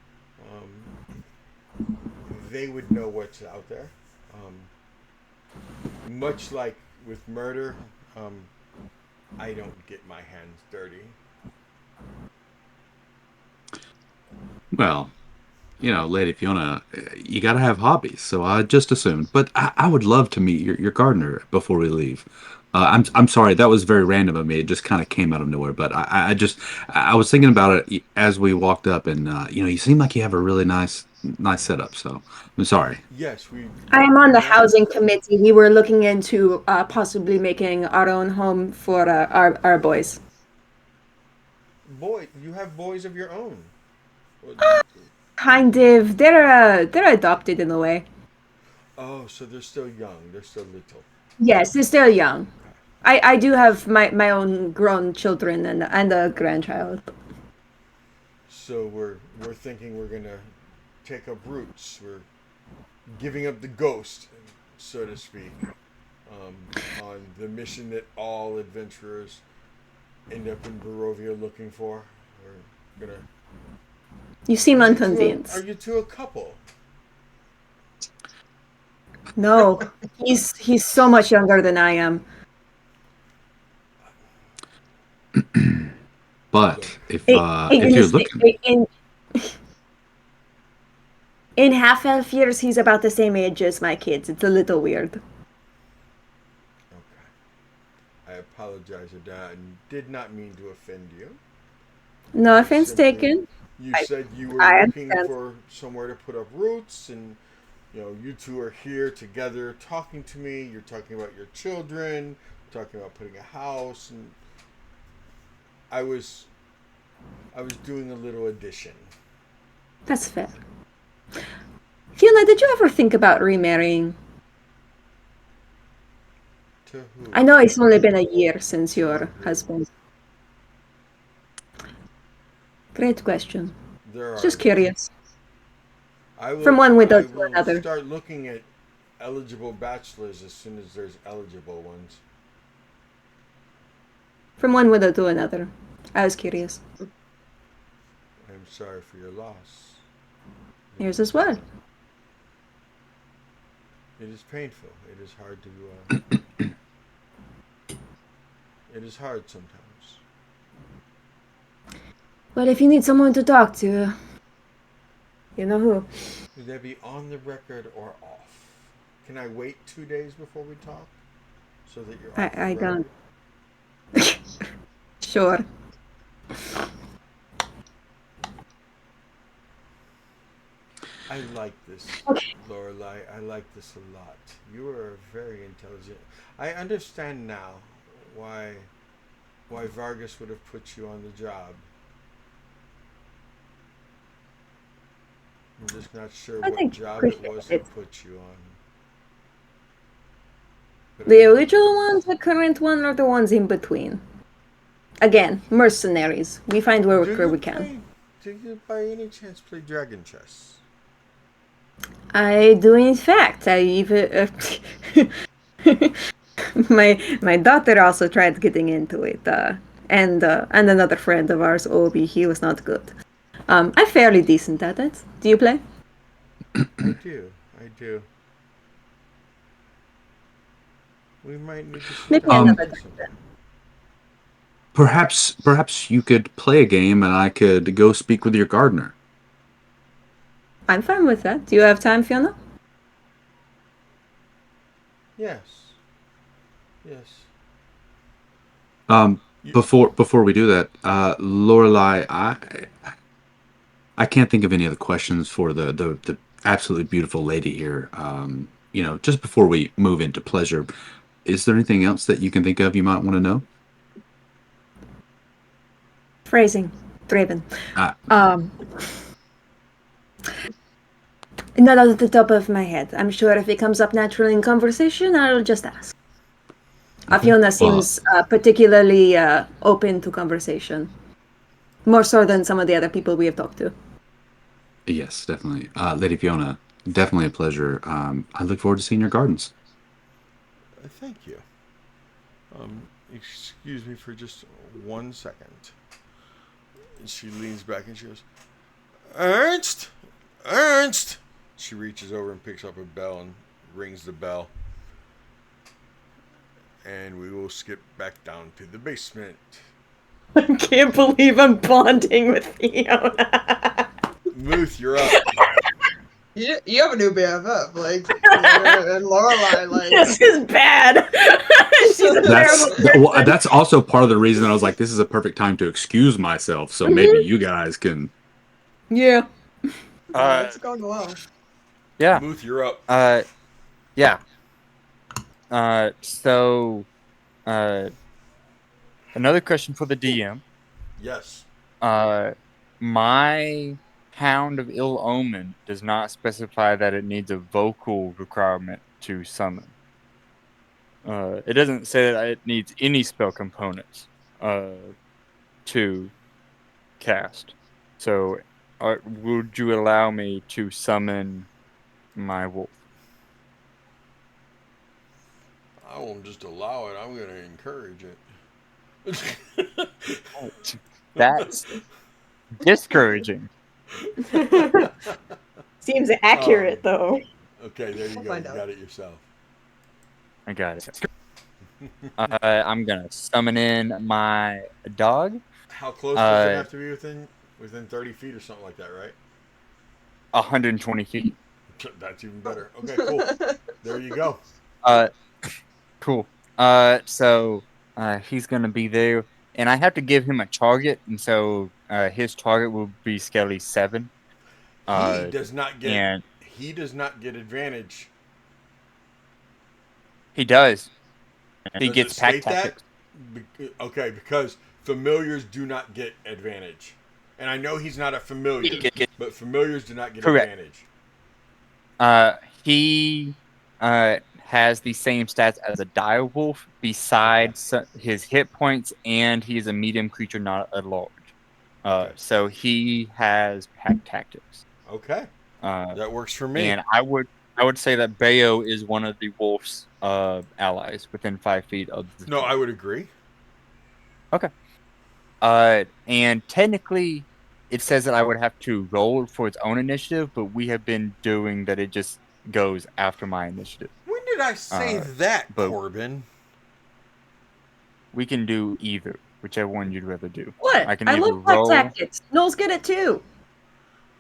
Speaker 1: They would know what's out there. Much like with murder, I don't get my hands dirty.
Speaker 5: Well, Lady Fiona, you got to have hobbies, so I just assumed. But I would love to meet your gardener before we leave. I'm sorry, that was very random of me. It just kind of came out of nowhere. But I was thinking about it as we walked up, and you seem like you have a really nice setup. So I'm sorry.
Speaker 1: Yes, we.
Speaker 6: I am on the
Speaker 1: Well,
Speaker 6: housing committee. We were looking into possibly making our own home for our boys.
Speaker 1: boy, you have boys of your own. Well,
Speaker 6: Kind of. They're adopted in a way.
Speaker 1: oh, so they're still young. They're still little.
Speaker 6: Yes, they're still young.
Speaker 1: Okay.
Speaker 6: I do have my own grown children and a grandchild.
Speaker 1: So we're thinking we're gonna take up roots. We're giving up the ghost, so to speak, on the mission that all adventurers end up in Barovia looking for. We're gonna.
Speaker 6: You seem
Speaker 1: Are
Speaker 6: unconvinced.
Speaker 1: you two a couple?
Speaker 6: No, he's so much younger than I am.
Speaker 5: But
Speaker 1: Look,
Speaker 5: if
Speaker 6: Hey, hey,
Speaker 5: if you're
Speaker 6: Guinness,
Speaker 5: looking,
Speaker 6: hey, In half-elf years, he's about the same age as my kids. It's a little weird.
Speaker 1: Okay. I apologize, Ada, and did not mean to offend you.
Speaker 6: No
Speaker 1: I
Speaker 6: offense
Speaker 1: simply,
Speaker 6: taken.
Speaker 1: you
Speaker 6: I,
Speaker 1: said you were
Speaker 6: I
Speaker 1: looking
Speaker 6: understand.
Speaker 1: for somewhere to put up roots, and you two are here together talking to me. You're talking about your children, talking about putting a house, and I was, I was doing a little addition.
Speaker 6: That's fair. Fiona, did you ever think about remarrying?
Speaker 1: To who?
Speaker 6: I know it's only been a year since
Speaker 1: To
Speaker 6: your
Speaker 1: who?
Speaker 6: husband. Great question.
Speaker 1: There are
Speaker 6: Just curious.
Speaker 1: I
Speaker 6: From
Speaker 1: will
Speaker 6: one widow
Speaker 1: I
Speaker 6: to
Speaker 1: will
Speaker 6: another.
Speaker 1: start looking at eligible bachelors as soon as there's eligible ones.
Speaker 6: From one widow to another. I was curious.
Speaker 1: I'm sorry for your loss.
Speaker 6: Yours as well.
Speaker 1: It is painful. It is hard to. It is hard sometimes.
Speaker 6: Well, if you need someone to talk to, you know who.
Speaker 1: Would that be on the record or off? Can I wait 2 days before we talk, so that you're off the
Speaker 6: I don't.
Speaker 1: record?
Speaker 6: Sure.
Speaker 1: I like this, Lorelai. I like this a lot. You are very intelligent. I understand now why Vargas would have put you on the job. I'm just not sure
Speaker 6: I
Speaker 1: what
Speaker 6: think you
Speaker 1: job it
Speaker 6: appreciate
Speaker 1: was he
Speaker 6: it.
Speaker 1: put you on. But
Speaker 6: The original ones, the current one, or the ones in between? Again, mercenaries. We find
Speaker 1: do
Speaker 6: work where
Speaker 1: you
Speaker 6: we can.
Speaker 1: play? Do you by any chance play Dragon Chess?
Speaker 6: I do, in fact. I even. My daughter also tried getting into it, and another friend of ours, Obi. He was not good. I'm fairly decent at it. Do you play?
Speaker 1: I do. I do. We might need to sit
Speaker 6: Maybe
Speaker 1: down and
Speaker 6: another
Speaker 1: play
Speaker 6: time.
Speaker 1: sometime.
Speaker 5: Perhaps you could play a game and I could go speak with your gardener.
Speaker 6: I'm fine with that. Do you have time, Fiona?
Speaker 1: Yes. Yes.
Speaker 5: Um,
Speaker 1: You,
Speaker 5: before we do that, Lorelai, I can't think of any other questions for the absolutely beautiful lady here. Just before we move into pleasure, is there anything else that you can think of you might want to know?
Speaker 6: Phrasing. Draven.
Speaker 5: Uh,
Speaker 6: Um, Not out of the top of my head. I'm sure if it comes up naturally in conversation, I'll just ask.
Speaker 5: okay.
Speaker 6: Fiona
Speaker 5: Well,
Speaker 6: seems particularly open to conversation. More so than some of the other people we have talked to.
Speaker 5: yes, definitely. Lady Fiona, definitely a pleasure. I look forward to seeing your gardens.
Speaker 1: thank you. Excuse me for just 1 second. And she leans back and she goes, Ernst! Ernst! She reaches over and picks up a bell and rings the bell. And we will skip back down to the basement.
Speaker 6: I can't believe I'm bonding with Fiona.
Speaker 1: Muth, you're up.
Speaker 4: You have a new BFF, and Lorelai,
Speaker 6: This is bad. She's a terrible person.
Speaker 5: That's also part of the reason that I was like, this is a perfect time to excuse myself. So maybe you guys can.
Speaker 6: Yeah.
Speaker 4: it's going well.
Speaker 3: Yeah.
Speaker 1: Muth, you're up.
Speaker 3: Yeah. So, another question for the DM.
Speaker 1: Yes.
Speaker 3: My Hound of Ill Omen does not specify that it needs a vocal requirement to summon. It doesn't say that it needs any spell components to cast. So, would you allow me to summon my wolf?
Speaker 1: I won't just allow it. I'm going to encourage it.
Speaker 3: That's discouraging.
Speaker 2: Seems
Speaker 1: Um,
Speaker 2: accurate though.
Speaker 1: okay, there you
Speaker 4: We'll
Speaker 1: go.
Speaker 4: find
Speaker 1: You
Speaker 4: out.
Speaker 1: got it yourself.
Speaker 3: I got it. I'm gonna summon in my dog.
Speaker 1: How close does it have to be within 30 feet or something like that, right?
Speaker 3: 120 feet.
Speaker 1: That's even better. Okay, cool. There you go.
Speaker 3: Uh, cool. So he's gonna be there, and I have to give him a target, and so his target will be Skelly 7.
Speaker 1: He
Speaker 3: Uh,
Speaker 1: does not get.
Speaker 3: and
Speaker 1: He does not get advantage.
Speaker 3: he does. He
Speaker 1: Does it
Speaker 3: gets pack
Speaker 1: state that?
Speaker 3: tactics.
Speaker 1: Okay, because familiars do not get advantage, and I know he's not a familiar, but familiars do not get
Speaker 3: Correct.
Speaker 1: advantage.
Speaker 3: He has the same stats as a dire wolf, besides his hit points, and he's a medium creature, not a large.
Speaker 1: Okay.
Speaker 3: So he has pack tactics.
Speaker 1: Okay, that works for me.
Speaker 3: And I would say that Bayo is one of the wolf's allies within 5 feet of the.
Speaker 1: No, I would agree.
Speaker 3: Okay. And technically, it says that I would have to roll for its own initiative, but we have been doing that. It just goes after my initiative.
Speaker 1: When did I say that,
Speaker 3: but
Speaker 1: Corbin?
Speaker 3: we can do either, whichever one you'd rather do.
Speaker 6: What?
Speaker 3: I can
Speaker 6: I
Speaker 3: either
Speaker 6: love pack
Speaker 3: roll.
Speaker 6: tactics. Noel's good at too.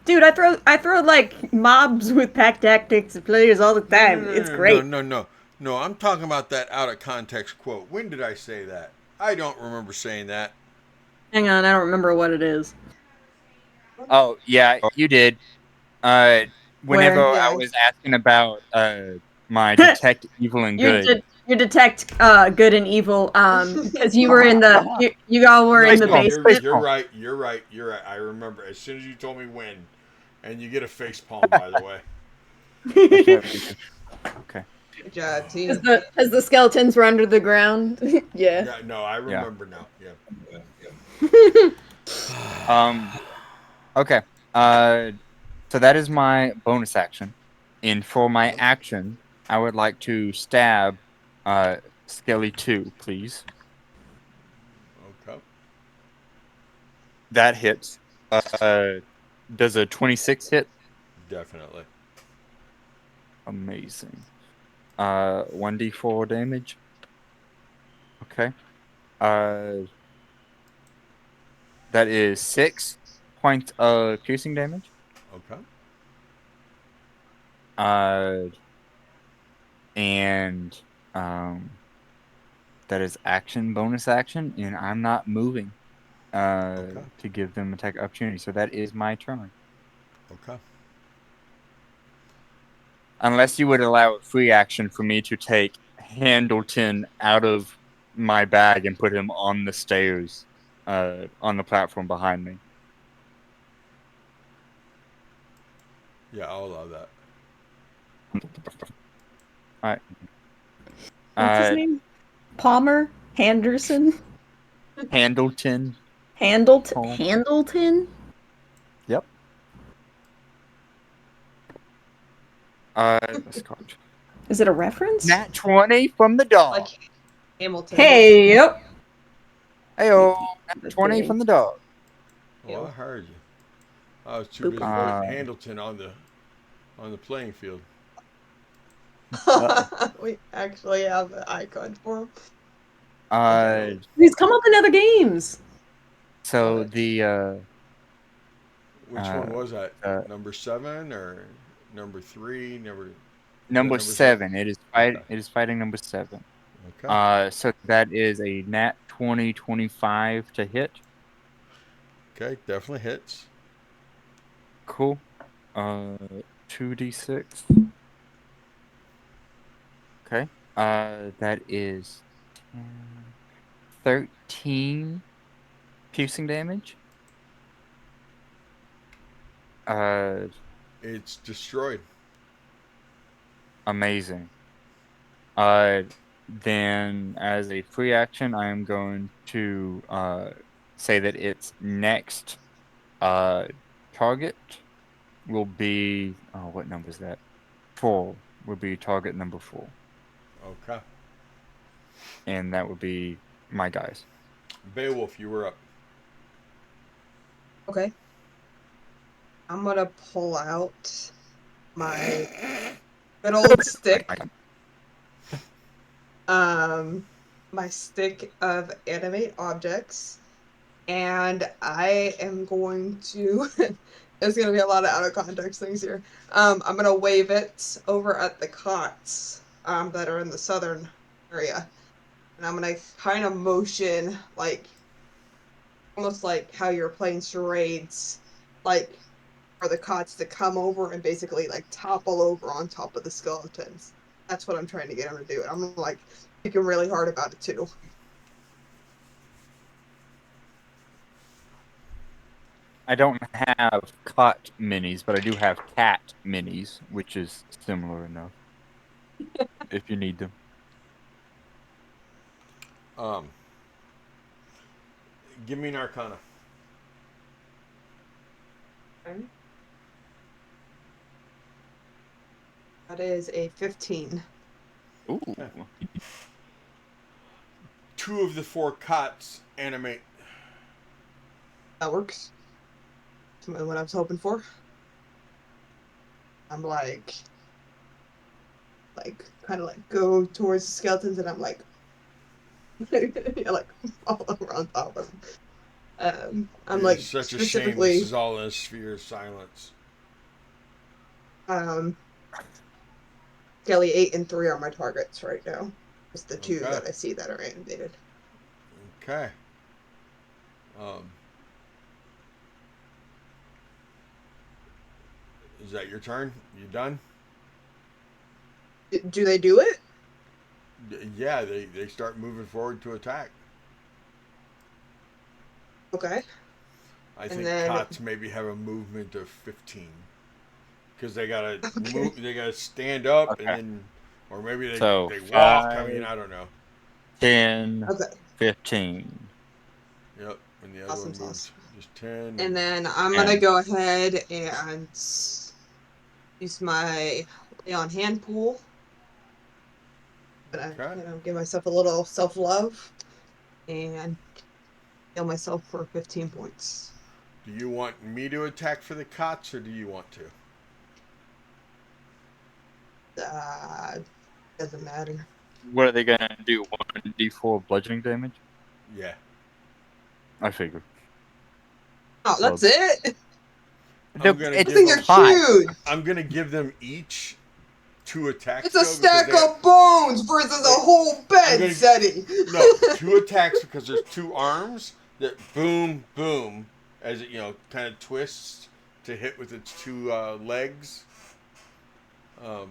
Speaker 6: Dude, I throw like mobs with pack tactics and players all the time. It's great.
Speaker 1: No. I'm talking about that out of context quote. When did I say that? I don't remember saying that.
Speaker 6: Hang on, I don't remember what it is.
Speaker 3: Oh yeah, you did. Whenever
Speaker 6: Where?
Speaker 3: I
Speaker 4: Yeah.
Speaker 3: was asking about my detect evil and good.
Speaker 6: You detect good and evil because you were in the you all were in the
Speaker 3: No,
Speaker 6: basement.
Speaker 1: You're right. I remember. As soon as you told me when, and you get a face palm, by the way.
Speaker 3: Okay.
Speaker 4: Good job, team.
Speaker 6: As the skeletons were under the ground. Yeah.
Speaker 1: Yeah, no, I remember now. Yeah.
Speaker 3: Okay. So that is my bonus action, and for my action, I would like to stab Skelly 2, please.
Speaker 1: Okay.
Speaker 3: That hits. Does a 26 hit?
Speaker 1: Definitely.
Speaker 3: Amazing. 1d4 damage. Okay. That is 6 points of piercing damage.
Speaker 1: Okay.
Speaker 3: And that is action, bonus action, and I'm not moving to give them attack opportunity. So that is my turn.
Speaker 1: Okay.
Speaker 3: Unless you would allow a free action for me to take Handleton out of my bag and put him on the stairs on the platform behind me.
Speaker 1: Yeah, I'll allow that.
Speaker 3: All right.
Speaker 6: What's his name? Palmer? Henderson?
Speaker 3: Handleton.
Speaker 6: Handleton?
Speaker 3: Yep. Let's go.
Speaker 6: Is it a reference?
Speaker 3: Nat 20 from the dog.
Speaker 4: Like Hamilton.
Speaker 6: Hey, yep.
Speaker 3: Heyo, nat 20 from the dog.
Speaker 1: Oh, I heard you. I was too busy putting Handleton on the playing field.
Speaker 4: We actually have an icon for him.
Speaker 6: He's come up in other games.
Speaker 3: So
Speaker 4: What?
Speaker 3: the
Speaker 1: Which one was that? Number 7 or number 3?
Speaker 3: number
Speaker 1: seven?
Speaker 3: 7. It is fighting number 7.
Speaker 1: Okay.
Speaker 3: So that is a nat 20-25 to hit.
Speaker 1: Okay, definitely hits.
Speaker 3: Cool. 2d6. Okay. That is 13 piercing damage.
Speaker 1: It's destroyed.
Speaker 3: Amazing. Then as a free action, I am going to say that its next target will be what number is that? 4 will be target number 4.
Speaker 1: Okay.
Speaker 3: And that would be my guys.
Speaker 1: Beowulf, you were up.
Speaker 4: Okay. I'm gonna pull out my good old stick. My stick of animate objects, and I am going to There's gonna be a lot of out of context things here. I'm gonna wave it over at the cots that are in the southern area, and I'm gonna kind of motion like almost like how you're playing charades, like for the cots to come over and basically like topple over on top of the skeletons. That's what I'm trying to get him to do. And I'm like thinking really hard about it too.
Speaker 3: I don't have cot minis, but I do have cat minis, which is similar enough. If you need them.
Speaker 1: Give me an Arcana.
Speaker 4: That is a 15.
Speaker 3: Ooh.
Speaker 1: Two of the four cots animate.
Speaker 4: That works. That's what I was hoping for. I'm like kind of like go towards the skeletons, and I'm like, like all around top of them. I'm
Speaker 1: It's
Speaker 4: like
Speaker 1: such a shame
Speaker 4: specifically.
Speaker 1: this is all in a sphere of silence.
Speaker 4: Skelly 8 and 3 are my targets right now. It's the two
Speaker 1: Okay.
Speaker 4: that I see that are animated.
Speaker 1: Okay. Is that your turn? You done?
Speaker 4: Do they do it?
Speaker 1: Yeah, they start moving forward to attack.
Speaker 4: Okay.
Speaker 1: I think cots maybe have a movement of 15 because they gotta move. They gotta stand up and then, or maybe they walk.
Speaker 3: 5,
Speaker 1: I mean, I don't know.
Speaker 3: 10,
Speaker 4: Okay.
Speaker 3: 15.
Speaker 1: Yep, and the other
Speaker 4: Awesome
Speaker 1: one moves
Speaker 4: sauce.
Speaker 1: just 10.
Speaker 4: And then I'm gonna go ahead and use my lay on hand pool. Gonna give myself a little self love and heal myself for 15 points.
Speaker 1: Do you want me to attack for the cots, or do you want to?
Speaker 4: Doesn't matter.
Speaker 3: What are they gonna do? 1d4 bludgeoning damage?
Speaker 1: Yeah.
Speaker 3: I figure.
Speaker 4: Oh, that's it.
Speaker 1: I'm gonna
Speaker 3: It's
Speaker 1: give
Speaker 4: They're
Speaker 3: hot.
Speaker 4: huge.
Speaker 1: I'm gonna give them each 2 attacks.
Speaker 4: It's a stack of bones versus a whole bed setting.
Speaker 1: No, 2 attacks because there's 2 arms that boom, boom, as it kind of twists to hit with its 2 legs.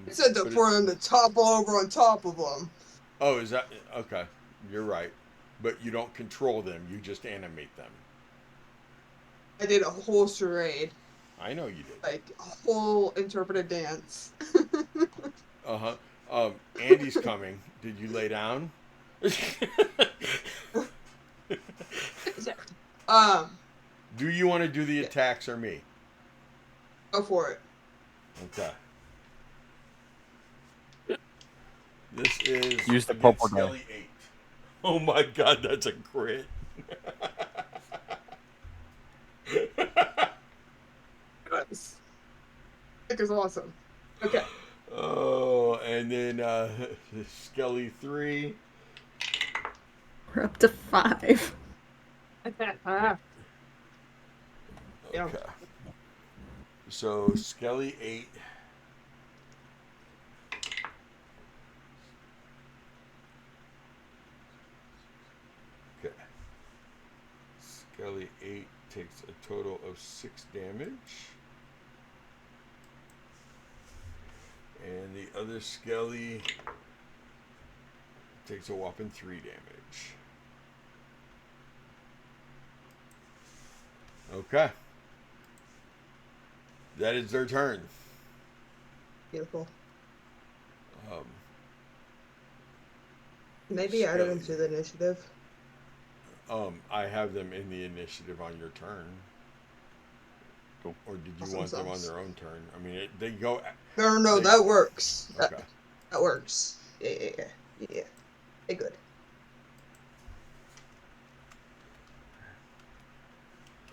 Speaker 4: It said for them to topple over on top of them.
Speaker 1: Oh, is that okay? You're right, but you don't control them; you just animate them.
Speaker 4: I did a whole charade.
Speaker 1: I know you did.
Speaker 4: Like a whole interpretive dance.
Speaker 1: Andy's coming. Did you lay down? Do you want to do the attacks or me?
Speaker 4: Go for it.
Speaker 1: Okay. This is
Speaker 3: Use the purple
Speaker 1: Skelly 8. Oh my god, that's a crit.
Speaker 4: Nice. That is awesome. Okay.
Speaker 1: Oh, and then Skelly 3.
Speaker 6: We're up to 5.
Speaker 4: Yeah.
Speaker 1: Okay. So Skelly 8. Okay. Skelly 8 takes a total of 6 damage. And the other Skelly takes a whopping 3 damage. Okay. That is their turn.
Speaker 4: Beautiful. Maybe add them into the initiative.
Speaker 1: I have them in the initiative on your turn. Or did you want them on their own turn? I mean, they go.
Speaker 4: No, that works.
Speaker 1: Okay.
Speaker 4: That works. Yeah. Hey, good.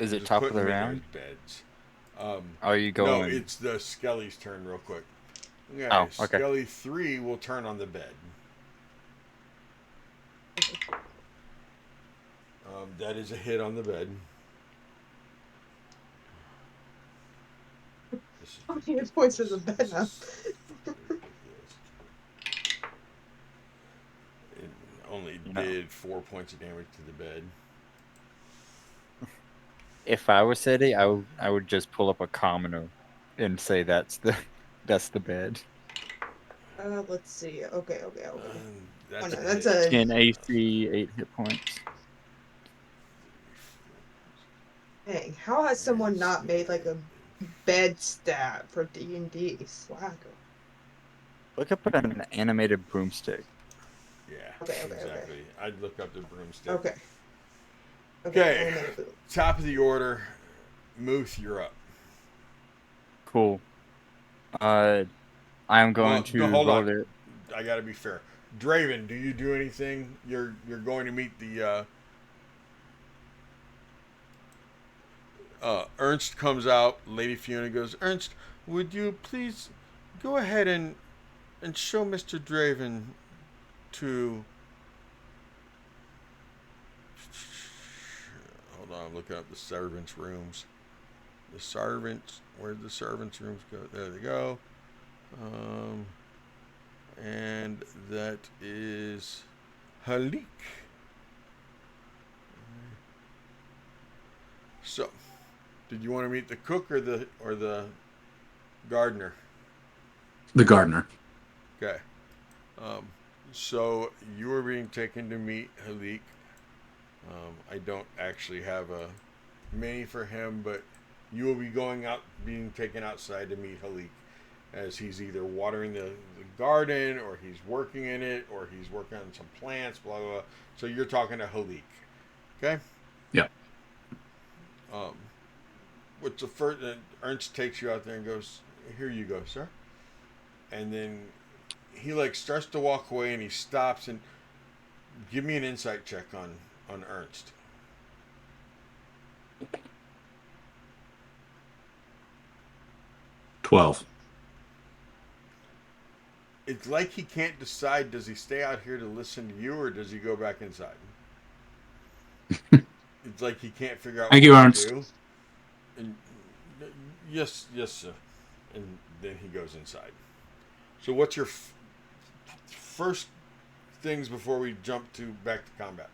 Speaker 3: Is it top of the round?
Speaker 1: Beds.
Speaker 3: Are you going?
Speaker 1: No, it's the Skelly's turn real quick. Okay,
Speaker 3: oh, okay.
Speaker 1: Skelly 3 will turn on the bed. That is a hit on the bed.
Speaker 4: How many hit points does the bed have?
Speaker 1: It only
Speaker 3: No.
Speaker 1: did 4 points of damage to the bed.
Speaker 3: If I was City, I would just pull up a commoner and say that's the bed.
Speaker 4: Let's see. Okay. Oh
Speaker 1: That's
Speaker 4: no,
Speaker 1: a
Speaker 4: that's
Speaker 1: hit.
Speaker 4: a
Speaker 3: 10 AC, 8 hit points.
Speaker 4: dang. How has someone not made like a bed stat for D&D? Slacker.
Speaker 3: Look up an animated broomstick.
Speaker 1: Yeah,
Speaker 4: Okay.
Speaker 1: exactly. I'd look up the broomstick.
Speaker 4: Okay.
Speaker 1: Okay,
Speaker 4: Animated boom.
Speaker 1: top of the order. Muth, you're up.
Speaker 3: Cool. I am going
Speaker 1: Well, no,
Speaker 3: to
Speaker 1: hold
Speaker 3: roll
Speaker 1: on.
Speaker 3: it.
Speaker 1: I gotta be fair. Draven, do you do anything? You're going to meet the Ernst comes out. Lady Fiona goes, Ernst, would you please go ahead and show Mr. Draven to. Hold on, I'm looking up the servants' rooms. The servants, where'd the servants' rooms go? There they go. And that is Halik. So, did you want to meet the cook or the gardener?
Speaker 5: The gardener.
Speaker 1: Okay. Um, so you are being taken to meet Halik. I don't actually have a mini for him, but you will be going out, being taken outside to meet Halik, as he's either watering the garden, or he's working in it, or he's working on some plants, blah, blah, blah. So you're talking to Halik. Okay?
Speaker 5: Yeah.
Speaker 1: What's the first? Ernst takes you out there and goes, "Here you go, sir." And then he like starts to walk away, and he stops and give me an insight check on Ernst.
Speaker 5: 12.
Speaker 1: It's like he can't decide. Does he stay out here to listen to you, or does he go back inside? It's like he can't figure out
Speaker 5: Thank
Speaker 1: what
Speaker 5: you,
Speaker 1: to
Speaker 5: Ernst.
Speaker 1: do. And yes, sir. And then he goes inside. So, what's your first things before we jump to back to combat?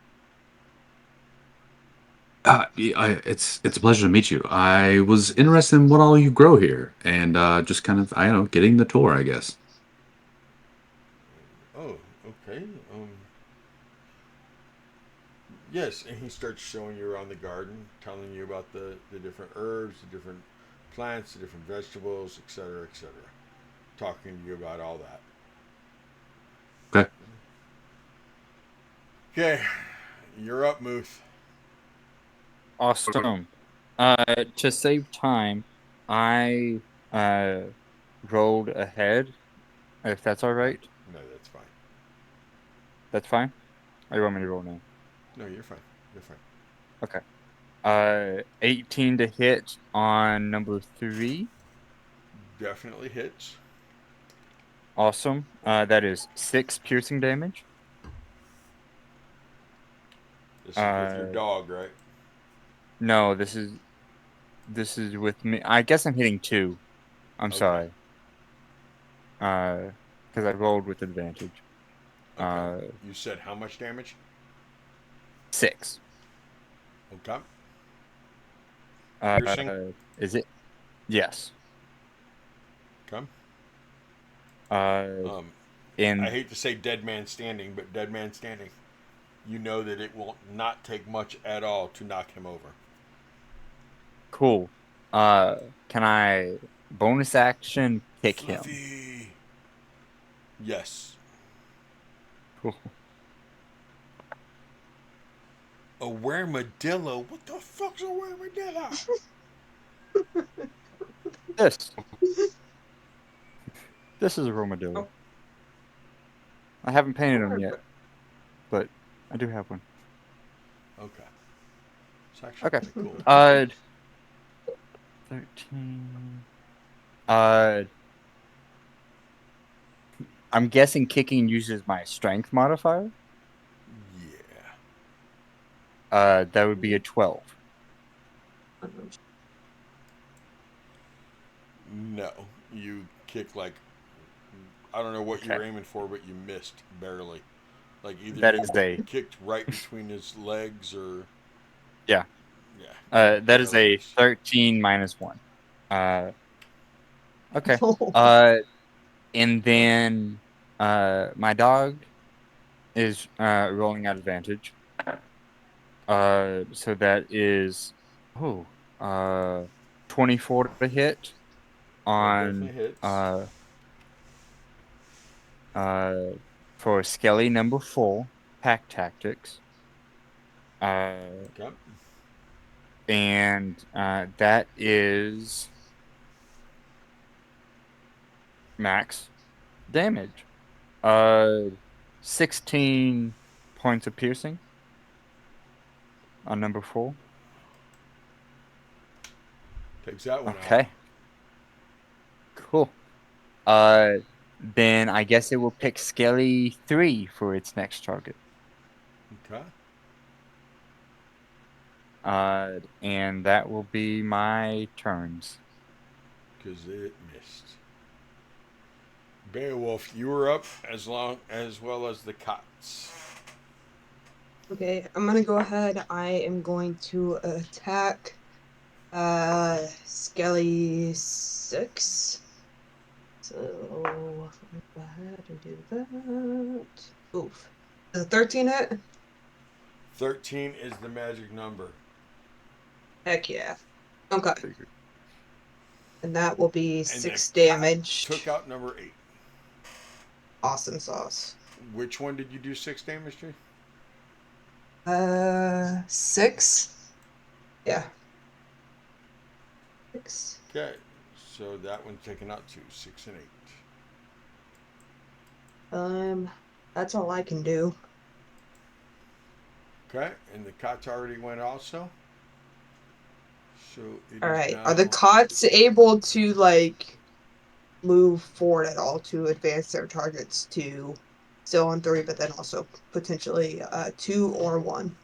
Speaker 5: It's a pleasure to meet you. I was interested in what all you grow here, and just kind of, I don't know, getting the tour, I guess.
Speaker 1: Oh, okay. Yes, and he starts showing you around the garden, telling you about the different herbs, the different plants, the different vegetables, etc., etc. Talking to you about all that.
Speaker 5: Okay.
Speaker 1: Okay, you're up, Muth.
Speaker 3: Awesome. To save time, I rolled ahead. If that's all right,
Speaker 1: No, that's fine.
Speaker 3: that's fine. Or you want me to roll now?
Speaker 1: No, you're fine. You're fine.
Speaker 3: Okay. 18 to hit on number 3.
Speaker 1: Definitely hits.
Speaker 3: Awesome. That is 6 piercing damage.
Speaker 1: This is with your dog, right?
Speaker 3: No, this is with me. I guess I'm hitting 2. I'm
Speaker 1: Okay.
Speaker 3: sorry. Because I rolled with advantage.
Speaker 1: Okay. You said how much damage?
Speaker 3: 6.
Speaker 1: Okay. Piercing?
Speaker 3: Is it? Yes.
Speaker 1: Okay.
Speaker 3: Uh,
Speaker 1: I hate to say dead man standing, but dead man standing. You know that it will not take much at all to knock him over.
Speaker 3: Cool. Can I bonus action kick him?
Speaker 1: Fluffy. Yes.
Speaker 3: Cool.
Speaker 1: A wermadillo? What the fuck's a wermadillo?
Speaker 3: This. This is a armadillo.
Speaker 4: Oh.
Speaker 3: I haven't painted him
Speaker 4: Or-
Speaker 3: yet, but I do have one.
Speaker 1: Okay. It's actually
Speaker 3: Okay.
Speaker 1: pretty cool.
Speaker 3: 13. I'm guessing kicking uses my strength modifier.
Speaker 1: Yeah.
Speaker 3: That would be a 12.
Speaker 1: No, you kick like I don't know what you were
Speaker 3: Okay.
Speaker 1: aiming for, but you missed barely. Like either
Speaker 3: That
Speaker 1: you
Speaker 3: is a
Speaker 1: kicked right between his legs or
Speaker 3: yeah.
Speaker 1: yeah,
Speaker 3: That is
Speaker 1: barely
Speaker 3: a
Speaker 1: missed.
Speaker 3: 13 minus one. Uh, okay.
Speaker 4: Oh,
Speaker 3: And then my dog is rolling at advantage. So that is oh, uh, 24 to hit
Speaker 1: That
Speaker 3: on
Speaker 1: definitely hits.
Speaker 3: uh uh for Skelly number 4, pack tactics. Uh,
Speaker 1: Okay.
Speaker 3: and that is max damage. Uh, 16 points of piercing on number 4.
Speaker 1: Takes that one out.
Speaker 3: Okay, cool. Uh, then I guess it will pick Skelly 3 for its next target.
Speaker 1: Okay.
Speaker 3: And that will be my turns.
Speaker 1: Because it missed. Beowulf, you were up as well as the cots.
Speaker 4: okay. I'm gonna go ahead. I am going to attack Skelly 6. So let me go ahead and do that. Oof. The 13 hit?
Speaker 1: 13 is the magic number.
Speaker 4: Heck yeah. Okay.
Speaker 3: Figured.
Speaker 4: And that will be
Speaker 1: And the
Speaker 4: 6
Speaker 1: cat took
Speaker 4: damage.
Speaker 1: out number 8.
Speaker 4: Awesome sauce.
Speaker 1: Which one did you do 6 damage to?
Speaker 4: 6? Yeah. 6.
Speaker 1: Okay. So that one's taken out 2, 6 and 8.
Speaker 4: Um, that's all I can do.
Speaker 1: Okay. And the cots already went also. So it
Speaker 4: All
Speaker 1: is
Speaker 4: right. Are the
Speaker 1: now.
Speaker 4: cots able to like move forward at all to advance their targets to still on 3, but then also potentially 2 or 1?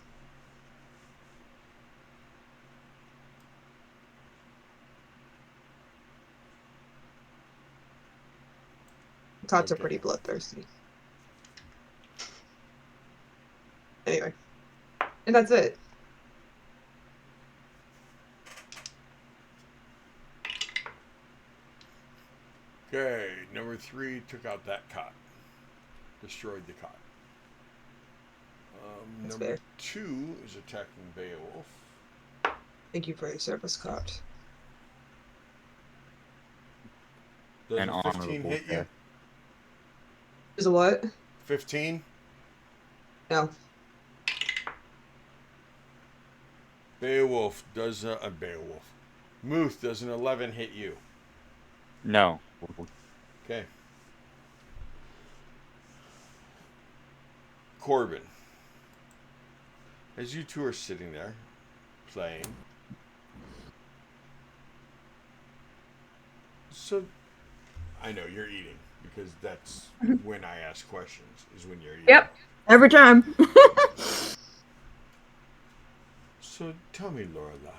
Speaker 4: Cots are pretty
Speaker 1: Okay.
Speaker 4: bloodthirsty. Anyway, and that's it.
Speaker 1: Okay. Number 3 took out that cot. Destroyed the cot.
Speaker 4: That's
Speaker 1: Number
Speaker 4: fair.
Speaker 1: 2 is attacking Beowulf.
Speaker 4: Thank you for your service, Cot.
Speaker 1: Does
Speaker 3: An
Speaker 1: a 15
Speaker 3: honorable
Speaker 1: hit you?
Speaker 3: death.
Speaker 4: Is a what?
Speaker 1: 15?
Speaker 4: No.
Speaker 1: Beowulf does a Beowulf. Muth, does an 11 hit you?
Speaker 3: No.
Speaker 1: Okay. Corbin, as you two are sitting there playing, so I know you're eating because that's when I ask questions, is when you're eating.
Speaker 2: Yep. Every time.
Speaker 1: So tell me, Lorelai,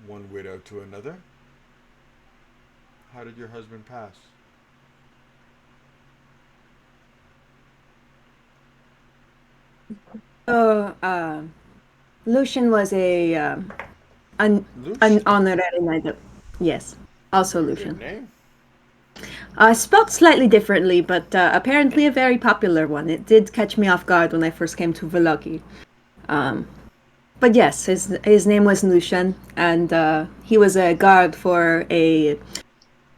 Speaker 1: one widow to another, how did your husband pass?
Speaker 6: So, Lucian was an an
Speaker 1: Lucian.
Speaker 6: honorary knight. Yes, also
Speaker 1: Good
Speaker 6: Lucian.
Speaker 1: name.
Speaker 6: Spelled slightly differently, but apparently a very popular one. It did catch me off guard when I first came to Valoki. But yes, his name was Lucian, and he was a guard for a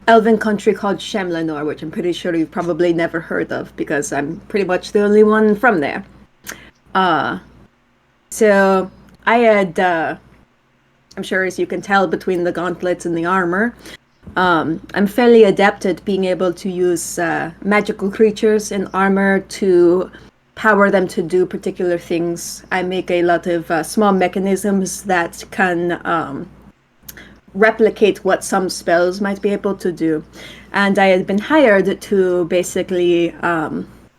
Speaker 6: elven country called Shemlenor, which I'm pretty sure you've probably never heard of because I'm pretty much the only one from there. So I had, I'm sure as you can tell between the gauntlets and the armor, I'm fairly adept at being able to use magical creatures in armor to power them to do particular things. I make a lot of small mechanisms that can replicate what some spells might be able to do. And I had been hired to basically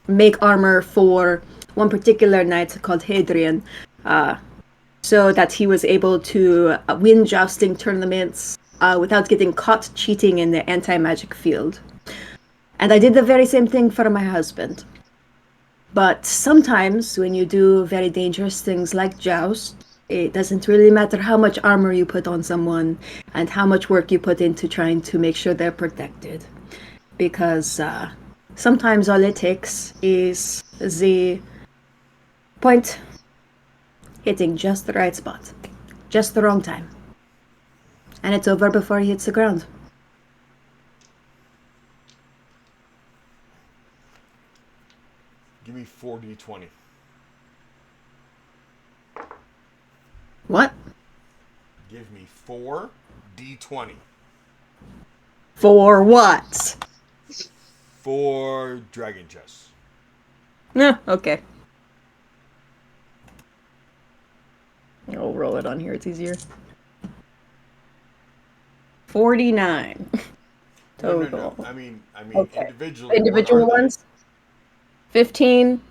Speaker 6: make armor for one particular knight called Hadrian. so that he was able to win jousting tournaments without getting caught cheating in the anti-magic field. And I did the very same thing for my husband. But sometimes when you do very dangerous things like joust, it doesn't really matter how much armor you put on someone and how much work you put into trying to make sure they're protected. Because sometimes all it takes is the point hitting just the right spot, just the wrong time. And it's over before he hits the ground.
Speaker 1: Give me 4d20.
Speaker 6: What?
Speaker 1: Give me 4d20.
Speaker 6: For what?
Speaker 1: For dragon chess.
Speaker 6: Yeah, okay. I'll roll it on here, it's easier. 49 total.
Speaker 1: No. I mean
Speaker 6: Okay.
Speaker 1: individually.
Speaker 6: Individual
Speaker 1: what are they?
Speaker 6: ones? 15,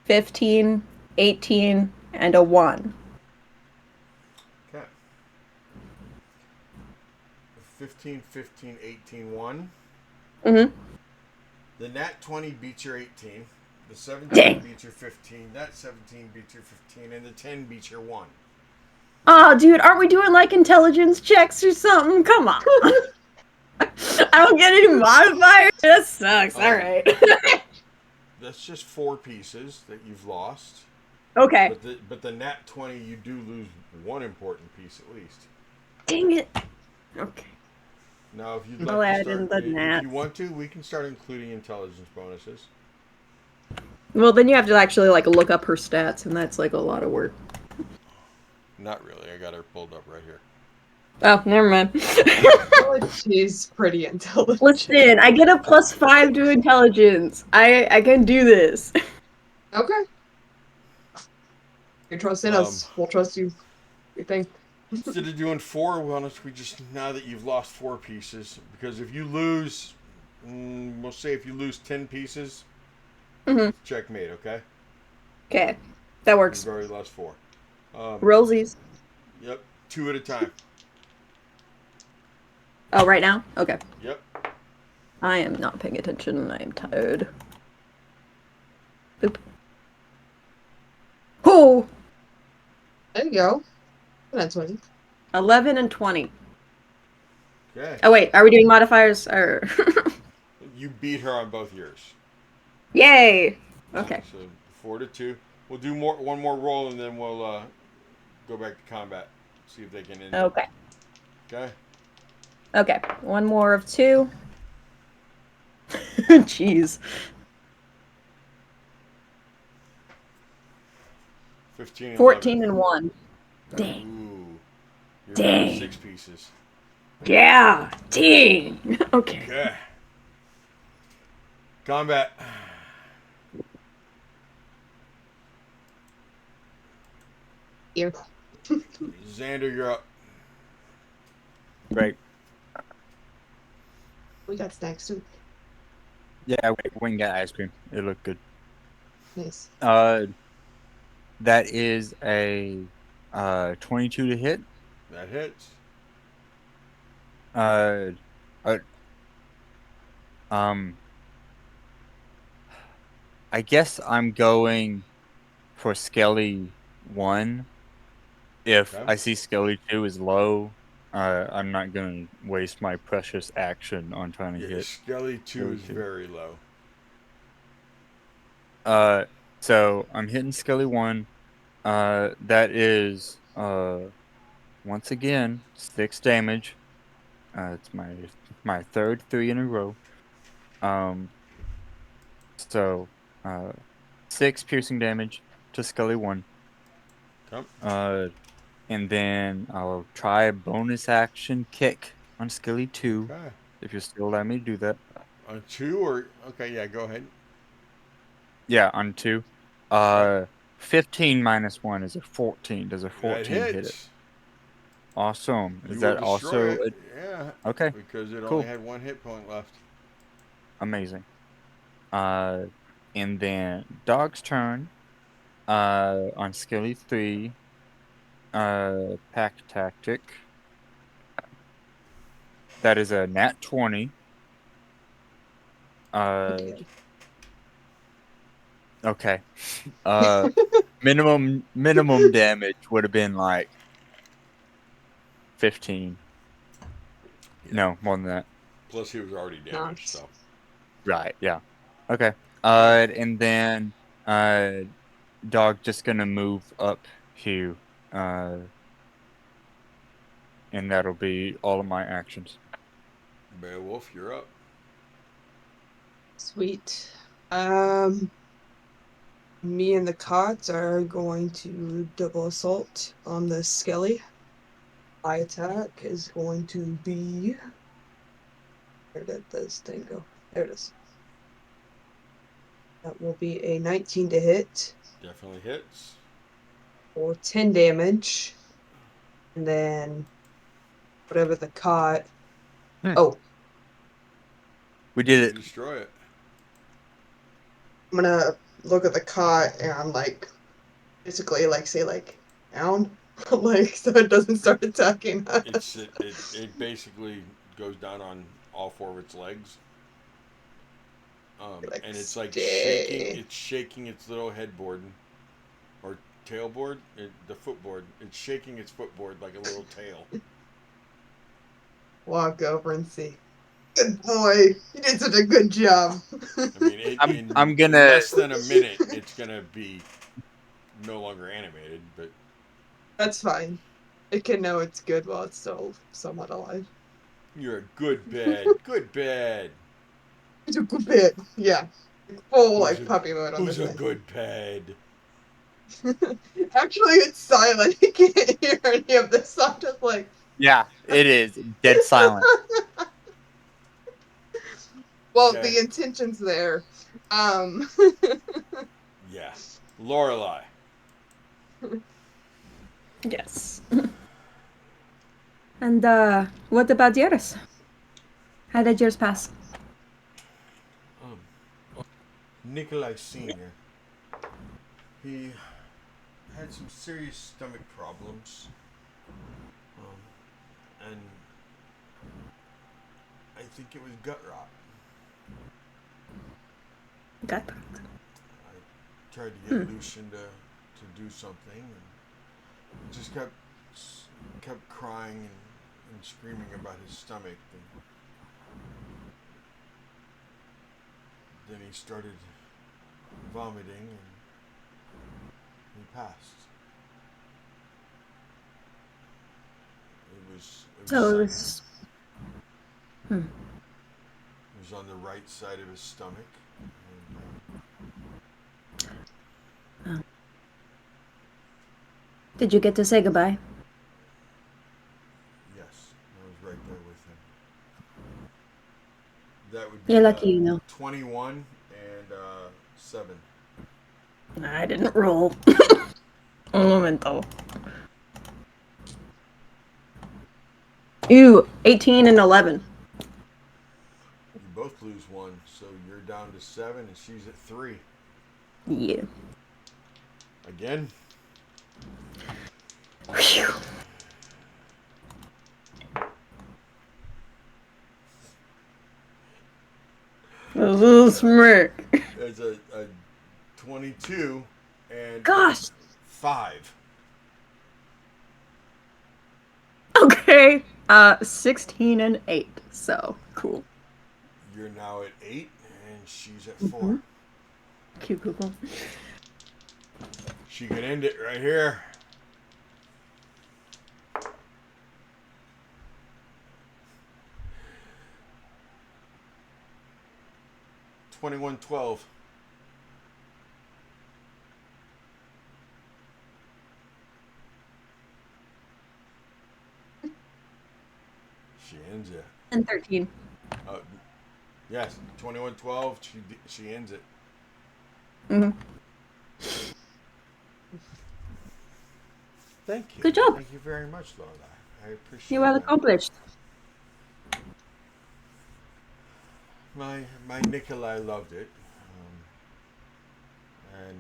Speaker 6: 15, 18, and a 1.
Speaker 1: Okay. 15, 15, 18, 1.
Speaker 6: Mm-hmm.
Speaker 1: The nat 20 beats your 18. The 17
Speaker 6: Dang.
Speaker 1: beats your 15. That 17 beats your 15. And the 10 beats your 1.
Speaker 6: Oh, dude, aren't we doing like intelligence checks or something? Come on. I don't get any modifiers? That sucks. Alright.
Speaker 1: That's just 4 pieces that you've lost.
Speaker 6: Okay.
Speaker 1: But the nat 20, you do lose one important piece at least.
Speaker 6: Dang it. Okay.
Speaker 1: Now, if you'd
Speaker 6: I'll
Speaker 1: like to
Speaker 6: add
Speaker 1: start,
Speaker 6: in the
Speaker 1: if
Speaker 6: nats.
Speaker 1: you want to, we can start including intelligence bonuses.
Speaker 6: Well, then you have to actually like look up her stats, and that's like a lot of work.
Speaker 1: Not really. I got her pulled up right here.
Speaker 6: Oh, never mind.
Speaker 4: She's pretty intelligent.
Speaker 6: Listen, I get a +5 to intelligence. I can do this.
Speaker 4: Okay. You trust in us. We'll trust you. You think?
Speaker 1: Instead of doing 4, why don't we just, now that you've lost 4 pieces, because if you lose, we'll say if you lose 10 pieces, checkmate, okay?
Speaker 6: Okay, that works.
Speaker 1: You've already lost 4.
Speaker 6: Rosies.
Speaker 1: Yep, 2 at a time.
Speaker 6: Oh, right now? Okay.
Speaker 1: Yep.
Speaker 6: I am not paying attention. I am tired. Boop. Oh!
Speaker 4: There you go. That's 20.
Speaker 6: 11 and 20.
Speaker 1: Okay.
Speaker 6: Oh, wait. Are we doing modifiers? Or...
Speaker 1: You beat her on both yours.
Speaker 6: Yay! Okay.
Speaker 1: So 4 to 2. We'll do one more roll and then we'll go back to combat. See if they can end it.
Speaker 6: Okay.
Speaker 1: Okay.
Speaker 6: Okay. One more of 2. Jeez.
Speaker 1: 15 and
Speaker 6: 14
Speaker 1: 11.
Speaker 6: and 1. Dang.
Speaker 1: Ooh. You're
Speaker 6: Dang.
Speaker 1: down to 6 pieces.
Speaker 6: Yeah. Dang. Okay.
Speaker 1: Okay. Combat.
Speaker 4: Here.
Speaker 1: Xander, you're up.
Speaker 3: Right.
Speaker 4: We got snacks too.
Speaker 3: Yeah, we can get ice cream. It looked good.
Speaker 4: Nice.
Speaker 3: That is a 22 to hit.
Speaker 1: That hits.
Speaker 3: I guess I'm going for Skelly 1. If
Speaker 1: Okay.
Speaker 3: I see Skelly 2 is low, I'm not going to waste my precious action on trying to
Speaker 1: Yeah,
Speaker 3: hit.
Speaker 1: Skelly 2 is very low.
Speaker 3: So I'm hitting Skelly 1. That is once again 6 damage. It's my third 3 in a row. So 6 piercing damage to Skelly 1.
Speaker 1: Okay.
Speaker 3: And then I'll try a bonus action kick on Skelly 2.
Speaker 1: Okay.
Speaker 3: If you'll still allow me to do that.
Speaker 1: On 2 or okay, yeah, go ahead.
Speaker 3: Yeah, on 2. 15 minus 1 is a 14. Does a 14 hit it? Awesome.
Speaker 1: You
Speaker 3: Is
Speaker 1: will
Speaker 3: that
Speaker 1: destroy
Speaker 3: also
Speaker 1: it. Yeah.
Speaker 3: Okay.
Speaker 1: Because it
Speaker 3: Cool.
Speaker 1: only had 1 hit point left.
Speaker 3: Amazing. And then Dog's turn. On Skelly 3. Pack tactic. That is a nat 20.
Speaker 4: Okay.
Speaker 3: Okay. Minimum damage would have been like 15.
Speaker 1: Yeah.
Speaker 3: No, more than that.
Speaker 1: Plus, he was already damaged,
Speaker 4: Nice.
Speaker 1: so.
Speaker 3: Right, yeah. Okay. And then dog just gonna move up here. Uh and that'll be all of my actions.
Speaker 1: Beowulf, you're up.
Speaker 4: Sweet. Me and the cots are going to double assault on the skelly. My attack is going to be. Where did this thing go? There it is. That will be a 19 to hit
Speaker 1: Definitely hits.
Speaker 4: for 10 damage. And then whatever the cot.
Speaker 3: Hmm.
Speaker 4: Oh,
Speaker 3: We did
Speaker 1: You
Speaker 3: it.
Speaker 1: destroy it.
Speaker 4: I'm gonna look at the cot and I'm like, basically, like, say, like, down. Like, so it doesn't start attacking
Speaker 1: It's
Speaker 4: us.
Speaker 1: it basically goes down on all four of its legs.
Speaker 4: Like,
Speaker 1: And it's like shaking.
Speaker 4: stay.
Speaker 1: It's shaking its little headboard or tailboard, the footboard. It's shaking its footboard like a little tail.
Speaker 4: Walk over and see. Good boy. You did such a good job.
Speaker 1: I mean,
Speaker 3: I'm
Speaker 1: in
Speaker 3: gonna
Speaker 1: less than a minute, it's gonna be no longer animated. But
Speaker 4: That's fine. It can know it's good while it's still somewhat alive.
Speaker 1: you're a good bed, good bed.
Speaker 4: It's a good bit. Yeah. Full,
Speaker 1: Who's
Speaker 4: like,
Speaker 1: a
Speaker 4: puppy mode on
Speaker 1: who's
Speaker 4: this
Speaker 1: a
Speaker 4: thing.
Speaker 1: good bed?
Speaker 4: Actually, it's silent. You can't hear any of this. So I'm just like.
Speaker 3: Yeah, it is dead silent.
Speaker 4: Well,
Speaker 1: Yeah,
Speaker 4: the intention's there. Um,
Speaker 1: yeah. Lorelai.
Speaker 6: Yes. And what about yours? How did yours pass?
Speaker 1: Nikolai Senior. He had some serious stomach problems, and I think it was gut rot.
Speaker 6: Gut.
Speaker 1: I tried to get Lucian to do something, and just kept crying and screaming about his stomach. And then he started vomiting, and he passed. It was
Speaker 6: So it
Speaker 1: sudden.
Speaker 6: was.
Speaker 1: It was on the right side of his stomach. And,
Speaker 6: Did you get to say goodbye?
Speaker 1: yes, I was right there with him. That would
Speaker 6: You're
Speaker 1: be
Speaker 6: lucky, you know.
Speaker 1: 21 and 7.
Speaker 6: I didn't roll. Un momento. Ew, 18 and 11.
Speaker 1: You both lose 1, so you're down to 7 and she's at 3.
Speaker 6: Yeah.
Speaker 1: Again?
Speaker 6: Phew. This is smirk.
Speaker 1: There's a 22 and
Speaker 6: Gosh.
Speaker 1: 5.
Speaker 6: Okay. 16 and 8. So, cool.
Speaker 1: You're now at 8 and she's at 4.
Speaker 6: Cute Google.
Speaker 1: She can end it right here. $21.12. She ends it.
Speaker 6: And 13.
Speaker 1: Yes, 21-12. She ends it.
Speaker 6: Mm-hmm.
Speaker 1: Thank you.
Speaker 6: Good job.
Speaker 1: Thank you very much, Lola. I appreciate
Speaker 6: You're well
Speaker 1: that.
Speaker 6: accomplished.
Speaker 1: My Nikolai loved it, and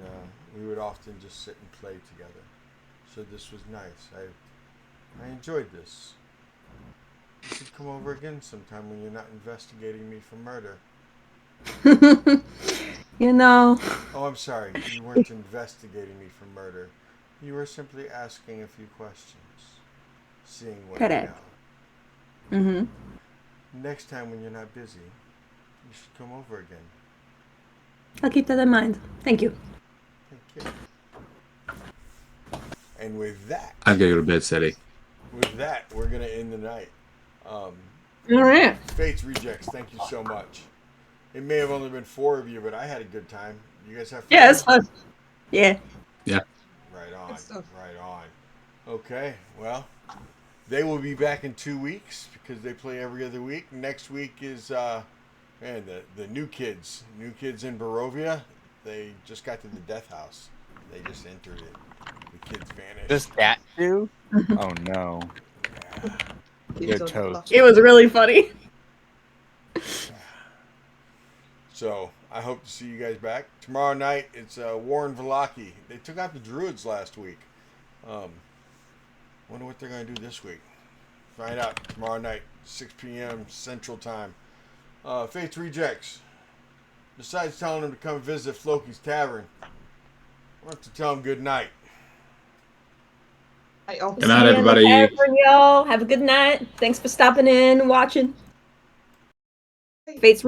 Speaker 1: we would often just sit and play together. said this was nice. I enjoyed this. You should come over again sometime when you're not investigating me for murder.
Speaker 6: You know,
Speaker 1: Oh, I'm sorry. You weren't investigating me for murder. You were simply asking a few questions, seeing what I
Speaker 6: Correct.
Speaker 1: know.
Speaker 6: Mm-hmm.
Speaker 1: Next time when you're not busy, you should come over again.
Speaker 6: I'll keep that in mind. Thank you.
Speaker 1: Thank you. And with that,
Speaker 5: I've got to go to bed, Sadie.
Speaker 1: we're gonna end the night. Um,
Speaker 2: All right.
Speaker 1: Fates Rejects, thank you so much. It may have only been 4 of you, but I had a good time. You guys have fun?
Speaker 2: Yeah, it's fun. Yeah.
Speaker 5: Yeah.
Speaker 1: Right on.
Speaker 4: Good stuff.
Speaker 1: Right on. Okay, well, they will be back in 2 weeks because they play every other week. Next week is man, the new kids. New kids in Barovia. They just got to the death house. They just entered it. The kids vanished.
Speaker 3: Does that do? Oh no.
Speaker 4: Kids
Speaker 3: They're
Speaker 4: don't
Speaker 3: toast.
Speaker 4: love
Speaker 2: It was really funny.
Speaker 1: So I hope to see you guys back tomorrow night. It's Warren Velaki. They took out the Druids last week. Wonder what they're gonna do this week. Find out tomorrow night, 6 p.m. Central Time. Faith Rejects. Besides telling them to come visit Floki's Tavern, I want to tell them good night.
Speaker 4: I also
Speaker 5: Good night,
Speaker 2: See you in the
Speaker 5: everybody.
Speaker 2: tavern, y'all. Have a good night. Thanks for stopping in and watching. Fates